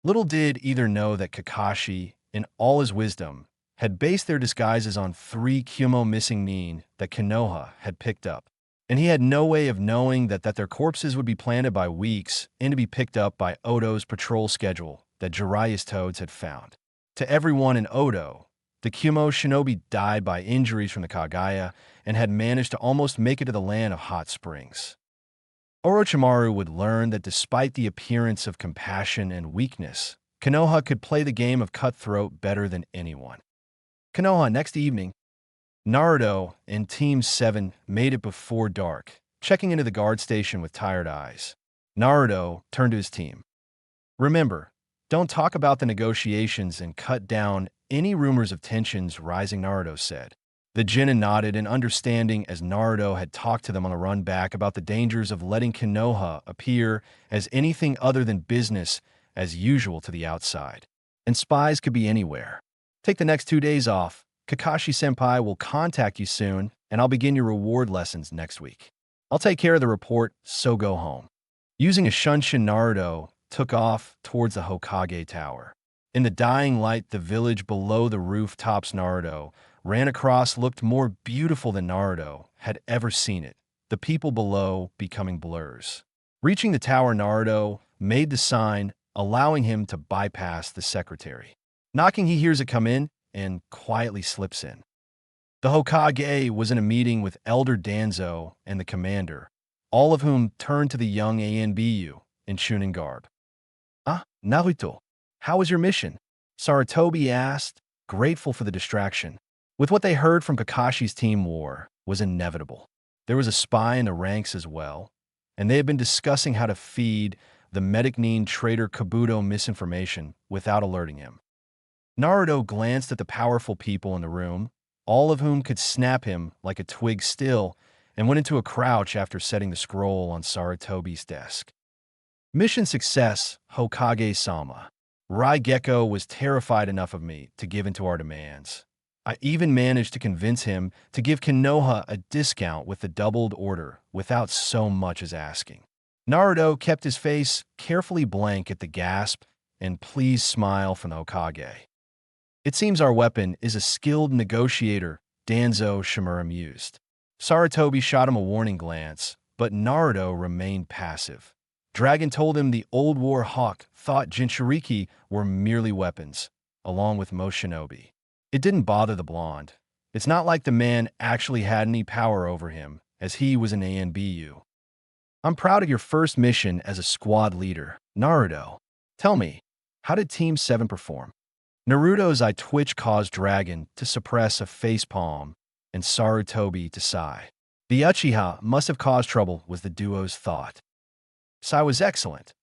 Little did either know that Kakashi, in all his wisdom, had based their disguises on 3 Kyumo missing Nin that Konoha had picked up. And he had no way of knowing that their corpses would be planted by weeks and to be picked up by Odo's patrol schedule that Jiraiya's toads had found. To everyone in Odo, the Kyumo shinobi died by injuries from the Kagaya and had managed to almost make it to the land of hot springs. Orochimaru would learn that despite the appearance of compassion and weakness, Konoha could play the game of cutthroat better than anyone. Konoha, next evening, Naruto and Team 7 made it before dark, checking into the guard station with tired eyes. Naruto turned to his team. Remember, don't talk about the negotiations and cut down any rumors of tensions rising, Naruto said. The Genin nodded in understanding as Naruto had talked to them on the run back about the dangers of letting Konoha appear as anything other than business as usual to the outside. And spies could be anywhere. Take the next 2 days off. Kakashi-senpai will contact you soon, and I'll begin your reward lessons next week. I'll take care of the report, so go home. Using a shunshin, Naruto took off towards the Hokage Tower. In the dying light, the village below the rooftops Naruto ran across looked more beautiful than Naruto had ever seen it, the people below becoming blurs. Reaching the tower, Naruto made the sign, allowing him to bypass the secretary. Knocking, he hears it come in and quietly slips in. The Hokage was in a meeting with Elder Danzo and the commander, all of whom turned to the young ANBU in Chunin garb. Ah, Naruto, how was your mission? Sarutobi asked, grateful for the distraction. With what they heard from Kakashi's team, war was inevitable. There was a spy in the ranks as well, and they had been discussing how to feed the medic Nin traitor Kabuto misinformation without alerting him. Naruto glanced at the powerful people in the room, all of whom could snap him like a twig still, and went into a crouch after setting the scroll on Sarutobi's desk. Mission success, Hokage-sama. Raigeko was terrified enough of me to give in to our demands. I even managed to convince him to give Konoha a discount with the doubled order without so much as asking. Naruto kept his face carefully blank at the gasp and pleased smile from the Hokage. It seems our weapon is a skilled negotiator, Danzo Shimura mused. Sarutobi shot him a warning glance, but Naruto remained passive. Dragon told him the old war hawk thought Jinchuriki were merely weapons, along with most shinobi. It didn't bother the blonde. It's not like the man actually had any power over him, as he was an ANBU. I'm proud of your first mission as a squad leader, Naruto. Tell me, how did Team 7 perform? Naruto's eye twitch caused Dragon to suppress a facepalm and Sarutobi to sigh. The Uchiha must have caused trouble, was the duo's thought. Sai was excellent.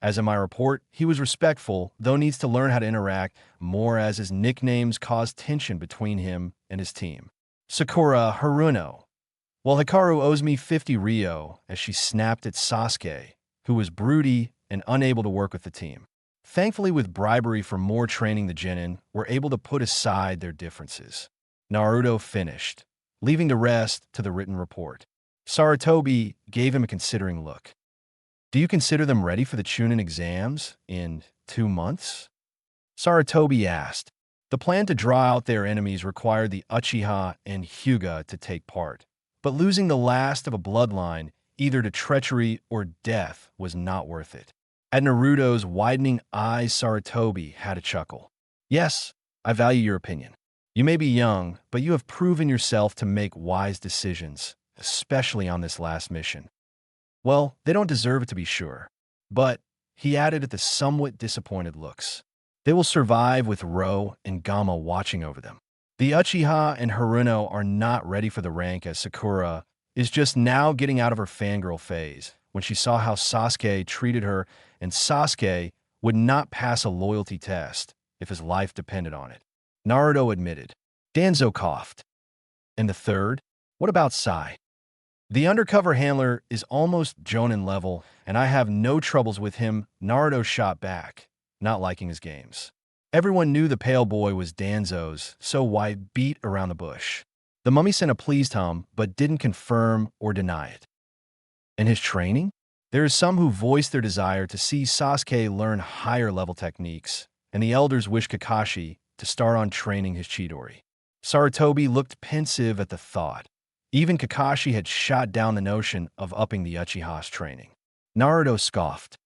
As in my report, he was respectful, though needs to learn how to interact more as his nicknames caused tension between him and his team. Sakura Haruno. Well, Hikaru owes me 50 Ryo, as she snapped at Sasuke, who was broody and unable to work with the team. Thankfully, with bribery for more training, the Genin were able to put aside their differences. Naruto finished, leaving the rest to the written report. Sarutobi gave him a considering look. Do you consider them ready for the Chunin exams in 2 months? Sarutobi asked. The plan to draw out their enemies required the Uchiha and Hyuga to take part, but losing the last of a bloodline either to treachery or death was not worth it. At Naruto's widening eyes, Sarutobi had a chuckle. Yes, I value your opinion. You may be young, but you have proven yourself to make wise decisions, especially on this last mission. Well, they don't deserve it to be sure. But, he added at the somewhat disappointed looks, they will survive with Ro and Gamma watching over them. The Uchiha and Haruno are not ready for the rank as Sakura is just now getting out of her fangirl phase when she saw how Sasuke treated her, and Sasuke would not pass a loyalty test if his life depended on it. Naruto admitted. Danzo coughed. And the third? What about Sai? The undercover handler is almost Jonin level, and I have no troubles with him, Naruto shot back, not liking his games. Everyone knew the pale boy was Danzo's, so why beat around the bush? The mummy sent a pleased hum, but didn't confirm or deny it. In his training? There is some who voice their desire to see Sasuke learn higher level techniques, and the elders wish Kakashi to start on training his Chidori. Sarutobi looked pensive at the thought. Even Kakashi had shot down the notion of upping the Uchiha's training. Naruto scoffed.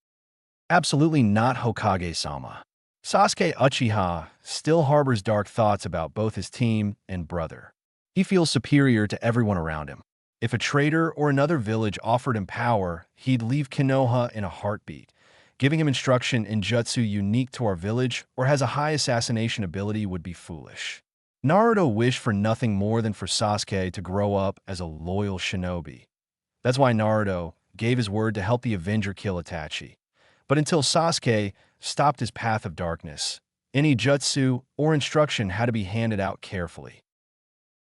Absolutely not, Hokage-sama. Sasuke Uchiha still harbors dark thoughts about both his team and brother. He feels superior to everyone around him. If a traitor or another village offered him power, he'd leave Konoha in a heartbeat. Giving him instruction in jutsu unique to our village or has a high assassination ability would be foolish. Naruto wished for nothing more than for Sasuke to grow up as a loyal shinobi. That's why Naruto gave his word to help the Avenger kill Itachi. But until Sasuke stopped his path of darkness, any jutsu or instruction had to be handed out carefully.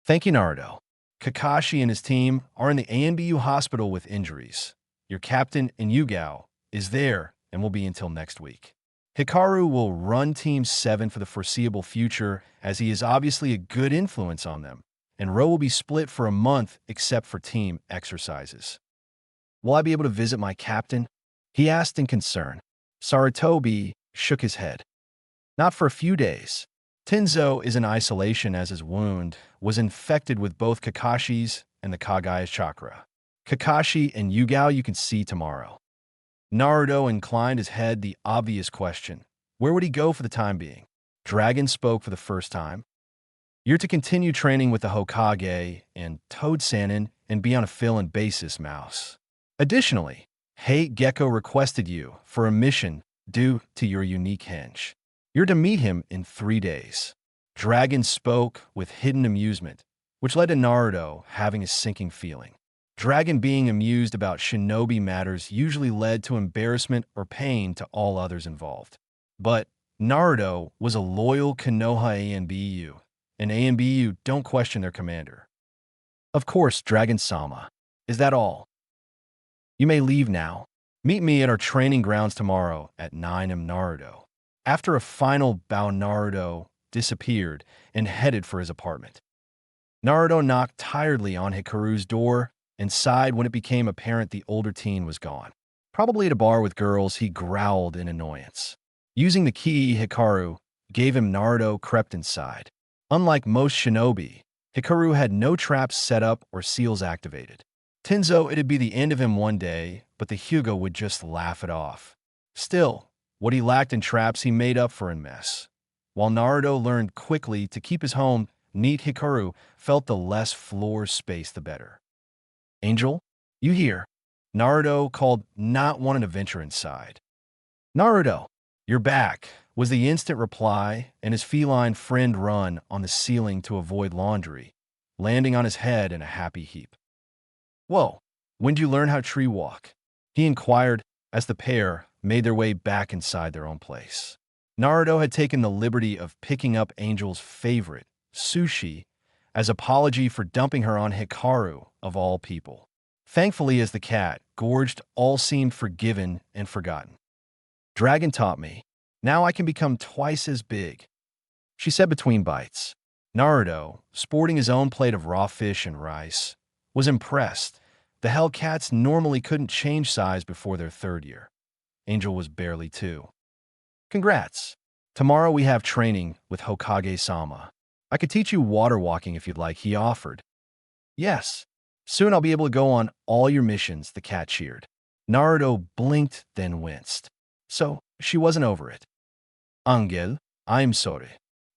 Thank you, Naruto. Kakashi and his team are in the ANBU hospital with injuries. Your captain, Yugao, is there and will be until next week. Hikaru will run Team 7 for the foreseeable future, as he is obviously a good influence on them, and Ro will be split for a month except for team exercises. Will I be able to visit my captain? He asked in concern. Sarutobi shook his head. Not for a few days. Tenzo is in isolation as his wound was infected with both Kakashi's and the Kagaya's chakra. Kakashi and Yugao you can see tomorrow. Naruto inclined his head the obvious question. Where would he go for the time being? Dragon spoke for the first time. You're to continue training with the Hokage and Toad Sannin and be on a fill-in basis, Mouse. Additionally, Hate Gecko requested you for a mission due to your unique henge. You're to meet him in 3 days. Dragon spoke with hidden amusement, which led to Naruto having a sinking feeling. Dragon being amused about shinobi matters usually led to embarrassment or pain to all others involved. But Naruto was a loyal Konoha ANBU, and ANBU don't question their commander. Of course, Dragon-sama. Is that all? You may leave now. Meet me at our training grounds tomorrow at 9 am, Naruto. After a final bow, Naruto disappeared and headed for his apartment. Naruto knocked tiredly on Hikaru's door and sighed when it became apparent the older teen was gone. Probably at a bar with girls, he growled in annoyance. Using the key Hikaru gave him, Naruto crept inside. Unlike most shinobi, Hikaru had no traps set up or seals activated. Tenzo, it'd be the end of him one day, but the Hyuga would just laugh it off. Still, what he lacked in traps he made up for in mess. While Naruto learned quickly to keep his home neat, Hikaru felt the less floor space the better. Angel, you here? Naruto called, not wanting to venture inside. Naruto, you're back, was the instant reply, and his feline friend run on the ceiling to avoid laundry, landing on his head in a happy heap. Whoa, when'd you learn how tree walk? He inquired as the pair made their way back inside their own place. Naruto had taken the liberty of picking up Angel's favorite, sushi, as apology for dumping her on Hikaru, of all people. Thankfully, as the cat gorged, all seemed forgiven and forgotten. Dragon taught me. Now I can become twice as big, she said between bites. Naruto, sporting his own plate of raw fish and rice, was impressed. The Hellcats normally couldn't change size before their 3rd year. Angel was barely 2. Congrats. Tomorrow we have training with Hokage-sama. I could teach you water walking if you'd like, he offered. Yes. Soon I'll be able to go on all your missions, the cat cheered. Naruto blinked, then winced. So, she wasn't over it. Angel, I'm sorry.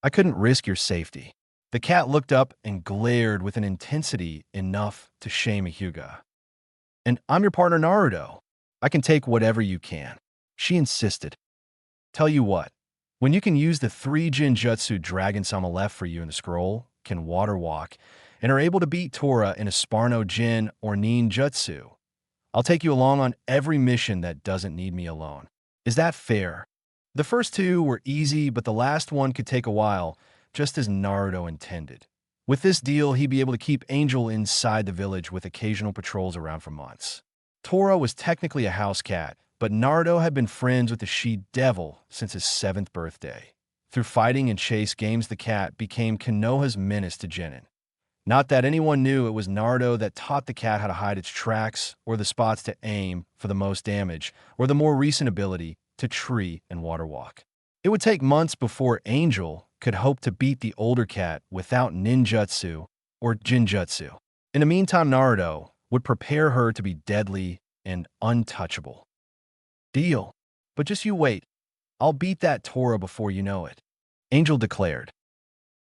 I couldn't risk your safety. The cat looked up and glared with an intensity enough to shame a Hyuga. And I'm your partner Naruto. I can take whatever you can. She insisted. Tell you what, when you can use the 3 Jinjutsu Dragon-sama left for you in the scroll, can water walk, and are able to beat Tora in a Sparno Jin or Ninjutsu, I'll take you along on every mission that doesn't need me alone. Is that fair? The first 2 were easy, but the last one could take a while, just as Naruto intended. With this deal, he'd be able to keep Angel inside the village with occasional patrols around for months. Tora was technically a house cat, but Naruto had been friends with the she-devil since his 7th birthday. Through fighting and chase games, the cat became Konoha's menace to Genin. Not that anyone knew it was Naruto that taught the cat how to hide its tracks, or the spots to aim for the most damage, or the more recent ability to tree and water walk. It would take months before Angel could hope to beat the older cat without ninjutsu or jinjutsu. In the meantime, Naruto would prepare her to be deadly and untouchable. Deal. But just you wait. I'll beat that Tora before you know it. Angel declared.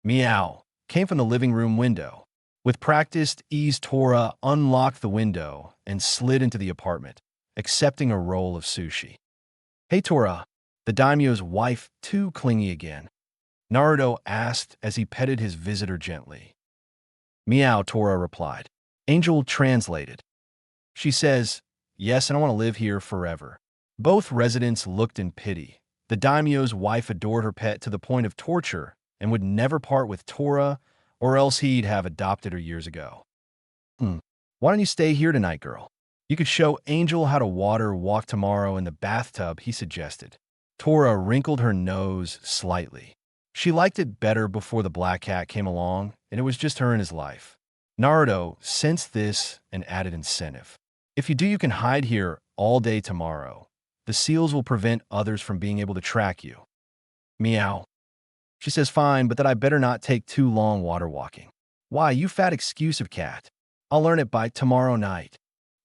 Meow came from the living room window. With practiced ease, Tora unlocked the window and slid into the apartment, accepting a roll of sushi. Hey Tora, the daimyo's wife too clingy again? Naruto asked as he petted his visitor gently. Meow, Tora replied. Angel translated. She says, yes, and I want to live here forever. Both residents looked in pity. The daimyo's wife adored her pet to the point of torture and would never part with Tora, or else he'd have adopted her years ago. Why don't you stay here tonight, girl? You could show Angel how to water walk tomorrow in the bathtub, he suggested. Tora wrinkled her nose slightly. She liked it better before the black cat came along, and it was just her and his life. Naruto sensed this and added incentive. If you do, you can hide here all day tomorrow. The seals will prevent others from being able to track you. Meow. She says fine, but that I better not take too long water walking. Why, you fat excusive cat. I'll learn it by tomorrow night.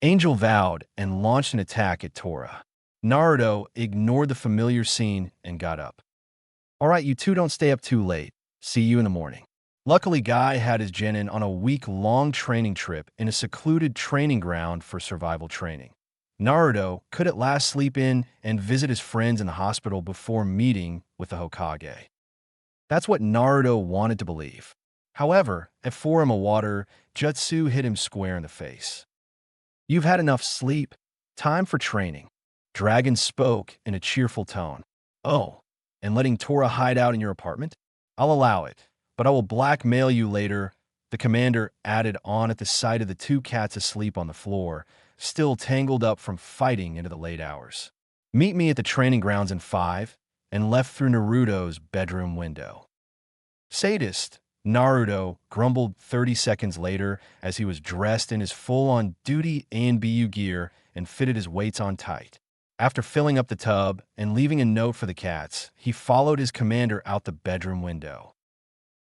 Angel vowed and launched an attack at Tora. Naruto ignored the familiar scene and got up. All right, you two don't stay up too late. See you in the morning. Luckily, Guy had his genin on a week-long training trip in a secluded training ground for survival training. Naruto could at last sleep in and visit his friends in the hospital before meeting with the Hokage. That's what Naruto wanted to believe. However, at 4 a.m. water, Jutsu hit him square in the face. You've had enough sleep. Time for training. Dragon spoke in a cheerful tone. Oh, and letting Tora hide out in your apartment? I'll allow it, but I will blackmail you later, the commander added on at the sight of the 2 cats asleep on the floor, still tangled up from fighting into the late hours. Meet me at the training grounds in 5, and left through Naruto's bedroom window. Sadist, Naruto grumbled 30 seconds later as he was dressed in his full-on duty ANBU gear and fitted his weights on tight. After filling up the tub and leaving a note for the cats, he followed his commander out the bedroom window.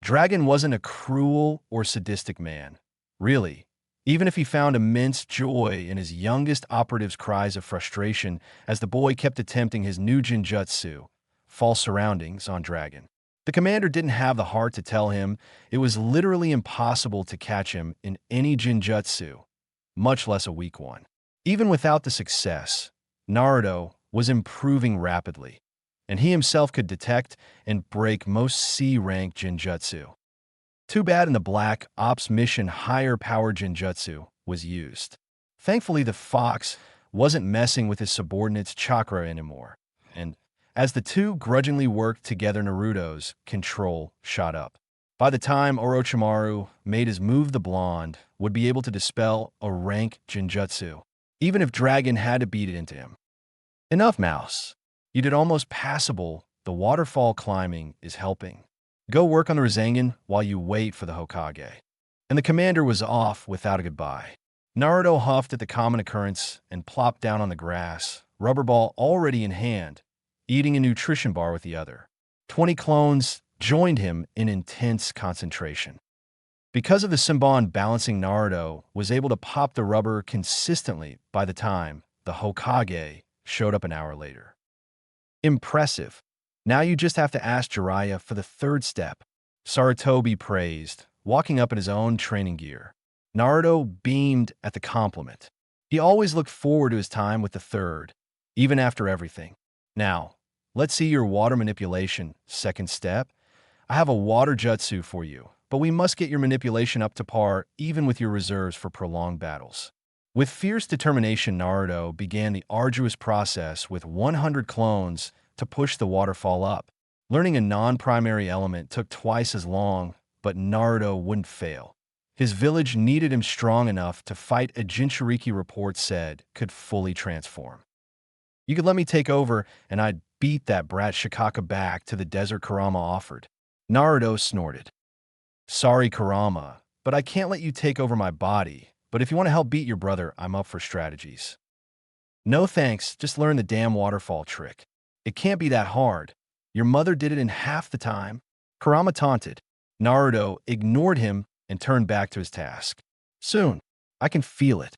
Dragon wasn't a cruel or sadistic man. Really, even if he found immense joy in his youngest operative's cries of frustration as the boy kept attempting his new Jinjutsu, false surroundings, on Dragon. The commander didn't have the heart to tell him it was literally impossible to catch him in any Jinjutsu, much less a weak one. Even without the success, Naruto was improving rapidly, and he himself could detect and break most C-rank Jinjutsu. Too bad in the Black Ops mission higher power Jinjutsu was used. Thankfully, the fox wasn't messing with his subordinate's chakra anymore, and as the 2 grudgingly worked together, Naruto's control shot up. By the time Orochimaru made his move, the blonde would be able to dispel a rank Jinjutsu, even if Dragon had to beat it into him. Enough, Mouse. You did almost passable. The waterfall climbing is helping. Go work on the Rasengan while you wait for the Hokage. And the commander was off without a goodbye. Naruto huffed at the common occurrence and plopped down on the grass, rubber ball already in hand, eating a nutrition bar with the other. 20 clones joined him in intense concentration. Because of the Senbon balancing, Naruto was able to pop the rubber consistently by the time the Hokage showed up an hour later. Impressive. Now you just have to ask Jiraiya for the third step. Sarutobi praised, walking up in his own training gear. Naruto beamed at the compliment. He always looked forward to his time with the third, even after everything. Now, let's see your water manipulation. Second step. I have a water jutsu for you, but we must get your manipulation up to par even with your reserves for prolonged battles. With fierce determination, Naruto began the arduous process with 100 clones to push the waterfall up. Learning a non-primary element took twice as long, but Naruto wouldn't fail. His village needed him strong enough to fight a Jinchuriki report said could fully transform. You could let me take over, and I'd beat that brat Shikaka back to the desert Kurama offered. Naruto snorted. Sorry, Kurama, but I can't let you take over my body. But if you want to help beat your brother, I'm up for strategies. No thanks, just learn the damn waterfall trick. It can't be that hard. Your mother did it in half the time. Kurama taunted. Naruto ignored him and turned back to his task. Soon, I can feel it.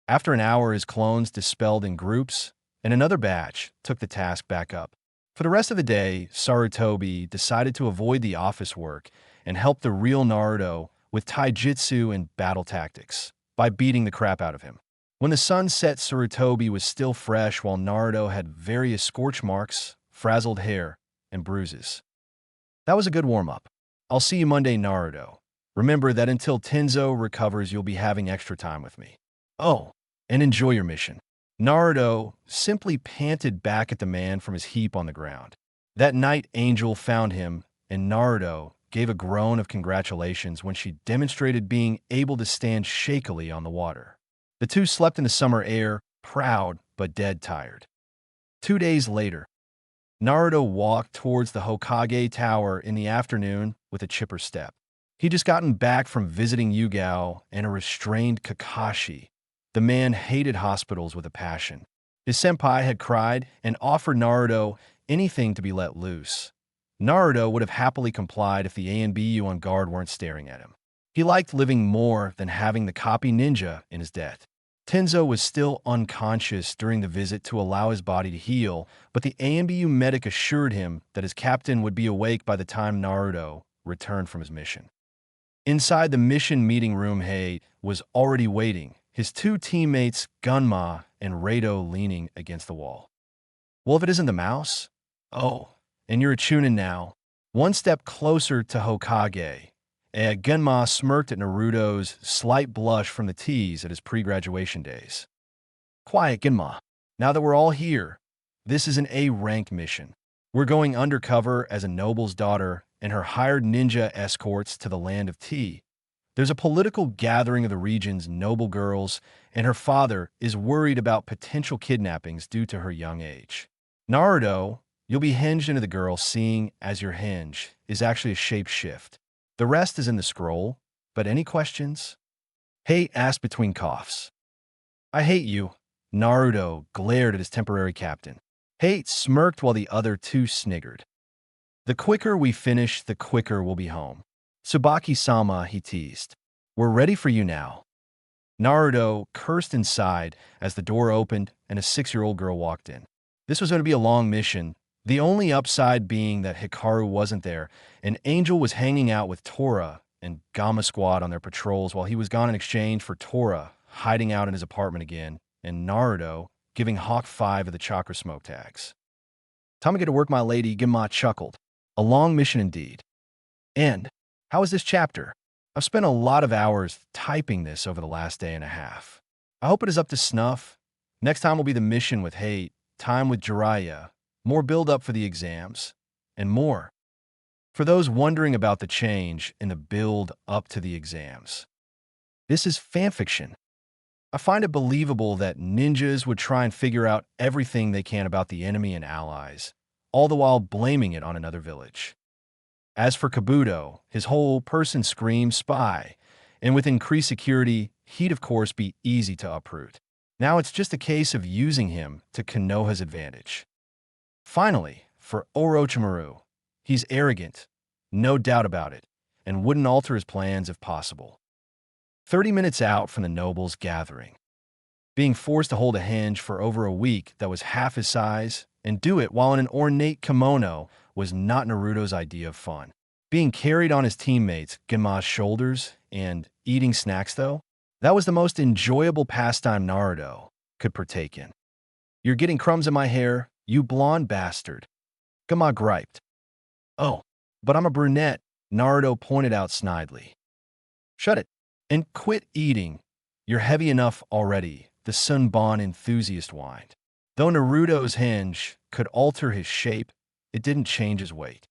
After an hour, his clones dispelled in groups, and another batch took the task back up. For the rest of the day, Sarutobi decided to avoid the office work and help the real Naruto with taijutsu and battle tactics by beating the crap out of him. When the sun set, Sarutobi was still fresh while Naruto had various scorch marks, frazzled hair, and bruises. That was a good warm-up. I'll see you Monday, Naruto. Remember that until Tenzo recovers, you'll be having extra time with me. Oh, and enjoy your mission. Naruto simply panted back at the man from his heap on the ground. That night, Angel found him, and Naruto gave a groan of congratulations when she demonstrated being able to stand shakily on the water. The two slept in the summer air, proud but dead tired. 2 days later, Naruto walked towards the Hokage Tower in the afternoon with a chipper step. He'd just gotten back from visiting Yugao and a restrained Kakashi. The man hated hospitals with a passion. His senpai had cried and offered Naruto anything to be let loose. Naruto would have happily complied if the ANBU on guard weren't staring at him. He liked living more than having the copy ninja in his debt. Tenzo was still unconscious during the visit to allow his body to heal, but the ANBU medic assured him that his captain would be awake by the time Naruto returned from his mission. Inside the mission meeting room, Hei was already waiting, his two teammates, Gunma and Rado, leaning against the wall. Well, if it isn't the mouse? Oh, and you're a Chunin now. One step closer to Hokage. Gunma smirked at Naruto's slight blush from the tease at his pre-graduation days. Quiet, Gunma. Now that we're all here, this is an A-ranked mission. We're going undercover as a noble's daughter and her hired ninja escorts to the land of tea. There's a political gathering of the region's noble girls, and her father is worried about potential kidnappings due to her young age. Naruto, you'll be hinged into the girl, seeing as your hinge is actually a shapeshift. The rest is in the scroll, but any questions? Hei asked between coughs. I hate you. Naruto glared at his temporary captain. Hei smirked while the other two sniggered. The quicker we finish, the quicker we'll be home. Tsubaki-sama, he teased. We're ready for you now. Naruto cursed inside as the door opened and a 6-year-old girl walked in. This was going to be a long mission, the only upside being that Hikaru wasn't there, and Angel was hanging out with Tora and Gamma Squad on their patrols while he was gone in exchange for Tora hiding out in his apartment again, and Naruto giving Hawk 5 of the chakra smoke tags. Time to get to work, my lady, Gunma chuckled. A long mission indeed. And how is this chapter? I've spent a lot of hours typing this over the last day and a half. I hope it is up to snuff. Next time will be the mission with Hate, time with Jiraiya, more build-up for the exams, and more. For those wondering about the change in the build-up to the exams, this is fanfiction. I find it believable that ninjas would try and figure out everything they can about the enemy and allies, all the while blaming it on another village. As for Kabuto, his whole person screams spy, and with increased security, he'd of course be easy to uproot. Now it's just a case of using him to Konoha's advantage. Finally, for Orochimaru, he's arrogant, no doubt about it, and wouldn't alter his plans if possible. 30 minutes out from the nobles' gathering, being forced to hold a henge for over a week that was half his size and do it while in an ornate kimono was not Naruto's idea of fun. Being carried on his teammates' Genma's shoulders and eating snacks, though, that was the most enjoyable pastime Naruto could partake in. "You're getting crumbs in my hair, you blonde bastard," Genma griped. "Oh, but I'm a brunette," Naruto pointed out snidely. "Shut it and quit eating. You're heavy enough already," the Sunbon enthusiast whined. Though Naruto's henge could alter his shape, it didn't change his weight.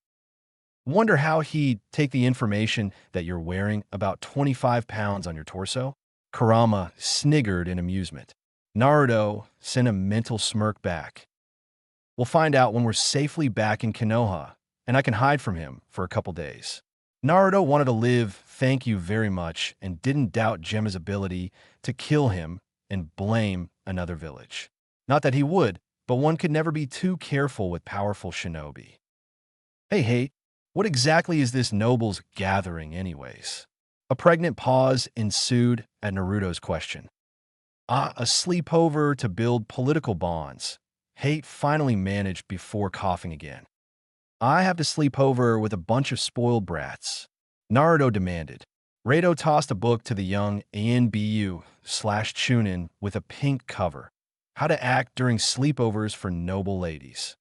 "Wonder how he'd take the information that you're wearing about 25 pounds on your torso?" Kurama sniggered in amusement. Naruto sent a mental smirk back. "We'll find out when we're safely back in Konoha, and I can hide from him for a couple days." Naruto wanted to live thank you very much and didn't doubt Gemma's ability to kill him and blame another village. Not that he would, but one could never be too careful with powerful shinobi. Hey, what exactly is this nobles gathering anyways?" A pregnant pause ensued at Naruto's question. A sleepover to build political bonds," Hate finally managed before coughing again. "I have to sleep over with a bunch of spoiled brats," Naruto demanded. Rado tossed a book to the young ANBU/Chunin with a pink cover. "How to Act During Sleepovers for Noble Ladies."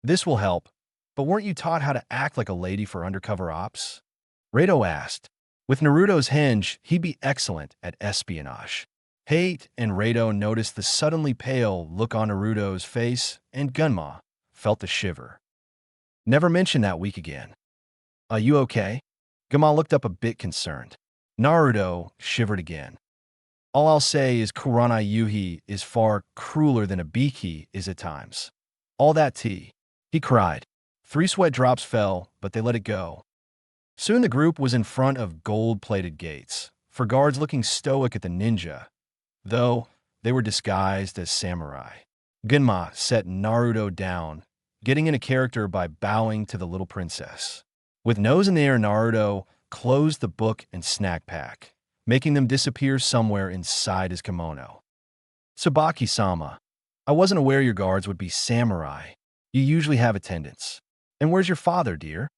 "This will help, but weren't you taught how to act like a lady for undercover ops?" Rado asked. With Naruto's henge, he'd be excellent at espionage. Hate and Rado noticed the suddenly pale look on Naruto's face, and Gunma felt the shiver. "Never mention that week again." "Are you okay?" Gunma looked up a bit concerned. Naruto shivered again. "All I'll say is Kuranai Yuhi is far crueler than Ibiki is at times. All that tea." He cried. 3 sweat drops fell, but they let it go. Soon the group was in front of gold-plated gates, for guards looking stoic at the ninja, though they were disguised as samurai. Gunma set Naruto down, getting into character by bowing to the little princess. With nose in the air, Naruto closed the book and snack pack, making them disappear somewhere inside his kimono. "Tsubaki-sama, I wasn't aware your guards would be samurai. You usually have attendants. And where's your father, dear?"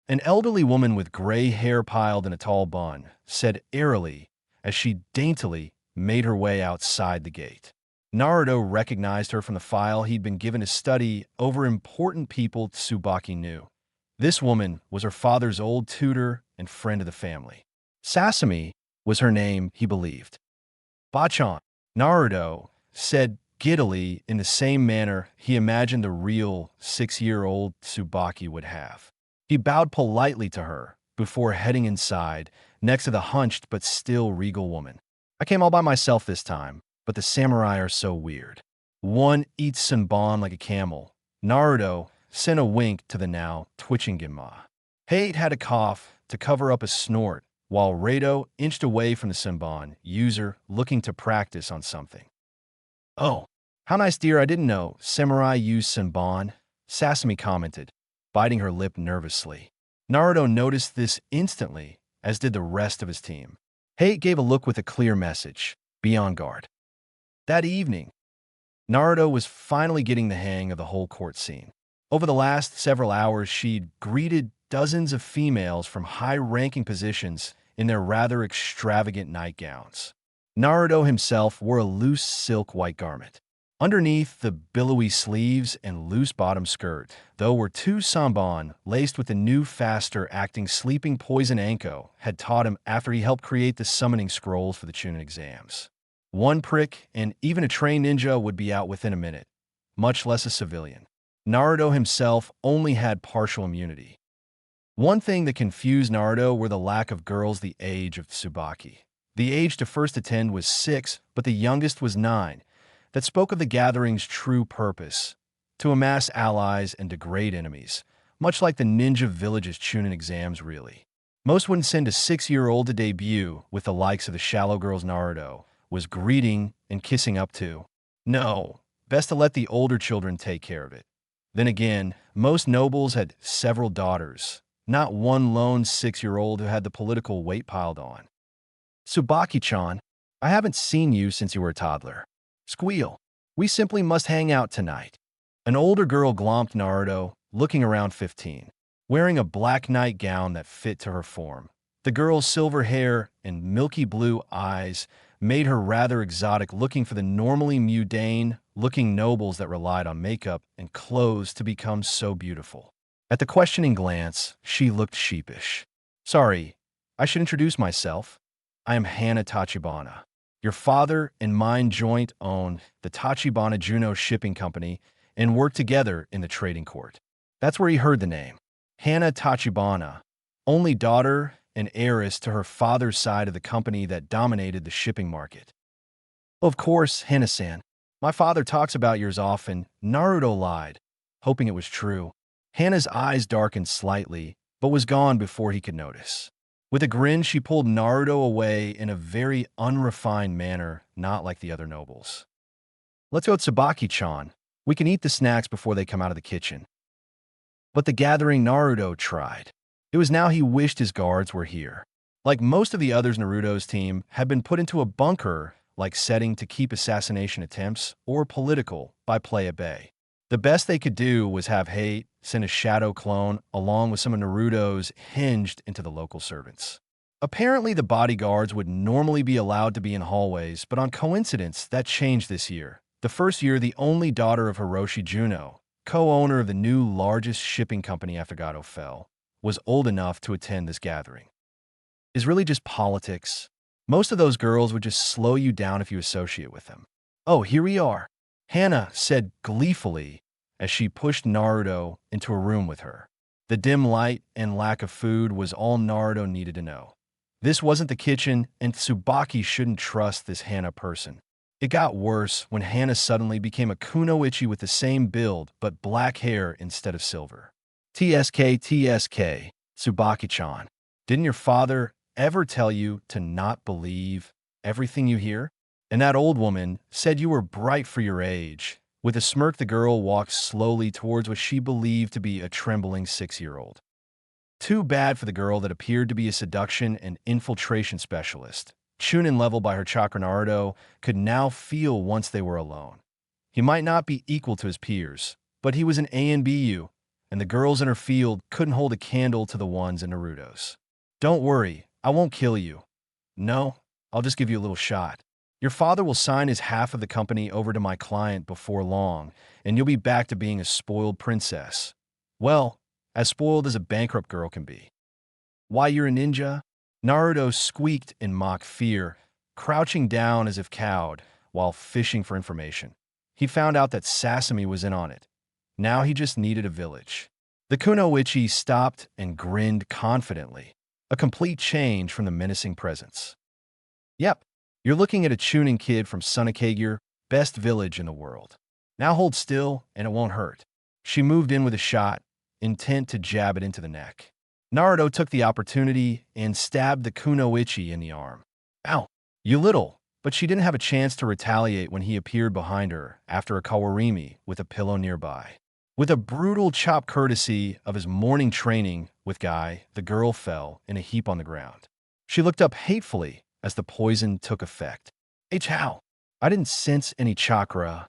An elderly woman with gray hair piled in a tall bun said airily as she daintily made her way outside the gate. Naruto recognized her from the file he'd been given to study over important people Tsubaki knew. This woman was her father's old tutor and friend of the family. Sasami was her name, he believed. "Bachan," Naruto said giddily in the same manner he imagined the real 6-year-old Tsubaki would have. He bowed politely to her before heading inside, next to the hunched but still regal woman. "I came all by myself this time, but the samurai are so weird. One eats Senbon like a camel." Naruto sent a wink to the now twitching Genma. Hate had a cough to cover up a snort, while Rado inched away from the Senbon user looking to practice on something. "Oh, how nice, dear, I didn't know samurai use Senbon," Sasami commented, biting her lip nervously. Naruto noticed this instantly, as did the rest of his team. Hate gave a look with a clear message: be on guard. That evening, Naruto was finally getting the hang of the whole court scene. Over the last several hours, she'd greeted dozens of females from high-ranking positions in their rather extravagant nightgowns. Naruto himself wore a loose silk white garment. Underneath the billowy sleeves and loose bottom skirt, though, were 2 sanbon laced with the new faster-acting sleeping poison Anko had taught him after he helped create the summoning scrolls for the Chunin exams. One prick, and even a trained ninja would be out within a minute, much less a civilian. Naruto himself only had partial immunity. One thing that confused Naruto were the lack of girls the age of Tsubaki. The age to first attend was 6, but the youngest was 9. That spoke of the gathering's true purpose: to amass allies and degrade enemies, much like the ninja village's Chunin exams really. Most wouldn't send a 6-year-old to debut with the likes of the shallow girls Naruto was greeting and kissing up to. No, best to let the older children take care of it. Then again, most nobles had several daughters, not one lone 6-year-old who had the political weight piled on. Tsubaki-chan, I haven't seen you since you were a toddler. Squeal. We simply must hang out tonight. An older girl glomped Naruto, looking around 15, wearing a black nightgown that fit to her form. The girl's silver hair and milky blue eyes made her rather exotic, looking for the normally mundane-looking nobles that relied on makeup and clothes to become so beautiful. At the questioning glance, she looked sheepish. Sorry, I should introduce myself. I am Hana Tachibana. Your father and mine joint own the Tachibana Juno Shipping Company and work together in the trading court. That's where he heard the name. Hana Tachibana, only daughter and heiress to her father's side of the company that dominated the shipping market. Of course, Hana-san. My father talks about yours often. Naruto lied, hoping it was true. Hana's eyes darkened slightly, but was gone before he could notice. With a grin, she pulled Naruto away in a very unrefined manner, not like the other nobles. Let's go to Tsubaki-chan. We can eat the snacks before they come out of the kitchen. But the gathering Naruto tried. It was now he wished his guards were here. Like most of the others, Naruto's team had been put into a bunker-like setting to keep assassination attempts or political by play at bay. The best they could do was have Hate send a shadow clone along with some of Naruto's hinged into the local servants. Apparently, the bodyguards would normally be allowed to be in hallways, but on coincidence, that changed this year. The first year, the only daughter of Hiroshi Juno, co-owner of the new largest shipping company after Gato fell, was old enough to attend this gathering. It's really just politics. Most of those girls would just slow you down if you associate with them. Oh, here we are, Hana said gleefully as she pushed Naruto into a room with her. The dim light and lack of food was all Naruto needed to know. This wasn't the kitchen, and Tsubaki shouldn't trust this Hana person. It got worse when Hana suddenly became a kunoichi with the same build but black hair instead of silver. TSK, Tsubaki-chan. Didn't your father ever tell you to not believe everything you hear? And that old woman said you were bright for your age. With a smirk, the girl walked slowly towards what she believed to be a trembling 6-year-old. Too bad for the girl that appeared to be a seduction and infiltration specialist. Chunin, leveled by her chakra, Naruto could now feel once they were alone. He might not be equal to his peers, but he was an ANBU, and the girls in her field couldn't hold a candle to the ones in Naruto's. Don't worry, I won't kill you. No, I'll just give you a little shot. Your father will sign his half of the company over to my client before long, and you'll be back to being a spoiled princess. Well, as spoiled as a bankrupt girl can be. Why, you're a ninja? Naruto squeaked in mock fear, crouching down as if cowed, while fishing for information. He found out that Sasami was in on it. Now he just needed a village. The kunoichi stopped and grinned confidently, a complete change from the menacing presence. Yep, you're looking at a Chunin kid from Sunakagure, best village in the world. Now hold still, and it won't hurt. She moved in with a shot, intent to jab it into the neck. Naruto took the opportunity and stabbed the kunoichi in the arm. Ow, you little! But she didn't have a chance to retaliate when he appeared behind her after a kawarimi with a pillow nearby. With a brutal chop courtesy of his morning training with Guy, the girl fell in a heap on the ground. She looked up hatefully as the poison took effect. How? I didn't sense any chakra.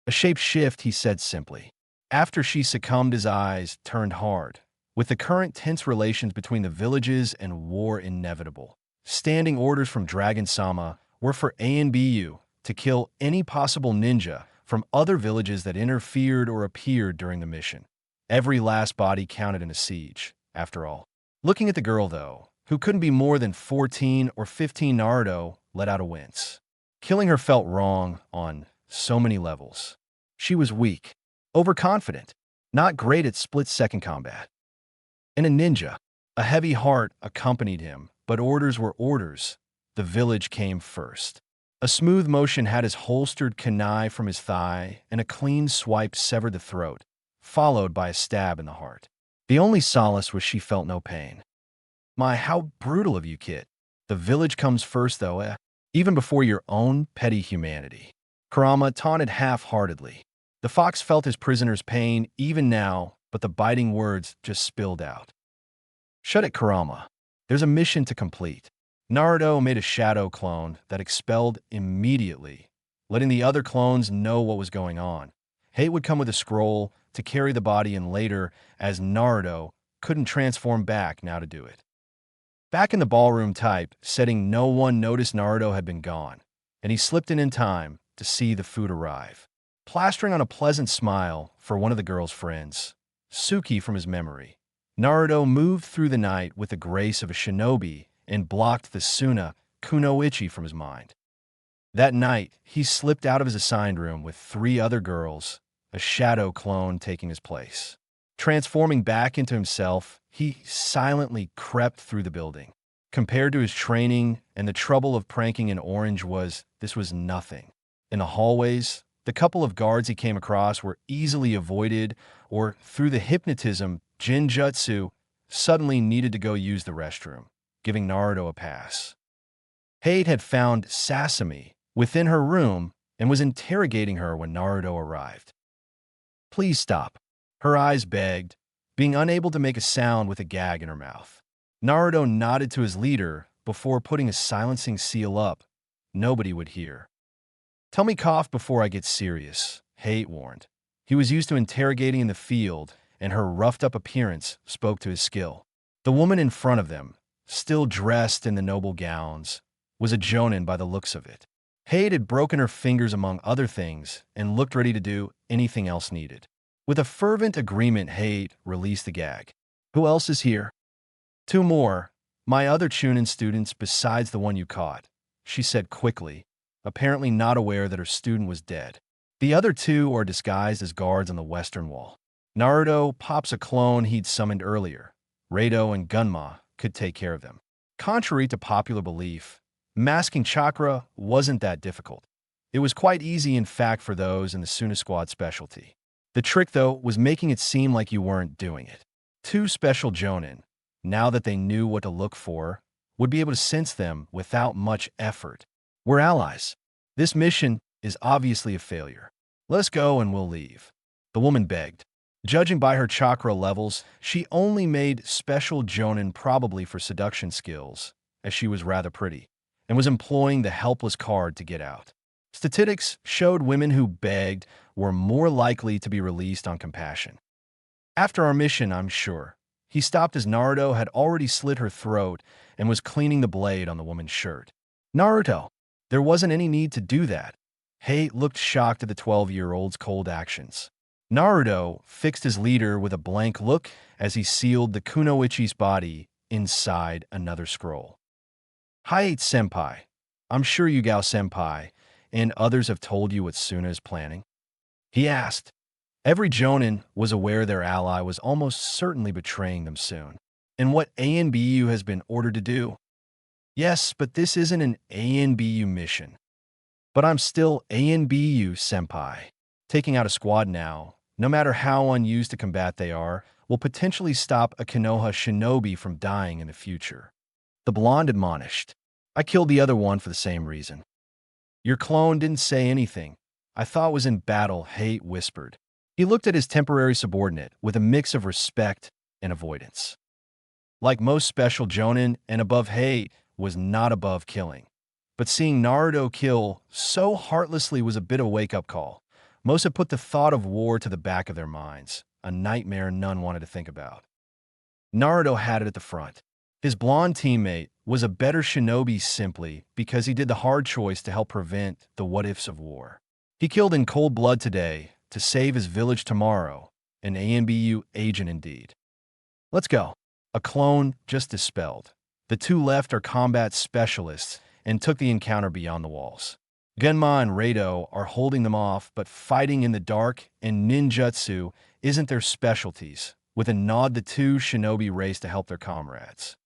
A shape shift, he said simply. After she succumbed, his eyes turned hard. With the current tense relations between the villages and war inevitable, standing orders from Dragon-sama were for ANBU to kill any possible ninja from other villages that interfered or appeared during the mission. Every last body counted in a siege, after all. Looking at the girl, though, who couldn't be more than 14 or 15, Naruto let out a wince. Killing her felt wrong on so many levels. She was weak, overconfident, not great at split-second combat. And a ninja. A heavy heart accompanied him, but orders were orders. The village came first. A smooth motion had his holstered kunai from his thigh, and a clean swipe severed the throat, followed by a stab in the heart. The only solace was she felt no pain. My, how brutal of you, kid. The village comes first, though, even before your own petty humanity. Kurama taunted half-heartedly. The fox felt his prisoner's pain even now, but the biting words just spilled out. Shut it, Kurama. There's a mission to complete. Naruto made a shadow clone that expelled immediately, letting the other clones know what was going on. Hate would come with a scroll to carry the body in later, as Naruto couldn't transform back now to do it. Back in the ballroom type setting, no one noticed Naruto had been gone, and he slipped in time to see the food arrive. Plastering on a pleasant smile for one of the girl's friends, Suki from his memory, Naruto moved through the night with the grace of a shinobi and blocked the Suna Kunoichi from his mind. That night, he slipped out of his assigned room with 3 other girls, a shadow clone taking his place. Transforming back into himself, he silently crept through the building. Compared to his training and the trouble of pranking an orange this was nothing. In the hallways, the couple of guards he came across were easily avoided, or through the hypnotism, Jinjutsu suddenly needed to go use the restroom, giving Naruto a pass. Hate had found Sasami within her room and was interrogating her when Naruto arrived. "Please stop," her eyes begged, being unable to make a sound with a gag in her mouth. Naruto nodded to his leader before putting a silencing seal up. Nobody would hear. "Tell me cough before I get serious," Hate warned. He was used to interrogating in the field, and her roughed-up appearance spoke to his skill. The woman in front of them, still dressed in the noble gowns, was a jonin by the looks of it. Hate had broken her fingers among other things and looked ready to do anything else needed. With a fervent agreement, Hate released the gag. "Who else is here?" "2 more. My other Chunin students besides the one you caught," she said quickly, apparently not aware that her student was dead. "The other 2 are disguised as guards on the western wall. Naruto pops a clone he'd summoned earlier. Rado and Gunma could take care of them." Contrary to popular belief, masking chakra wasn't that difficult. It was quite easy, in fact, for those in the Suna Squad specialty. The trick, though, was making it seem like you weren't doing it. 2 special jonin, now that they knew what to look for, would be able to sense them without much effort. "We're allies. This mission is obviously a failure. Let us go and we'll leave," the woman begged. Judging by her chakra levels, she only made special jonin probably for seduction skills, as she was rather pretty, and was employing the helpless card to get out. Statistics showed women who begged were more likely to be released on compassion. "After our mission, I'm sure." He stopped as Naruto had already slit her throat and was cleaning the blade on the woman's shirt. "Naruto, there wasn't any need to do that." Hate looked shocked at the 12-year-old's cold actions. Naruto fixed his leader with a blank look as he sealed the Kunoichi's body inside another scroll. "Hayate-senpai, I'm sure Yugao-senpai and others have told you what Suna is planning?" he asked. Every jonin was aware their ally was almost certainly betraying them soon. "And what ANBU has been ordered to do?" "Yes, but this isn't an ANBU mission." "But I'm still ANBU, senpai. Taking out a squad now, no matter how unused to combat they are, will potentially stop a Konoha shinobi from dying in the future," the blonde admonished. "I killed the other one for the same reason." "Your clone didn't say anything. I thought was in battle," Hate whispered. He looked at his temporary subordinate with a mix of respect and avoidance. Like most special jonin and above, Hate was not above killing. But seeing Naruto kill so heartlessly was a bit of a wake-up call. Most had put the thought of war to the back of their minds, a nightmare none wanted to think about. Naruto had it at the front. His blonde teammate was a better shinobi simply because he did the hard choice to help prevent the what-ifs of war. He killed in cold blood today to save his village tomorrow, an ANBU agent indeed. "Let's go." A clone just dispelled. The 2 left are combat specialists and took the encounter beyond the walls. Genma and Rado are holding them off, but fighting in the dark and ninjutsu isn't their specialties. With a nod, the 2 shinobi race to help their comrades.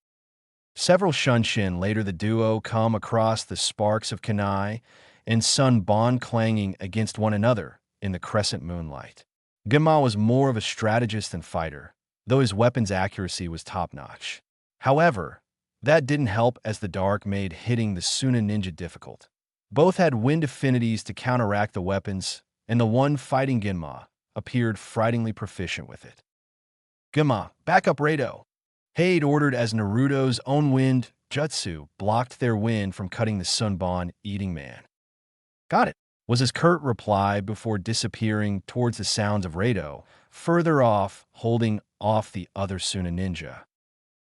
Several shunshin later, the duo come across the sparks of kunai and sun bond clanging against one another in the crescent moonlight. Genma was more of a strategist than fighter, though his weapon's accuracy was top-notch. However, that didn't help as the dark made hitting the Suna ninja difficult. Both had wind affinities to counteract the weapons, and the one fighting Genma appeared frighteningly proficient with it. "Genma, back up Rado!" Hade ordered as Naruto's own wind jutsu blocked their wind from cutting the Sunbon eating man. Got it, was his curt reply before disappearing towards the sounds of Rado, further off, holding off the other Suna ninja.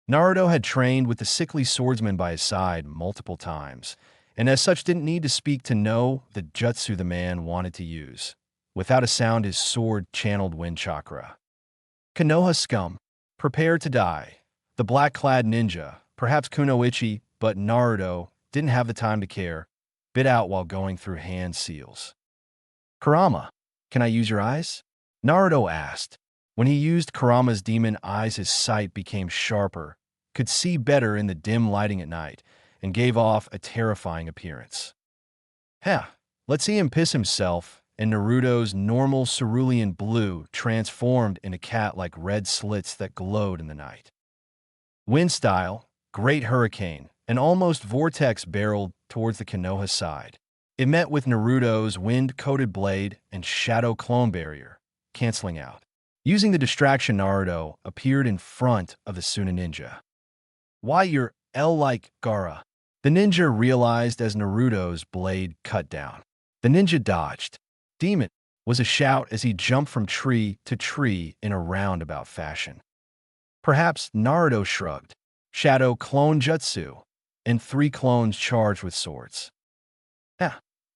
Naruto had trained with the sickly swordsman by his side multiple times, and as such didn't need to speak to know the jutsu the man wanted to use. Without a sound, his sword channeled wind chakra. Konoha scum, prepare to die. The black-clad ninja, perhaps Kunoichi, but Naruto, didn't have the time to care, bit out while going through hand seals. Kurama, can I use your eyes? Naruto asked. When he used Kurama's demon eyes, his sight became sharper, could see better in the dim lighting at night, and gave off a terrifying appearance. Heh, let's see him piss himself, and Naruto's normal cerulean blue transformed into cat-like red slits that glowed in the night. Wind style, great hurricane, an almost vortex barreled towards the Konoha side. It met with Naruto's wind-coated blade and shadow clone barrier, canceling out. Using the distraction, Naruto appeared in front of the Suna ninja. Why, you're L-like Gaara, the ninja realized as Naruto's blade cut down. The ninja dodged. Demon, was a shout as he jumped from tree to tree in a roundabout fashion. Perhaps Naruto shrugged. Shadow clone jutsu, and 3 clones charged with swords.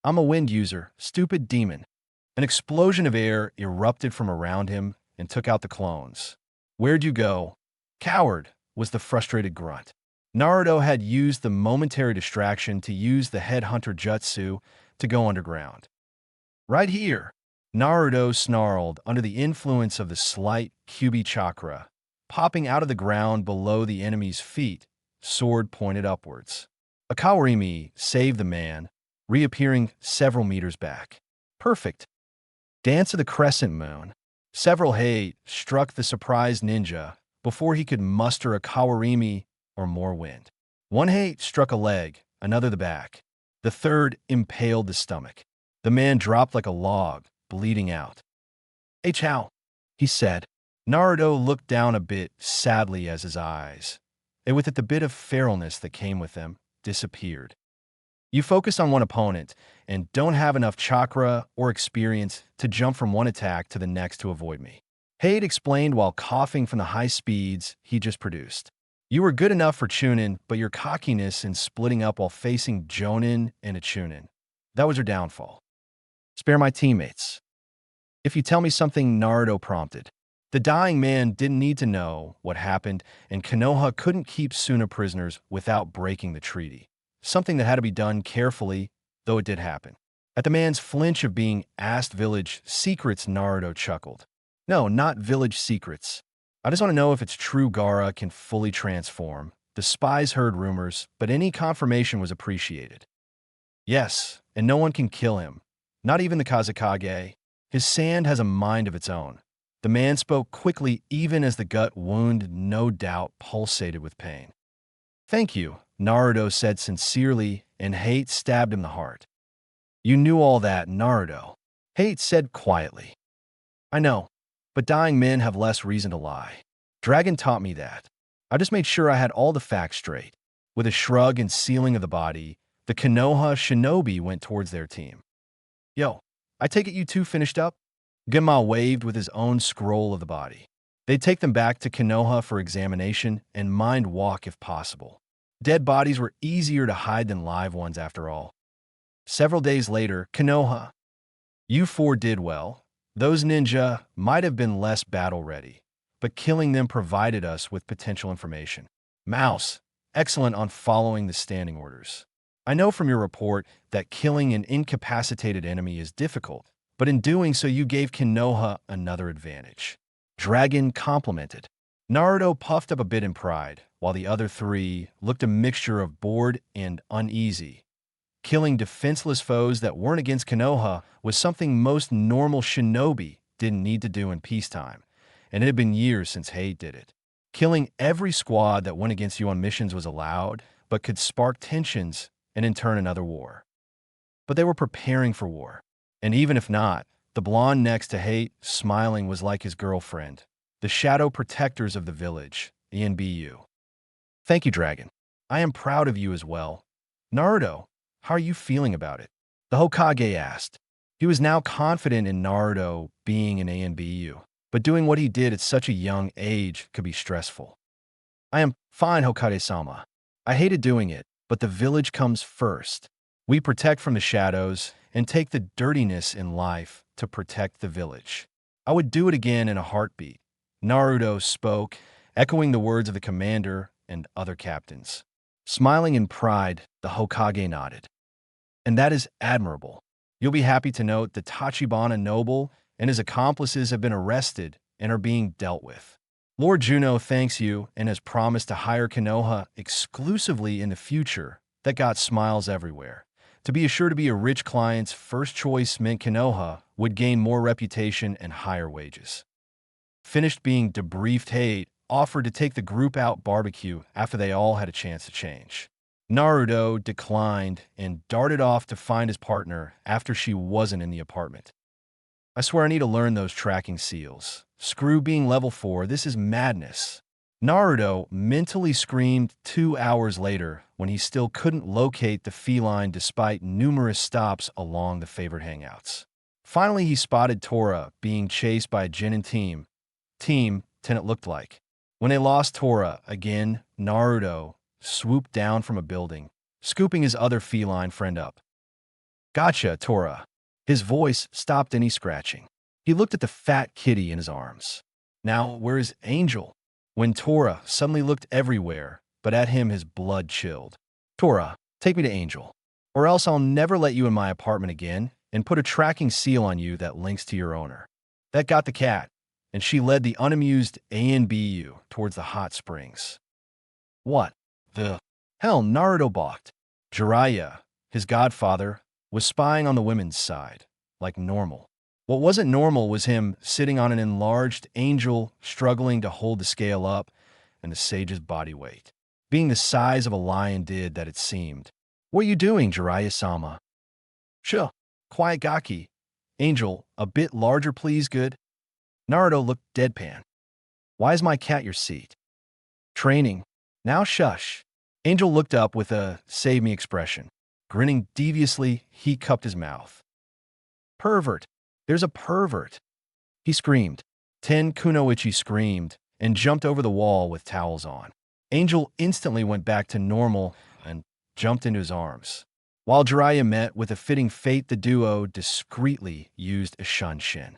I'm a wind user, stupid demon. An explosion of air erupted from around him and took out the clones. Where'd you go? Coward, was the frustrated grunt. Naruto had used the momentary distraction to use the headhunter jutsu to go underground. Right here, Naruto snarled under the influence of the slight Kyuubi chakra, popping out of the ground below the enemy's feet, sword pointed upwards. A Kawarimi saved the man, reappearing several meters back. Perfect. Dance of the Crescent Moon. Several hate struck the surprised ninja before he could muster a Kawarimi or more wind. One hate struck a leg, another the back. The third impaled the stomach. The man dropped like a log, bleeding out. Hey, Chow, he said. Naruto looked down a bit sadly as his eyes, and with it the bit of feralness that came with them, disappeared. You focus on one opponent and don't have enough chakra or experience to jump from one attack to the next to avoid me. Hade explained while coughing from the high speeds he just produced. You were good enough for Chunin, but your cockiness in splitting up while facing Jonin and a Chunin, that was your downfall. Spare my teammates. If you tell me something, Naruto prompted. The dying man didn't need to know what happened, and Konoha couldn't keep Suna prisoners without breaking the treaty. Something that had to be done carefully, though it did happen. At the man's flinch of being asked village secrets, Naruto chuckled. No, not village secrets. I just want to know if it's true Gaara can fully transform. The spies heard rumors, but any confirmation was appreciated. Yes, and no one can kill him. Not even the Kazekage. His sand has a mind of its own. The man spoke quickly even as the gut wound no doubt pulsated with pain. Thank you, Naruto said sincerely, and hate stabbed him the heart. You knew all that, Naruto. Hate said quietly. I know, but dying men have less reason to lie. Dragon taught me that. I just made sure I had all the facts straight. With a shrug and sealing of the body, the Konoha shinobi went towards their team. Yo, I take it you two finished up? Genma waved with his own scroll of the body. They'd take them back to Konoha for examination and mind walk if possible. Dead bodies were easier to hide than live ones after all. Several days later, Konoha. You 4 did well. Those ninja might have been less battle-ready, but killing them provided us with potential information. Mouse, excellent on following the standing orders. I know from your report that killing an incapacitated enemy is difficult, but in doing so you gave Konoha another advantage. Dragon complimented. Naruto puffed up a bit in pride, while the other 3 looked a mixture of bored and uneasy. Killing defenseless foes that weren't against Konoha was something most normal shinobi didn't need to do in peacetime, and it had been years since Hade did it. Killing every squad that went against you on missions was allowed, but could spark tensions and in turn another war. But they were preparing for war. And even if not, the blonde next to Hate, smiling, was like his girlfriend. The shadow protectors of the village, ANBU. Thank you, Dragon. I am proud of you as well. Naruto, how are you feeling about it? The Hokage asked. He was now confident in Naruto being an ANBU, but doing what he did at such a young age could be stressful. I am fine, Hokage-sama. I hated doing it, but the village comes first. We protect from the shadows and take the dirtiness in life to protect the village. I would do it again in a heartbeat. Naruto spoke, echoing the words of the commander and other captains. Smiling in pride, the Hokage nodded. And that is admirable. You'll be happy to note the Tachibana noble and his accomplices have been arrested and are being dealt with. Lord Juno thanks you and has promised to hire Konoha exclusively in the future. That got smiles everywhere. To be assured to be a rich client's first choice meant Konoha would gain more reputation and higher wages. Finished being debriefed, Hate offered to take the group out barbecue after they all had a chance to change. Naruto declined and darted off to find his partner after she wasn't in the apartment. I swear I need to learn those tracking seals. Screw being level 4, this is madness. Naruto mentally screamed 2 hours later when he still couldn't locate the feline despite numerous stops along the favorite hangouts. Finally, he spotted Tora being chased by a Jinin team. Team 10 it looked like. When they lost Tora again, Naruto swooped down from a building, scooping his other feline friend up. Gotcha, Tora. His voice stopped any scratching. He looked at the fat kitty in his arms. Now, where is Angel? When Tora suddenly looked everywhere, but at him his blood chilled. Tora, take me to Angel, or else I'll never let you in my apartment again and put a tracking seal on you that links to your owner. That got the cat, and she led the unamused ANBU towards the hot springs. What the hell? Naruto balked. Jiraiya, his godfather, was spying on the women's side, like normal. What wasn't normal was him sitting on an enlarged angel struggling to hold the scale up and the sage's body weight. Being the size of a lion did that, it seemed. What are you doing, Jiraiya-sama? Sure. Quiet Gaki. Angel, a bit larger please, good? Naruto looked deadpan. Why is my cat your seat? Training. Now shush. Angel looked up with a save me expression. Grinning deviously, he cupped his mouth. Pervert. There's a pervert. He screamed. Ten Kunoichi screamed and jumped over the wall with towels on. Angel instantly went back to normal and jumped into his arms. While Jiraiya met with a fitting fate, the duo discreetly used a shunshin.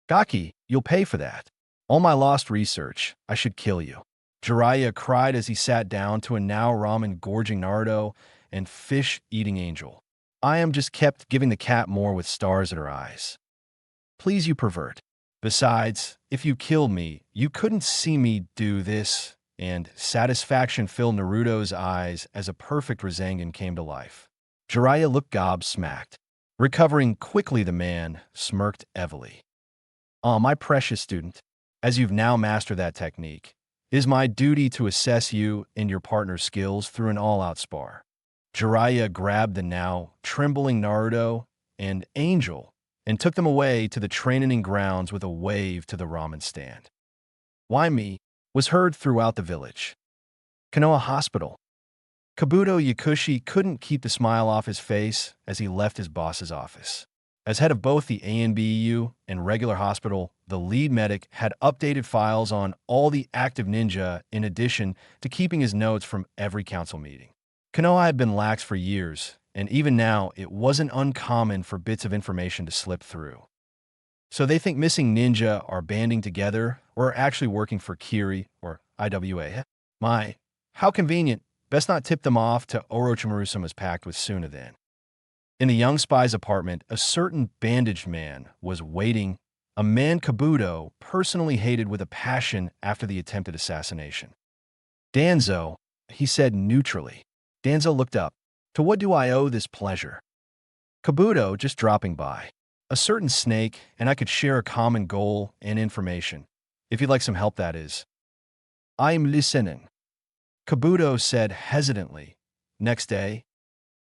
Gaki, you'll pay for that. All my lost research, I should kill you. Jiraiya cried as he sat down to a now ramen-gorging Naruto and fish-eating Angel. I am just kept giving the cat more with stars at her eyes. Please, you pervert. Besides, if you killed me, you couldn't see me do this, and satisfaction filled Naruto's eyes as a perfect Rasengan came to life. Jiraiya looked gobsmacked. Recovering quickly, the man smirked heavily. My precious student, as you've now mastered that technique, it is my duty to assess you and your partner's skills through an all-out spar. Jiraiya grabbed the now trembling Naruto and Angel and took them away to the training grounds with a wave to the ramen stand. Why me? Was heard throughout the village. Konoha Hospital. Kabuto Yakushi couldn't keep the smile off his face as he left his boss's office. As head of both the ANBU and regular hospital, the lead medic had updated files on all the active ninja in addition to keeping his notes from every council meeting. Konoha had been lax for years, and even now it wasn't uncommon for bits of information to slip through. So they think missing ninja are banding together or are actually working for Kiri or IWA. My, how convenient. Best not tip them off to Orochimaru-sama's pact with Suna then. In the young spy's apartment, a certain bandaged man was waiting, a man Kabuto personally hated with a passion after the attempted assassination. Danzo, he said neutrally. Danzo looked up. To what do I owe this pleasure? Kabuto, just dropping by. A certain snake, and I could share a common goal and information. If you'd like some help, that is. I'm listening. Kabuto said hesitantly. Next day.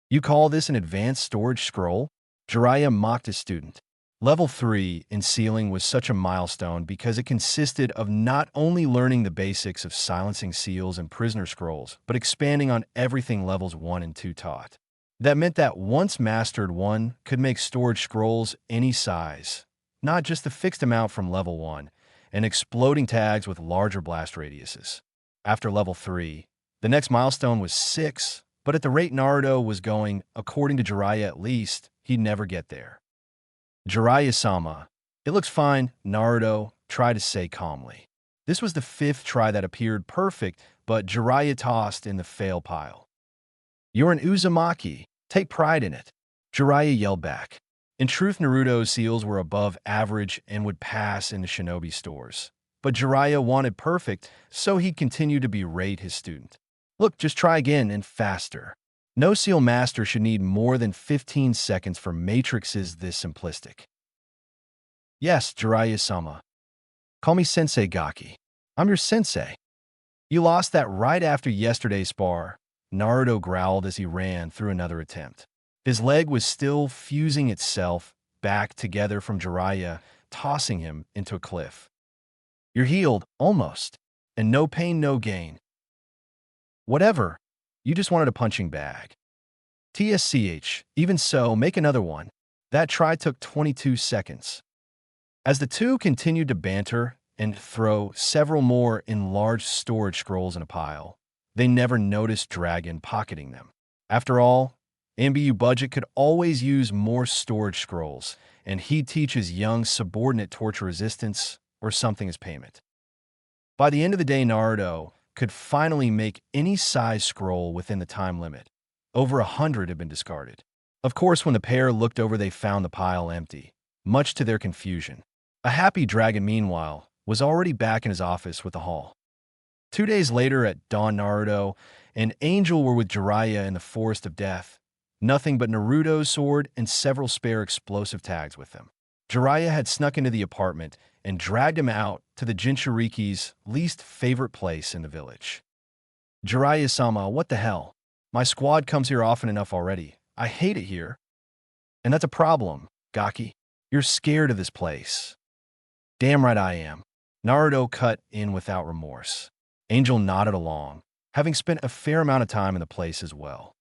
You call this an advanced storage scroll? Jiraiya mocked his student. Level 3 in sealing was such a milestone because it consisted of not only learning the basics of silencing seals and prisoner scrolls, but expanding on everything levels 1 and 2 taught. That meant that once mastered, one could make storage scrolls any size, not just the fixed amount from level 1, and exploding tags with larger blast radiuses. After level 3, the next milestone was 6, but at the rate Naruto was going, according to Jiraiya at least, he'd never get there. Jiraiya-sama, it looks fine, Naruto tried to say calmly. This was the 5th try that appeared perfect, but Jiraiya tossed in the fail pile. You're an Uzumaki. Take pride in it. Jiraiya yelled back. In truth, Naruto's seals were above average and would pass in the shinobi stores. But Jiraiya wanted perfect, so he'd continue to berate his student. Look, just try again and faster. No seal master should need more than 15 seconds for matrices this simplistic. Yes, Jiraiya-sama. Call me Sensei Gaki. I'm your sensei. You lost that right after yesterday's spar, Naruto growled as he ran through another attempt. His leg was still fusing itself back together from Jiraiya, tossing him into a cliff. You're healed, almost, and no pain, no gain. Whatever. You just wanted a punching bag. TSCH, even so, make another one. That try took 22 seconds. As the two continued to banter and throw several more in large storage scrolls in a pile, they never noticed Dragon pocketing them. After all, ANBU budget could always use more storage scrolls, and he'd teach his young subordinate torture resistance or something as payment. By the end of the day, Naruto could finally make any size scroll within the time limit. Over 100 had been discarded. Of course, when the pair looked over, they found the pile empty, much to their confusion. A happy Dragon, meanwhile, was already back in his office with the haul. 2 days later at dawn, Naruto and Angel were with Jiraiya in the Forest of Death. Nothing but Naruto's sword and several spare explosive tags with them. Jiraiya had snuck into the apartment and dragged him out to the Jinchuriki's least favorite place in the village. Jiraiya-sama, what the hell? My squad comes here often enough already. I hate it here. And that's a problem, Gaki. You're scared of this place. Damn right I am. Naruto cut in without remorse. Angel nodded along, having spent a fair amount of time in the place as well.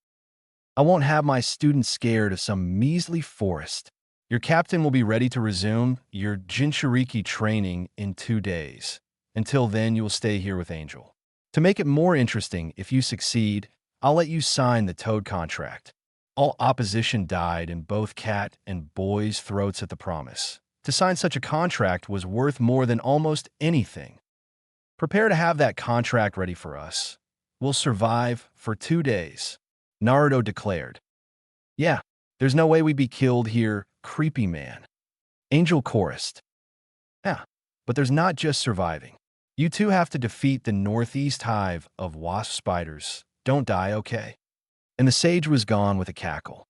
I won't have my students scared of some measly forest. Your captain will be ready to resume your Jinchuriki training in 2 days. Until then, you will stay here with Angel. To make it more interesting, if you succeed, I'll let you sign the Toad contract. All opposition died in both cat and boy's throats at the promise. To sign such a contract was worth more than almost anything. Prepare to have that contract ready for us. We'll survive for 2 days, Naruto declared. Yeah, there's no way we'd be killed here, creepy man. Angel chorused. Yeah, but there's not just surviving. You two have to defeat the northeast hive of wasp spiders. Don't die, okay? And the sage was gone with a cackle.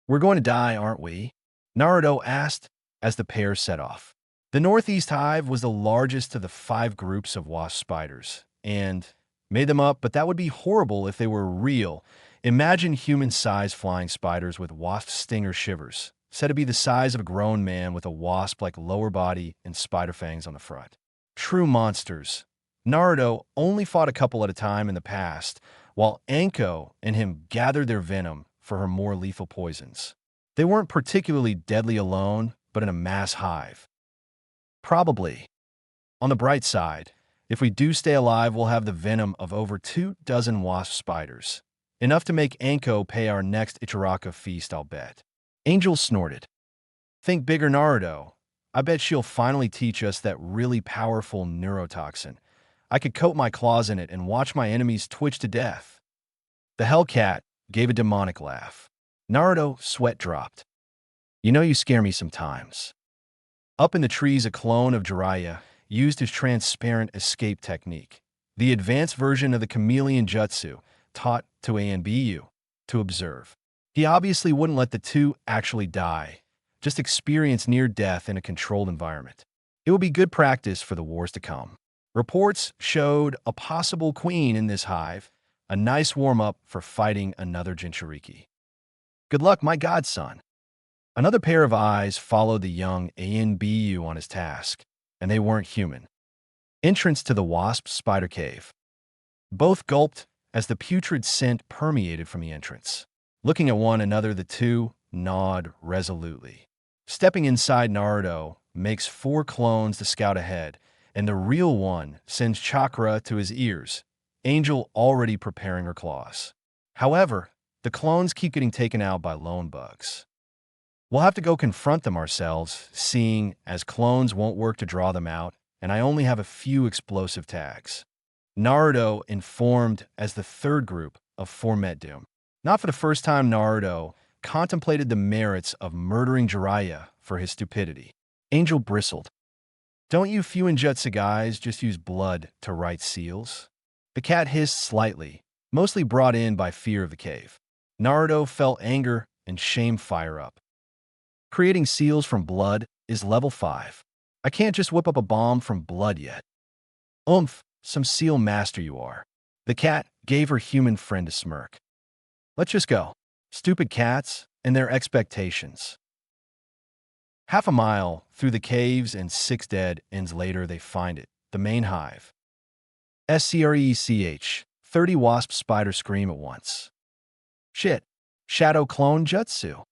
We're going to die, aren't we? Naruto asked as the pair set off. The northeast hive was the largest of the 5 groups of wasp spiders, and made them up, but that would be horrible if they were real. Imagine human-sized flying spiders with wasp stinger shivers, said to be the size of a grown man with a wasp-like lower body and spider fangs on the front. True monsters. Naruto only fought a couple at a time in the past, while Anko and him gathered their venom for her more lethal poisons. They weren't particularly deadly alone, but in a mass hive. Probably. On the bright side, if we do stay alive, we'll have the venom of over 24 wasp spiders. Enough to make Anko pay our next Ichiraka feast, I'll bet. Angel snorted. Think bigger, Naruto. I bet she'll finally teach us that really powerful neurotoxin. I could coat my claws in it and watch my enemies twitch to death. The Hellcat gave a demonic laugh. Naruto sweat dropped. You know you scare me sometimes. Up in the trees, a clone of Jiraiya used his transparent escape technique, the advanced version of the chameleon jutsu, taught to ANBU, to observe. He obviously wouldn't let the two actually die, just experience near death in a controlled environment. It would be good practice for the wars to come. Reports showed a possible queen in this hive, a nice warm-up for fighting another Jinchuriki. Good luck, my godson. Another pair of eyes followed the young ANBU on his task, and they weren't human. Entrance to the wasp spider cave. Both gulped as the putrid scent permeated from the entrance. Looking at one another, the two gnawed resolutely. Stepping inside, Naruto makes 4 clones to scout ahead, and the real one sends chakra to his ears, Angel already preparing her claws. However, the clones keep getting taken out by lone bugs. We'll have to go confront them ourselves, seeing as clones won't work to draw them out, and I only have a few explosive tags. Naruto informed as the third group of 4 met doom. Not for the first time, Naruto contemplated the merits of murdering Jiraiya for his stupidity. Angel bristled. Don't you Fuinjutsu guys just use blood to write seals? The cat hissed slightly, mostly brought in by fear of the cave. Naruto felt anger and shame fire up. Creating seals from blood is level 5. I can't just whip up a bomb from blood yet. Oomph, some seal master you are. The cat gave her human friend a smirk. Let's just go. Stupid cats and their expectations. Half a mile through the caves and 6 dead ends later, they find it, the main hive. SCRECH, 30 wasp spiders scream at once. Shit, shadow clone jutsu.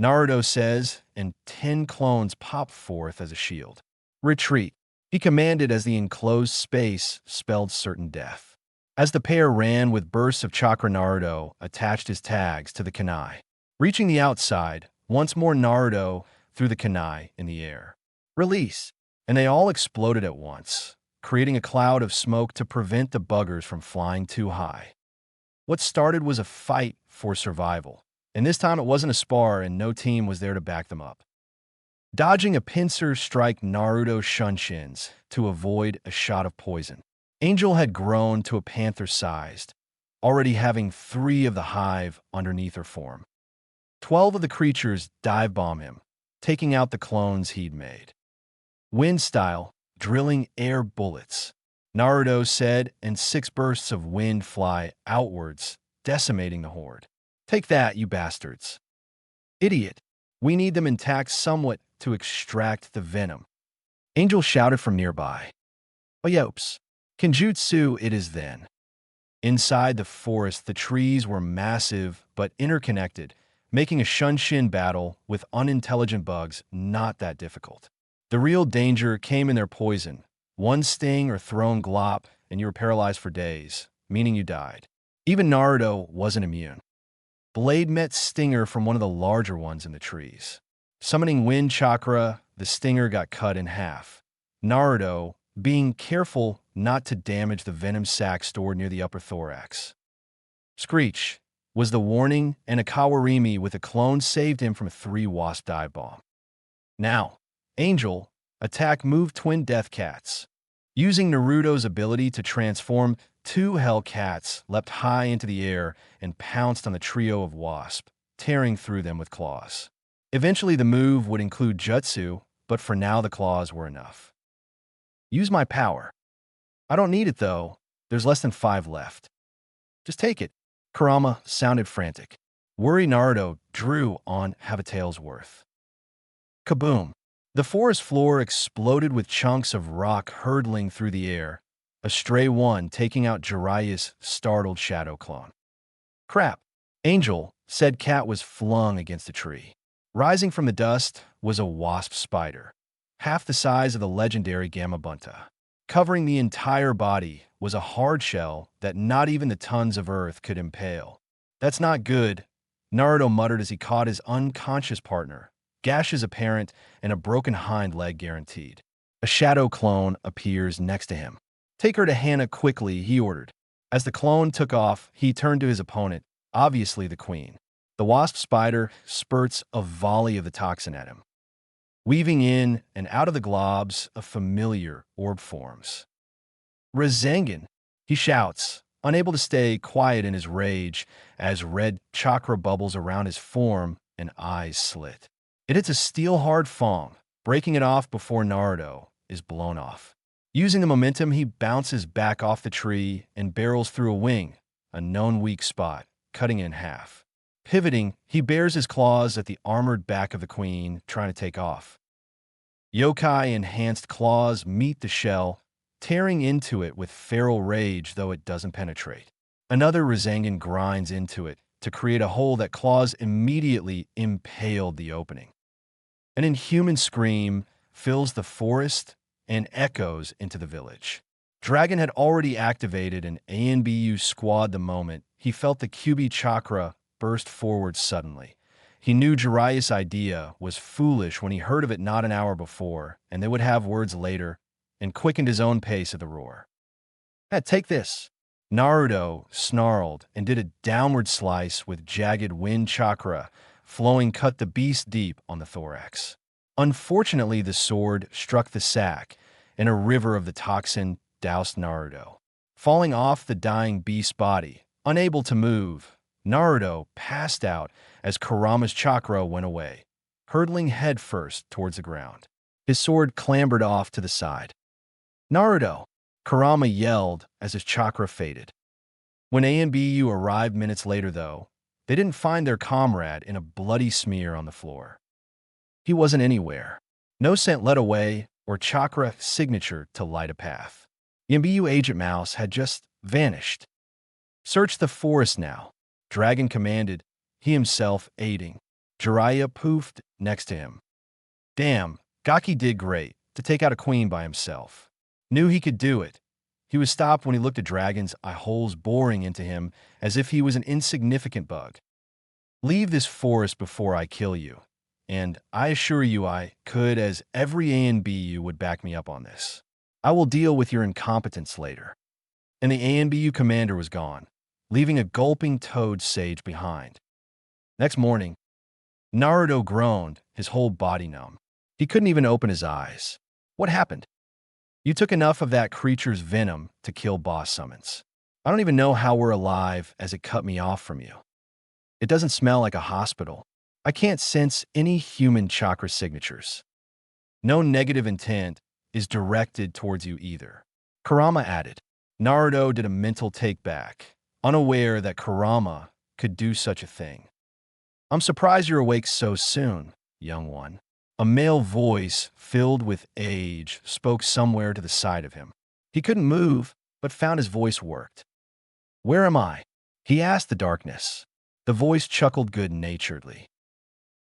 Naruto says, and 10 clones pop forth as a shield. Retreat, he commanded as the enclosed space spelled certain death. As the pair ran with bursts of chakra, Naruto attached his tags to the kunai. Reaching the outside, once more Naruto threw the kunai in the air. Release, and they all exploded at once, creating a cloud of smoke to prevent the buggers from flying too high. What started was a fight for survival, and this time it wasn't a spar and no team was there to back them up. Dodging a pincer strike, Naruto shunshins to avoid a shot of poison. Angel had grown to a panther-sized, already having 3 of the hive underneath her form. 12 of the creatures dive-bomb him, taking out the clones he'd made. Wind style, drilling air bullets, Naruto said, and 6 bursts of wind fly outwards, decimating the horde. Take that, you bastards. Idiot. We need them intact somewhat to extract the venom. Angel shouted from nearby. Oh, yopes. Kenjutsu it is then. Inside the forest, the trees were massive but interconnected, making a shunshin battle with unintelligent bugs not that difficult. The real danger came in their poison. One sting or thrown glop, and you were paralyzed for days, meaning you died. Even Naruto wasn't immune. Blade met stinger from one of the larger ones in the trees. Summoning wind chakra, the stinger got cut in half. Naruto, being careful not to damage the venom sac stored near the upper thorax. Screech was the warning, and a Kawarimi with a clone saved him from a 3 wasp dive bomb. Now, Angel, attack move twin death cats. Using Naruto's ability to transform, 2 Hellcats leapt high into the air and pounced on the trio of wasp, tearing through them with claws. Eventually the move would include jutsu, but for now the claws were enough. Use my power. I don't need it though, there's less than 5 left. Just take it. Kurama sounded frantic. Worried Naruto drew on have a tail's worth. Kaboom! The forest floor exploded with chunks of rock hurtling through the air, a stray one taking out Jiraiya's startled shadow clone. Crap! Angel said cat was flung against a tree. Rising from the dust was a wasp spider, half the size of the legendary Gamabunta. Covering the entire body was a hard shell that not even the tons of earth could impale. That's not good, Naruto muttered as he caught his unconscious partner, gashes apparent and a broken hind leg guaranteed. A shadow clone appears next to him. Take her to Hannah quickly, he ordered. As the clone took off, he turned to his opponent, obviously the queen. The wasp spider spurts a volley of the toxin at him. Weaving in and out of the globs, a familiar orb forms. Rasengan, he shouts, unable to stay quiet in his rage as red chakra bubbles around his form and eyes slit. It hits a steel-hard Fong, breaking it off before Naruto is blown off. Using the momentum, he bounces back off the tree and barrels through a wing, a known weak spot, cutting it in half. Pivoting, he bares his claws at the armored back of the queen, trying to take off. Yokai-enhanced claws meet the shell, tearing into it with feral rage, though it doesn't penetrate. Another Rasengan grinds into it to create a hole that claws immediately impaled the opening. An inhuman scream fills the forest and echoes into the village. Dragon had already activated an ANBU squad the moment he felt the QB chakra burst forward suddenly. He knew Jiraiya's idea was foolish when he heard of it not an hour before, and they would have words later, and quickened his own pace at the roar. Take this. Naruto snarled and did a downward slice with jagged wind chakra, flowing cut the beast deep on the thorax. Unfortunately, the sword struck the sack, and a river of the toxin doused Naruto. Falling off the dying beast's body, unable to move, Naruto passed out as Kurama's chakra went away, hurtling headfirst towards the ground. His sword clambered off to the side. Naruto! Kurama yelled as his chakra faded. When ANBU arrived minutes later, though, they didn't find their comrade in a bloody smear on the floor. He wasn't anywhere. No scent led away or chakra signature to light a path. The ANBU agent mouse had just vanished. Search the forest now, Dragon commanded, he himself aiding. Jiraiya poofed next to him. Damn, Gaki did great to take out a queen by himself. Knew he could do it. He was stopped when he looked at Dragon's eye holes boring into him as if he was an insignificant bug. Leave this forest before I kill you. And I assure you I could, as every ANBU would back me up on this. I will deal with your incompetence later. And the ANBU commander was gone, leaving a gulping toad sage behind. Next morning, Naruto groaned, his whole body numb. He couldn't even open his eyes. What happened? You took enough of that creature's venom to kill boss summons. I don't even know how we're alive as it cut me off from you. It doesn't smell like a hospital. I can't sense any human chakra signatures. No negative intent is directed towards you either. Kurama added. Naruto did a mental take-back, unaware that Kurama could do such a thing. I'm surprised you're awake so soon, young one. A male voice, filled with age, spoke somewhere to the side of him. He couldn't move, but found his voice worked. Where am I? He asked the darkness. The voice chuckled good-naturedly.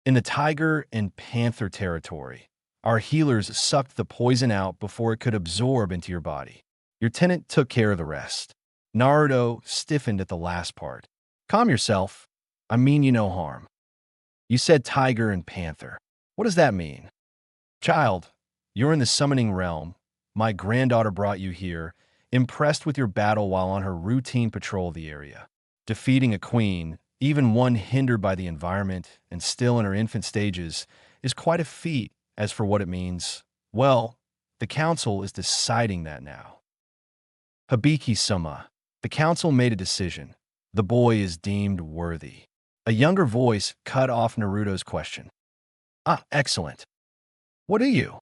In the tiger and panther territory, our healers sucked the poison out before it could absorb into your body. Your tenant took care of the rest. Naruto stiffened at the last part. Calm yourself. I mean you no harm. You said tiger and panther. What does that mean? Child, you're in the summoning realm. My granddaughter brought you here, impressed with your battle while on her routine patrol of the area. Defeating a queen, even one hindered by the environment and still in her infant stages, is quite a feat. As for what it means, well, the council is deciding that now. Hibiki-sama, the council made a decision. The boy is deemed worthy. A younger voice cut off Naruto's question. Ah, excellent. What are you?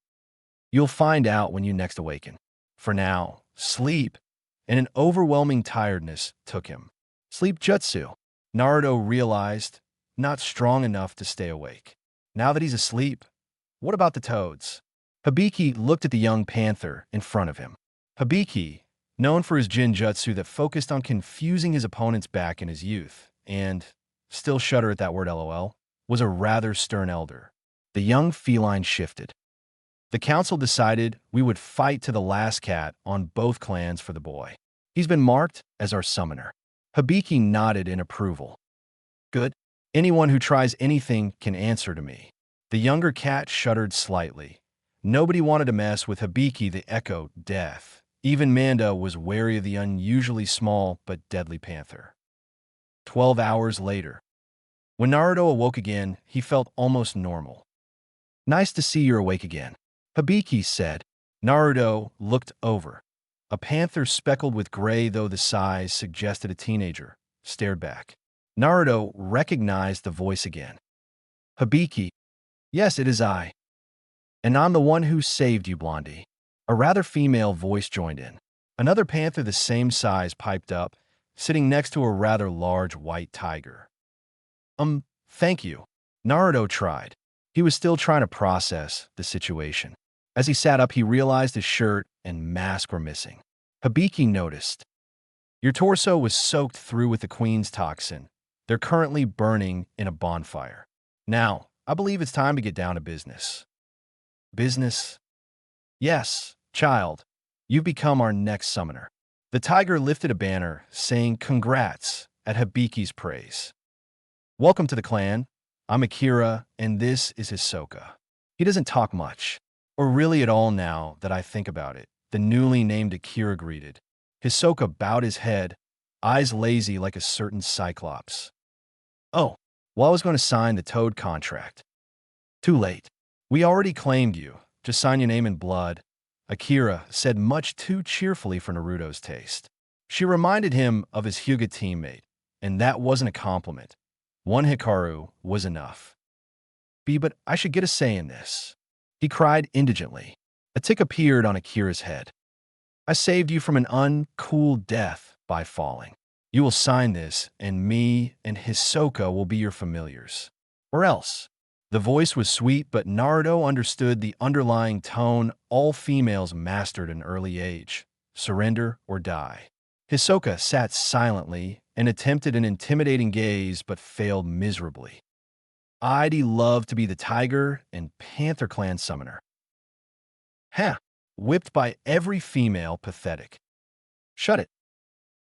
You'll find out when you next awaken. For now, sleep, and an overwhelming tiredness took him. Sleep jutsu, Naruto realized, not strong enough to stay awake. Now that he's asleep, what about the toads? Hibiki looked at the young panther in front of him. Hibiki, known for his jinjutsu that focused on confusing his opponents back in his youth, and, still shudder at that word lol, was a rather stern elder. The young feline shifted. The council decided we would fight to the last cat on both clans for the boy. He's been marked as our summoner. Hibiki nodded in approval. Good. Anyone who tries anything can answer to me. The younger cat shuddered slightly. Nobody wanted to mess with Hibiki the Echo Death. Even Manda was wary of the unusually small but deadly panther. 12 hours later. When Naruto awoke again, he felt almost normal. Nice to see you're awake again, Hibiki said. Naruto looked over. A panther speckled with gray, though the size suggested a teenager, stared back. Naruto recognized the voice again. Hibiki, yes, it is I. And I'm the one who saved you, Blondie. A rather female voice joined in. Another panther the same size piped up, sitting next to a rather large white tiger. Thank you. Naruto tried. He was still trying to process the situation. As he sat up, he realized his shirt and mask were missing. Hibiki noticed. Your torso was soaked through with the Queen's toxin. They're currently burning in a bonfire. Now, I believe it's time to get down to business. Business? Yes, child. You've become our next summoner. The tiger lifted a banner saying congrats at Hibiki's praise. Welcome to the clan. I'm Akira, and this is Hisoka. He doesn't talk much, or really at all now that I think about it. The newly named Akira greeted. Hisoka bowed his head, eyes lazy like a certain cyclops. Oh, well, I was going to sign the Toad contract. Too late. We already claimed you. Just sign your name in blood, Akira said much too cheerfully for Naruto's taste. She reminded him of his Hyuga teammate, and that wasn't a compliment. One Hikaru was enough. But I should get a say in this. He cried indigently. A tick appeared on Akira's head. I saved you from an uncool death by falling. You will sign this, and me and Hisoka will be your familiars. Or else. The voice was sweet, but Naruto understood the underlying tone all females mastered in early age. Surrender or die. Hisoka sat silently and attempted an intimidating gaze, but failed miserably. I'd love to be the Tiger and Panther Clan summoner. Huh. Whipped by every female, pathetic. Shut it.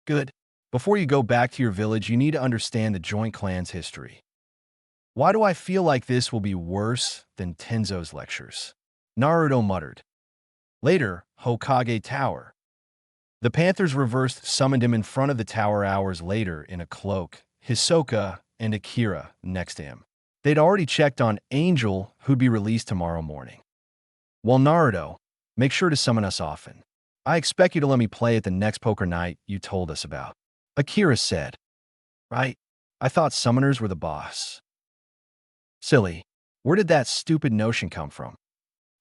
Good. Before you go back to your village, you need to understand the joint clan's history. Why do I feel like this will be worse than Tenzo's lectures? Naruto muttered. Later, Hokage Tower. The Panthers reversed summoned him in front of the tower hours later in a cloak, Hisoka and Akira next to him. They'd already checked on Angel, who'd be released tomorrow morning. Well, Naruto, make sure to summon us often. I expect you to let me play at the next poker night you told us about. Akira said. Right? I thought summoners were the boss. Silly. Where did that stupid notion come from?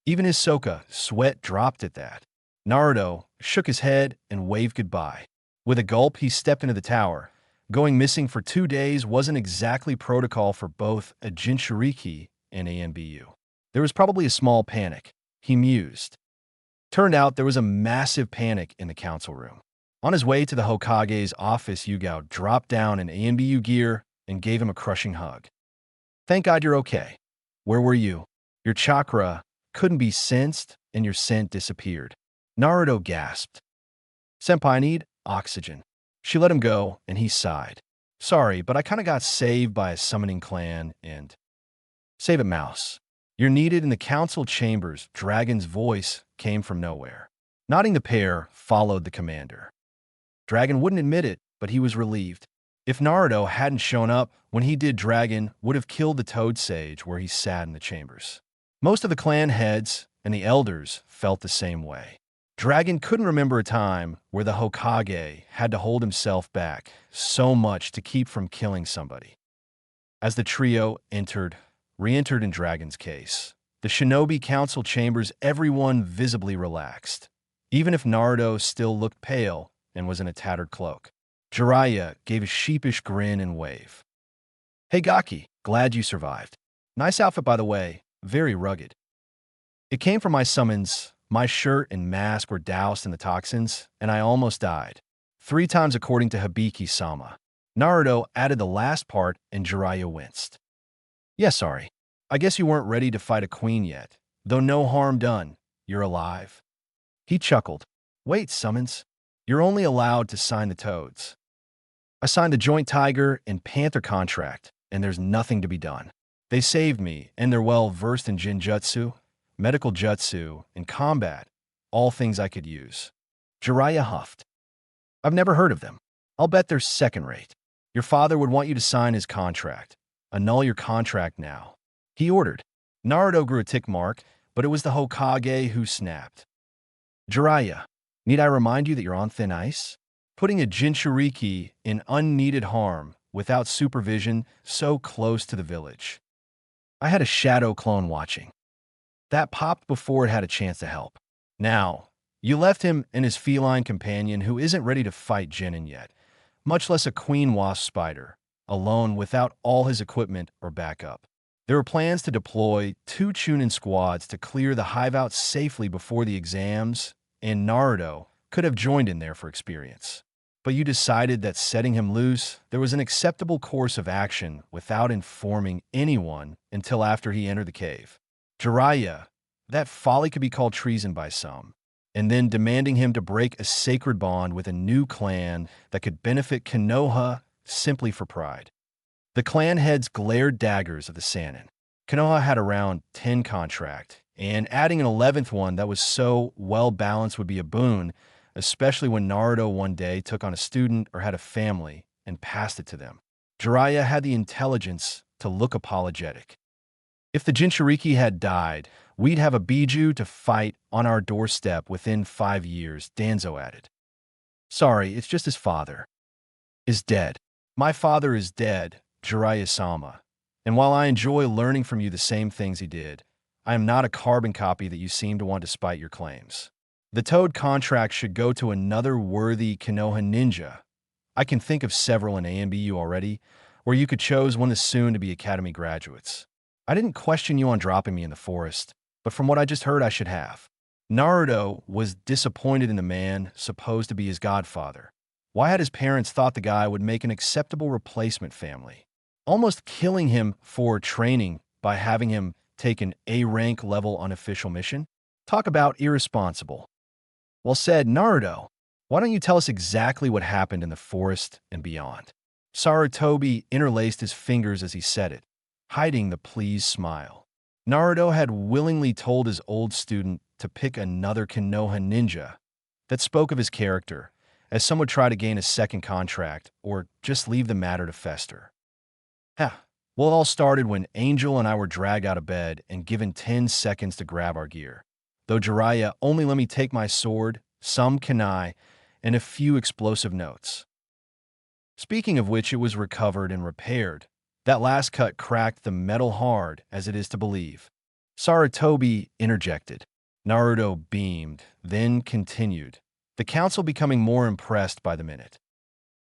Even Hisoka, sweat dropped at that. Naruto shook his head and waved goodbye. With a gulp, he stepped into the tower. Going missing for 2 days wasn't exactly protocol for both a Jinchuriki and ANBU. There was probably a small panic, he mused. Turned out there was a massive panic in the council room. On his way to the Hokage's office, Yugao dropped down in ANBU gear and gave him a crushing hug. Thank God you're okay. Where were you? Your chakra couldn't be sensed and your scent disappeared. Naruto gasped. Senpai, I need oxygen. She let him go and he sighed. Sorry, but I kinda got saved by a summoning clan and... Save it, Mouse. You're needed in the council chambers. Dragon's voice came from nowhere. Nodding, the pair followed the commander. Dragon wouldn't admit it, but he was relieved. If Naruto hadn't shown up when he did, Dragon would have killed the Toad Sage where he sat in the chambers. Most of the clan heads and the elders felt the same way. Dragon couldn't remember a time where the Hokage had to hold himself back so much to keep from killing somebody. As the trio re-entered in Dragon's case, the Shinobi Council chambers, everyone visibly relaxed, even if Naruto still looked pale and was in a tattered cloak. Jiraiya gave a sheepish grin and wave. Hey Gaki, glad you survived. Nice outfit, by the way, very rugged. It came from my summons. My shirt and mask were doused in the toxins, and I almost died. 3 times according to Hibiki-sama. Naruto added the last part, and Jiraiya winced. Yeah, sorry. I guess you weren't ready to fight a queen yet. Though no harm done, you're alive. He chuckled. Wait, summons. You're only allowed to sign the toads. I signed the joint Tiger and Panther contract, and there's nothing to be done. They saved me, and they're well versed in Jinjutsu, medical jutsu, and combat, all things I could use. Jiraiya huffed. I've never heard of them. I'll bet they're second-rate. Your father would want you to sign his contract. Annul your contract now. He ordered. Naruto grew a tick mark, but it was the Hokage who snapped. Jiraiya, need I remind you that you're on thin ice? Putting a Jinchuriki in unneeded harm without supervision so close to the village. I had a shadow clone watching. That popped before it had a chance to help. Now, you left him and his feline companion who isn't ready to fight Genin yet, much less a queen wasp spider. alone without all his equipment or backup. There were plans to deploy 2 Chunin squads to clear the hideout safely before the exams, and Naruto could have joined in there for experience. But you decided that setting him loose, there was an acceptable course of action without informing anyone until after he entered the cave. Jiraiya, that folly could be called treason by some, and then demanding him to break a sacred bond with a new clan that could benefit Konoha simply for pride. The clan heads glared daggers at the Sannin. Konoha had around 10 contract, and adding an 11th one that was so well-balanced would be a boon, especially when Naruto one day took on a student or had a family and passed it to them. Jiraiya had the intelligence to look apologetic. If the Jinchuriki had died, we'd have a Biju to fight on our doorstep within 5 years, Danzo added. Sorry, it's just his father is dead. My father is dead, Jiraiya-sama. And while I enjoy learning from you the same things he did, I am not a carbon copy that you seem to want to spite your claims. The Toad contract should go to another worthy Konoha ninja. I can think of several in ANBU already, where you could choose one as soon to be academy graduates. I didn't question you on dropping me in the forest, but from what I just heard I should have. Naruto was disappointed in the man supposed to be his godfather. Why had his parents thought the guy would make an acceptable replacement family? Almost killing him for training by having him take an A-rank level unofficial mission? Talk about irresponsible. Well said, Naruto. Why don't you tell us exactly what happened in the forest and beyond? Sarutobi interlaced his fingers as he said it, hiding the pleased smile. Naruto had willingly told his old student to pick another Konoha ninja. That spoke of his character, as some would try to gain a second contract or just leave the matter to fester. Well, it all started when Angel and I were dragged out of bed and given 10 seconds to grab our gear. Though Jiraiya only let me take my sword, some kunai, and a few explosive notes. Speaking of which, it was recovered and repaired. That last cut cracked the metal hard, as it is to believe. Sarutobi interjected. Naruto beamed, then continued, the council becoming more impressed by the minute.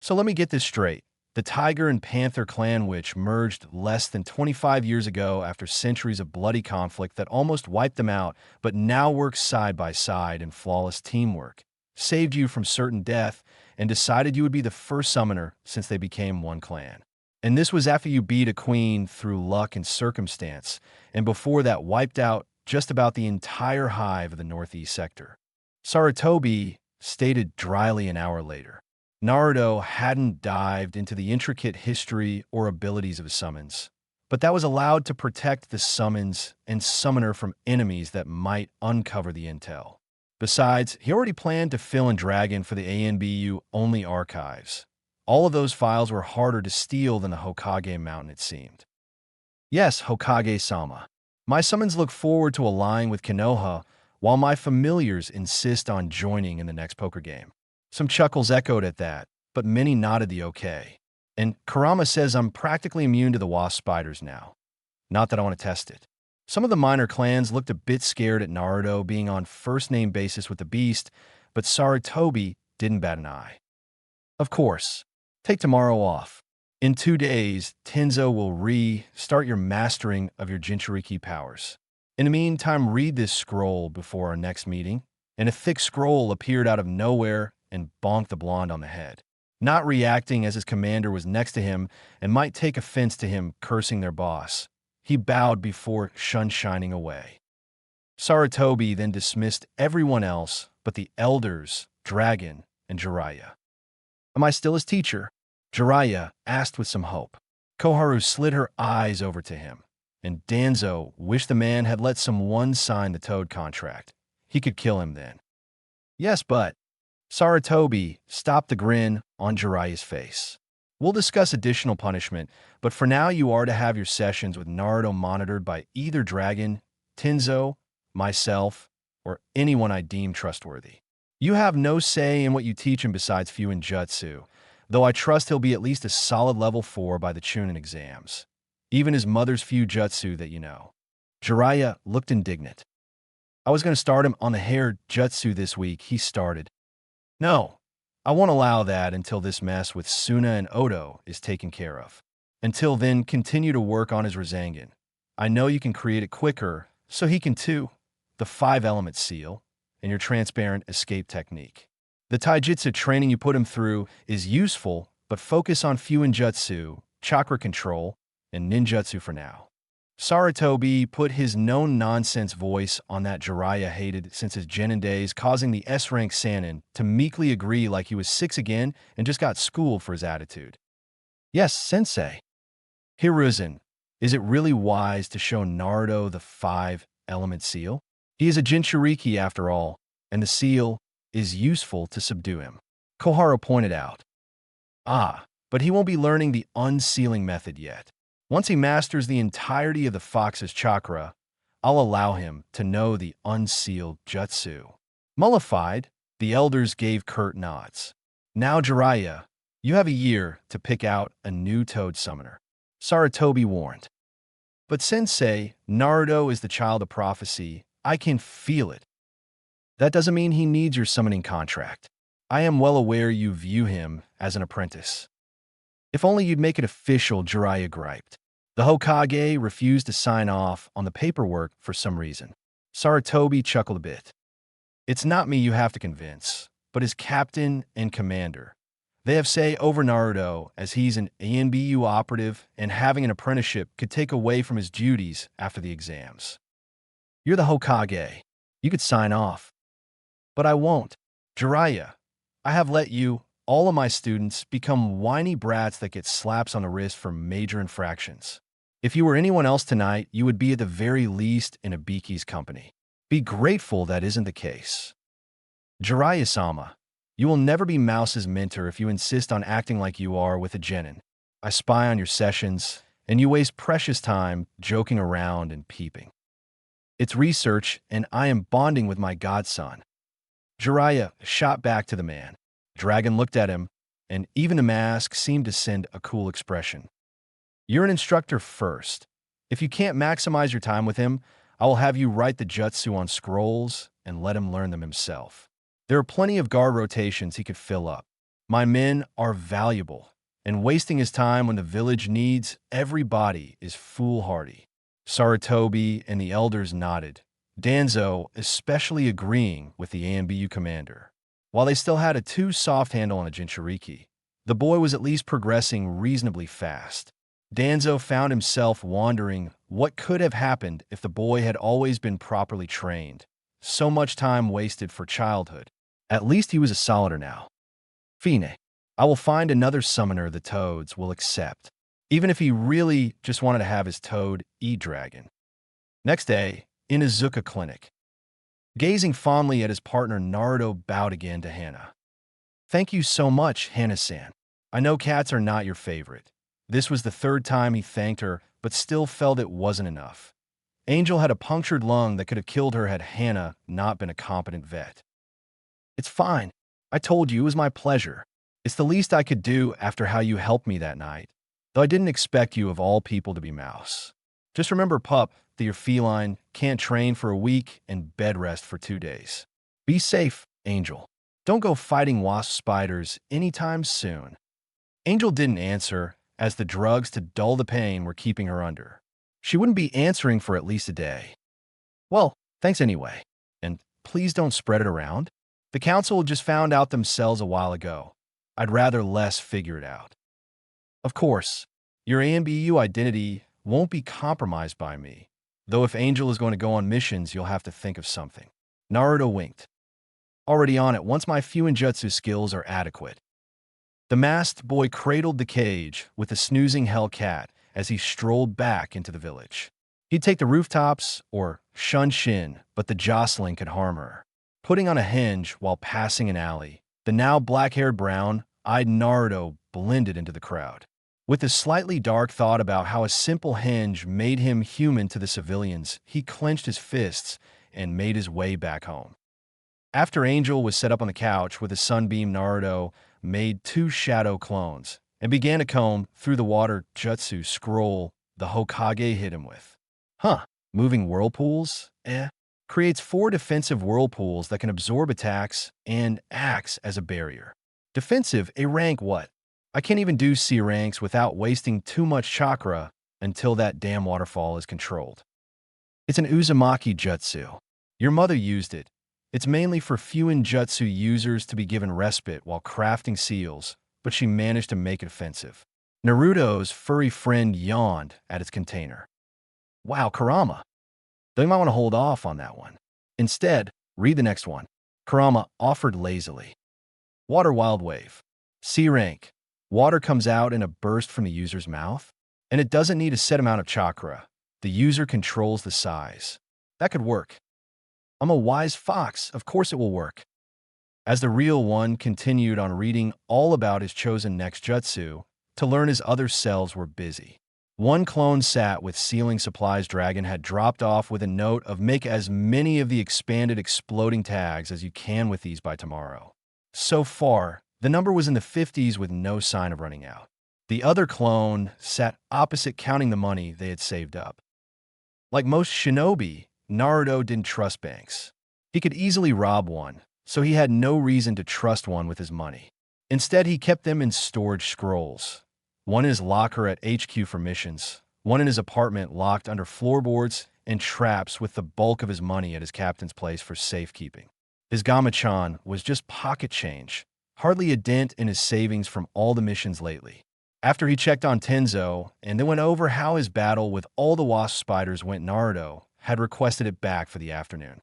So let me get this straight. The Tiger and Panther clan which merged less than 25 years ago after centuries of bloody conflict that almost wiped them out, but now works side by side in flawless teamwork, saved you from certain death, and decided you would be the first summoner since they became one clan. And this was after you beat a queen through luck and circumstance, and before that wiped out just about the entire hive of the northeast sector. Sarutobi stated dryly an hour later. Naruto hadn't dived into the intricate history or abilities of his summons, but that was allowed to protect the summons and summoner from enemies that might uncover the intel. Besides, he already planned to fill in Dragon for the ANBU-only archives. All of those files were harder to steal than the Hokage mountain, it seemed. Yes, Hokage-sama. My summons look forward to allying with Konoha, while my familiars insist on joining in the next poker game. Some chuckles echoed at that, but many nodded the okay. And Kurama says I'm practically immune to the wasp spiders now. Not that I want to test it. Some of the minor clans looked a bit scared at Naruto being on first-name basis with the beast, but Sarutobi didn't bat an eye. Of course. Take tomorrow off. In 2 days, Tenzo will restart your mastering of your Jinchuriki powers. In the meantime, read this scroll before our next meeting. And a thick scroll appeared out of nowhere and bonked the blonde on the head, not reacting as his commander was next to him and might take offense to him cursing their boss. He bowed before shining away. Sarutobi then dismissed everyone else but the elders, Dragon, and Jiraiya. Am I still his teacher? Jiraiya asked with some hope. Koharu slid her eyes over to him, and Danzo wished the man had let someone sign the Toad contract. He could kill him then. Yes, but Sarutobi stopped the grin on Jiraiya's face. We'll discuss additional punishment, but for now you are to have your sessions with Naruto monitored by either Dragon, Tenzo, myself, or anyone I deem trustworthy. You have no say in what you teach him besides Fuin Jutsu, though I trust he'll be at least a solid level 4 by the Chunin exams. Even his mother's Fu Jutsu that you know. Jiraiya looked indignant. I was going to start him on the hair jutsu this week, he started. No, I won't allow that until this mess with Suna and Odo is taken care of. Until then, continue to work on his Rasengan. I know you can create it quicker, so he can too. The 5-element seal and your transparent escape technique. The taijutsu training you put him through is useful, but focus on Fuinjutsu, chakra control, and ninjutsu for now. Saratobi put his no-nonsense voice on that Jiraiya hated since his Genin days, causing the S-rank Sannin to meekly agree like he was 6 again and just got schooled for his attitude. Yes, sensei. Hiruzen, is it really wise to show Naruto the 5-element seal? He is a Jinchuriki after all, and the seal is useful to subdue him. Koharu pointed out. Ah, but he won't be learning the unsealing method yet. Once he masters the entirety of the fox's chakra, I'll allow him to know the unsealed jutsu. Mollified, the elders gave curt nods. Now, Jiraiya, you have a year to pick out a new toad summoner. Saratobi warned. But sensei, Naruto is the child of prophecy. I can feel it. That doesn't mean he needs your summoning contract. I am well aware you view him as an apprentice. If only you'd make it official, Jiraiya griped. The Hokage refused to sign off on the paperwork for some reason. Saratobi chuckled a bit. It's not me you have to convince, but his captain and commander. They have say over Naruto as he's an ANBU operative and having an apprenticeship could take away from his duties after the exams. You're the Hokage. You could sign off. But I won't. Jiraiya, I have let you, all of my students, become whiny brats that get slaps on the wrist for major infractions. If you were anyone else tonight, you would be at the very least in Ibiki's company. Be grateful that isn't the case. Jiraiya-sama, you will never be Mouse's mentor if you insist on acting like you are with a genin. I spy on your sessions, and you waste precious time joking around and peeping. It's research, and I am bonding with my godson. Jiraiya shot back to the man. Dragon looked at him, and even the mask seemed to send a cool expression. You're an instructor first. If you can't maximize your time with him, I will have you write the jutsu on scrolls and let him learn them himself. There are plenty of guard rotations he could fill up. My men are valuable, and wasting his time when the village needs everybody is foolhardy. Saratobi and the elders nodded, Danzo especially agreeing with the ANBU commander. While they still had a too soft handle on a Jinchuriki, the boy was at least progressing reasonably fast. Danzo found himself wondering what could have happened if the boy had always been properly trained. So much time wasted for childhood. At least he was a solider now. Fine, I will find another summoner the toads will accept, even if he really just wanted to have his toad eat dragon. Next day, in Izuka Clinic. Gazing fondly at his partner, Naruto bowed again to Hana. Thank you so much, Hana-san. I know cats are not your favorite. This was the 3rd time he thanked her, but still felt it wasn't enough. Angel had a punctured lung that could have killed her had Hana not been a competent vet. It's fine. I told you it was my pleasure. It's the least I could do after how you helped me that night, though I didn't expect you of all people to be Mouse. Just remember, pup, that your feline can't train for a week and bed rest for 2 days. Be safe, Angel. Don't go fighting wasp spiders anytime soon. Angel didn't answer, as the drugs to dull the pain were keeping her under. She wouldn't be answering for at least a day. Well, thanks anyway. And please don't spread it around. The council just found out themselves a while ago. I'd rather less figure it out. Of course, your ANBU identity won't be compromised by me. Though if Angel is going to go on missions, you'll have to think of something. Naruto winked. Already on it once my Fuinjutsu skills are adequate. The masked boy cradled the cage with the snoozing Hellcat as he strolled back into the village. He'd take the rooftops or shun Shin, but the jostling could harm her. Putting on a hinge while passing an alley, the now black-haired brown-eyed Naruto blended into the crowd. With a slightly dark thought about how a simple hinge made him human to the civilians, he clenched his fists and made his way back home. After Angel was set up on the couch with a sunbeam, Naruto made 2 shadow clones and began to comb through the water jutsu scroll the Hokage hit him with. Moving whirlpools? Creates 4 defensive whirlpools that can absorb attacks and acts as a barrier. Defensive, A rank what? I can't even do C ranks without wasting too much chakra until that damn waterfall is controlled. It's an Uzumaki jutsu. Your mother used it. It's mainly for Fuin jutsu users to be given respite while crafting seals, but she managed to make it offensive. Naruto's furry friend yawned at its container. Wow, Kurama. Though you might want to hold off on that one. Instead, read the next one. Kurama offered lazily. Water Wild Wave. C rank. Water comes out in a burst from the user's mouth, and it doesn't need a set amount of chakra. The user controls the size. That could work. I'm a wise fox, of course it will work. As the real one continued on reading all about his chosen next jutsu, to learn his other selves were busy. One clone sat with sealing supplies dragon had dropped off with a note of make as many of the expanded exploding tags as you can with these by tomorrow. So far, the number was in the 50s with no sign of running out. The other clone sat opposite counting the money they had saved up. Like most shinobi, Naruto didn't trust banks. He could easily rob one, so he had no reason to trust one with his money. Instead, he kept them in storage scrolls. One in his locker at HQ for missions, one in his apartment locked under floorboards and traps with the bulk of his money at his captain's place for safekeeping. His Gamachan was just pocket change, hardly a dent in his savings from all the missions lately. After he checked on Tenzo and then went over how his battle with all the wasp spiders went, Naruto had requested it back for the afternoon.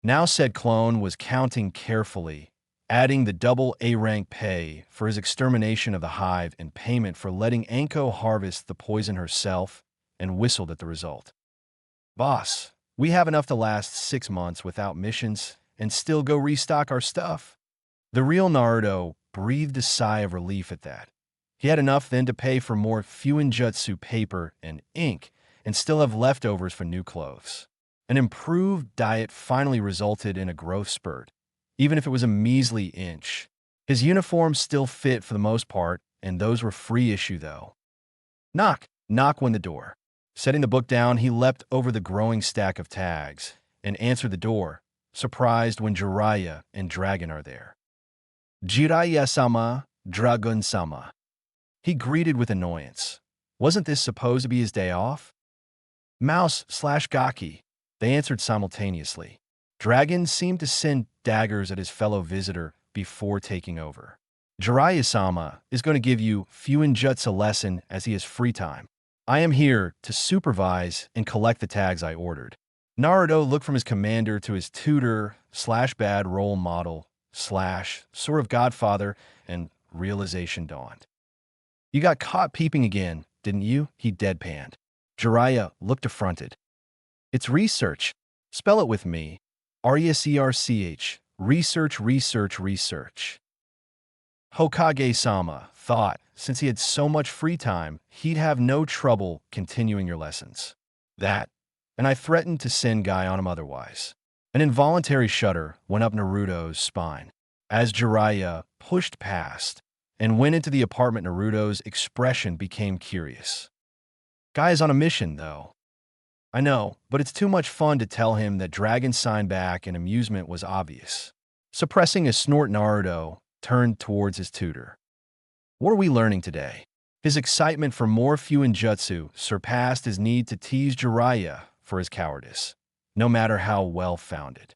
Now said clone was counting carefully, adding the double A-rank pay for his extermination of the hive in payment for letting Anko harvest the poison herself, and whistled at the result. Boss, we have enough to last 6 months without missions and still go restock our stuff. The real Naruto breathed a sigh of relief at that. He had enough then to pay for more Fuinjutsu paper and ink and still have leftovers for new clothes. An improved diet finally resulted in a growth spurt, even if it was a measly inch. His uniforms still fit for the most part, and those were free issue though. Knock, knock went the door. Setting the book down, he leapt over the growing stack of tags and answered the door, surprised when Jiraiya and Dragon are there. Jiraiya-sama, Dragon-sama. He greeted with annoyance. Wasn't this supposed to be his day off? Mouse/Gaki, they answered simultaneously. Dragon seemed to send daggers at his fellow visitor before taking over. Jiraiya-sama is going to give you Fuinjutsu lesson as he has free time. I am here to supervise and collect the tags I ordered. Naruto looked from his commander to his tutor/bad role model/sort of godfather, and realization dawned. You got caught peeping again, didn't you? He deadpanned. Jiraiya looked affronted. It's research. Spell it with me. R-E-S-E-R-C-H. Research, research, research. Hokage-sama thought, since he had so much free time, he'd have no trouble continuing your lessons. That, and I threatened to send Guy on him otherwise. An involuntary shudder went up Naruto's spine as Jiraiya pushed past and went into the apartment. Naruto's expression became curious. Guy is on a mission, though. I know, but it's too much fun to tell him that Dragon signed back and amusement was obvious. Suppressing a snort, Naruto turned towards his tutor. What are we learning today? His excitement for more Fuinjutsu surpassed his need to tease Jiraiya for his cowardice, no matter how well-founded.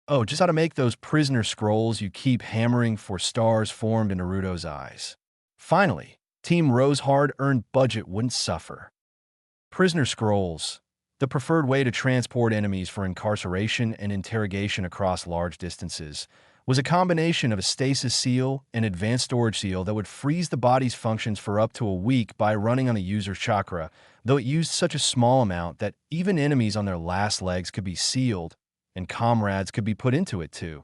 Oh, just how to make those prisoner scrolls you keep hammering for stars formed in Naruto's eyes. Finally, Team Ro's hard-earned budget wouldn't suffer. Prisoner scrolls, the preferred way to transport enemies for incarceration and interrogation across large distances, was a combination of a stasis seal and advanced storage seal that would freeze the body's functions for up to a week by running on the user's chakra, though it used such a small amount that even enemies on their last legs could be sealed and comrades could be put into it too,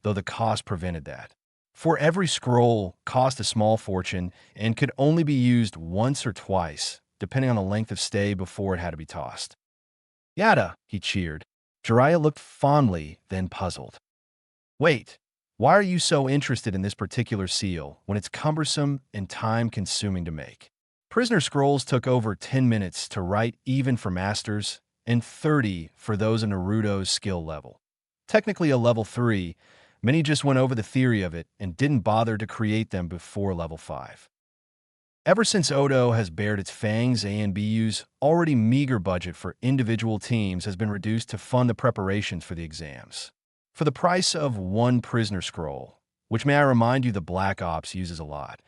though the cost prevented that. For every scroll cost a small fortune and could only be used once or twice, depending on the length of stay before it had to be tossed. Yada, he cheered. Jiraiya looked fondly, then puzzled. Wait, why are you so interested in this particular seal when it's cumbersome and time-consuming to make? Prisoner scrolls took over 10 minutes to write even for masters, and 30 for those in Naruto's skill level. Technically a level 3, Many just went over the theory of it and didn't bother to create them before level 5. Ever since Odo has bared its fangs, ANBU's already meager budget for individual teams has been reduced to fund the preparations for the exams. For the price of one prisoner scroll, which may I remind you the Black Ops uses a lot,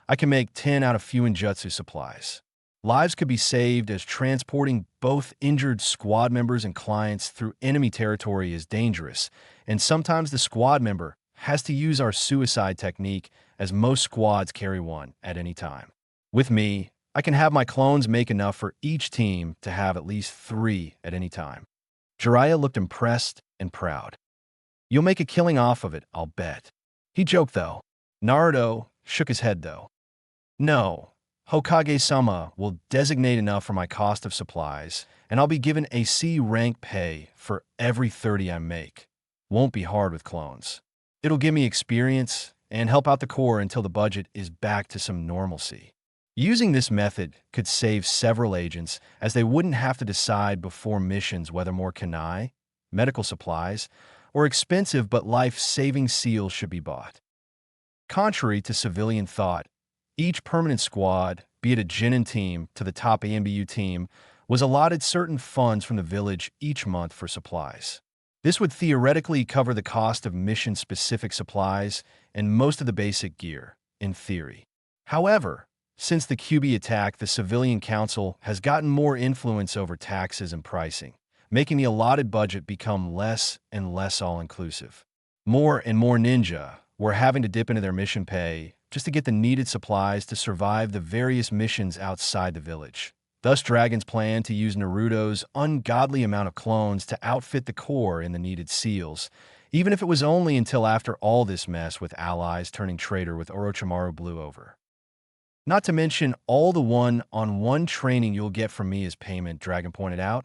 I can make 10 out of Fuinjutsu supplies. Lives could be saved as transporting both injured squad members and clients through enemy territory is dangerous, and sometimes the squad member has to use our suicide technique as most squads carry one at any time. With me, I can have my clones make enough for each team to have at least 3 at any time. Jiraiya looked impressed and proud. You'll make a killing off of it, I'll bet. He joked though. Naruto shook his head though. No, Hokage-sama will designate enough for my cost of supplies, and I'll be given a C rank pay for every 30 I make. Won't be hard with clones. It'll give me experience and help out the Corps until the budget is back to some normalcy. Using this method could save several agents, as they wouldn't have to decide before missions whether more kunai, medical supplies, or expensive but life-saving seals should be bought. Contrary to civilian thought, each permanent squad, be it a Genin team to the top ANBU team, was allotted certain funds from the village each month for supplies. This would theoretically cover the cost of mission-specific supplies and most of the basic gear, in theory. However, since the QB attack, the Civilian Council has gotten more influence over taxes and pricing, making the allotted budget become less and less all-inclusive. More and more ninja were having to dip into their mission pay just to get the needed supplies to survive the various missions outside the village. Thus, Dragon's plan to use Naruto's ungodly amount of clones to outfit the Corps in the needed seals, even if it was only until after all this mess with allies turning traitor with Orochimaru blew over. Not to mention all the one-on-one training you'll get from me as payment, Dragon pointed out,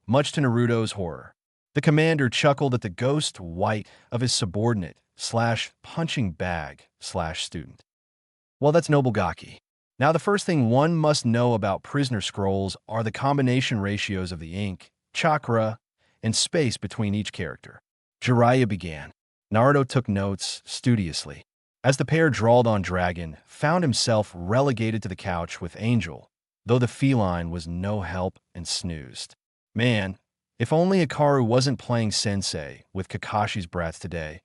much to Naruto's horror. The commander chuckled at the ghost white of his subordinate / punching bag / student. Well, that's noble Gaki. Now, the first thing one must know about prisoner scrolls are the combination ratios of the ink, chakra, and space between each character. Jiraiya began. Naruto took notes studiously. As the pair drawled on Dragon, found himself relegated to the couch with Angel, though the feline was no help and snoozed. Man, if only Hikaru wasn't playing sensei with Kakashi's brats today,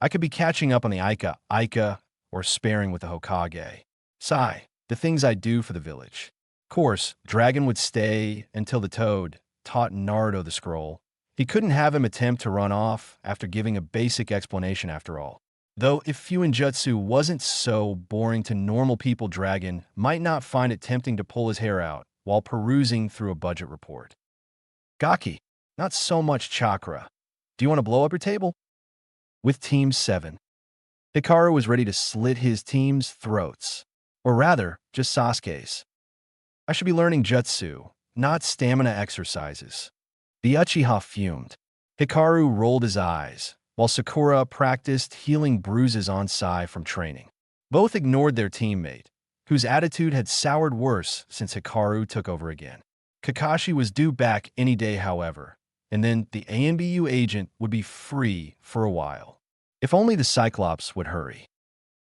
I could be catching up on the Aika, or sparing with the Hokage. Sigh, the things I do for the village. Of course, Dragon would stay until the Toad taught Naruto the scroll. He couldn't have him attempt to run off after giving a basic explanation after all. Though if Fuinjutsu wasn't so boring to normal people, Dragon might not find it tempting to pull his hair out while perusing through a budget report. Gaki, not so much chakra. Do you want to blow up your table? With Team 7. Hikaru was ready to slit his team's throats. Or rather, just Sasuke's. I should be learning jutsu, not stamina exercises. The Uchiha fumed. Hikaru rolled his eyes, while Sakura practiced healing bruises on Sai from training. Both ignored their teammate, whose attitude had soured worse since Hikaru took over again. Kakashi was due back any day, however, and then the ANBU agent would be free for a while. If only the Cyclops would hurry.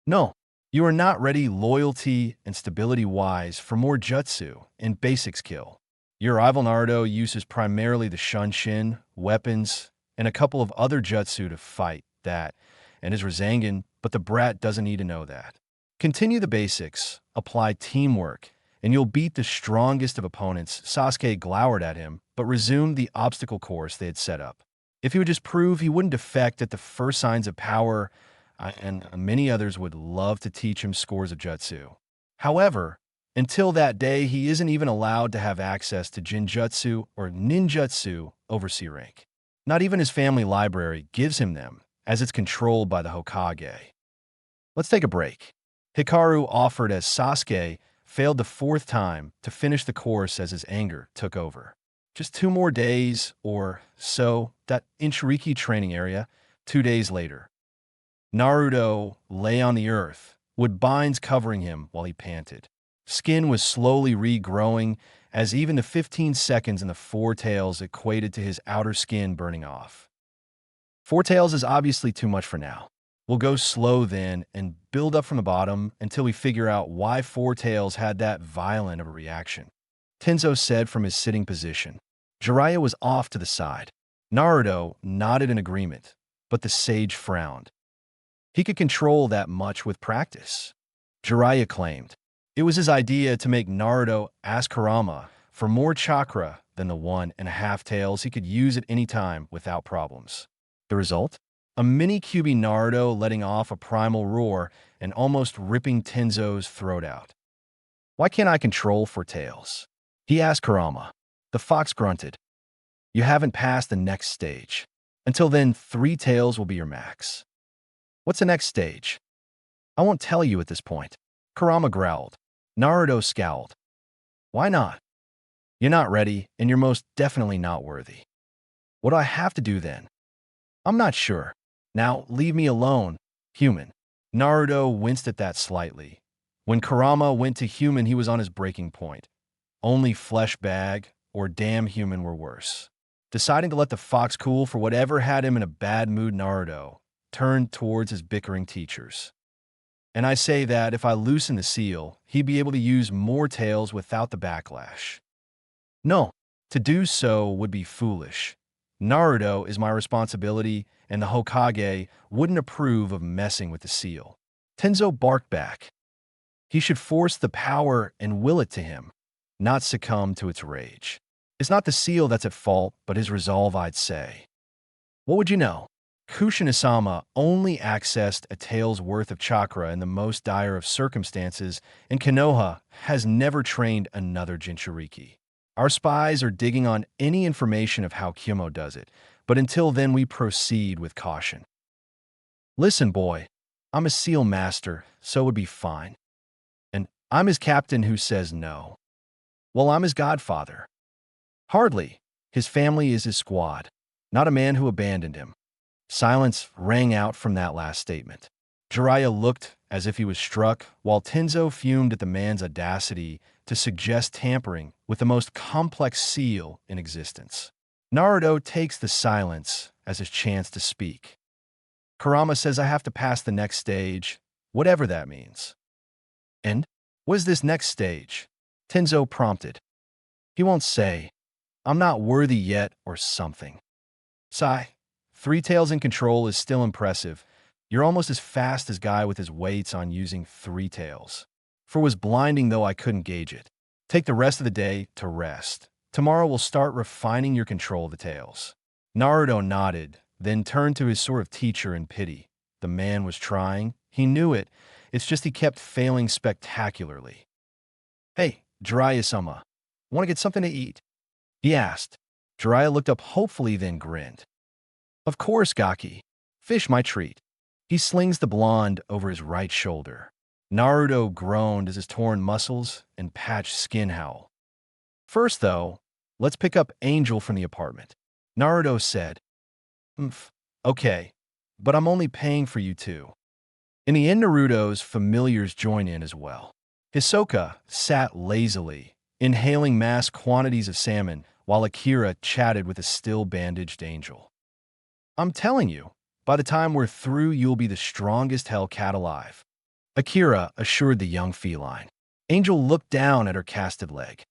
No, you are not ready loyalty and stability-wise for more jutsu and basic skill. Your rival Naruto uses primarily the Shunshin, weapons, and a couple of other jutsu to fight that, and his Rasengan, but the brat doesn't need to know that. Continue the basics, apply teamwork, and you'll beat the strongest of opponents. Sasuke glowered at him, but resumed the obstacle course they had set up. If he would just prove he wouldn't defect at the first signs of power, and many others would love to teach him scores of jutsu. However, until that day, he isn't even allowed to have access to Jinjutsu or Ninjutsu over C rank. Not even his family library gives him them, as it's controlled by the Hokage. Let's take a break. Hikaru offered as Sasuke failed the 4th time to finish the course as his anger took over. Just 2 more days or so, that Inchiriki training area, 2 days later. Naruto lay on the earth, woodbines covering him while he panted. Skin was slowly regrowing, as even the 15 seconds in the 4 tails equated to his outer skin burning off. 4 tails is obviously too much for now. We'll go slow then and build up from the bottom until we figure out why Four Tails had that violent of a reaction. Tenzo said from his sitting position. Jiraiya was off to the side. Naruto nodded in agreement, but the sage frowned. He could control that much with practice. Jiraiya claimed. It was his idea to make Naruto ask Kurama for more chakra than the 1.5 tails he could use at any time without problems. The result? A mini Kyuubi Naruto letting off a primal roar and almost ripping Tenzo's throat out. Why can't I control Four Tails? He asked Kurama. The fox grunted. You haven't passed the next stage. Until then, 3 tails will be your max. What's the next stage? I won't tell you at this point. Kurama growled. Naruto scowled. Why not? You're not ready, and you're most definitely not worthy. What do I have to do then? I'm not sure. Now, leave me alone, human. Naruto winced at that slightly. When Kurama went to human, he was on his breaking point. Only flesh bag or damn human were worse. Deciding to let the fox cool for whatever had him in a bad mood, Naruto turned towards his bickering teachers. And I say that if I loosen the seal, he'd be able to use more tails without the backlash. No, to do so would be foolish. Naruto is my responsibility, and the Hokage wouldn't approve of messing with the seal. Tenzo barked back. He should force the power and will it to him, not succumb to its rage. It's not the seal that's at fault, but his resolve, I'd say. What would you know? Kushina-sama only accessed a tail's worth of chakra in the most dire of circumstances, and Konoha has never trained another Jinchuriki. Our spies are digging on any information of how Kyumo does it, but until then we proceed with caution. Listen, boy, I'm a seal master, so it would be fine. And I'm his captain who says no. Well, I'm his godfather. Hardly. His family is his squad, not a man who abandoned him. Silence rang out from that last statement. Jiraiya looked as if he was struck, while Tenzo fumed at the man's audacity to suggest tampering with the most complex seal in existence. Naruto takes the silence as his chance to speak. Kurama says I have to pass the next stage, whatever that means. And what is this next stage? Tenzo prompted. He won't say. I'm not worthy yet or something. Sigh. 3 tails in control is still impressive. You're almost as fast as guy with his weights on using 3 tails. For was blinding though I couldn't gauge it. Take the rest of the day to rest. Tomorrow we'll start refining your control of the tails. Naruto nodded, then turned to his sort of teacher in pity. The man was trying. He knew it. It's just he kept failing spectacularly. Hey, Jiraiya-sama, want to get something to eat? He asked. Jiraiya looked up hopefully, then grinned. Of course, Gaki. Fish my treat. He slings the blonde over his right shoulder. Naruto groaned as his torn muscles and patched skin howl. First, though, let's pick up Angel from the apartment. Naruto said, okay, but I'm only paying for you two. In the end, Naruto's familiars join in as well. Hisoka sat lazily, inhaling mass quantities of salmon, while Akira chatted with a still-bandaged Angel. I'm telling you, by the time we're through, you'll be the strongest Hellcat alive, Akira assured the young feline. Angel looked down at her casted leg.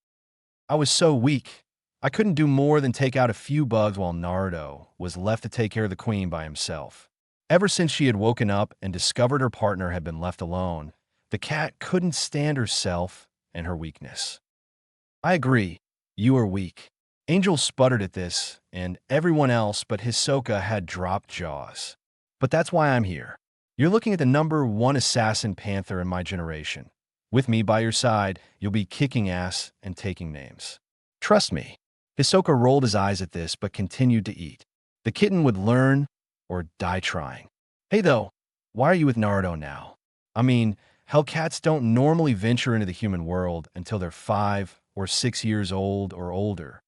I was so weak, I couldn't do more than take out a few bugs while Naruto was left to take care of the queen by himself. Ever since she had woken up and discovered her partner had been left alone, the cat couldn't stand herself and her weakness. I agree, you are weak. Angel sputtered at this, and everyone else but Hisoka had dropped jaws. But that's why I'm here. You're looking at the #1 assassin panther in my generation. With me by your side, you'll be kicking ass and taking names. Trust me. Hisoka rolled his eyes at this but continued to eat. The kitten would learn or die trying. Hey though, why are you with Naruto now? I mean, Hellcats don't normally venture into the human world until they're 5 or 6 years old or older.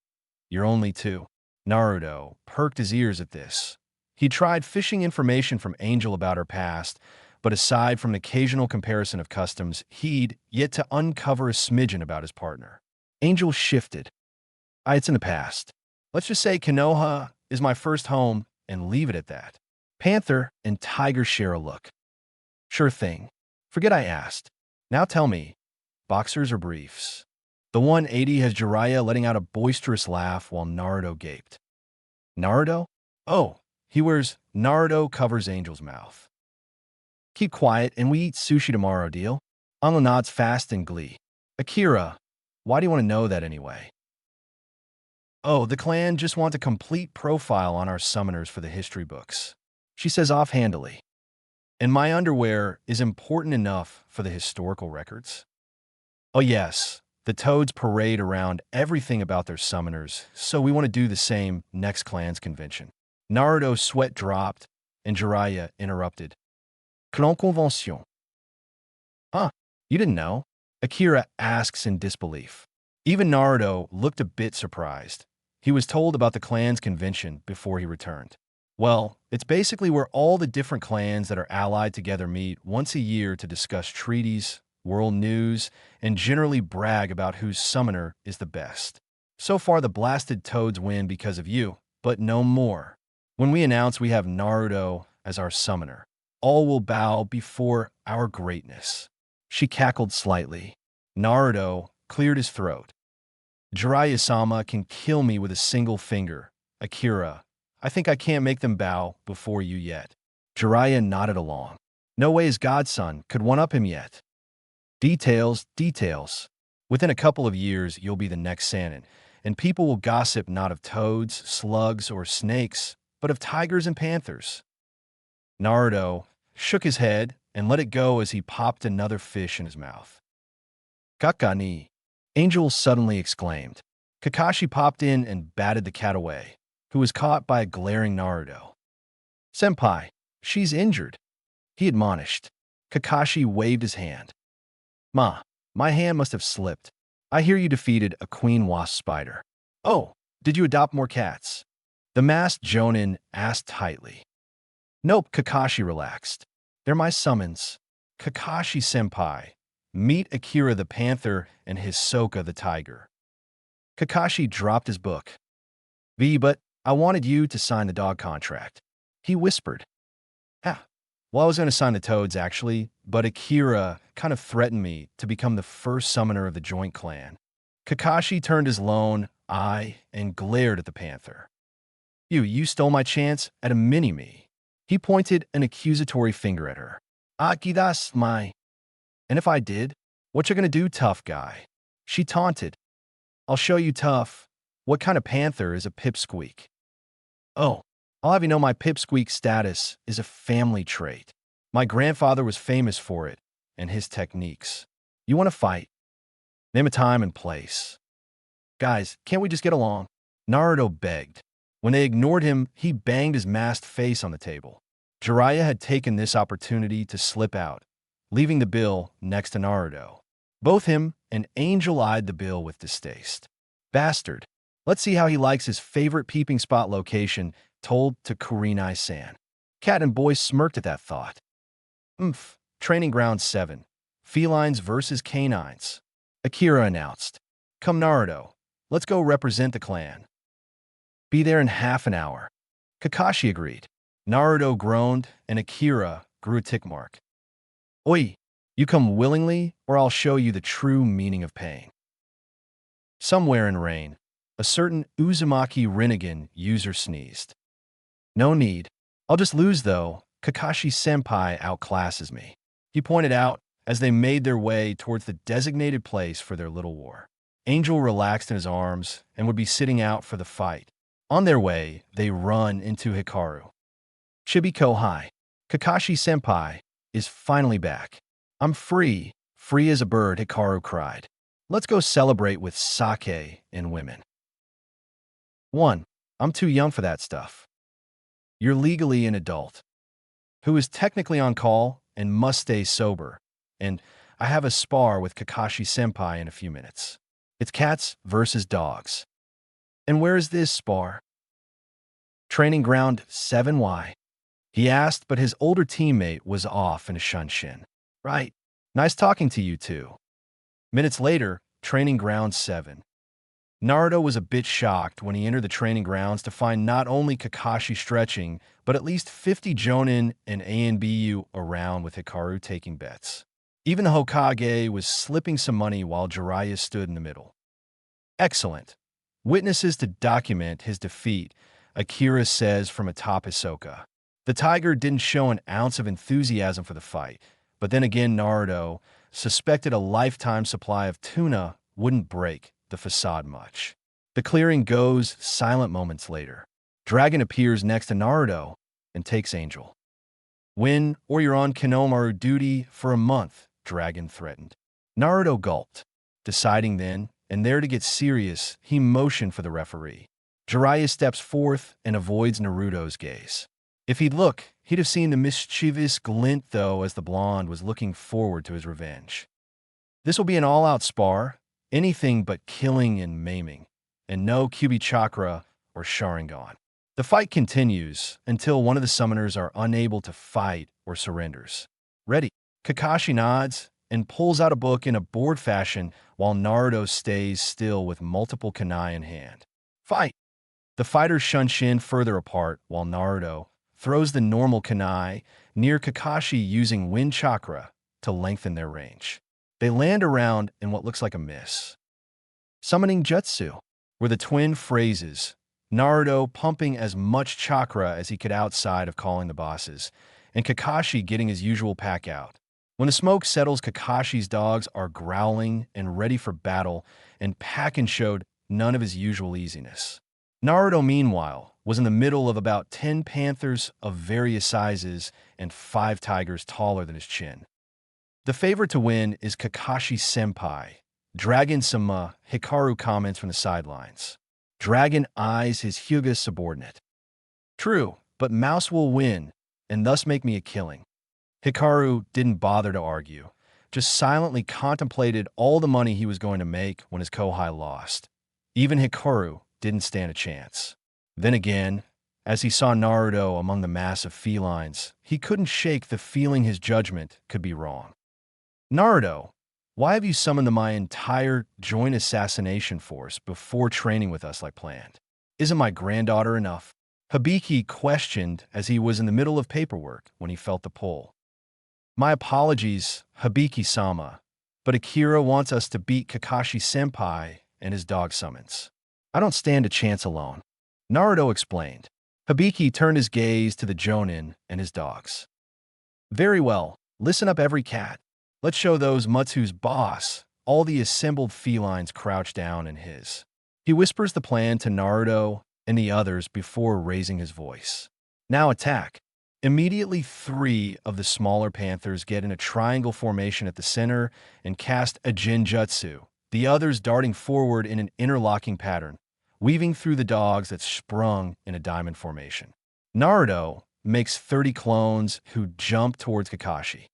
You're only 2. Naruto perked his ears at this. He tried fishing information from Angel about her past, but aside from an occasional comparison of customs, he'd yet to uncover a smidgen about his partner. Angel shifted. It's in the past. Let's just say Konoha is my first home and leave it at that. Panther and Tiger share a look. Sure thing. Forget I asked. Now tell me, boxers or briefs? The 180 has Jiraiya letting out a boisterous laugh while Naruto gaped. Naruto? Oh, he wears Naruto covers Angel's mouth. Keep quiet and we eat sushi tomorrow, deal? Anno nods fast in glee. Akira, why do you want to know that anyway? Oh, the clan just want a complete profile on our summoners for the history books. She says offhandedly. And my underwear is important enough for the historical records? Oh yes, the toads parade around everything about their summoners, so we want to do the same next clan's convention. Naruto's sweat dropped, and Jiraiya interrupted. Clan convention. Huh, you didn't know? Akira asks in disbelief. Even Naruto looked a bit surprised. He was told about the clan's convention before he returned. Well, it's basically where all the different clans that are allied together meet once a year to discuss treaties, world news, and generally brag about whose summoner is the best. So far, the blasted toads win because of you, but no more. When we announce we have Naruto as our summoner, all will bow before our greatness. She cackled slightly. Naruto cleared his throat. Jiraiya-sama can kill me with a single finger. Akira, I think I can't make them bow before you yet. Jiraiya nodded along. No way his godson could one-up him yet. Details, details. Within a couple of years, you'll be the next Sannin, and people will gossip not of toads, slugs, or snakes, but of tigers and panthers. Naruto shook his head and let it go as he popped another fish in his mouth. Kakani, Angel suddenly exclaimed. Kakashi popped in and batted the cat away, who was caught by a glaring Naruto. Senpai, she's injured, he admonished. Kakashi waved his hand. Ma, my hand must have slipped. I hear you defeated a queen wasp spider. Oh, did you adopt more cats? The masked Jonin asked tightly. Nope, Kakashi relaxed. They're my summons. Kakashi-senpai, meet Akira the panther and Hisoka the tiger. Kakashi dropped his book. But I wanted you to sign the dog contract. He whispered. Well, I was going to sign the toads, actually, but Akira kind of threatened me to become the first summoner of the joint clan. Kakashi turned his lone eye and glared at the panther. You stole my chance at a mini-me. He pointed an accusatory finger at her. Akidas my. And if I did, what you gonna do, tough guy? She taunted. I'll show you tough. What kind of panther is a pipsqueak? Oh, I'll have you know my pipsqueak status is a family trait. My grandfather was famous for it, and his techniques. You want to fight? Name a time and place. Guys, can't we just get along? Naruto begged. When they ignored him, he banged his masked face on the table. Jiraiya had taken this opportunity to slip out, leaving the bill next to Naruto. Both him and Angel eyed the bill with distaste. Bastard. Let's see how he likes his favorite peeping spot location told to Kurenai-san. Cat and boy smirked at that thought. Training Ground 7. Felines versus canines. Akira announced. Come Naruto, let's go represent the clan. Be there in half an hour. Kakashi agreed. Naruto groaned and Akira grew a tick mark. Oi, you come willingly or I'll show you the true meaning of pain. Somewhere in rain, a certain Uzumaki Rinnegan user sneezed. No need. I'll just lose though. Kakashi-senpai outclasses me. He pointed out as they made their way towards the designated place for their little war. Angel relaxed in his arms and would be sitting out for the fight. On their way, they run into Hikaru. Chibi Kohai, Kakashi-senpai, is finally back. I'm free, free as a bird, Hikaru cried. Let's go celebrate with sake and women. 1. I'm too young for that stuff. You're legally an adult, who is technically on call and must stay sober, and I have a spar with Kakashi-senpai in a few minutes. It's cats versus dogs. And where is this spar? Training Ground 7Y. He asked, but his older teammate was off in a shunshin. Right. Nice talking to you two. Minutes later, Training Ground 7. Naruto was a bit shocked when he entered the training grounds to find not only Kakashi stretching, but at least 50 Jonin and ANBU around with Hikaru taking bets. Even the Hokage was slipping some money while Jiraiya stood in the middle. Excellent. Witnesses to document his defeat, Akira says from atop Hisoka. The tiger didn't show an ounce of enthusiasm for the fight, but then again Naruto suspected a lifetime supply of tuna wouldn't break the facade much. The clearing goes silent moments later. Dragon appears next to Naruto and takes Angel. Win or you're on Kinomaru duty for a month, Dragon threatened. Naruto gulped, deciding then, and there to get serious, he motioned for the referee. Jiraiya steps forth and avoids Naruto's gaze. If he'd look, he'd have seen the mischievous glint though as the blonde was looking forward to his revenge. This will be an all-out spar, anything but killing and maiming, and no Kyuubi chakra or Sharingan. The fight continues until one of the summoners are unable to fight or surrenders. Ready. Kakashi nods and pulls out a book in a bored fashion while Naruto stays still with multiple kunai in hand. Fight! The fighters shunshin further apart while Naruto throws the normal kunai near Kakashi using wind chakra to lengthen their range. They land around in what looks like a miss. Summoning Jutsu were the twin phrases, Naruto pumping as much chakra as he could outside of calling the bosses, and Kakashi getting his usual pack out. When the smoke settles, Kakashi's dogs are growling and ready for battle, and Pakken showed none of his usual easiness. Naruto, meanwhile, was in the middle of about 10 panthers of various sizes and 5 tigers taller than his chin. The favorite to win is Kakashi-senpai. Dragon-sama, Hikaru comments from the sidelines. Dragon eyes his Hyuga subordinate. True, but Mouse will win, and thus make me a killing. Hikaru didn't bother to argue, just silently contemplated all the money he was going to make when his Kohai lost. Even Hikaru didn't stand a chance. Then again, as he saw Naruto among the mass of felines, he couldn't shake the feeling his judgment could be wrong. Naruto, why have you summoned my entire joint assassination force before training with us like planned? Isn't my granddaughter enough? Hibiki questioned as he was in the middle of paperwork when he felt the pull. My apologies, Hibiki-sama, but Akira wants us to beat Kakashi-senpai and his dog summons. I don't stand a chance alone. Naruto explained. Hibiki turned his gaze to the Jonin and his dogs. Very well, listen up every cat. Let's show those Mutsu's boss. All the assembled felines crouch down in his. He whispers the plan to Naruto and the others before raising his voice. Now attack. Immediately 3 of the smaller panthers get in a triangle formation at the center and cast a Jinjutsu, the others darting forward in an interlocking pattern, weaving through the dogs that sprung in a diamond formation. Naruto makes 30 clones who jump towards Kakashi.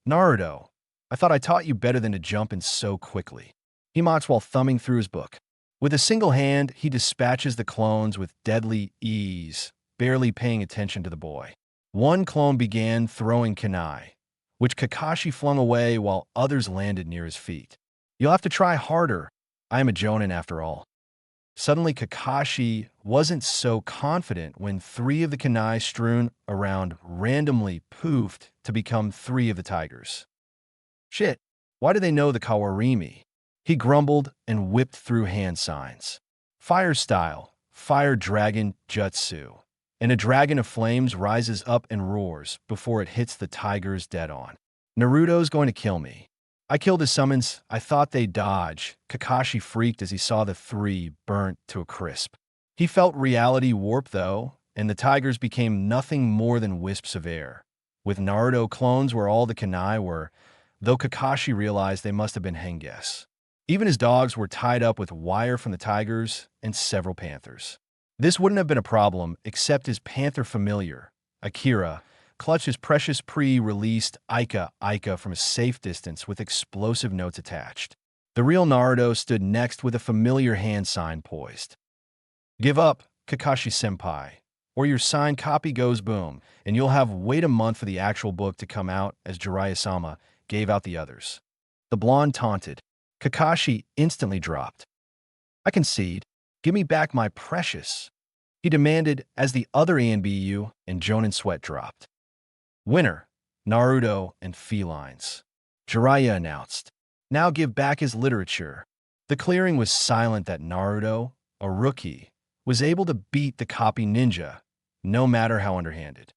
Naruto, I thought I taught you better than to jump in so quickly. He mocks while thumbing through his book. With a single hand, he dispatches the clones with deadly ease, barely paying attention to the boy. One clone began throwing kunai, which Kakashi flung away while others landed near his feet. You'll have to try harder. I am a Jonin after all. Suddenly, Kakashi wasn't so confident when 3 of the kunai strewn around randomly poofed to become 3 of the tigers. Shit, why do they know the Kawarimi? He grumbled and whipped through hand signs. Fire style, fire dragon jutsu. And a dragon of flames rises up and roars before it hits the tigers dead on. Naruto's going to kill me. I killed his summons. I thought they'd dodge. Kakashi freaked as he saw the 3 burnt to a crisp. He felt reality warp, though, and the tigers became nothing more than wisps of air. With Naruto clones where all the kunai were, though Kakashi realized they must have been henges. Even his dogs were tied up with wire from the tigers and several panthers. This wouldn't have been a problem except his panther familiar, Akira, clutched his precious pre-released Aika from a safe distance with explosive notes attached. The real Naruto stood next with a familiar hand sign poised. Give up, Kakashi-senpai, or your signed copy goes boom, and you'll have wait a month for the actual book to come out as Jiraiya-sama gave out the others. The blonde taunted. Kakashi instantly dropped. I concede. Give me back my precious, he demanded as the other ANBU and Jonin sweat dropped. Winner, Naruto and felines. Jiraiya announced. Now give back his literature. The clearing was silent that Naruto, a rookie, was able to beat the copy ninja, no matter how underhanded.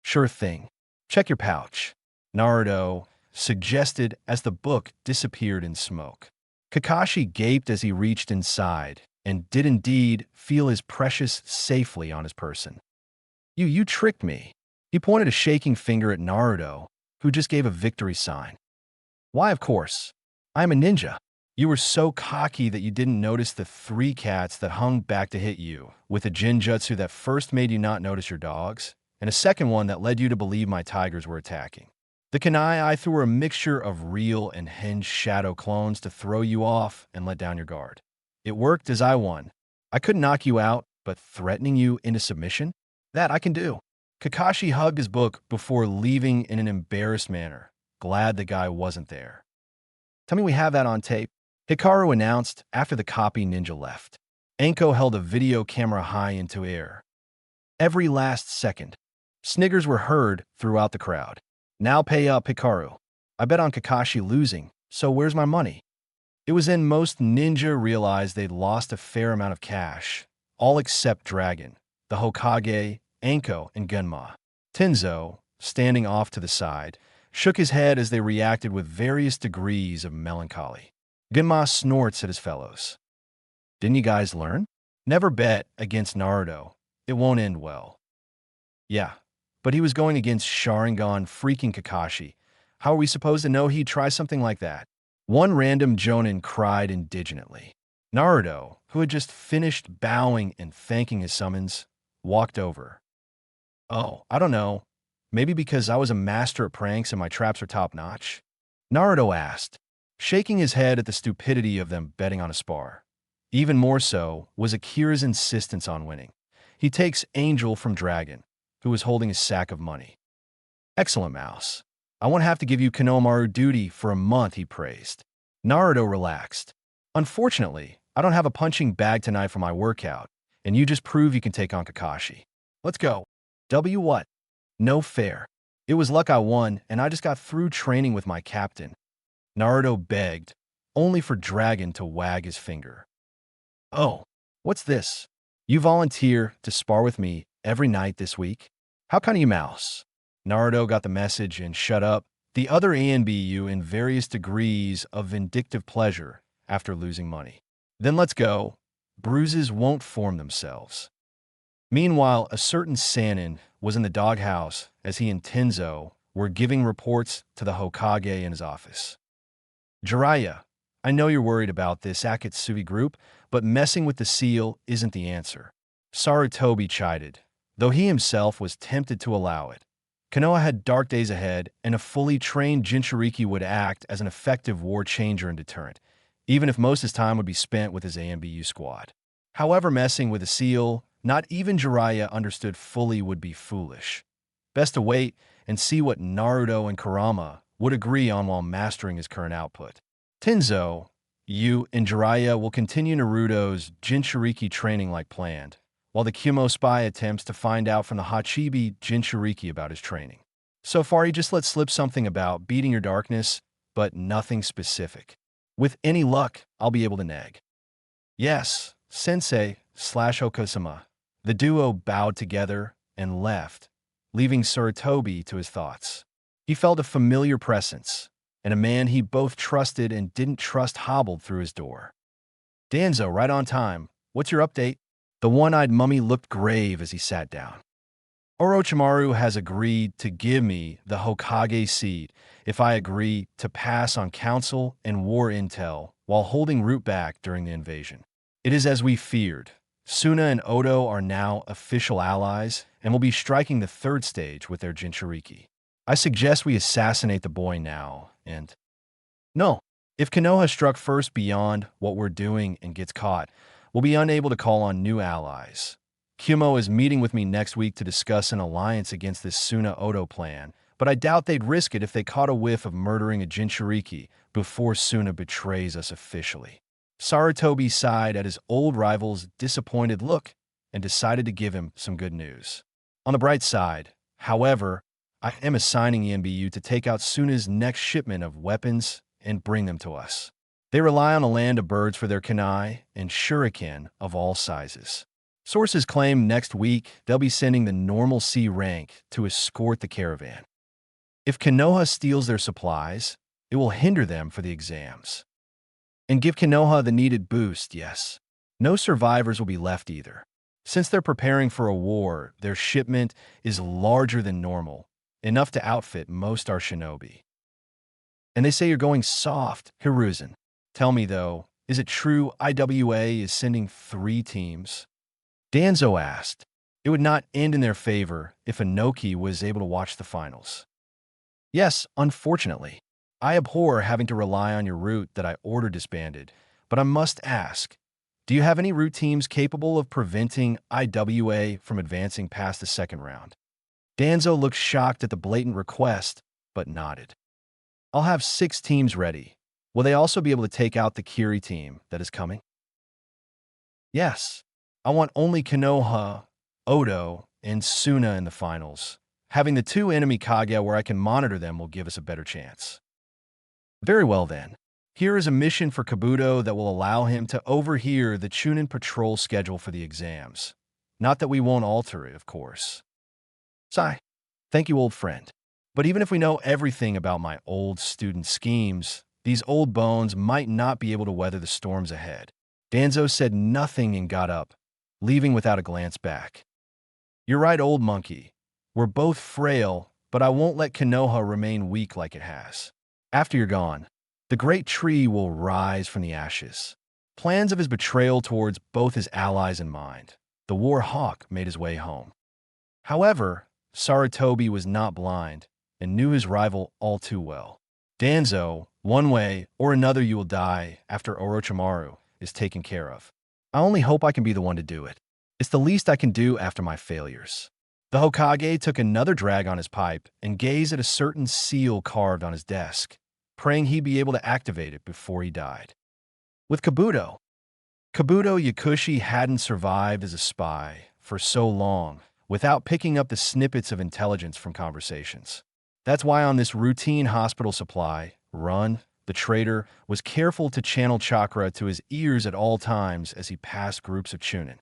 Sure thing. Check your pouch, Naruto suggested as the book disappeared in smoke. Kakashi gaped as he reached inside and did indeed feel his precious safely on his person. You tricked me. He pointed a shaking finger at Naruto, who just gave a victory sign. Why, of course. I'm a ninja. You were so cocky that you didn't notice the 3 cats that hung back to hit you, with a jinjutsu that first made you not notice your dogs, and a second one that led you to believe my tigers were attacking. The kunai I threw were a mixture of real and hinged shadow clones to throw you off and let down your guard. It worked as I won. I couldn't knock you out, but threatening you into submission? That I can do. Kakashi hugged his book before leaving in an embarrassed manner, glad the guy wasn't there. Tell me we have that on tape, Hikaru announced after the copy ninja left. Anko held a video camera high into air. Every last second, sniggers were heard throughout the crowd. Now pay up, Hikaru. I bet on Kakashi losing, so where's my money? It was then most ninja realized they'd lost a fair amount of cash, all except Dragon, the Hokage, Anko, and Gunma. Tenzo, standing off to the side, shook his head as they reacted with various degrees of melancholy. Gunma snorts at his fellows. Didn't you guys learn? Never bet against Naruto. It won't end well. Yeah, but he was going against Sharingan freaking Kakashi. How are we supposed to know he'd try something like that? One random Jonin cried indignantly. Naruto, who had just finished bowing and thanking his summons, walked over. Oh, I don't know. Maybe because I was a master at pranks and my traps are top-notch? Naruto asked, shaking his head at the stupidity of them betting on a spar. Even more so was Akira's insistence on winning. He takes Angel from Dragon, who was holding his sack of money. Excellent, Mouse. I won't have to give you Konohamaru duty for a month, he praised. Naruto relaxed. Unfortunately, I don't have a punching bag tonight for my workout, and you just prove you can take on Kakashi. Let's go. W what? No fair. It was luck I won, and I just got through training with my captain. Naruto begged, only for Dragon to wag his finger. Oh, what's this? You volunteer to spar with me every night this week? How kind of you, Mouse? Naruto got the message and shut up, the other ANBU in various degrees of vindictive pleasure after losing money. Then let's go. Bruises won't form themselves. Meanwhile, a certain Sannin was in the doghouse as he and Tenzo were giving reports to the Hokage in his office. Jiraiya, I know you're worried about this Akatsuki group, but messing with the seal isn't the answer. Sarutobi chided, though he himself was tempted to allow it. Konoha had dark days ahead, and a fully trained Jinchuriki would act as an effective war changer and deterrent, even if most of his time would be spent with his ANBU squad. However, messing with a seal, not even Jiraiya understood fully would be foolish. Best to wait and see what Naruto and Kurama would agree on while mastering his current output. Tenzo, you and Jiraiya will continue Naruto's Jinchuriki training like planned, while the Kumo spy attempts to find out from the Hachibi Jinchuriki about his training. So far, he just let slip something about beating your darkness, but nothing specific. With any luck, I'll be able to nag. Yes, Sensei/Okosama. The duo bowed together and left, leaving Sarutobi to his thoughts. He felt a familiar presence, and a man he both trusted and didn't trust hobbled through his door. Danzo, right on time. What's your update? The one-eyed mummy looked grave as he sat down. Orochimaru has agreed to give me the Hokage seat if I agree to pass on council and war intel while holding Root back during the invasion. It is as we feared. Suna and Odo are now official allies and will be striking the 3rd stage with their Jinchuriki. I suggest we assassinate the boy now, and... No, if Konoha struck first beyond what we're doing and gets caught, we'll be unable to call on new allies. Kumo is meeting with me next week to discuss an alliance against this Suna-Odo plan, but I doubt they'd risk it if they caught a whiff of murdering a Jinchuriki before Suna betrays us officially. Sarutobi sighed at his old rival's disappointed look and decided to give him some good news. On the bright side, however, I am assigning ANBU to take out Suna's next shipment of weapons and bring them to us. They rely on a land of birds for their kunai and shuriken of all sizes. Sources claim next week they'll be sending the normal C rank to escort the caravan. If Konoha steals their supplies, it will hinder them for the exams. And give Konoha the needed boost, yes. No survivors will be left either. Since they're preparing for a war, their shipment is larger than normal, enough to outfit most our shinobi. And they say you're going soft, Hiruzen. Tell me though, is it true IWA is sending 3 teams? Danzo asked. It would not end in their favor if Inoki was able to watch the finals. Yes, unfortunately. I abhor having to rely on your route that I ordered disbanded, but I must ask, do you have any route teams capable of preventing IWA from advancing past the second round? Danzo looked shocked at the blatant request, but nodded. I'll have 6 teams ready. Will they also be able to take out the Kiri team that is coming? Yes. I want only Konoha, Odo, and Suna in the finals. Having the 2 enemy Kage where I can monitor them will give us a better chance. Very well then. Here is a mission for Kabuto that will allow him to overhear the Chunin patrol schedule for the exams. Not that we won't alter it, of course. Sigh. Thank you, old friend. But even if we know everything about my old student schemes, these old bones might not be able to weather the storms ahead. Danzo said nothing and got up, leaving without a glance back. You're right, old monkey. We're both frail, but I won't let Konoha remain weak like it has. After you're gone, the great tree will rise from the ashes. Plans of his betrayal towards both his allies in mind, the war hawk made his way home. However, Sarutobi was not blind and knew his rival all too well. Danzo, one way or another you will die after Orochimaru is taken care of. I only hope I can be the one to do it. It's the least I can do after my failures. The Hokage took another drag on his pipe and gazed at a certain seal carved on his desk, praying he'd be able to activate it before he died. With Kabuto Yakushi hadn't survived as a spy for so long without picking up the snippets of intelligence from conversations. That's why on this routine hospital supply run, the trader was careful to channel chakra to his ears at all times as he passed groups of Chunin.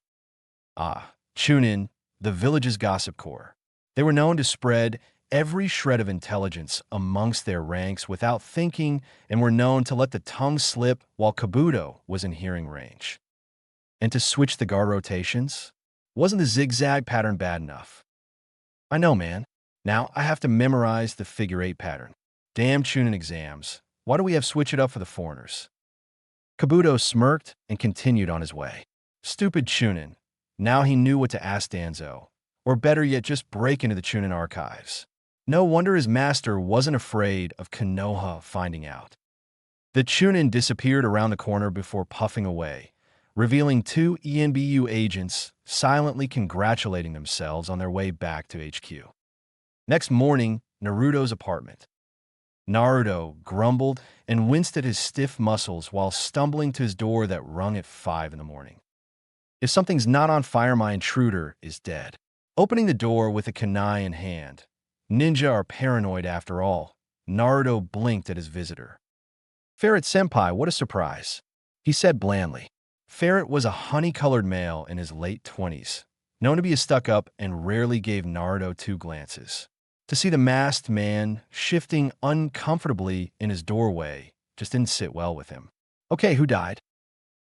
Chunin, the village's gossip corps. They were known to spread every shred of intelligence amongst their ranks without thinking and were known to let the tongue slip while Kabuto was in hearing range. And to switch the guard rotations? Wasn't the zigzag pattern bad enough? I know, man. Now I have to memorize the figure 8 pattern. Damn Chunin exams. Why do we have switch it up for the foreigners? Kabuto smirked and continued on his way. Stupid Chunin. Now he knew what to ask Danzo. Or better yet, just break into the Chunin archives. No wonder his master wasn't afraid of Konoha finding out. The Chunin disappeared around the corner before puffing away, revealing 2 ANBU agents silently congratulating themselves on their way back to HQ. Next morning, Naruto's apartment. Naruto grumbled and winced at his stiff muscles while stumbling to his door that rung at 5 in the morning. If something's not on fire, my intruder is dead. Opening the door with a kunai in hand. Ninja are paranoid after all. Naruto blinked at his visitor. Ferret-senpai, what a surprise, he said blandly. Ferret was a honey-colored male in his late 20s, known to be a stuck-up and rarely gave Naruto 2 glances. To see the masked man shifting uncomfortably in his doorway just didn't sit well with him. Okay, who died?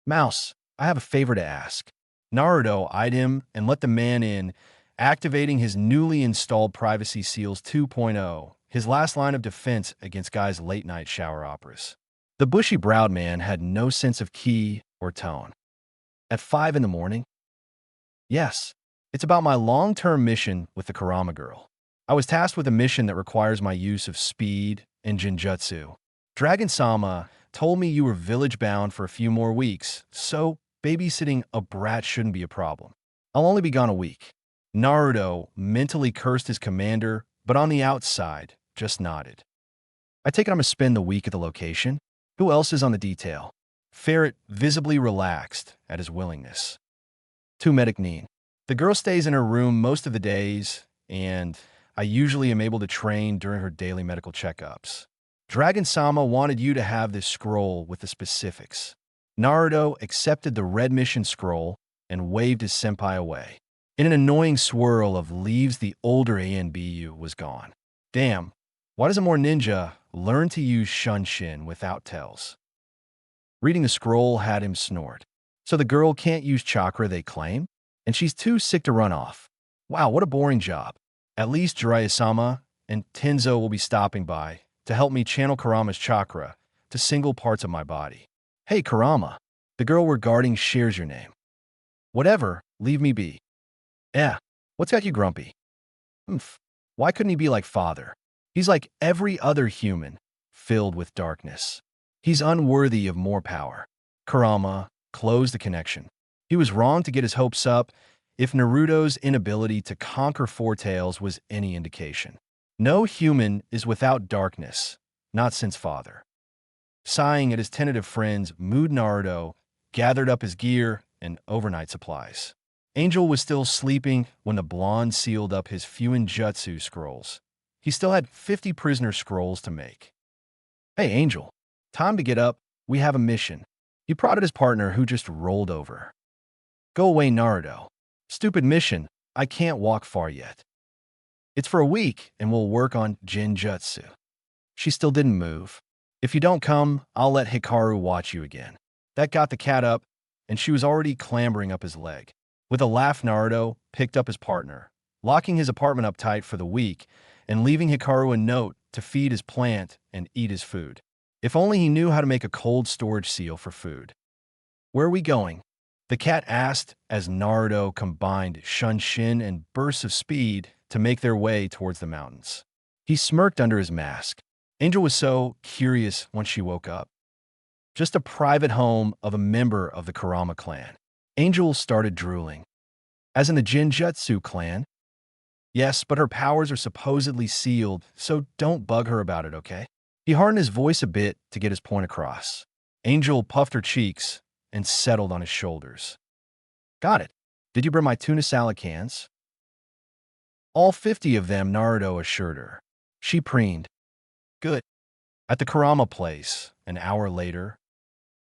Mouse, I have a favor to ask. Naruto eyed him and let the man in, activating his newly installed Privacy Seals 2.0, his last line of defense against Guy's late-night shower operas. The bushy-browed man had no sense of key or tone. At 5 in the morning? Yes, it's about my long-term mission with the Kurama girl. I was tasked with a mission that requires my use of speed and Jinjutsu. Dragon-sama told me you were village-bound for a few more weeks, so babysitting a brat shouldn't be a problem. I'll only be gone a week. Naruto mentally cursed his commander, but on the outside, just nodded. I take it I'm going to spend the week at the location? Who else is on the detail? Ferret visibly relaxed at his willingness. To medic Neen. The girl stays in her room most of the days, and I usually am able to train during her daily medical checkups. Dragon-sama wanted you to have this scroll with the specifics. Naruto accepted the red mission scroll and waved his senpai away. In an annoying swirl of leaves, the older ANBU was gone. Damn, why doesn't more ninja learn to use Shunshin without tells? Reading the scroll had him snort. So the girl can't use chakra they claim? And she's too sick to run off. Wow, what a boring job. At least Jiraiya-sama and Tenzo will be stopping by to help me channel Kurama's chakra to single parts of my body. Hey, Kurama, the girl we're guarding shares your name. Whatever, leave me be. What's got you grumpy? Oomph, why couldn't he be like father? He's like every other human, filled with darkness. He's unworthy of more power. Kurama closed the connection. He was wrong to get his hopes up if Naruto's inability to conquer Four Tails was any indication. No human is without darkness, not since father. Sighing at his tentative friends, Mood Naruto gathered up his gear and overnight supplies. Angel was still sleeping when the blonde sealed up his Fuinjutsu scrolls. He still had 50 prisoner scrolls to make. Hey, Angel, time to get up. We have a mission. He prodded his partner, who just rolled over. Go away, Naruto. Stupid mission. I can't walk far yet. It's for a week, and we'll work on Jinjutsu. She still didn't move. If you don't come, I'll let Hikaru watch you again. That got the cat up, and she was already clambering up his leg. With a laugh, Naruto picked up his partner, locking his apartment up tight for the week and leaving Hikaru a note to feed his plant and eat his food. If only he knew how to make a cold storage seal for food. Where are we going? The cat asked as Naruto combined Shunshin and bursts of speed to make their way towards the mountains. He smirked under his mask. Angel was so curious when she woke up. Just a private home of a member of the Kurama clan. Angel started drooling. As in the Jinjutsu clan? Yes, but her powers are supposedly sealed, so don't bug her about it, okay? He hardened his voice a bit to get his point across. Angel puffed her cheeks and settled on his shoulders. Got it. Did you bring my tuna salad cans? All 50 of them, Naruto assured her. She preened. Good. At the Kurama place, an hour later.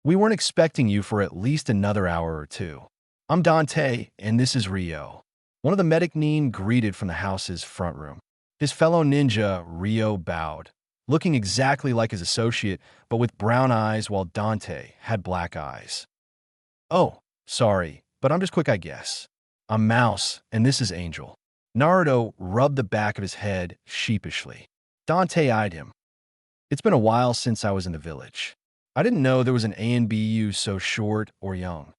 We weren't expecting you for at least another hour or two. I'm Dante, and this is Rio. One of the medic Nin greeted from the house's front room. His fellow ninja, Rio, bowed, looking exactly like his associate, but with brown eyes, while Dante had black eyes. Oh, sorry, but I'm just quick, I guess. I'm Mouse, and this is Angel. Naruto rubbed the back of his head sheepishly. Dante eyed him. It's been a while since I was in the village. I didn't know there was an ANBU so short or young.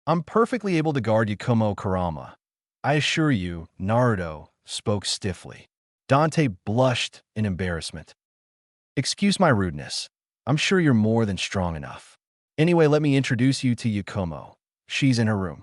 I'm perfectly able to guard Yakumo Kurama. I assure you, Naruto spoke stiffly. Dante blushed in embarrassment. Excuse my rudeness. I'm sure you're more than strong enough. Anyway, let me introduce you to Yakumo. She's in her room.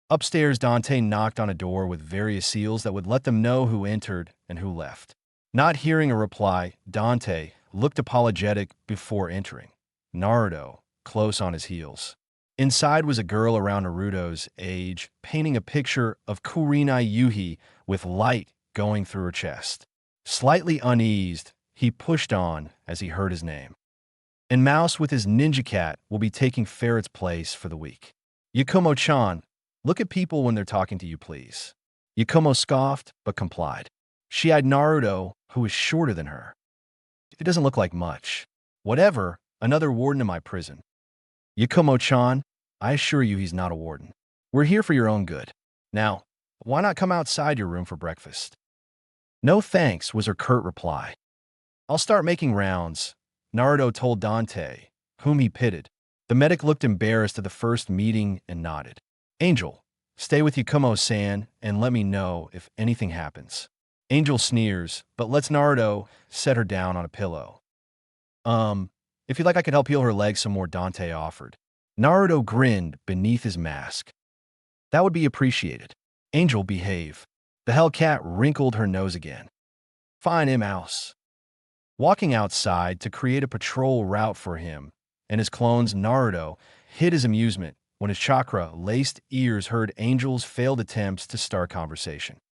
Upstairs, Dante knocked on a door with various seals that would let them know who entered and who left. Not hearing a reply, Dante looked apologetic before entering. Naruto, close on his heels. Inside was a girl around Naruto's age, painting a picture of Kurenai Yuhi with light going through her chest. Slightly uneased, he pushed on as he heard his name. And Mouse with his ninja cat will be taking Ferret's place for the week. Yakumo-chan, look at people when they're talking to you, please. Yakumo scoffed, but complied. She eyed Naruto, who was shorter than her. It doesn't look like much. Whatever, another warden in my prison. Yakumo-chan, I assure you he's not a warden. We're here for your own good. Now, why not come outside your room for breakfast? No thanks, was her curt reply. I'll start making rounds, Naruto told Dante, whom he pitied. The medic looked embarrassed at the first meeting and nodded. Angel, stay with Yakumo-san and let me know if anything happens. Angel sneers, but lets Naruto set her down on a pillow. If you'd like, I could help heal her legs some more, Dante offered. Naruto grinned beneath his mask. That would be appreciated. Angel, behave. The Hellcat wrinkled her nose again. Fine, Mouse. Walking outside to create a patrol route for him, and his clones Naruto hid his amusement when his chakra-laced ears heard Angel's failed attempts to start conversation.